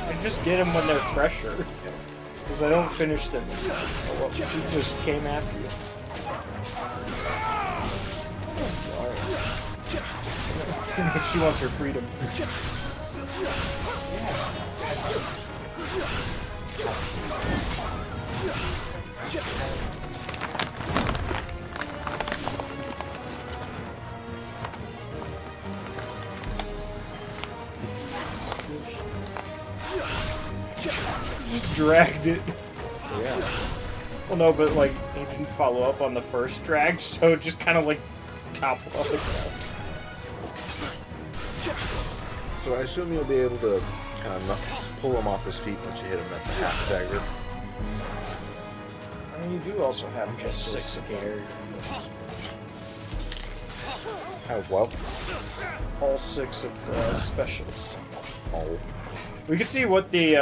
I just get them when they're fresher. Because I don't finish them. Oh, well, she just came after you. She wants her freedom. Dragged it. Yeah. Well, no, but like he didn't follow up on the first drag, so it just kind of like toppled off the ground. So I assume you'll be able to kind of pull him off his feet once you hit him at the half stagger. I mean, you do also have I'm just so scared. Have what? all 6 of the specials. Oh. We can see what the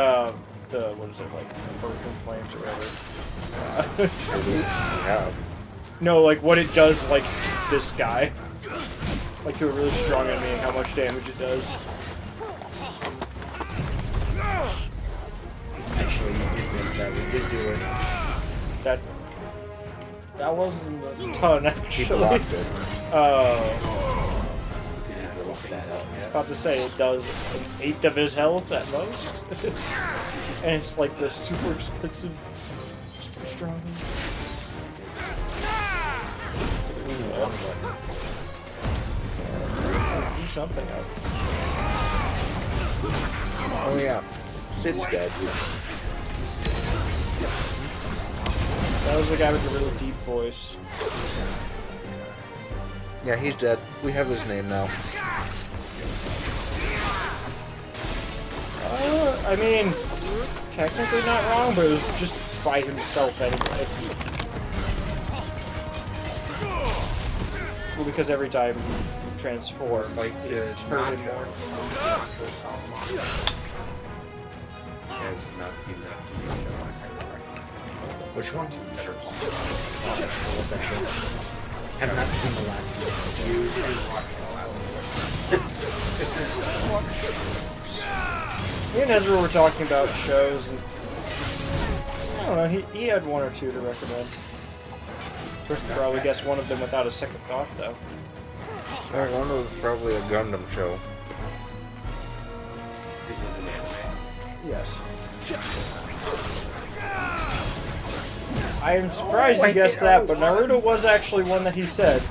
what is it, like, Burton Flames or whatever. We have. No, like what it does, like to this guy, like to a really strong enemy, and how much damage it does. Actually, you did miss that. We did do it. That wasn't a ton, actually. He blocked it. Oh. Yeah, look that up. I was about to say it does an eighth of his health at most. And it's like the super expensive, super strong. Do something up. Oh yeah. Sid's dead. That was the guy with the really deep voice. Yeah, he's dead. We have his name now. I mean, technically not wrong, but it was just by himself anyway. Well, because every time he transformed, Like it hurt him more. Has not seen that TV show. Which one? Better Call Have not seen the last season. You should watch the last Me and Ezra were talking about shows, and I don't know, he had one or two to recommend. Chris could probably guess one of them without a second thought, though. One was probably a Gundam show. This is an anime. Yes. I am surprised you guessed that, but Naruto was actually one that he said.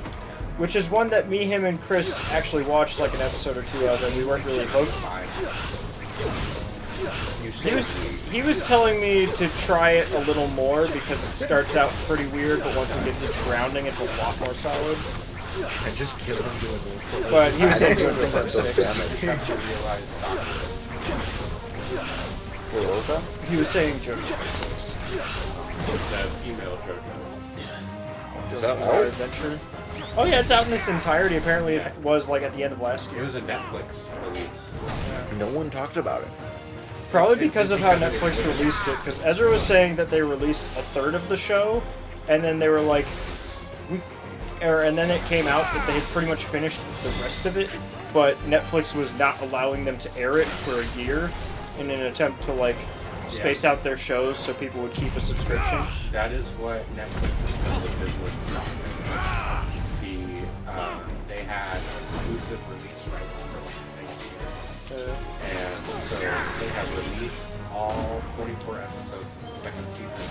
Which is one that me, him, and Chris actually watched like an episode or two of, and we weren't really hooked. He was telling me to try it a little more because it starts out pretty weird, but once it gets its grounding, it's a lot more solid. I just killed him doing this. But he was saying doing number 6. He was saying JoJo 6. The female JoJo. Is that Our Adventure? Oh yeah, it's out in its entirety. Apparently it was like at the end of last year. It was a Netflix release. No one talked about it. Probably because of how Netflix released it. Because Ezra was saying that they released a third of the show, and then they were like, and then it came out that they had pretty much finished the rest of it, but Netflix was not allowing them to air it for a year in an attempt to like space out their shows so people would keep a subscription. That is what Netflix did with they had exclusive release rights for next year. And so they have released all 24 episodes of the second season.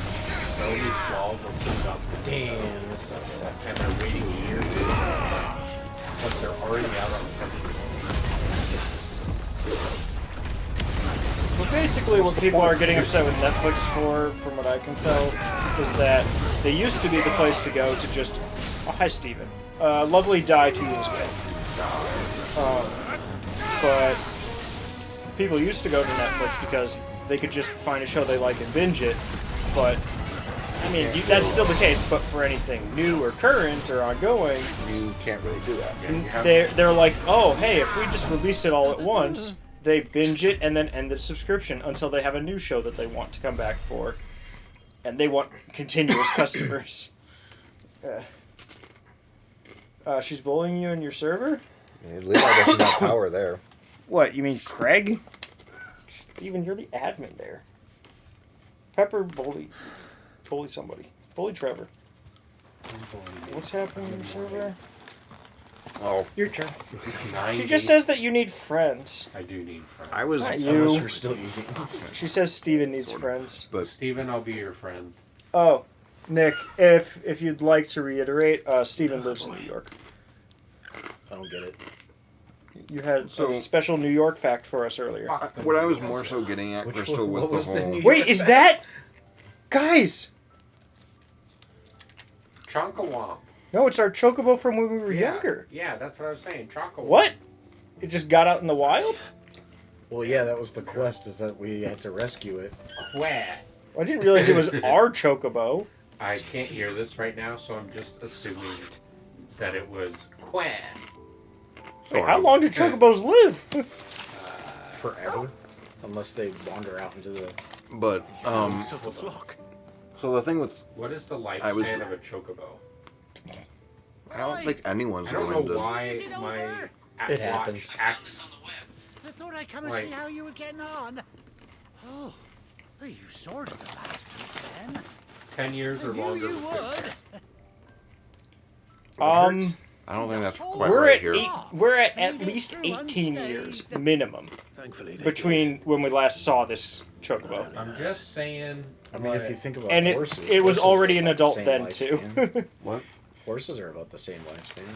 So only 12 were put up. Damn, that sucks. And they're waiting a year to but they're already out on Well, basically what people are getting upset with Netflix for, from what I can tell, is that they used to be the place to go to just... Oh, hi, Steven. Lovely died 2 years ago. But people used to go to Netflix because they could just find a show they like and binge it. But, I mean, that's still the case, but for anything new or current or ongoing... You can't really do that. They're like, oh, hey, if we just release it all at once... They binge it and then end the subscription until they have a new show that they want to come back for. And they want continuous customers. She's bullying you in your server? Yeah, Levi doesn't have power there. What, you mean Craig? Steven, you're the admin there. Pepper, bully somebody. Bully Trevor. What's happening in your server? Oh. Your turn. She just says that you need friends. I do need friends. I was... Not you. You're still eating. She says Steven needs friends. But Steven, I'll be your friend. Oh, Nick, if you'd like to reiterate, Steven lives in New York. I don't get it. You had a special New York fact for us earlier. What I was more so getting at, Crystal, was the whole... Wait, is that... Guys! Chonkawomp. No, it's our chocobo from when we were younger. Yeah, that's what I was saying. Chonkawomp. What? It just got out in the wild? Well, yeah, that was the quest, is that we had to rescue it. Quack. I didn't realize it was our chocobo. I can't hear this right now, so I'm just assuming that it was quack. Wait, how long do chocobos live? Forever. Unless they wander out into the... But, so the thing with... What is the lifespan of a chocobo? I don't think anyone's I don't going know to. why Is it my over? It happens. I thought I'd come and Like- see how you were getting on. Oh, well, you sorted the bastard then. 10 years or I knew longer. you was good. would. I don't think that's quite We're right at here. we're at least 18 years minimum between when we last saw this chocobo. I'm just saying. I mean, if you think about And horses, it was horses already are an about the adult same then too. lifespan. What? Horses are about the same lifespan.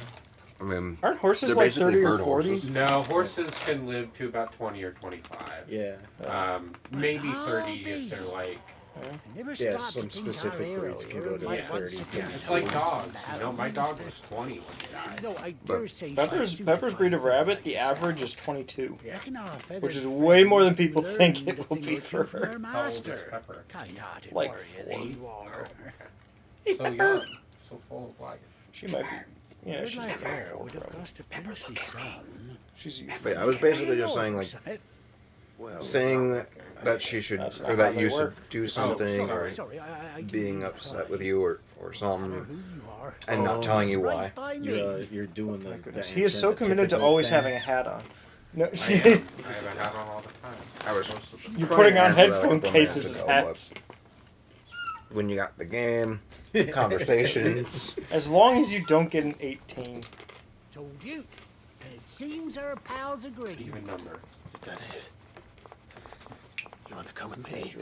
I mean, Aren't horses they're like basically 30 or bird 40? horses. No, horses can live to about 20 or 25. Yeah. Maybe 30 if they're like. Never Yeah, stopped some to think specific our breeds can go to might like want 30. to Yeah. It's like dogs. You know, my dog was 20 when he died. No, I But dare say Pepper's breed of rabbit, the average is 22, Reckon our feathered which is way more than people friends think learned it a will thing be or for two from their her. How old is master. Pepper? Kind-hearted Like warrior that you are. So young, so full of life. She might be. Yeah, Good she's like about her 4 would have probably. cost a princely son. She's But I was basically just saying, like, saying that she should, That's or not that how you they should work. do something, or Sorry, I didn't being mean upset to with call you, or something, Who you are. and not telling you why. Right by me. You're doing the. He is so committed to always having a hat on. No, I am. I have a hat on all the time. I was. you're trying putting to on answer that a headphone couple cases minutes as ago, hats. but when you got the game, conversations. As long as you don't get an 18. Told you. And it seems our pals agree. Even number. Is that it? You want to come with me?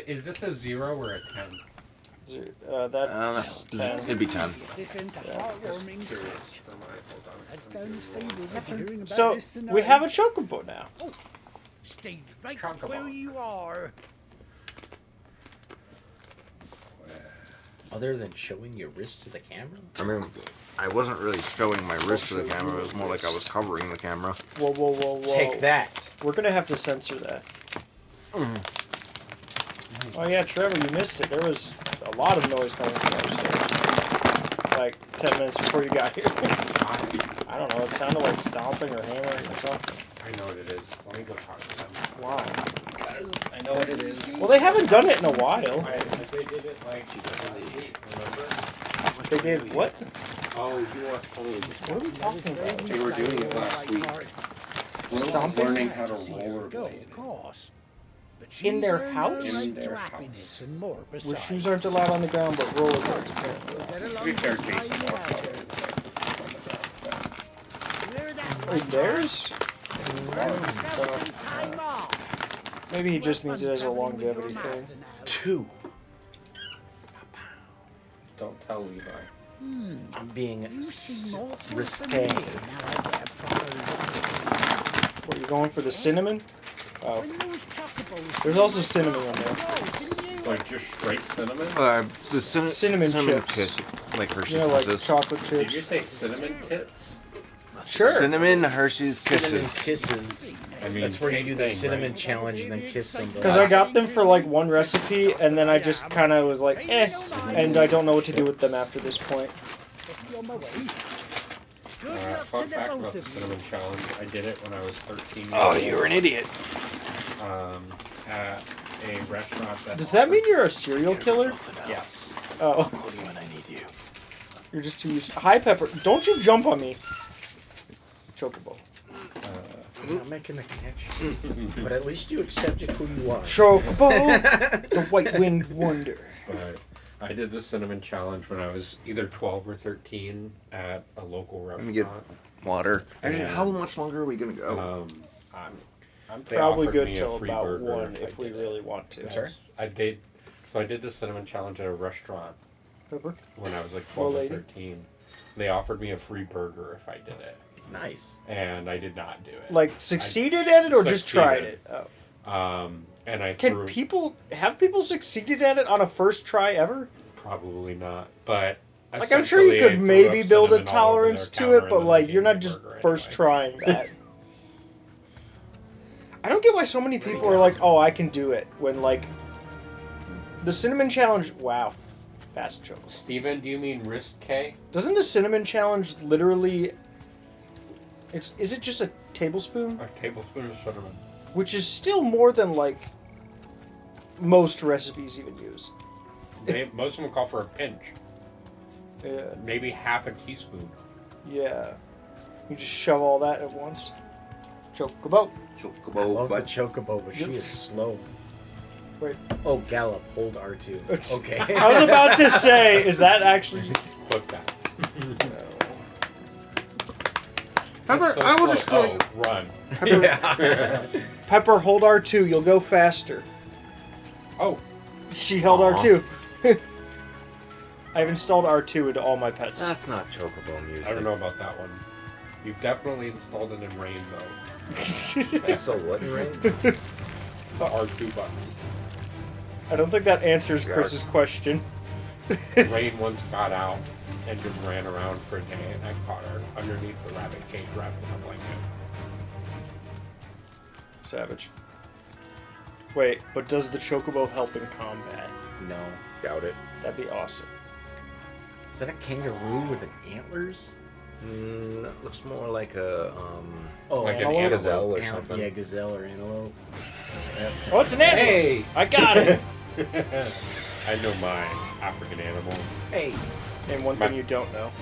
Is this a 0 or a 10? That's 10. It'd be 10. This into heartwarming Curious sight. for my hold on. That's down the stables. I've been hearing about So, this tonight. we have a chocobo now. Stay right Chocobo. where you are. Other than showing your wrist to the camera? I mean, I wasn't really showing my wrist to the camera. It was more like I was covering the camera. Whoa, whoa, whoa, whoa. Take that. We're gonna have to censor that. Oh yeah, Trevor, you missed it. There was a lot of noise coming from upstairs. Like 10 minutes before you got here. I don't know, it sounded like stomping or hammering or something. I know what it is. Let me go talk to them. Wow. I know what it is. Well, they haven't done it in a while. They did it like last week, remember? They did what? Oh, you are old. What are we talking about? They were doing it last week. Will's Stomping? learning how to rollerblade. Of course. But In their she's earned house? her In right their to house. happiness and more Where besides. shoes aren't allowed on the ground, but rollerblades apparently. Get To along be fair, with Jason my walked out dad. of it. We're that Like theirs? yourself some time off. Maybe he just means it as a longevity thing. Master now. 2. Don't tell Levi. I'm being You seem awful risque. familiar now I get a proper look. What, you going for the cinnamon? Oh. When those chocobos There's also cinnamon in there. Like just straight cinnamon? The Cinnamon chips. kiss, like Hershey's You know, like Kisses. chocolate Did you chips. say cinnamon kits? Sure. Cinnamon Hershey's Cinnamon Kisses. kisses. I mean, That's where you same do the thing, cinnamon right? challenge and then kiss somebody. Because I got them for like one recipe, and then I just kind of was like, eh, and I don't know what to do with them after this point. Just be on my way. Good luck Fun to the fact both about the of you. cinnamon challenge, I did it when I was 13 years Oh, old. you're an idiot. At a restaurant that Does that mean you're a serial killer? Yes. Oh. Call you when I need you. You're just too used. Hi, Pepper. Don't you jump on me. Chocobo. I'm not making the connection. But at least you accepted who you are. Chocobo, the white-winged wonder. But I did the cinnamon challenge when I was either 12 or 13 at a local Let me get restaurant. water. Actually, Yeah. how much longer are we gonna go? I'm They probably offered good me a till free about burger 1 if I if we did it. really want to. Sorry? I did. So I did the cinnamon challenge at a restaurant Pepper? when I was like Well, 12 or lady. 13. They offered me a free burger if I did it, Nice. and I did not do it. Like, succeeded at it or just tried it? Succeeded. Oh. And I Can threw people succeeded at it on a first try ever? probably not, but Like, I'm sure you essentially, I could threw maybe up build a cinnamon all over tolerance their to counter, it, and but then like, they you're gave me not a just burger first anyway. trying that. I don't get why so many people are like, oh, I can do it, when like, the cinnamon challenge, wow. Fast chocolate. Steven, do you mean wrist K? Doesn't the cinnamon challenge literally, is it just a tablespoon? A tablespoon of cinnamon. Which is still more than like, most recipes even use. Most of them call for a pinch. Yeah. Maybe half a teaspoon. Yeah. You just shove all that at once. Chocobo. I love the chocobo, but she is slow. Wait. Oh, Gallop, hold R2. Okay. I was about to say, is that actually... Click that. Pepper, So I will slow. destroy you. Oh, run. Pepper, Pepper, hold R2. You'll go faster. Oh. She held R2. I've installed R2 into all my pets. That's not chocobo music. I don't know about that one. You've definitely installed it in Rain, though. So what in Rain? The R2 button. I don't think that answers Chris's question. Rain once got out and just ran around for a day, and I caught her underneath the rabbit cage wrapped in a blanket. Savage. Wait, but does the chocobo help in combat? No. Doubt it. That'd be awesome. Is that a kangaroo with antlers? That looks more like a Like an gazelle or something. Yeah, gazelle or antelope. Oh, it's an animal! Hey! I got it! I know my African animal. Hey! And one thing you don't know.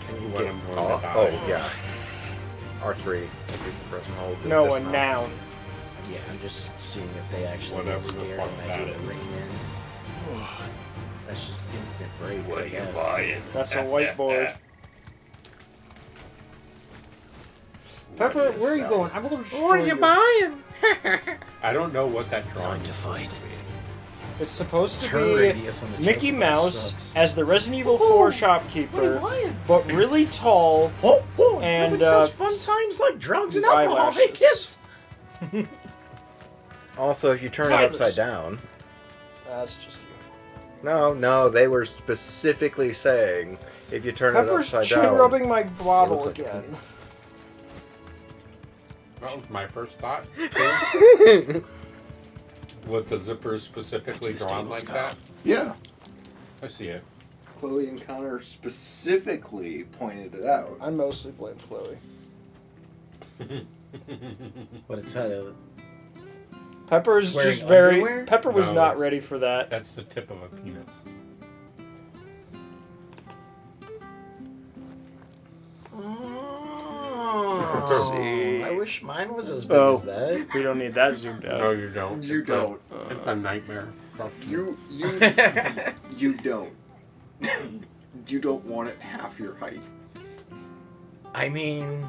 Can you When get I'm going oh, to die. oh, yeah. R3. If you press and hold. No, a dismount. noun. Yeah, I'm just seeing if they actually Whatever get the scared fuck when I do that the ring in. That's just instant breaks, What I are you guess. buying? That's a whiteboard. Pepper, where are you going? I'm going to destroy What are you buying? I don't know what that drawing to fight. It's supposed to Turn be radius on the Mickey chocobo Mouse sucks. as the Resident Evil 4 shopkeeper, but really tall and says fun times like drugs and alcohol. eyelashes. Hey, kids! Also, if you turn it upside down. That's just you. No, they were specifically saying if you turn Pepper's it upside chin down. rubbing my bottle like a again. That was my first thought. With the zipper specifically drawn like that? Yeah. I see it. Chloe and Connor specifically pointed it out. I mostly blame Chloe. But it's Pepper's Wearing just very. underwear? Pepper was No, not that's- ready for that. That's the tip of a penis. Oh, See. I wish mine was as big as that. We don't need that zoomed out. No, you don't. You It's don't. It's a nightmare. Trust me. You don't. You don't want it half your height. I mean,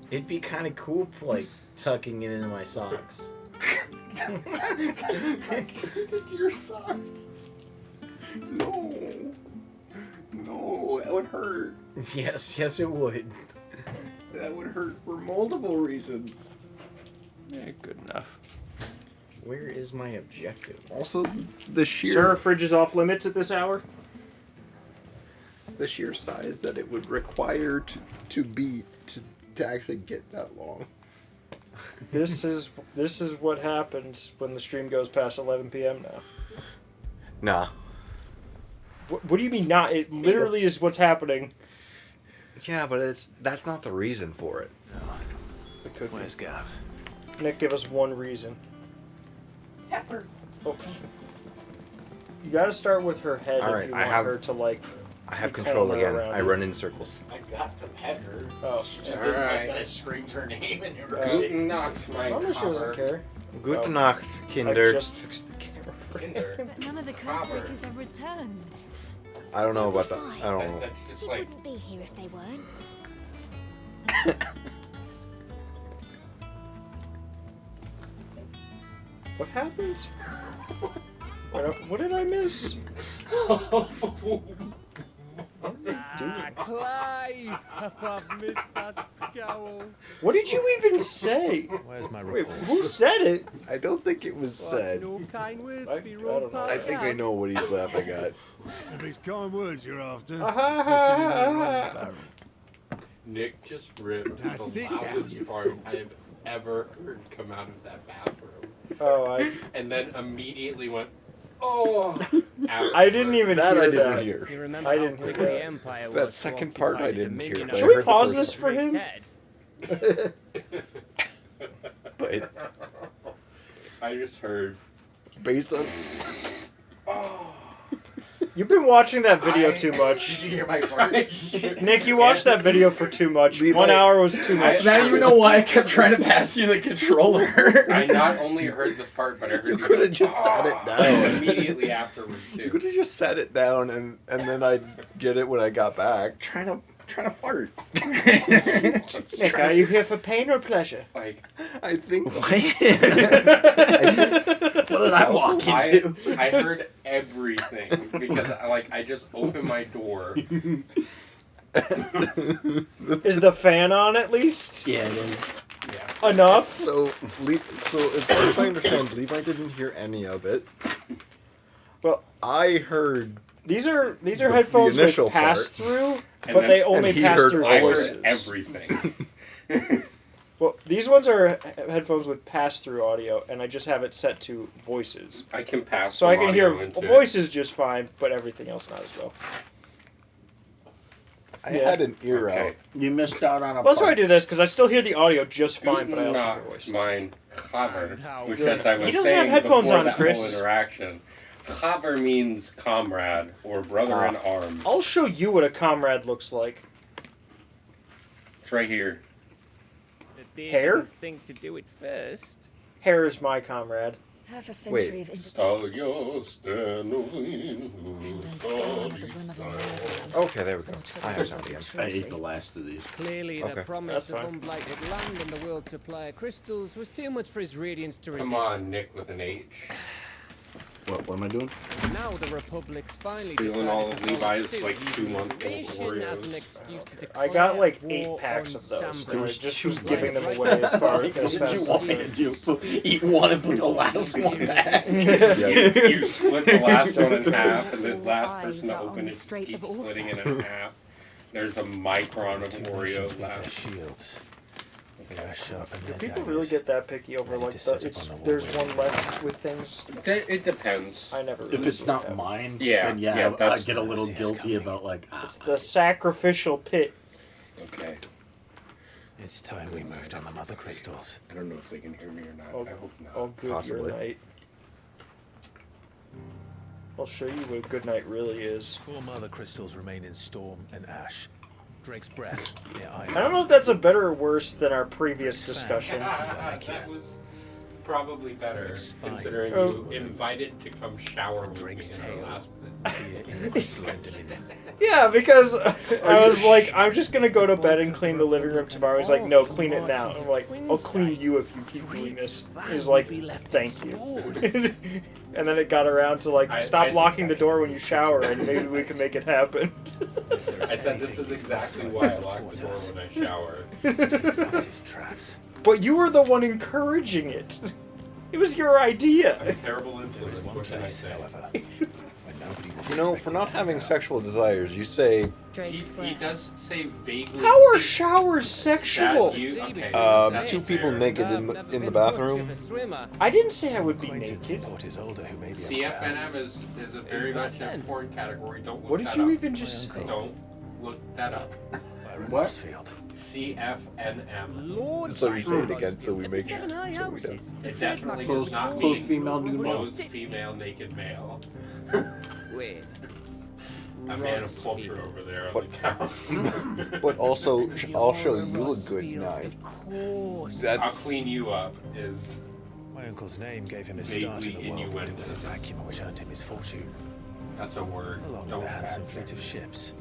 it'd be kind of cool, like tucking it into my socks. Your socks. No, that would hurt. Yes, it would. That would hurt for multiple reasons. Yeah, good enough. Where is my objective? Also, the sheer Sir, fridge is off limits at this hour. the sheer size that it would require to actually get that long. This is what happens when the stream goes past 11 p.m. now. Nah. What do you mean not? It literally is what's happening. Yeah, but that's not the reason for it. It could be. Where's Gav? Nick, give us one reason. Pepper. Oh. You got to start with her head All if you right, want her to like. I have be control calmer again. around I you. run in circles. I got to pet her. Oh, She just all didn't right. like that I screamed her name in her Guten Nacht, my Mama she doesn't care. Gute Oh. Nacht, I Kinder. just fixed the camera for Kinder. him. But none of the Cursebreakers have returned. I don't know about that. I don't know. It's He like wouldn't be here if they weren't. What happened? What did I miss? Clive! I've missed that scowl. What did you even say? Where's my Wait, report? who said it? I don't think it was said. No kind words I be don't wrong know. past I think I that. know what he's laughing at. If it's kind words you're after, Nick just ripped Now the sit down, loudest you fart I've ever heard come out of that bathroom. Oh, And then immediately went, oh! I didn't even That hear I didn't that. hear. You remember I how didn't hear quick the that. Empire That was to second part occupy I the didn't hear, dominion but I of Should we heard the pause first this for him? head. But I just heard, based on You've been watching that video too much. Did you hear my fart? Nick, you watched that video for too much. 1 hour was too much. Now you know why I kept trying to pass you the controller. I not only heard the fart, but I heard You could have just sat it down. immediately afterwards too. You could have just sat it down and then I'd get it when I got back. Trying to fart. Nick, are you here for pain or pleasure? Like, I think. What did I walk into? I heard everything because I just opened my door. Is the fan on at least? Yeah, it is. Yeah. Enough? So as far as I understand, Levi didn't hear any of it. Well, I heard. These are headphones with initial part. pass through, And but then- they only and he pass heard through I voices. heard everything. Well, these ones are headphones with pass through audio, and I just have it set to voices, I can pass. so I some can hear audio into it. voices just fine, but everything else not as well. I Yeah. had an ear Okay. out. You missed out on a Well, that's why I part. do this because I still hear the audio just fine, but I also Not hear voices. mine. Clever. Which, good. as I was He doesn't saying have headphones before on, that Chris. whole interaction, Clever means comrade or brother in arms. I'll show you what a comrade looks like. It's right here. Hair? Think to do it first. Hair is my comrade. Half a century of independence. Okay, there we go. I have some again. I ate the last of these. Clearly, Okay. the promise of unblighted land and the world supply of crystals was too much for his radiance to resist. Come on, Nick with an H. What am I doing? Now the Republic's finally Feeling decided all to of follow Levi's suit, like using 2-month-old invasion as an Oreos. excuse to I got declare like war 8 packs on of those, and I Sambridge. just was giving them away as far as What did fast you as want I me to could. do? Eat one and put the last one back? You split the last one in half, and the All last eyes person to are on open the it Strait keeps of Orphan. splitting it in half. There's a micron of Oreo Their left. shields. They are sharp and Do their people daggers. really get that picky over like the, it's there's one left with things? It depends. I never really If it's see not that. mine, Yeah, then yeah, I that's- get a little Yes, guilty coming. about like, It's the sacrificial pit. Okay. It's time we moved on the mother crystals. I don't know if they can hear me or not. Oh, I hope not. oh good Possibly. your night. I'll show you what a good night really is. 4 mother crystals remain in storm and ash. Drake's breath near I don't know if that's a better or worse than our previous discussion. That was probably better, considering Oh. you invited to come shower with me in the last bit. in the crystalline dominion. Yeah, because I was like, I'm just gonna go to bed and clean the living room tomorrow. He's like, no, clean it now. I'm like, I'll clean you if you keep doing this. He's like, thank you. And then it got around to like, stop locking the door when you shower, and maybe we can make it happen. I said this is exactly why I lock the door when I shower. Traps. But you were the one encouraging it. It was your idea. I'm a terrible influence. One What can I place, say? however, where nobody was You know, for not having sexual desires, you say He does say vaguely. How are see, showers sexual? that you- okay, that's 2 people fair. naked in the bathroom. I didn't say I would be acquaintance naked. Porter's older who may be CFNM is a very much a porn category. Don't look What did that you up. even just say? Don't look that up. What? CFNM. So we say it again, so we make sure Seven high so we houses. don't. It definitely Close- does not close mean female, nude male. closed female naked male. Weird. A man of culture over there on the couch. But also, I'll show you a good night. I'll That's clean you up is My uncle's name gave him his start in vaguely the world, but it was his innuendo. acumen which earned him his fortune, That's a word. along Don't with a handsome fact fleet of ships.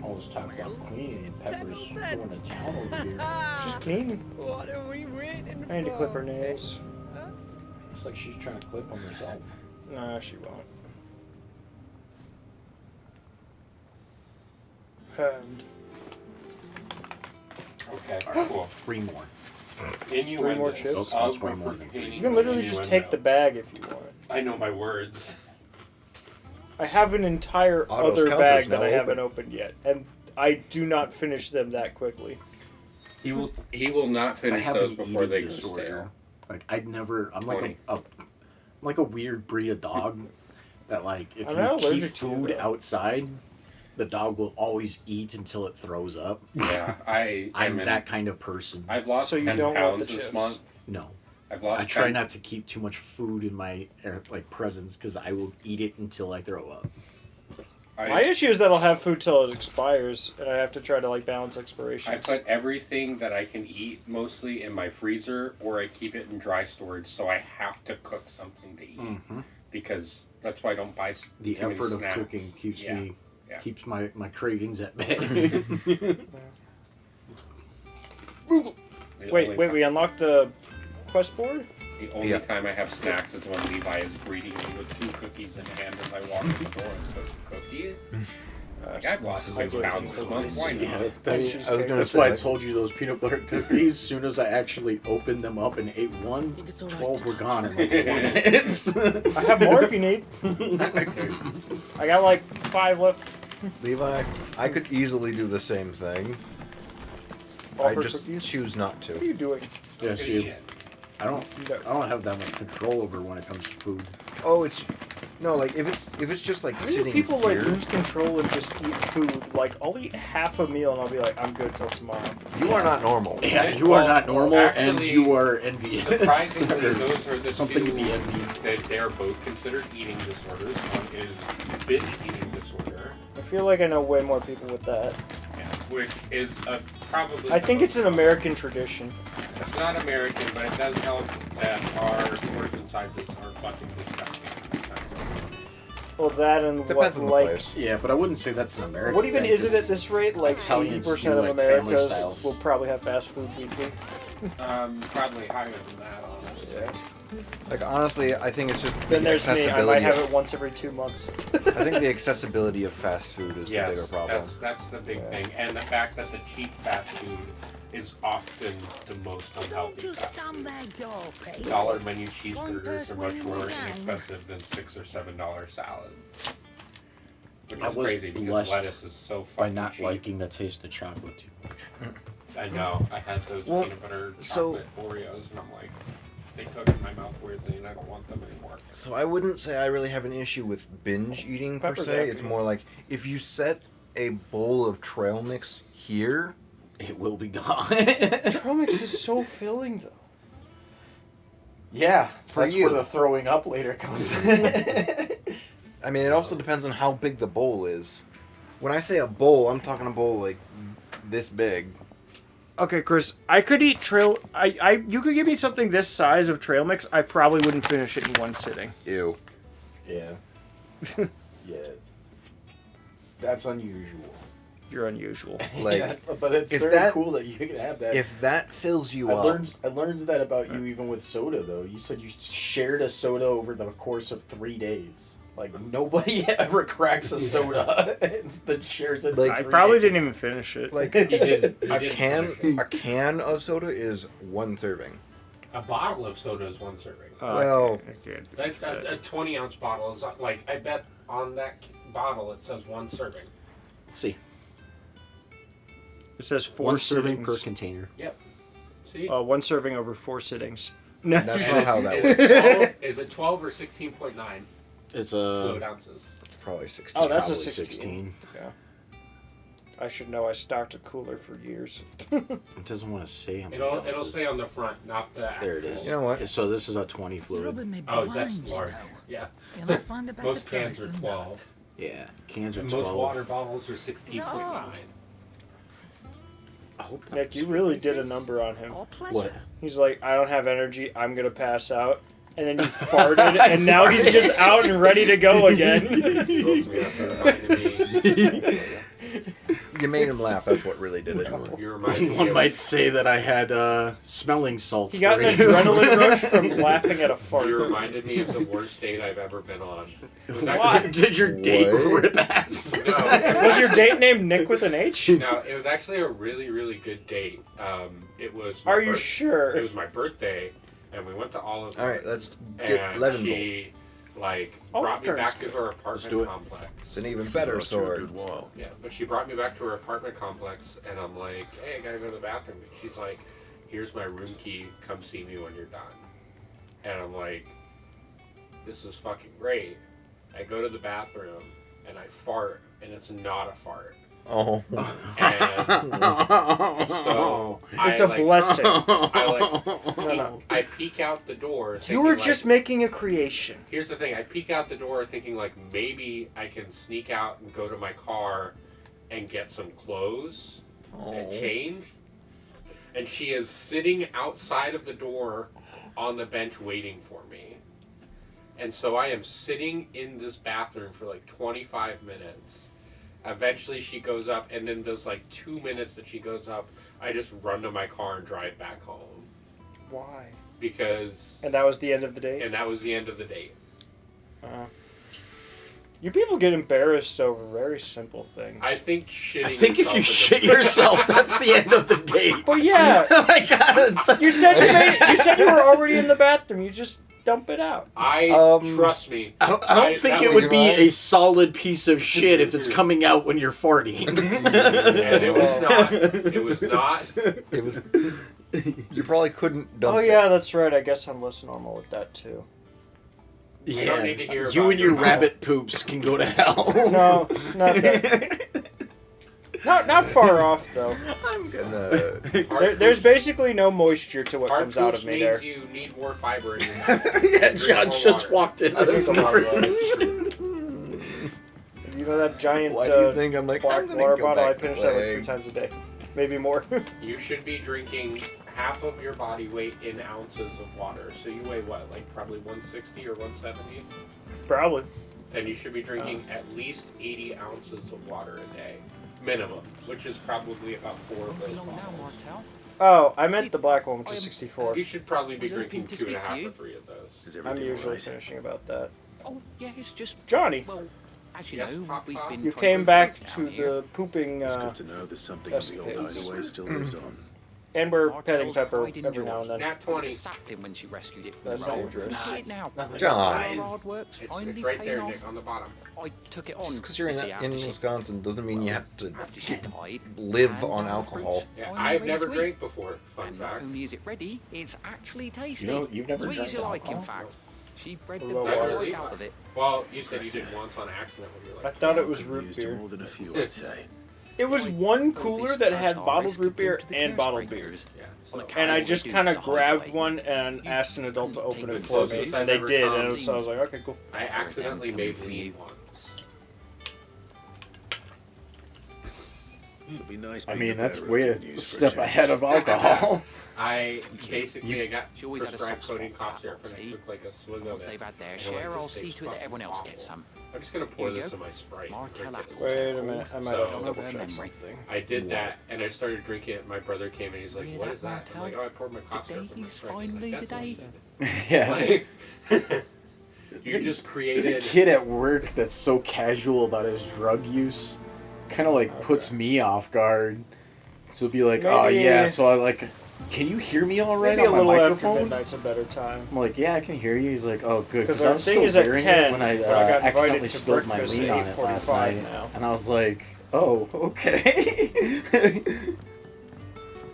all this talk about cleaning and Pepper's going to town over here. She's cleaning. What are we waiting I need to for? clip her nails. Looks like she's trying to clip them herself. Nah, she won't. And Okay, cool. 3 more. Innuendos. 3 more chips? Oh, that's way more than pertaining you can to literally just take the bag if you want. I know my words. I have an entire Otto's other counter bag is that now I haven't open. opened yet, and I do not finish them that quickly. He will not I finish have those an before eating they go disorder. stale. Like I'd never. I'm like 20. I'm like a weird breed of dog that like if I'm not you keep allergic to it, food though. outside, the dog will always eat until it throws up. Yeah, I'm in- that kind of person. I've lost So you 10 don't want pounds the this chips? month. No. lost. I try not to keep too much food in my presence because I will eat it until I throw up. My issue is that I'll have food till it expires, and I have to try to balance expirations. I put everything that I can eat mostly in my freezer, or I keep it in dry storage, so I have to cook something to eat because that's why I don't buy. The too effort many of snacks. cooking keeps me Yeah. keeps my cravings at bay. Wait, we unlocked the quest board? The only time I have snacks is when Levi is greeting me with 2 cookies in hand as I walk in the door and says, "Cookie?" I've lost 6 pounds this month. Why not? That's why I told you those peanut butter cookies. As soon as I actually opened them up and ate one, 12 were gone in 4 minutes. I have more if you need. I got 5 left. Levi, I could easily do the same thing. I just choose not to. What are you doing? Yeah, see, I don't have that much control over when it comes to food. Oh, it's no, if it's just How do sitting people here. lose control and just eat food? I'll eat half a meal and I'll be like, I'm good till tomorrow. You are not normal. Yeah, you are not normal, and you are envious. Surprisingly, those are the something two to be envied. that they are both considered eating disorders. One is binge eating disorder. I feel like I know way more people with that. Yeah, which is probably. I think it's an American tradition. It's not American, but it does help that our portion sizes are fucking disgusting. Well, that and Depends on the place. Yeah, but I wouldn't say that's an American. What even thing, is it 'cause at this rate? 80% Italians do, of family Americans styles. will probably have fast food weekly. Probably higher than that, honestly. Honestly, I think it's just Then the there's me. I accessibility. might have it once every 2 months. I think the accessibility of fast food is Yes, the bigger problem. that's the big thing, and the fact that the cheap fast food is often the most unhealthy fast food. Dollar menu cheeseburgers are much more inexpensive than $6 or $7 salads. Which I is was crazy because blessed lettuce is so by fucking not cheap. liking the taste of chocolate too much. I know. I had those Well, peanut butter so- chocolate Oreos, and I'm like, they cook in my mouth weirdly, and I don't want them anymore. So I wouldn't say I really have an issue with binge eating per Pepper's se. It's accurate. more like if you set a bowl of trail mix here, it will be gone. Trail mix is so filling, though. Yeah, For that's you. where the throwing up later comes in. I mean, it also depends on how big the bowl is. When I say a bowl, I'm talking a bowl like this big. Okay, Chris, I could eat trail. You could give me something this size of trail mix. I probably wouldn't finish it in one sitting. Ew. Yeah. Yeah. That's unusual. You're unusual. Like, yeah, but it's if very that- cool that you can have that. If that fills you I up, learned that about you even with soda though. You said you shared a soda over the course of 3 days. Like nobody ever cracks a soda that shares it. Like, I 3 probably days. didn't even finish it. like He didn't a finish can of soda is one serving. A bottle of soda is one serving. Well, That, a 20-ounce bottle is like, I bet on that bottle it says one serving. Let's see. It says 4 One serving per sittings. container. Yep. See? 1 serving over 4 sittings. No. That's not how that Is works. it 12, is it 12 or 16.9 It's fluid ounces? It's probably 16. Oh, that's a Probably 16. Yeah. I should know. I stocked a cooler for years. It doesn't want to say how many It'll ounces. say on the front, not the actual. There it is. You know what? So this is a 20 fluid. Oh, that's large. Yeah. You'll not find a better Most cans price are than 12. Yeah, cans are Most 12. water bottles are 16.9. I hope that Nick, you really did a number on him. What? He's like, I don't have energy. I'm gonna pass out. And then you farted, and now he's just out and ready to go again. You made him laugh. That's what really did it. You reminded me One of- might say that I had smelling salts. He got for an you. adrenaline rush from laughing at a fart. You reminded me of the worst date I've ever been on. It was Why? actually, Did your date What? rip ass? no, Was your date named Nick with an H? no, it was actually a really, really good date. It was. My Are you sure? It was my birthday, and we went to Olive All right, Garden, let's get and 11 she brought me Garden's back to good. her do apartment it. complex. It's an even better sword. Yeah, but she brought me back to her apartment complex, and I'm like, hey, I gotta go to the bathroom. And she's like, here's my room key. Come see me when you're done. And I'm like, this is fucking great. I go to the bathroom, and I fart, and it's not a fart. Oh. And so It's a blessing. I peek out the door. You were just making a creation. Here's the thing. I peek out the door thinking like maybe I can sneak out and go to my car and get some clothes and change. And she is sitting outside of the door on the bench waiting for me. And so I am sitting in this bathroom for like 25 minutes. Eventually she goes up, and then those like 2 minutes that she goes up, I just run to my car and drive back home. Why? Because... And that was the end of the date? And that was the end of the date. You people get embarrassed over very simple things. I think shitting I think if you yourself shit yourself, that's the end of the date. Well, yeah. Oh my God, you said you were already in the bathroom. You just dump it out. Trust me. I don't think it would be a solid piece of shit if it's coming out when you're farting. And it was not. It was not. It was. You probably couldn't dump Oh yeah, that's right. I guess I'm less normal with that too. I don't need to hear you about and your your rabbit poops can go to hell. No, not that. Not far off though. I'm gonna. There's basically no moisture to what Hard comes out of poops me means there. you need more fiber in your mouth. Yeah, John just walked in on this Drink a lot, conversation. You know that giant Why do you think I'm like, black I'm gonna water go bottle? I back finish to that like play. 3 times a day, maybe more. You should be drinking half of your body weight in ounces of water. So you weigh what, like probably 160 or 170? Probably. Then you should be drinking at least 80 ounces of water a day, minimum, which is probably about 4 of those bottles. Oh, I meant the black one, which is 64. You should probably be was drinking hoping to 2.5 speak to you. or 3 of those. I'm usually finishing about that. Oh, yeah, it's just... Johnny. Well, as you Yes, know, Pop we've Pop? been You trying came to back recruit to down here. the pooping It's good to know that something of the old escapades. hideaway still lives on. And we're Martell's petting Pepper pride in every now George. and then. Nat It was 20. a sapling when she rescued it from That's the road. dangerous. See it now. Nothing. John. All our hard work's finally It's right paying there, off. Nick, on the bottom. I took it on. Just because you're you see, in after she- Wisconsin doesn't mean you have to after she died, live and on now the alcohol. fruit's Yeah, finally I've ready never to eat. drank before. Fun And not fact. only is it ready, it's actually tasty. know, you've never Sweet as you drank like, in alcohol? fact. She bred the Hello, big water. boy out of it. Well, you said you did once on accident when you were I like... thought it was Could root use to beer. more than a few, I'd say. It was one cooler that had bottled root beer and bottled beer. Yeah, On so... a And I carry just we do kind to of the grabbed highway. one and asked an adult to open it The for me. closest I've And they ever did, come- and so I was like, okay, cool. I accidentally made for weed you. once. It'd be nice I being mean, the that's bearer way of a good news for step change. ahead of alcohol. I basically I got She always had a prescribed soft codeine spot cough for syrup and I see? took like a swig of Once it. they've had their and it share, just I'll see tastes to it that fucking everyone else awful. gets some. I'm just gonna pour Here you this go. in my Sprite. Martell Drink it. apples. Wait a minute, I might have to So- double check Memory. something. I did that and I started drinking it. My brother came and he's like, Hear "What that, is that?" I'm Martell? like, "Oh, I poured my cough syrup in my Today's Sprite." He's finally like, the "That's day. not Yeah. good." You just There's created. a kid at work that's so casual about his drug use, kind of like puts me off guard. So it'll be like, oh Maybe- yeah, so I like, can you hear me all right Maybe a on my little after microphone? midnight's a better time. I'm like, yeah, I can hear you. He's like, oh good, Because because our I'm thing still is at hearing 10, it when I, but I got invited accidentally to spilled my breakfast lean at on it last 8:45 night, now. and I was like, oh okay.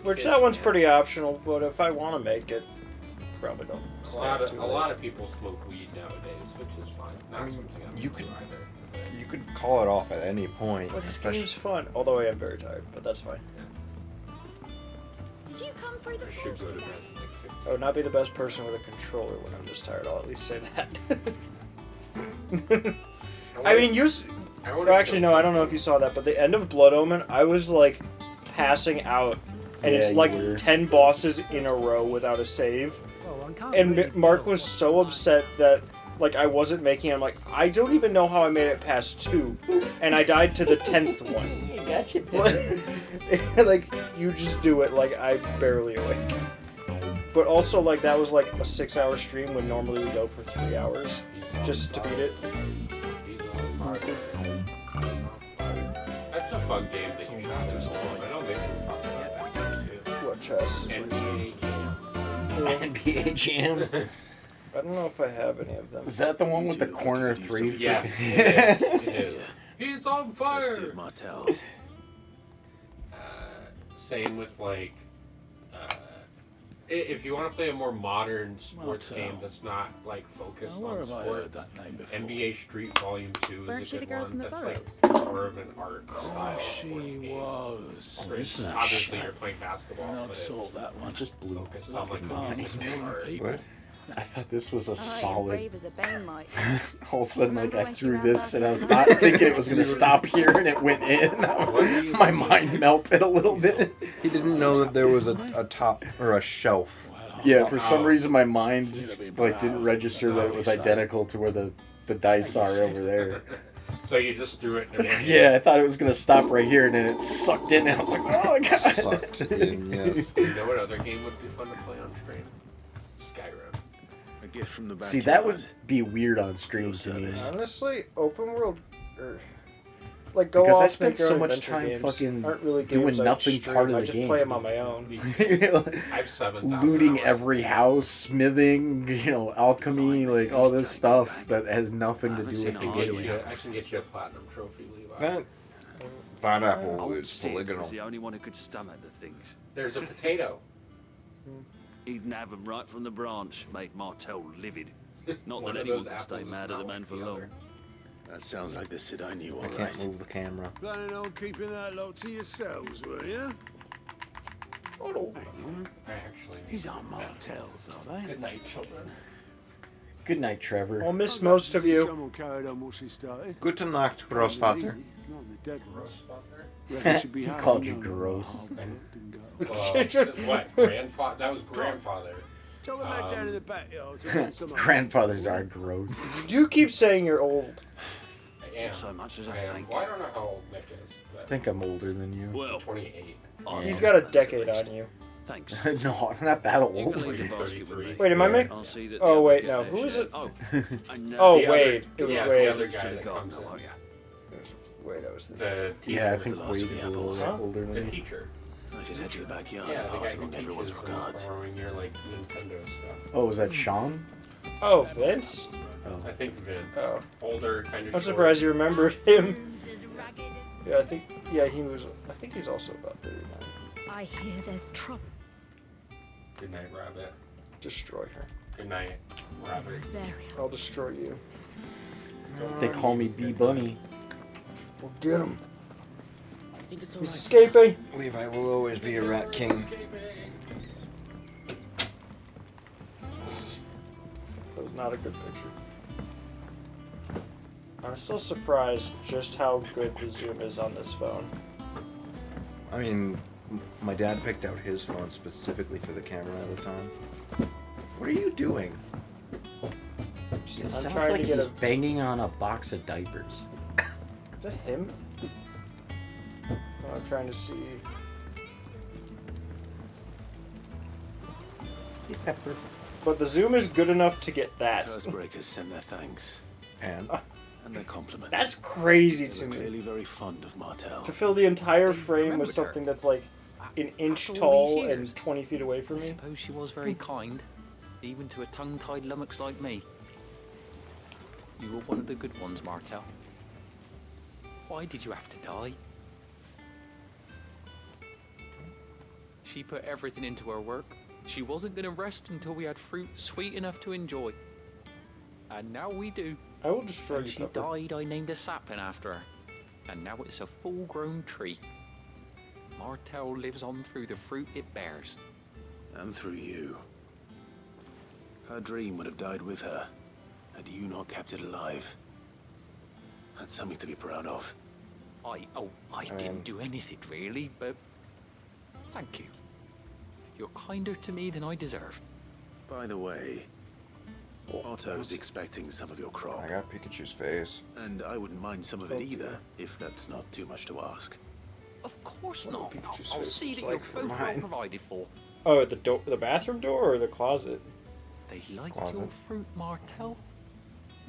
Which that one's pretty optional, but if I want to make it, probably don't. A stay lot, up of, too a late. lot of people smoke weed nowadays, which is fine. Not I mean, something I'm you into could- either. You could call it off at any point. But this especially game's fun, although I am very tired, but that's fine. Did you come through the I should forest go to today? bed in like 15 I would not be the best person with a controller when I'm just tired. I'll at least say that. I mean, wanna actually, kill no, I don't know if you saw that, but the end of Blood Omen, I was like passing out, and Yeah, it's you like were. 10 bosses in a row without a save. Well, one can't And really Mark tell was what's so going on. upset that like I wasn't making it. I'm like, I don't even know how I made it past 2, and I died to the 10th one. Gotcha. Like, you just do it, like I barely awake. But also, like, that was like a 6-hour stream when normally we go for 3 hours just to beat it. That's a fun game that you should have. I don't think it's talked about that game too. What chess? NBA Jam. NBA Jam. I don't know if I have any of them. Is that the one with the corner 3? Yes, it is. It is. He's on Let's see fire! if Martell. Same with like If you want to play a more modern sports game that's not like focused Where on have I sport, heard that name before? NBA Street Volume 2 Weren't is she a the good girls one. in the That's photos? like more of an art style. She was. Oh, this is a Obviously, shot. you're playing basketball. Not but sold that one. Just blue. focused on like art. What? I thought this was a I am solid. brave as a bane might. All of a sudden, like Remember I when she threw ran this, back and I was and not forth? thinking it was going to stop here, and it went in. My mind melted a little bit. He didn't know that there was a top or a shelf. Yeah, for some reason, my mind like didn't register that it was identical to where the dice are over there. So you just threw it. And it went Yeah, I thought it was going to stop right here, and then it sucked in, and I was like, oh my god. Sucked in, yes. You know what other game would be fun to play on stream? Skyrim. A gift from the backyard. See, that would be weird on stream to me. Honestly, open world, like go Because I off, spent make your so own much adventure time games fucking aren't really doing games I nothing stream. part of I the just game. play them on my own. I have 7,000 Looting hours. every house, smithing, alchemy, like all this stuff that has nothing to do with the game. I can get you a platinum trophy, Levi. That apple Old is Sid polygonal. was the only one who could stomach the things. There's a potato. He'd nab them right from the branch, made Martel livid. Not One that of anyone those could stay apples mad is at the not man like for the long. other. That sounds like the Sid I knew, I all can't right. move the camera. Planning on keeping that lot to yourselves, were you? I actually need These aren't Martels, are they? Good night, children. Good night, Trevor. I'll miss most of you. Someone carried on what she started. Gute Nacht, Großvater. Not the dead ones. Grossfather? Reckon she'd be He happy called you knowing gross. I'm not and go. What? Grandfather? That was grandfather. Tell the man down in the backyard to bring some Grandfathers are gross. You keep saying you're old. I am. So much as I am. think. Well, I don't know how old Nick is. I But think I'm older than you. Well, 28. He's got a decade on you. thanks. No, I'm not that You old. can leave the basket with me. Wait, am I making? I'll see that Oh the others wait, get no. their Who is share. it? Oh, and, Oh The Wade. other- It was yeah, Wade. the other to guy the that garden, comes in. are you? Wait, I was The teacher. Yeah, I was think the Wade last is of a the little apples. bit older than The me. teacher. I should head to the backyard Yeah, and the guy pass who along teaches everyone's from regards. borrowing your like Nintendo stuff. Oh, was that Sean? Oh, Vince. I think Vin. Oh. Older, kind of. I'm surprised you remembered him. Yeah, I think. Yeah, he was. I think he's also about 39. I hear there's trouble. Good night, Rabbit. Destroy her. Good night, Rabbit. Rosario. I'll destroy you. They call me B Bunny. We'll get him. I think it's all He's right. escaping. Levi will always be a rat king. That was not a good picture. I'm still surprised just how good the zoom is on this phone. I mean, my dad picked out his phone specifically for the camera at the time. What are you doing? It sounds trying like to get he's a- banging on a box of diapers. Is that him? I'm trying to see. Pepper. But the zoom is good enough to get that. Cursebreakers send their thanks. And? And their compliments. That's crazy They to were me. clearly very fond of Martel. To fill the entire frame with remembered her. something that's like an inch After all these tall years. and 20 feet away from I me. suppose she was very kind, even to a tongue-tied lummox like me. You were one of the good ones, Martel. Why did you have to die? She put everything into her work. She wasn't going to rest until we had fruit sweet enough to enjoy. And now we do. I will destroy When you, she Pepper. died, I named a sapling after her. And now it's a full-grown tree. Martel lives on through the fruit it bears. And through you. Her dream would have died with her, had you not kept it alive. That's something to be proud of. I didn't do anything really, but thank you. You're kinder to me than I deserve. By the way, Otto's expecting some of your crop. I got Pikachu's face. And I wouldn't mind some of it either, if that's not too much to ask. Of course What not. do Pikachu's I'll face see looks that like you're for both mine? well provided for. Oh, the bathroom door or the closet? They like Closet. your fruit, Martel.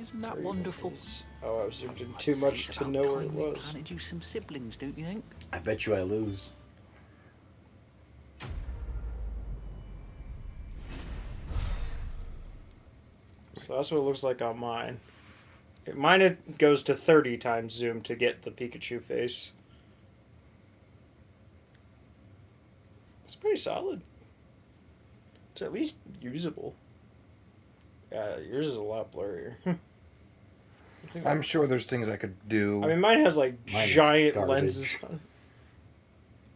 Isn't that Very wonderful? nice. Oh, I zoomed in I'd too say much it's to about know where it time we was. planted you some siblings, don't you think? I bet you I lose. So that's what it looks like on mine. Mine it goes to 30 times zoom to get the Pikachu face. It's pretty solid. It's at least usable. Yeah, yours is a lot blurrier. I'm sure there's things I could do. I mean, mine has like Mine is giant garbage. lenses on.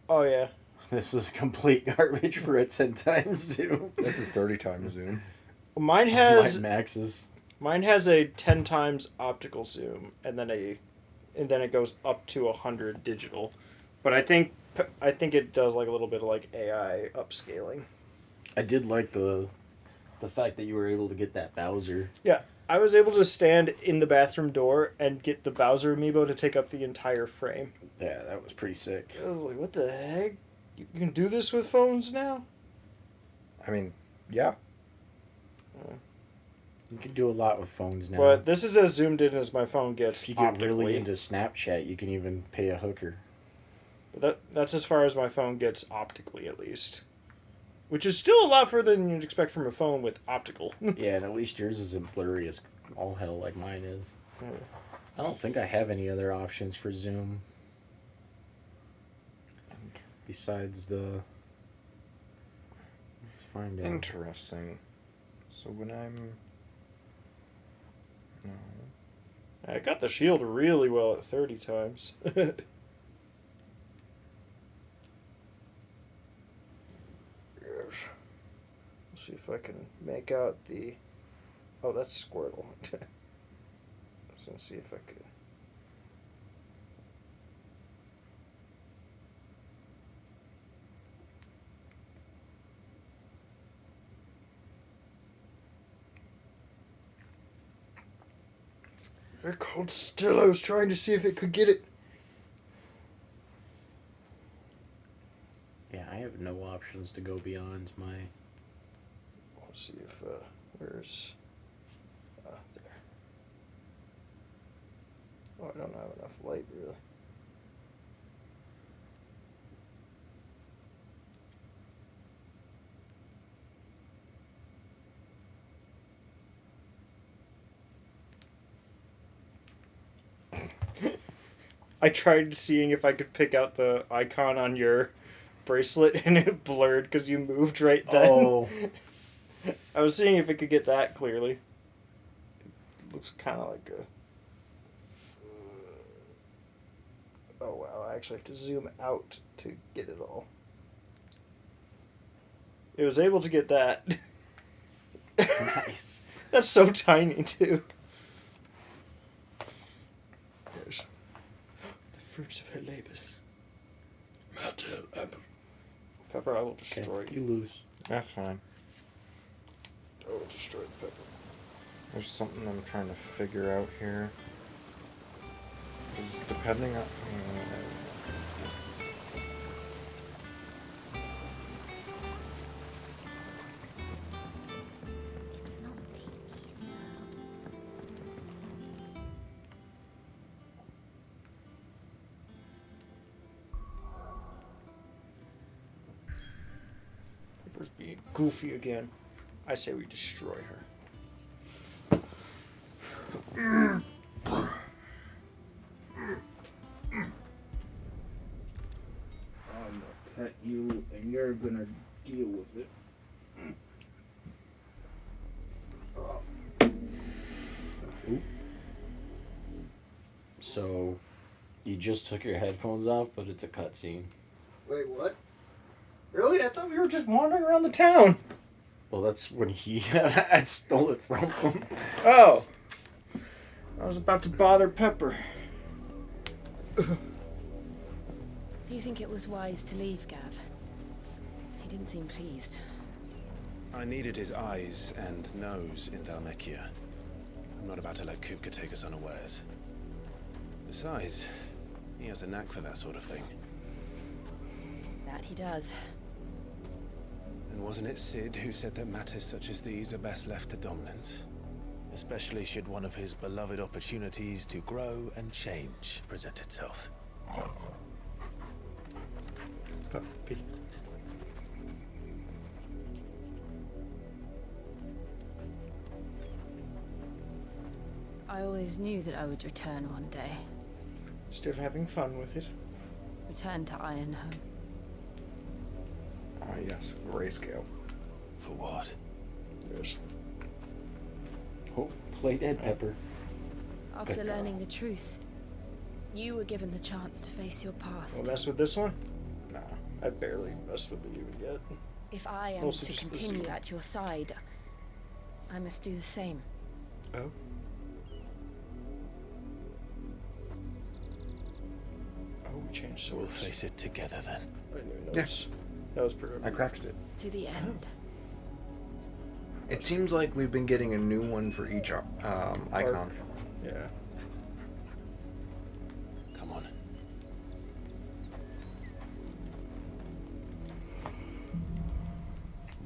Oh yeah. This is complete garbage for a 10 times zoom. This is 30 times zoom. Mine has maxes. Mine has a 10 times optical zoom, and then it goes up to 100 digital. But I think it does like a little bit of like AI upscaling. I did like the fact that you were able to get that Bowser. Yeah, I was able to stand in the bathroom door and get the Bowser amiibo to take up the entire frame. Yeah, that was pretty sick. I was like, what the heck? You can do this with phones now? I mean, yeah. You can do a lot with phones now. But this is as zoomed in as my phone gets. If you get optically. really into Snapchat, you can even pay a hooker. But that's as far as my phone gets optically, at least. Which is still a lot further than you'd expect from a phone with optical. Yeah, and at least yours isn't blurry as all hell like mine is. I don't think I have any other options for zoom. Besides the... Let's find out. Interesting. So when I'm... No. I got the shield really well at 30 times. Yes. Let's see if I can make out the... Oh, that's Squirtle. I was going to see if I could... They're cold still. I was trying to see if it could get it. Yeah, I have no options to go beyond my... Let's see if, where's... there. Oh, I don't have enough light, really. I tried seeing if I could pick out the icon on your bracelet, and it blurred because you moved right then. Oh. I was seeing if it could get that clearly. It looks kind of like a... Oh, wow. I actually have to zoom out to get it all. It was able to get that. Nice. That's so tiny, too. There's the fruits of her labors. Pepper, I will destroy you. Lose. That's fine. I will destroy the pepper. There's something I'm trying to figure out here. 'Cause depending on... Pepper's being goofy again. I say we destroy her. I'm gonna pet you, and you're gonna deal with it. So, you just took your headphones off, but it's a cutscene. Wait, what? Really? I thought we were just wandering around the town. Well, that's when he had stole it from him. Oh. I was about to bother Pepper. Do you think it was wise to leave, Gav? He didn't seem pleased. I needed his eyes and nose in Dhalmekia. I'm not about to let Kupka take us unawares. Besides, he has a knack for that sort of thing. That he does. And wasn't it Sid who said that matters such as these are best left to dominance? Especially should one of his beloved opportunities to grow and change present itself. Puppy. I always knew that I would return one day. Still having fun with it. Return to Ironhome. Ah, yes, grayscale. For what? Yes. Oh, play dead, Pepper. After Good learning the truth, you were given the chance to face your past. Wanna mess with this one? Nah, I barely messed with it even yet. If I am Mostly to just continue listening. at your side, I must do the same. Oh. Oh, we changed swords. We'll face it together then. I didn't even notice. That was pretty. I crafted it. To the end. It seems like we've been getting a new one for each icon. Yeah. Come on.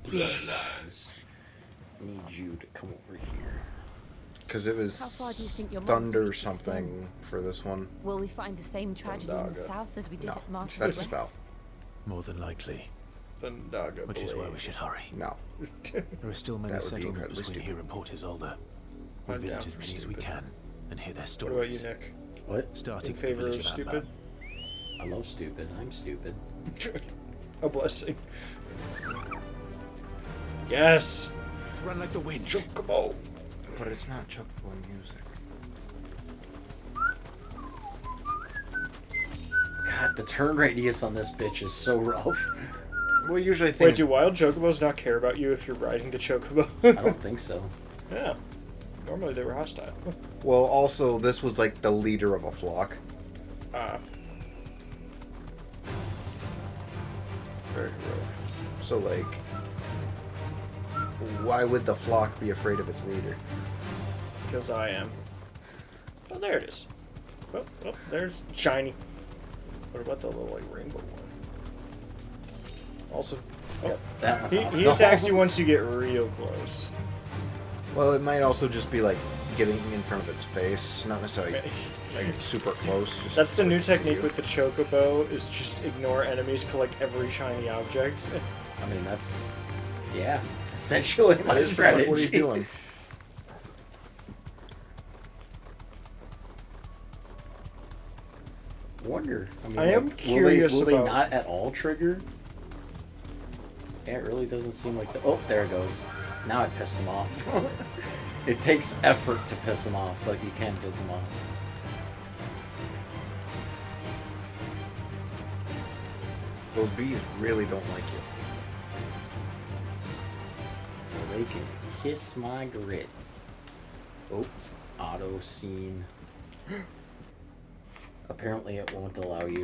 Bloodlines. Need you to come over here. Because it was How far do you think your thunder mind's reach something extends? for this one. Will we find the same tragedy in the Thundaga. south as we did No, at Martyr's that's a Rest? spell. More than likely. Thundaga Which is why blade. we should hurry. No. There are still many That would be settlements incredibly between stupid. here and Port Isolde. We'll I'm visit down as for many as we stupid. can and hear their What about you, stories. Nick? What? Starting In with the favor village of of stupid? I love stupid. I'm stupid. A blessing. Yes! Run like the wind. Chocobo! But it's not chocobo music. God, the turn radius on this bitch is so rough. Well, usually Wait, things... do wild chocobos not care about you if you're riding the chocobo? I don't think so. Yeah. Normally they were hostile. Well, also, this was like the leader of a flock. Very rough. So, like... Why would the flock be afraid of its leader? Because I am. Oh, there it is. Oh, there's shiny. What about the little, like, rainbow one? Also, Yep, that one's he hostile. attacks you once you get real close. Well, it might also just be like getting in front of its face, not necessarily like it's super close. Just That's the so it new can see technique you. with the chocobo, is just ignore enemies, collect every shiny object. I mean, that's... Yeah. Essentially my What is- strategy. What are you doing? Wonder. I mean, I am like, curious will they about- not at all trigger? Yeah, it really doesn't seem like the... Oh, there it goes. Now I pissed him off. It takes effort to piss him off, but you can piss him off. Those bees really don't like you. Well, they can kiss my grits. Oh, auto scene. Apparently it won't allow you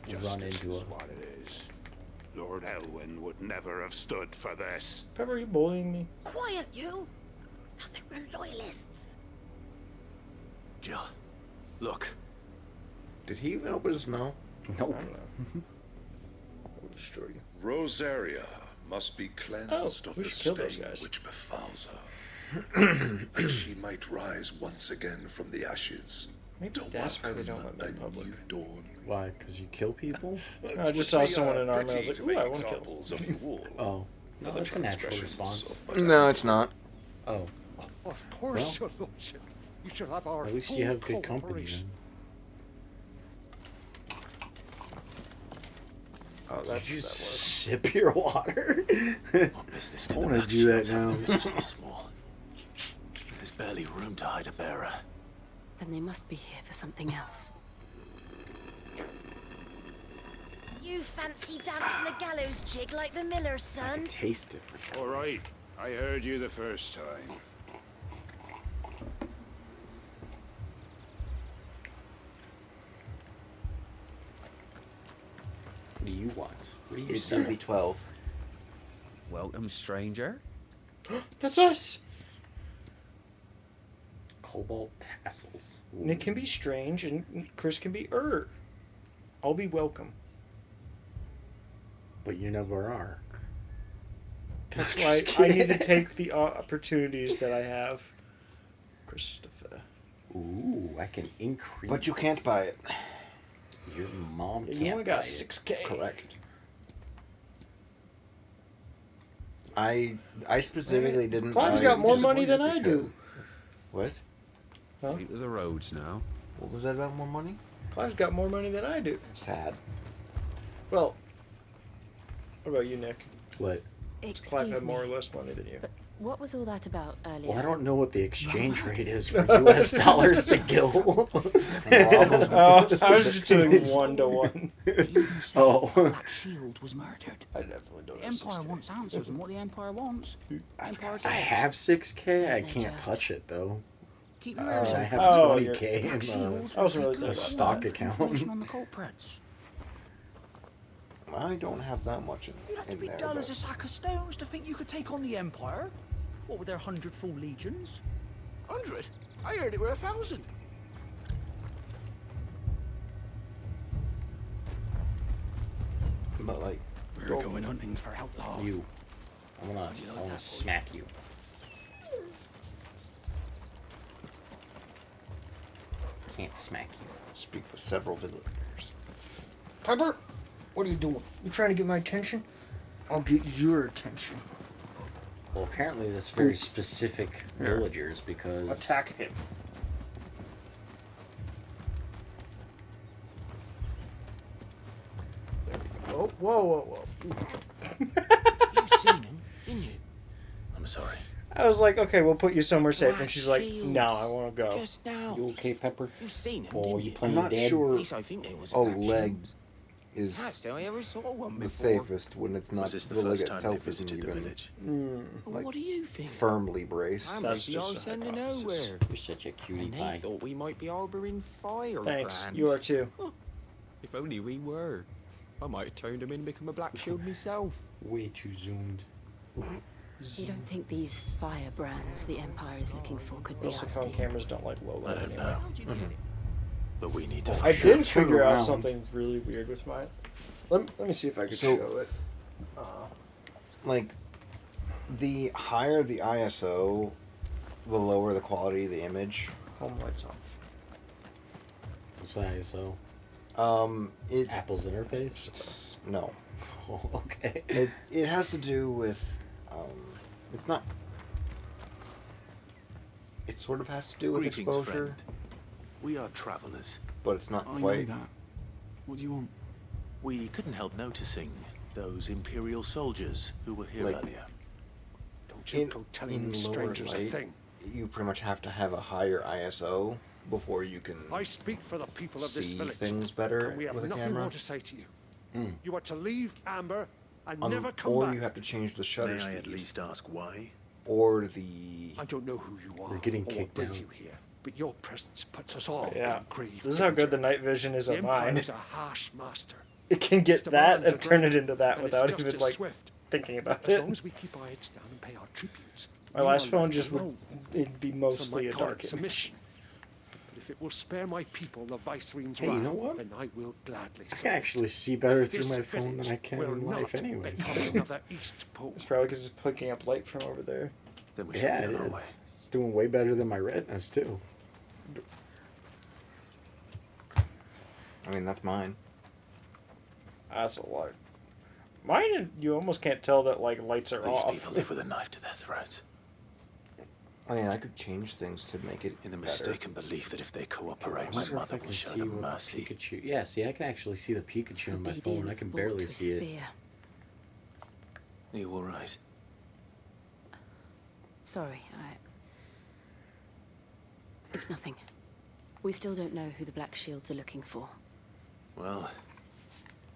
to run into a... What it is. Lord Elwyn would never have stood for this. Pepper, are you bullying me? Quiet, you! I think we're loyalists. Jill, look. Did he even open his mouth? Nope. I don't know. I will destroy you. Rosaria must be cleansed of we the should kill those stain guys. which befalls her, that she might rise once again from the ashes. Maybe to that's why they don't welcome let me in a public. new dawn. Why? Because you kill people? No, I just saw someone in armor, I was like, to ooh, make I want to kill. examples of you all. Oh. for No, the that's a natural transgressions response. of my No, it's not. Oh. Of course, your lordship. You shall have our At least full you have good company cooperation. then. Oh, that's Did you what that was. sip your water? What business I could the wanna Black do that Shields have in now. a village this small? There's barely room to hide a bearer. Then they must be here for something else. You fancy dancing a gallows jig like the miller's son? Taste different. All right, I heard you the first time. What do you want? What do you It's sell? UB12. Welcome, stranger. That's us! Cobalt tassels. Ooh. Nick can be strange, and Chris can be I'll be welcome. But you never are. That's why I need to take the opportunities that I have. Christopher. Ooh, I can increase. But you can't buy it. Your mom Yeah, can't you only got buy it. 6K. Correct. I specifically didn't. Clive's buy got it more just money than because- I do. What? Huh? Keep to the roads now. What was that about more money? Clive's got more money than I do. Sad. Well, what about you, Nick? What? Clive had more or less money than you. But what was all that about earlier? Well, I don't know what the exchange rate is for U.S. dollars to gil. I was just doing 1 to 1. Oh. Black Shield was murdered. I definitely don't The have Empire 6K. wants answers, and what the Empire wants. Empire I talks. have 6K. I can't touch it though. Keep your ears I open. have 20K Black in Shields I wasn't will really take a good stock information account. on the culprits. I don't have that much You'd have to in be there. dull but- as a sack of stones to think you could take on the Empire. What with their 100 full legions? 100? I heard it were 1,000. But like, We're going hunting for outlaws. You. I wanna smack you. Can't smack you. Speak with several villagers. Pepper, what are you doing? You trying to get my attention? I'll get your attention. Well, apparently that's very specific villagers because Attack him. Oh, whoa. You seen him, didn't you? I'm sorry. I was like, okay, we'll put you somewhere safe. And Black she's like, Shields. no, I want to go. Just now. You okay, Pepper? You seen him, Or didn't you you? playing I'm not dead? sure At least I think there was a Black leg Shields. is Actually, I ever saw one the before. safest when it's not Was this the the leg first time they itself isn't visited the even village? like What do you think? firmly braced. I'm That's the just ice a end of hypothesis. nowhere. You're such a cutie And they pie. thought we might be harbouring fire Thanks. brands. You are too. If only we were. I might have turned him in and become a Black Shield myself. Way too zoomed. You don't think these firebrands the Empire is looking for could be Also, us? phone do you? cameras don't like low I light don't anyway. know. But we need to I find did turn figure out around. something really weird with mine. Let me see if I can So- show it. Like, the higher the ISO, the lower the quality of the image. Home lights off. What's ISO? It Apple's interface? no. Oh, okay. It has to do with it's not. It sort of has to do with Greetings, exposure, friend. We are travelers. but it's not I know quite. that. What do you want? We couldn't help noticing those Imperial soldiers who were here Like- earlier. Don't you go telling these lower strangers a light, thing. you pretty much have to have a higher ISO before you can I speak for the people of this see village. things better And we have with a nothing camera. more to say to you. Mm. You are to leave Amber and never come or back. you have to change the shutter May I speed, at least ask why? or the. I don't know who you are We're getting or what kicked brings out. you here, but your presence puts us all Yeah. in grave This is how good the danger. night vision is The on Empire mine. is a harsh master. It can get Its that demands are and turn great, it into that and it's without just even as like swift. thinking about As long it. as we keep our heads down and pay our tributes. My we last are phone left just would alone. it'd be Some mostly might a call dark it image. submission. But if it will spare my people the Viceroy's Hey, you wrath, know what? then I will gladly I can submit. actually see better through This my phone than I village can will in life not anyway. become another East Pole. It's probably because it's picking up light from over there. Then we should Yeah, be it on our way. is. It's doing way better than my retinas too. I mean, that's mine. That's a lot. Mine, you almost can't tell that like lights are These off. people live with a knife to their throats. I mean, I could change things to make it In the better. mistaken belief that if they I cooperate, my wonder if mother I will can show see them what the mercy. Pikachu. Yeah, see, I can actually see the Pikachu on my phone. I Obedience can bought barely with see it. fear. Are you all right? Sorry, It's nothing. We still don't know who the Black Shields are looking for. Well,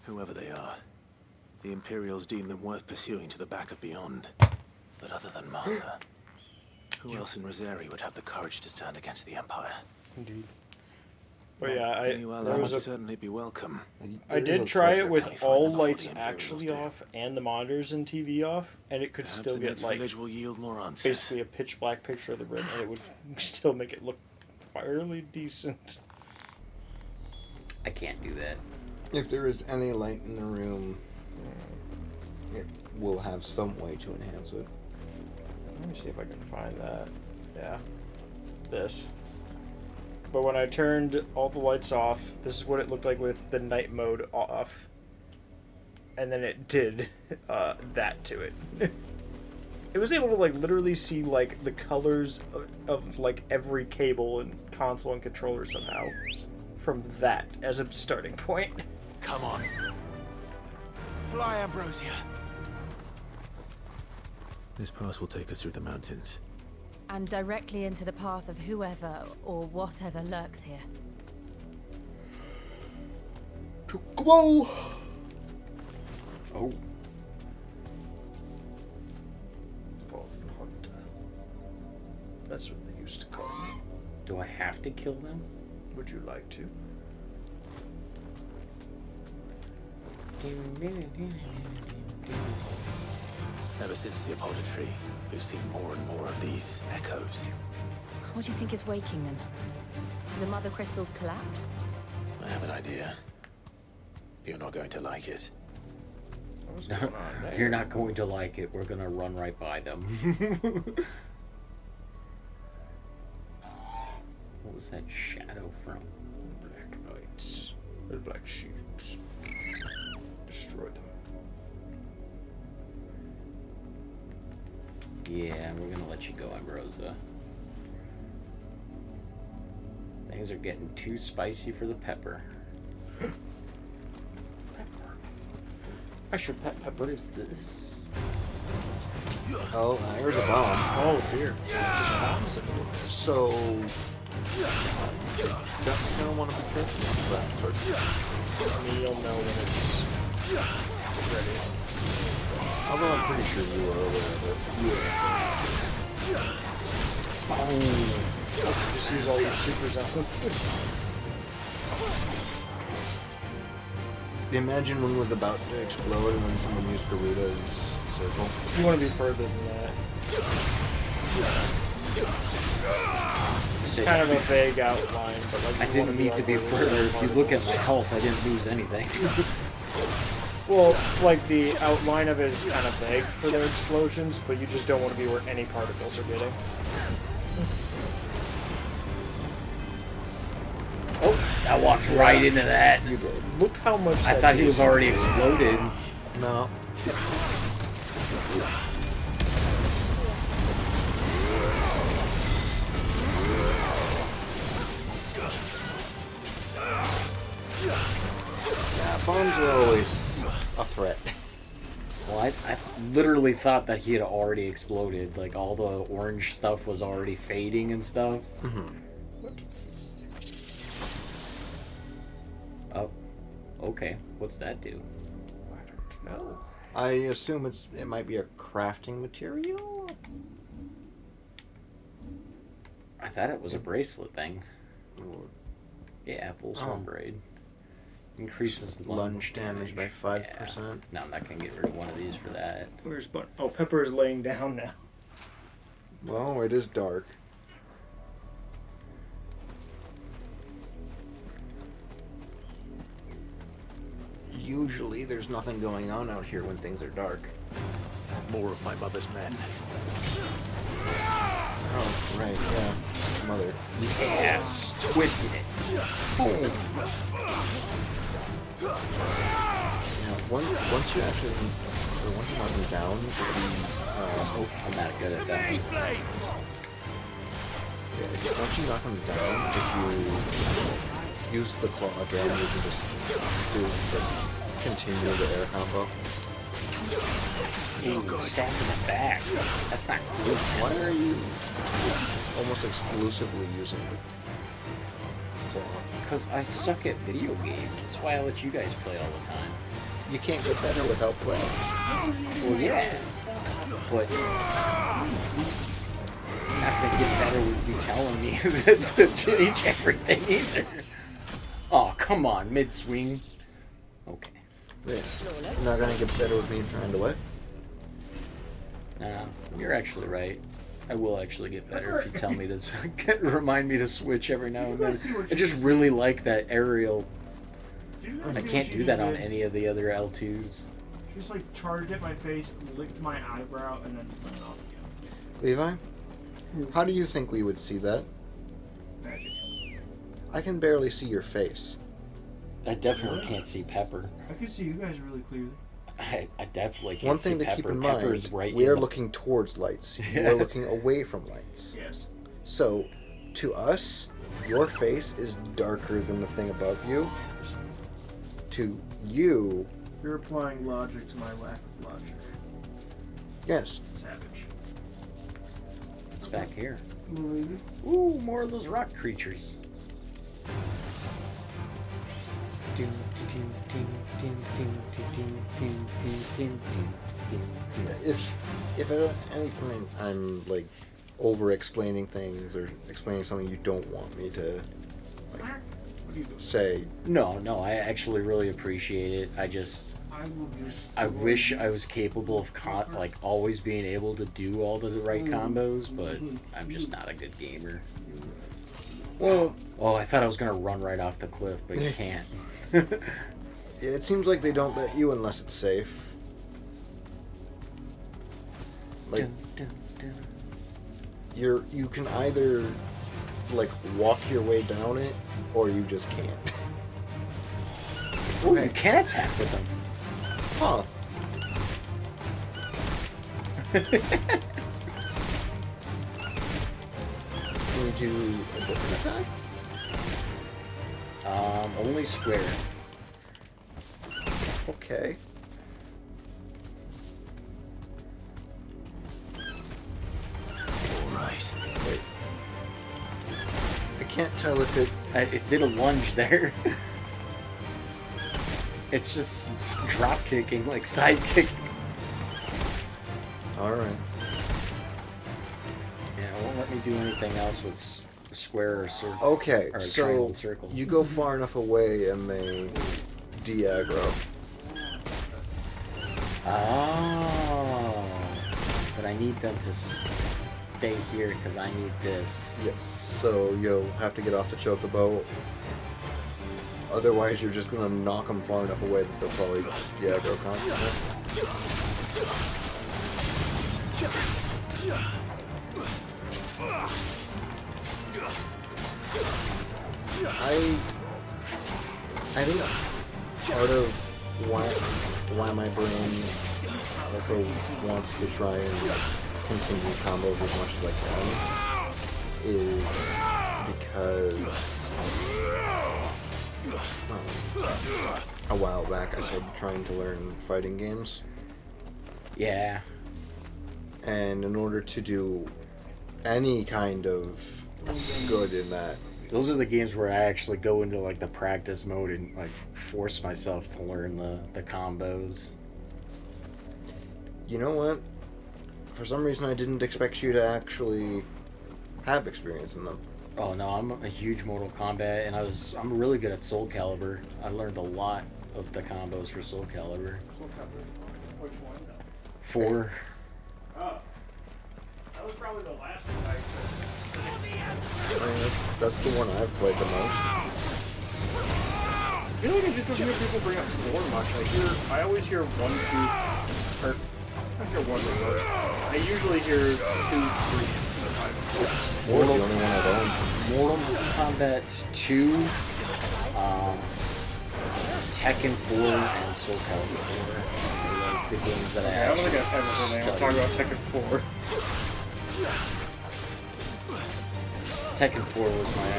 whoever they are, the Imperials deem them worth pursuing to the back of beyond. But other than Martha, who else in Rosari would have the courage to stand against the Empire? Indeed. But yeah, A new there ally would was a. certainly be welcome. I There is did a try threat it that with can find all them before lights the Imperials actually do. off and the monitors and TV off, and it could Perhaps still the get next like village will yield more answers. basically a pitch black picture of the rim, and it would still make it look fairly decent. I can't do that. If there is any light in the room, it will have some way to enhance it. Let me see if I can find that. Yeah. This. But when I turned all the lights off, this is what it looked like with the night mode off. And then it did that to it. It was able to like literally see like the colors of like every cable and console and controller somehow from that as a starting point. Come on. Fly, Ambrosia. This pass will take us through the mountains. And directly into the path of whoever or whatever lurks here. Whoa! Oh. Fallen Hunter. That's what they used to call me. Do I have to kill them? Would you like to? Ever since the apodatory, we've seen more and more of these echoes. What do you think is waking them? The mother crystals collapse? I have an idea. You're not going to like it. What's going on there? You're not going to like it. We're gonna run right by them. What was that shadow from? Black Knights. The Black Shields. Destroy them. Yeah, we're gonna let you go, Ambrosia. Things are getting too spicy for the pepper. Pressure pepper is this? Oh, I heard a bomb. Oh dear. Just bombs it. So, Duck's gonna want to be careful once that starts. I mean, you'll know when it's ready. Although I'm pretty sure you are aware of it. Yeah. Let's just use all your supers on them. Imagine when it was about to explode and when someone used Garuda's circle. You want to be further than that. It's kind of a vague outline, but like I didn't need to be further. If you look at my health, I didn't lose anything. Well, like the outline of it is kind of vague for their explosions, but you just don't want to be where any particles are getting. Oh, I walked right into that. You did. Look how much. I thought he was already exploded. No. Yeah, bombs are always a threat. Well, I literally thought that he had already exploded. Like, all the orange stuff was already fading and stuff. Mm-hmm. Oh, okay. What's that do? I don't know. I assume it might be a crafting material? I thought it was a bracelet thing. Yeah, full swarm braid. Increases lunge damage by 5%. Yeah. No, I'm not gonna get rid of one of these for that. Where's Bun? Oh, Pepper is laying down now. Well, it is dark. Usually there's nothing going on out here when things are dark. More of my mother's men. Oh, right, yeah. Mother. Yes, twisted it. Boom. Yeah, once you actually, or once you knock them down, oh, I'm not good at that. Yeah, once you knock them down, if you use the claw again, you can just continue the air combo. Ooh, stab in the back. That's not cool. Why are you almost exclusively using the claw? Because I suck at video games. That's why I let you guys play all the time. You can't get better without playing. Well, yeah. But I'm not going to get better with you telling me to change everything either. Oh, come on. Mid-swing. Okay. Yeah. You're not gonna get better with me trying to what? Nah, you're actually right. I will actually get better if you tell me to remind me to switch every now and then. I just really like that aerial. I can't do that on any of the other L2s. Just like charged at my face, licked my eyebrow, and then just went off again. Levi, how do you think we would see that? Magic. I can barely see your face. I definitely can't see Pepper. I can see you guys really clearly. I definitely can't One see thing to Pepper. keep in Pepper's mind, right we are in looking towards lights. You are looking away from lights. Yes. So, to us, your face is darker than the thing above you. To you... You're applying logic to my lack of logic. Yes. Savage. It's back here. Ooh, more of those rock creatures. If at any point I'm like over explaining things or explaining something you don't want me to like say. No, I actually really appreciate it. I wish I was capable of like always being able to do all the right combos, but I'm just not a good gamer. Well, oh, I thought I was gonna run right off the cliff, but you can't. It seems like they don't let you unless it's safe. Like you can either like walk your way down it, or you just can't. Ooh, you can attack with them. Huh. Can you do a different attack? Only square. Okay. Alright. Wait. I can't tell if it did a lunge there. It's just drop kicking, like side kick. Alright. Yeah, it won't let me do anything else with square or circle. Okay, or so triangle and circle. you go far enough away and they de-aggro. Oh. But I need them to stay here because I need this. Yes, so you'll have to get off the chocobo. Otherwise, you're just gonna knock them far enough away that they'll probably de-aggro constantly. I think part of why my brain also wants to try and continue combos as much as I can is because a while back I started trying to learn fighting games. Yeah. And in order to do any kind of good in that, those are the games where I actually go into like the practice mode and like force myself to learn the combos. You know what? For some reason I didn't expect you to actually have experience in them. Oh no, I'm a huge Mortal Kombat, and I'm really good at Soul Calibur. I learned a lot of the combos for Soul Calibur. Soul Calibur. Which one? 4. Oh. That was probably the last one I said. I mean, that's the one I've played the most. I feel like I just don't hear people bring up 4 much. I always hear 1, 2, or I hear 1 the most. I usually hear 2, 3, 5, and 6. Mortal, the only one I don't. Mortal Kombat 2, Tekken 4, and Soul Calibur 4 are like the games that I don't think I have everything. I'm talking about Tekken 4. Tekken 4 was my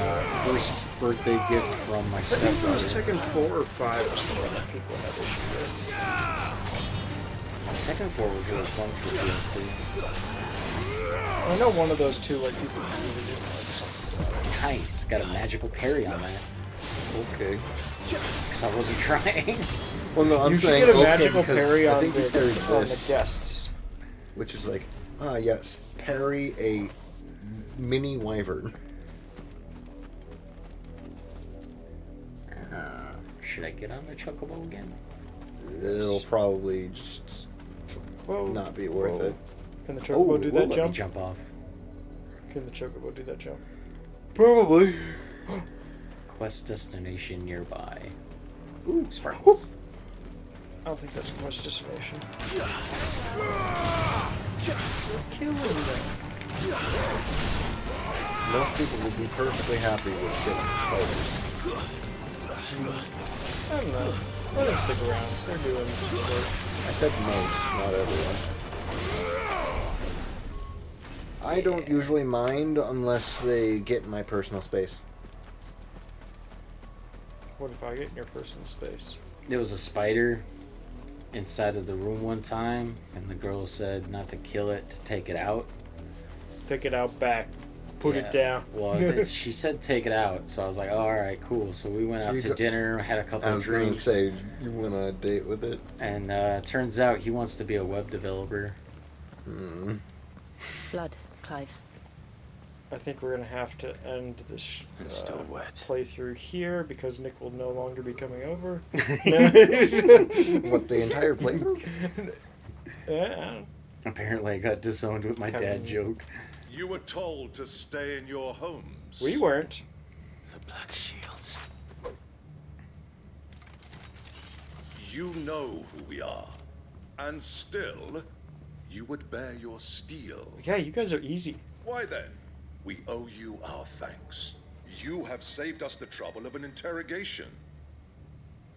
first birthday gift from my stepbrother. It was Tekken 4 or 5 was the one that people had issue with. Tekken 4 was really fun for PS2. I know one of those two, like, people really didn't like something. Nice. Got a magical parry on that. Okay. Because I wasn't trying. Well, no, I'm you saying should get a okay, magical parry I on think you parried the this, guests. which is like, yes, parry a mini wyvern. Should I get on the chocobo again? It'll probably just not be worth it. Can the chocobo do that let jump? Me jump off. Can the chocobo do that jump? Probably. Quest destination nearby. Ooh, sparkles. Ooh. I don't think that's a quest destination. Killing them. Most people would be perfectly happy with killing spiders. I don't know. Let them stick around. They're doing work. I said most, not everyone. I don't usually mind unless they get in my personal space. What if I get in your personal space? There was a spider inside of the room one time, and the girl said not to kill it, to take it out. Take it out back. Put it down. Well, she said take it out, so I was like, oh, all right, cool. So we went out to dinner, had a couple of drinks. I was going to say, you went on a date with it. And turns out he wants to be a web developer. Blood, Clive. I think we're going to have to end this playthrough here because Nick will no longer be coming over. What, the entire playthrough? Yeah. Apparently I got disowned with my dad joke. You were told to stay in your homes. We weren't. The Black Shields. You know who we are. And still, you would bear your steel. Yeah, you guys are easy. Why then? We owe you our thanks. You have saved us the trouble of an interrogation.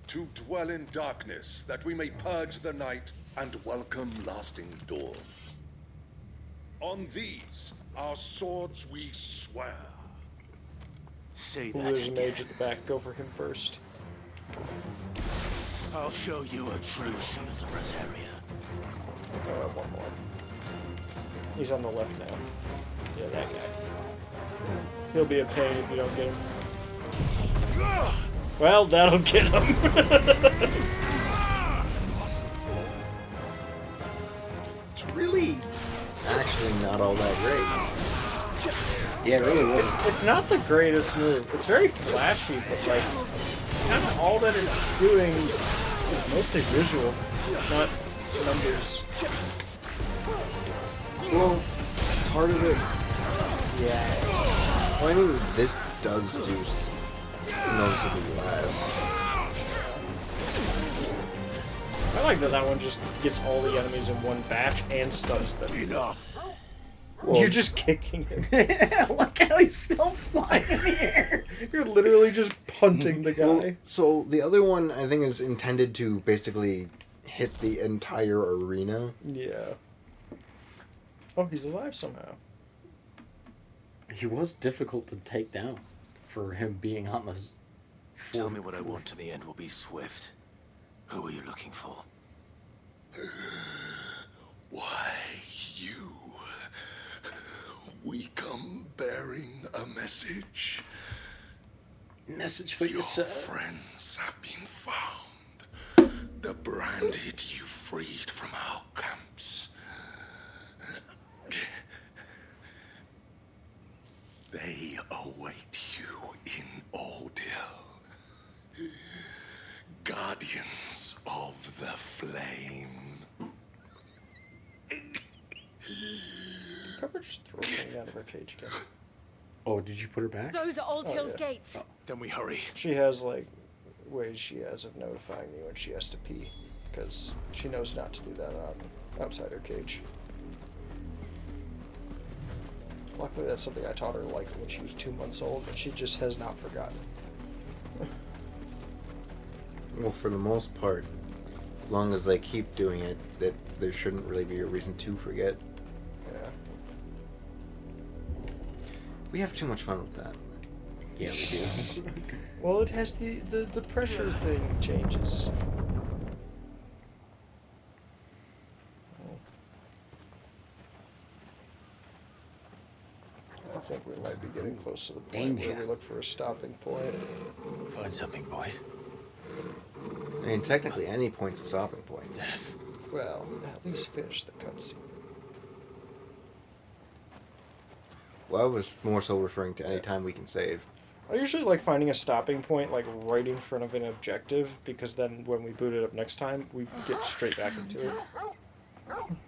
To dwell in darkness, that we may purge the night and welcome lasting dawn. On these, our swords we swear. Say Who that is an again. mage at the back? Go for him first. I'll show you a true shield of Rosaria. One more. He's on the left now. Yeah, that guy. He'll be a pain if you don't get him. Well, that'll get him. It's really actually not all that great. Yeah, it really was. It's not the greatest move. It's very flashy, but like, kind of all that it's doing is mostly visual, not numbers. Well, part of it. Yes. Well, I mean, this does do noticeably less. I like that one just gets all the enemies in one batch and stuns them. Enough. Well, you're just kicking him. Look how he's still flying in the air. You're literally just punting the guy. Well, so the other one, I think, is intended to basically hit the entire arena. Yeah. Oh, he's alive somehow. He was difficult to take down for him being on this. Tell me what I want to the end will be swift. Who are you looking for? Why, you. We come bearing a message. Message for Your yourself. friends have been found. The branded you freed from our camps. They await you in Ordeal. Guardians of the Flame. Pepper just throw me out of her cage again. Oh, did you put her back? Those are Old Oh, Hill's yeah. gates. Then we hurry. She has, like, ways she has of notifying me when she has to pee. Because she knows not to do that on outside her cage. Luckily, that's something I taught her, like, when she was 2 months old, and she just has not forgotten. Well, for the most part, as long as they keep doing it, that there shouldn't really be a reason to forget. Yeah. We have too much fun with that. Yeah, we do. Well, it has the pressure thing changes. I think we might be getting close to the point where we look for a stopping point. Find something, boy. I mean, technically, any point's a stopping point. Death. Well, at least finish the cutscene. Well, I was more so referring to any time we can save. I usually like finding a stopping point, like right in front of an objective, because then when we boot it up next time, we get straight back into it. Oh.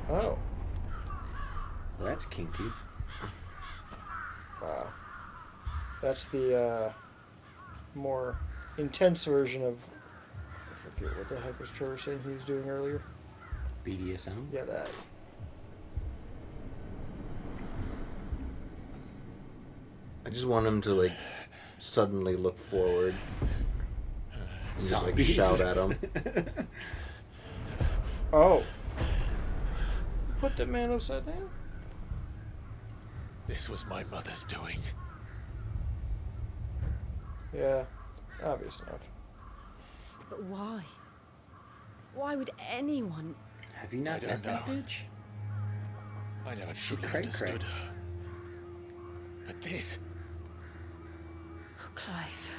Well, that's kinky. Wow. That's the more intense version of, I forget what the heck was Trevor saying he was doing earlier. BDSM? Yeah, that. I just want him to, like, suddenly look forward. And just, like, Zombies. shout at him. Oh. Put the man upside down? This was my mother's doing. Yeah, obvious enough. But why? Why would anyone... Have you not met that bitch? I never She truly cray-cray. understood her. But this... Oh, Clive.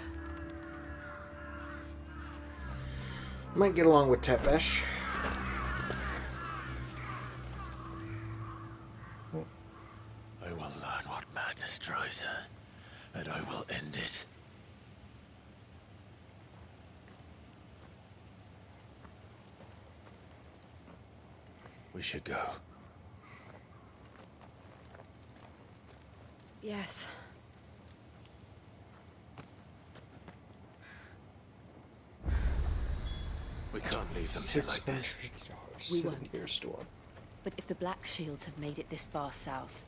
Might get along with Tepesh. I will learn what madness drives her, and I will end it. We should go. Yes. We can't leave them here like this. We won't. But if the Black Shields have made it this far south,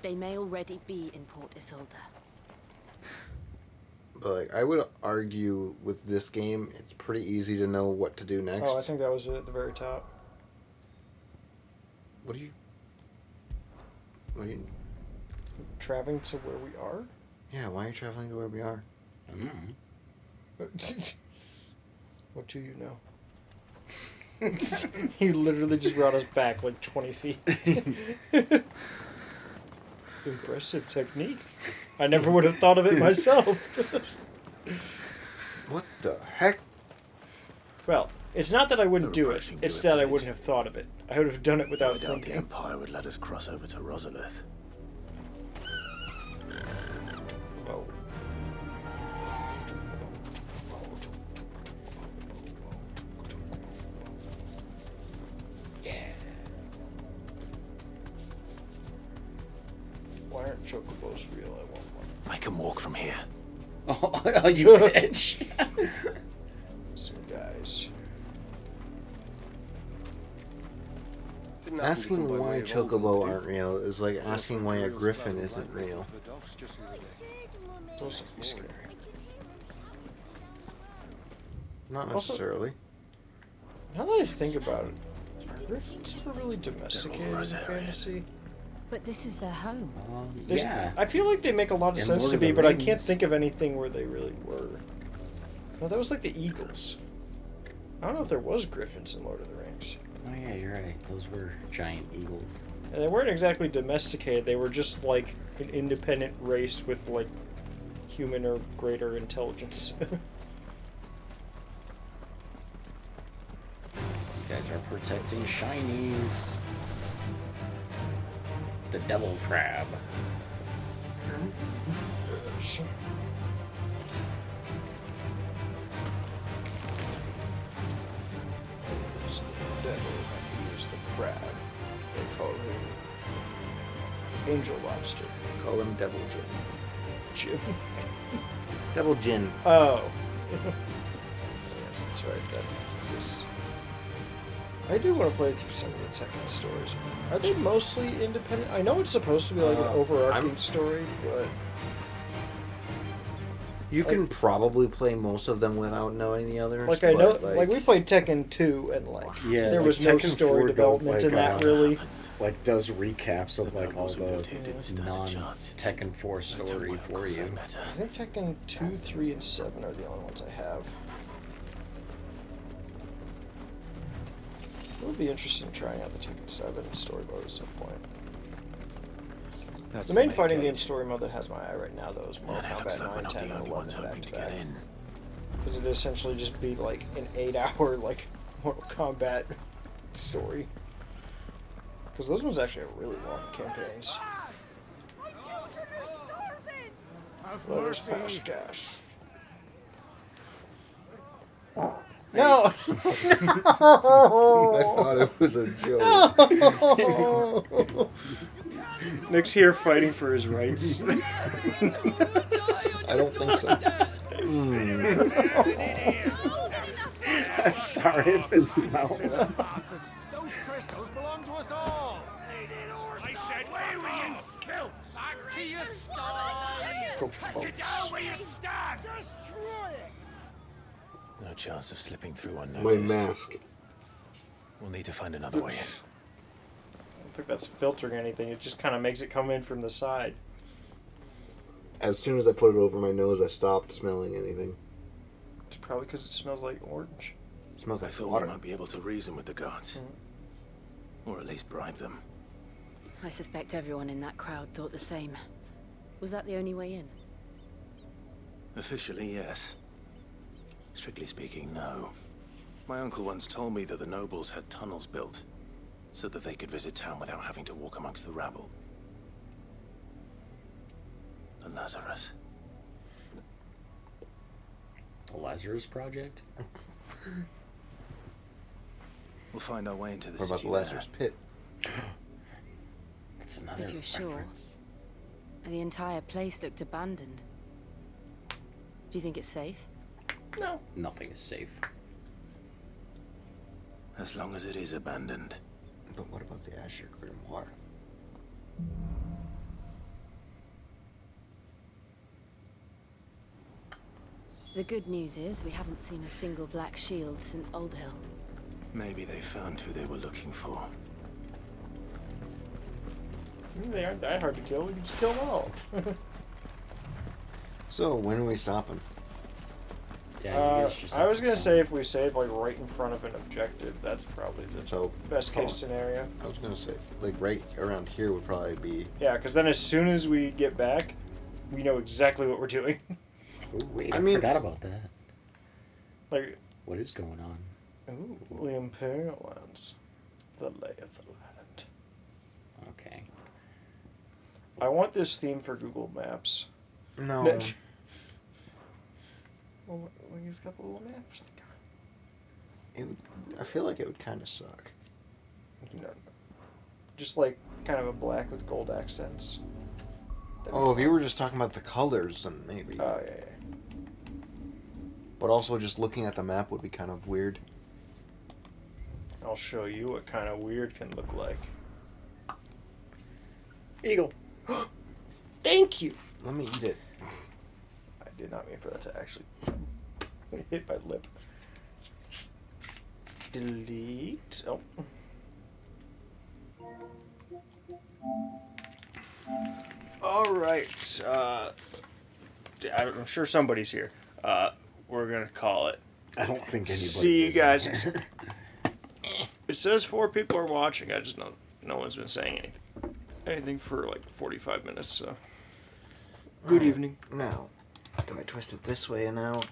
they may already be in Port Isolde. But like, I would argue with this game, it's pretty easy to know what to do next. Oh, I think that was it at the very top. What are you... Traveling to where we are? Yeah, why are you traveling to where we are? What do you know? He literally just brought us back like 20 feet. Impressive technique. I never would have thought of it myself. What the heck? Well, it's not that I wouldn't do it. It's that I wouldn't have thought of it. I would have done it without I doubt thinking. the Empire would let us cross over to Rosalith. Oh. Why aren't chocobos real? I want one. I can walk from here. Oh, you bitch. Some guys. Asking why Chocobo aren't real is like asking why a griffin isn't real. Those would be scary. Not Also- necessarily. Now that I think about it, are griffins ever really domesticated in fantasy? But this is their home. There's- Yeah. I feel like they make a lot of In sense Lord to of the me, but I Rings. can't think of anything where they really were. No, that was like the eagles. I don't know if there was griffins in Lord of the Rings. Oh yeah, you're right. Those were giant eagles. And they weren't exactly domesticated. They were just like an independent race with like human or greater intelligence. You guys are protecting shinies. The devil crab. It's the devil and he is the crab. They call him Angel Lobster. Call him Devil Jin. Jim. Devil Jin. Oh. Yes, that's right. That is. I do want to play through some of the Tekken stories. Are they mostly independent? I know it's supposed to be like an overarching story, but You can probably play most of them without knowing the others. like I know, but, like we played Tekken 2, and like Yeah, there like was no Tekken 4 story goes, development in that really. Like does recaps of like all the non-Tekken 4 story for you. I think Tekken 2, 3, and 7 are the only ones I have. It would be interesting trying out the Tekken 7 story mode at some point. That's The main the fighting gate. game story mode that has my eye right now, though, is Mortal And it looks Kombat like we're 9, not 10, the and only 11 ones back hoping to to get back. in. Because it'd essentially just be like an 8-hour like Mortal Kombat story. Because those ones actually are really long campaigns. My children are starving! Let us pass gas. No! I thought it was a joke. No! Nick's here fighting for his rights. I don't think so. I'm sorry if it smells. Those crystals belong to us all. I said, where were you, filth? Back to your stall. Cut you down where you stand. Destroy it. No chance of slipping through My unnoticed. mask. We'll need to find another way in. I don't think that's filtering anything. It just kind of makes it come in from the side. As soon as I put it over my nose, I stopped smelling anything. It's probably because it smells like orange. Smells I like thought water. we might be able to reason with the guards. Or at least bribe them. I suspect everyone in that crowd thought the same. Was that the only way in? Officially, yes. Strictly speaking, no. My uncle once told me that the nobles had tunnels built so that they could visit town without having to walk amongst the rabble. The Lazarus. The Lazarus Project? We'll find our way into the What about city the Lazarus Pit? That's another If you're sure. reference. And the entire place looked abandoned. Do you think it's safe? No. Nothing is safe. As long as it is abandoned. But what about the Azure Grimoire? The good news is we haven't seen a single black shield since Old Hill. Maybe they found who they were looking for. They aren't that hard to kill. We can just kill them all. So, when do we stop him? I was gonna say if we save like right in front of an objective, that's probably the best case scenario. I was gonna say, like right around here would probably be. Yeah, because then as soon as we get back, we know exactly what we're doing. Ooh, wait, I I mean- forgot about that. Like, What is going on? ooh, the Imperial Lands, the lay of the land. Okay. I want this theme for Google Maps. No. Well, we use a couple little maps. It would, I feel like it would kind of suck. No. Just like kind of a black with gold accents. That'd be Oh, if fun. you were just talking about the colors, then maybe. Oh, yeah. But also, just looking at the map would be kind of weird. I'll show you what kind of weird can look like. Eagle. Thank you. Let me eat it. I did not mean for that to actually hit my lip. Delete. Oh. All right. I'm sure somebody's here. We're gonna call it. I don't think anybody See you is. guys. It says 4 people are watching. I just know no one's been saying anything for like 45 minutes. So. Good evening. Now, do I twist it this way and out?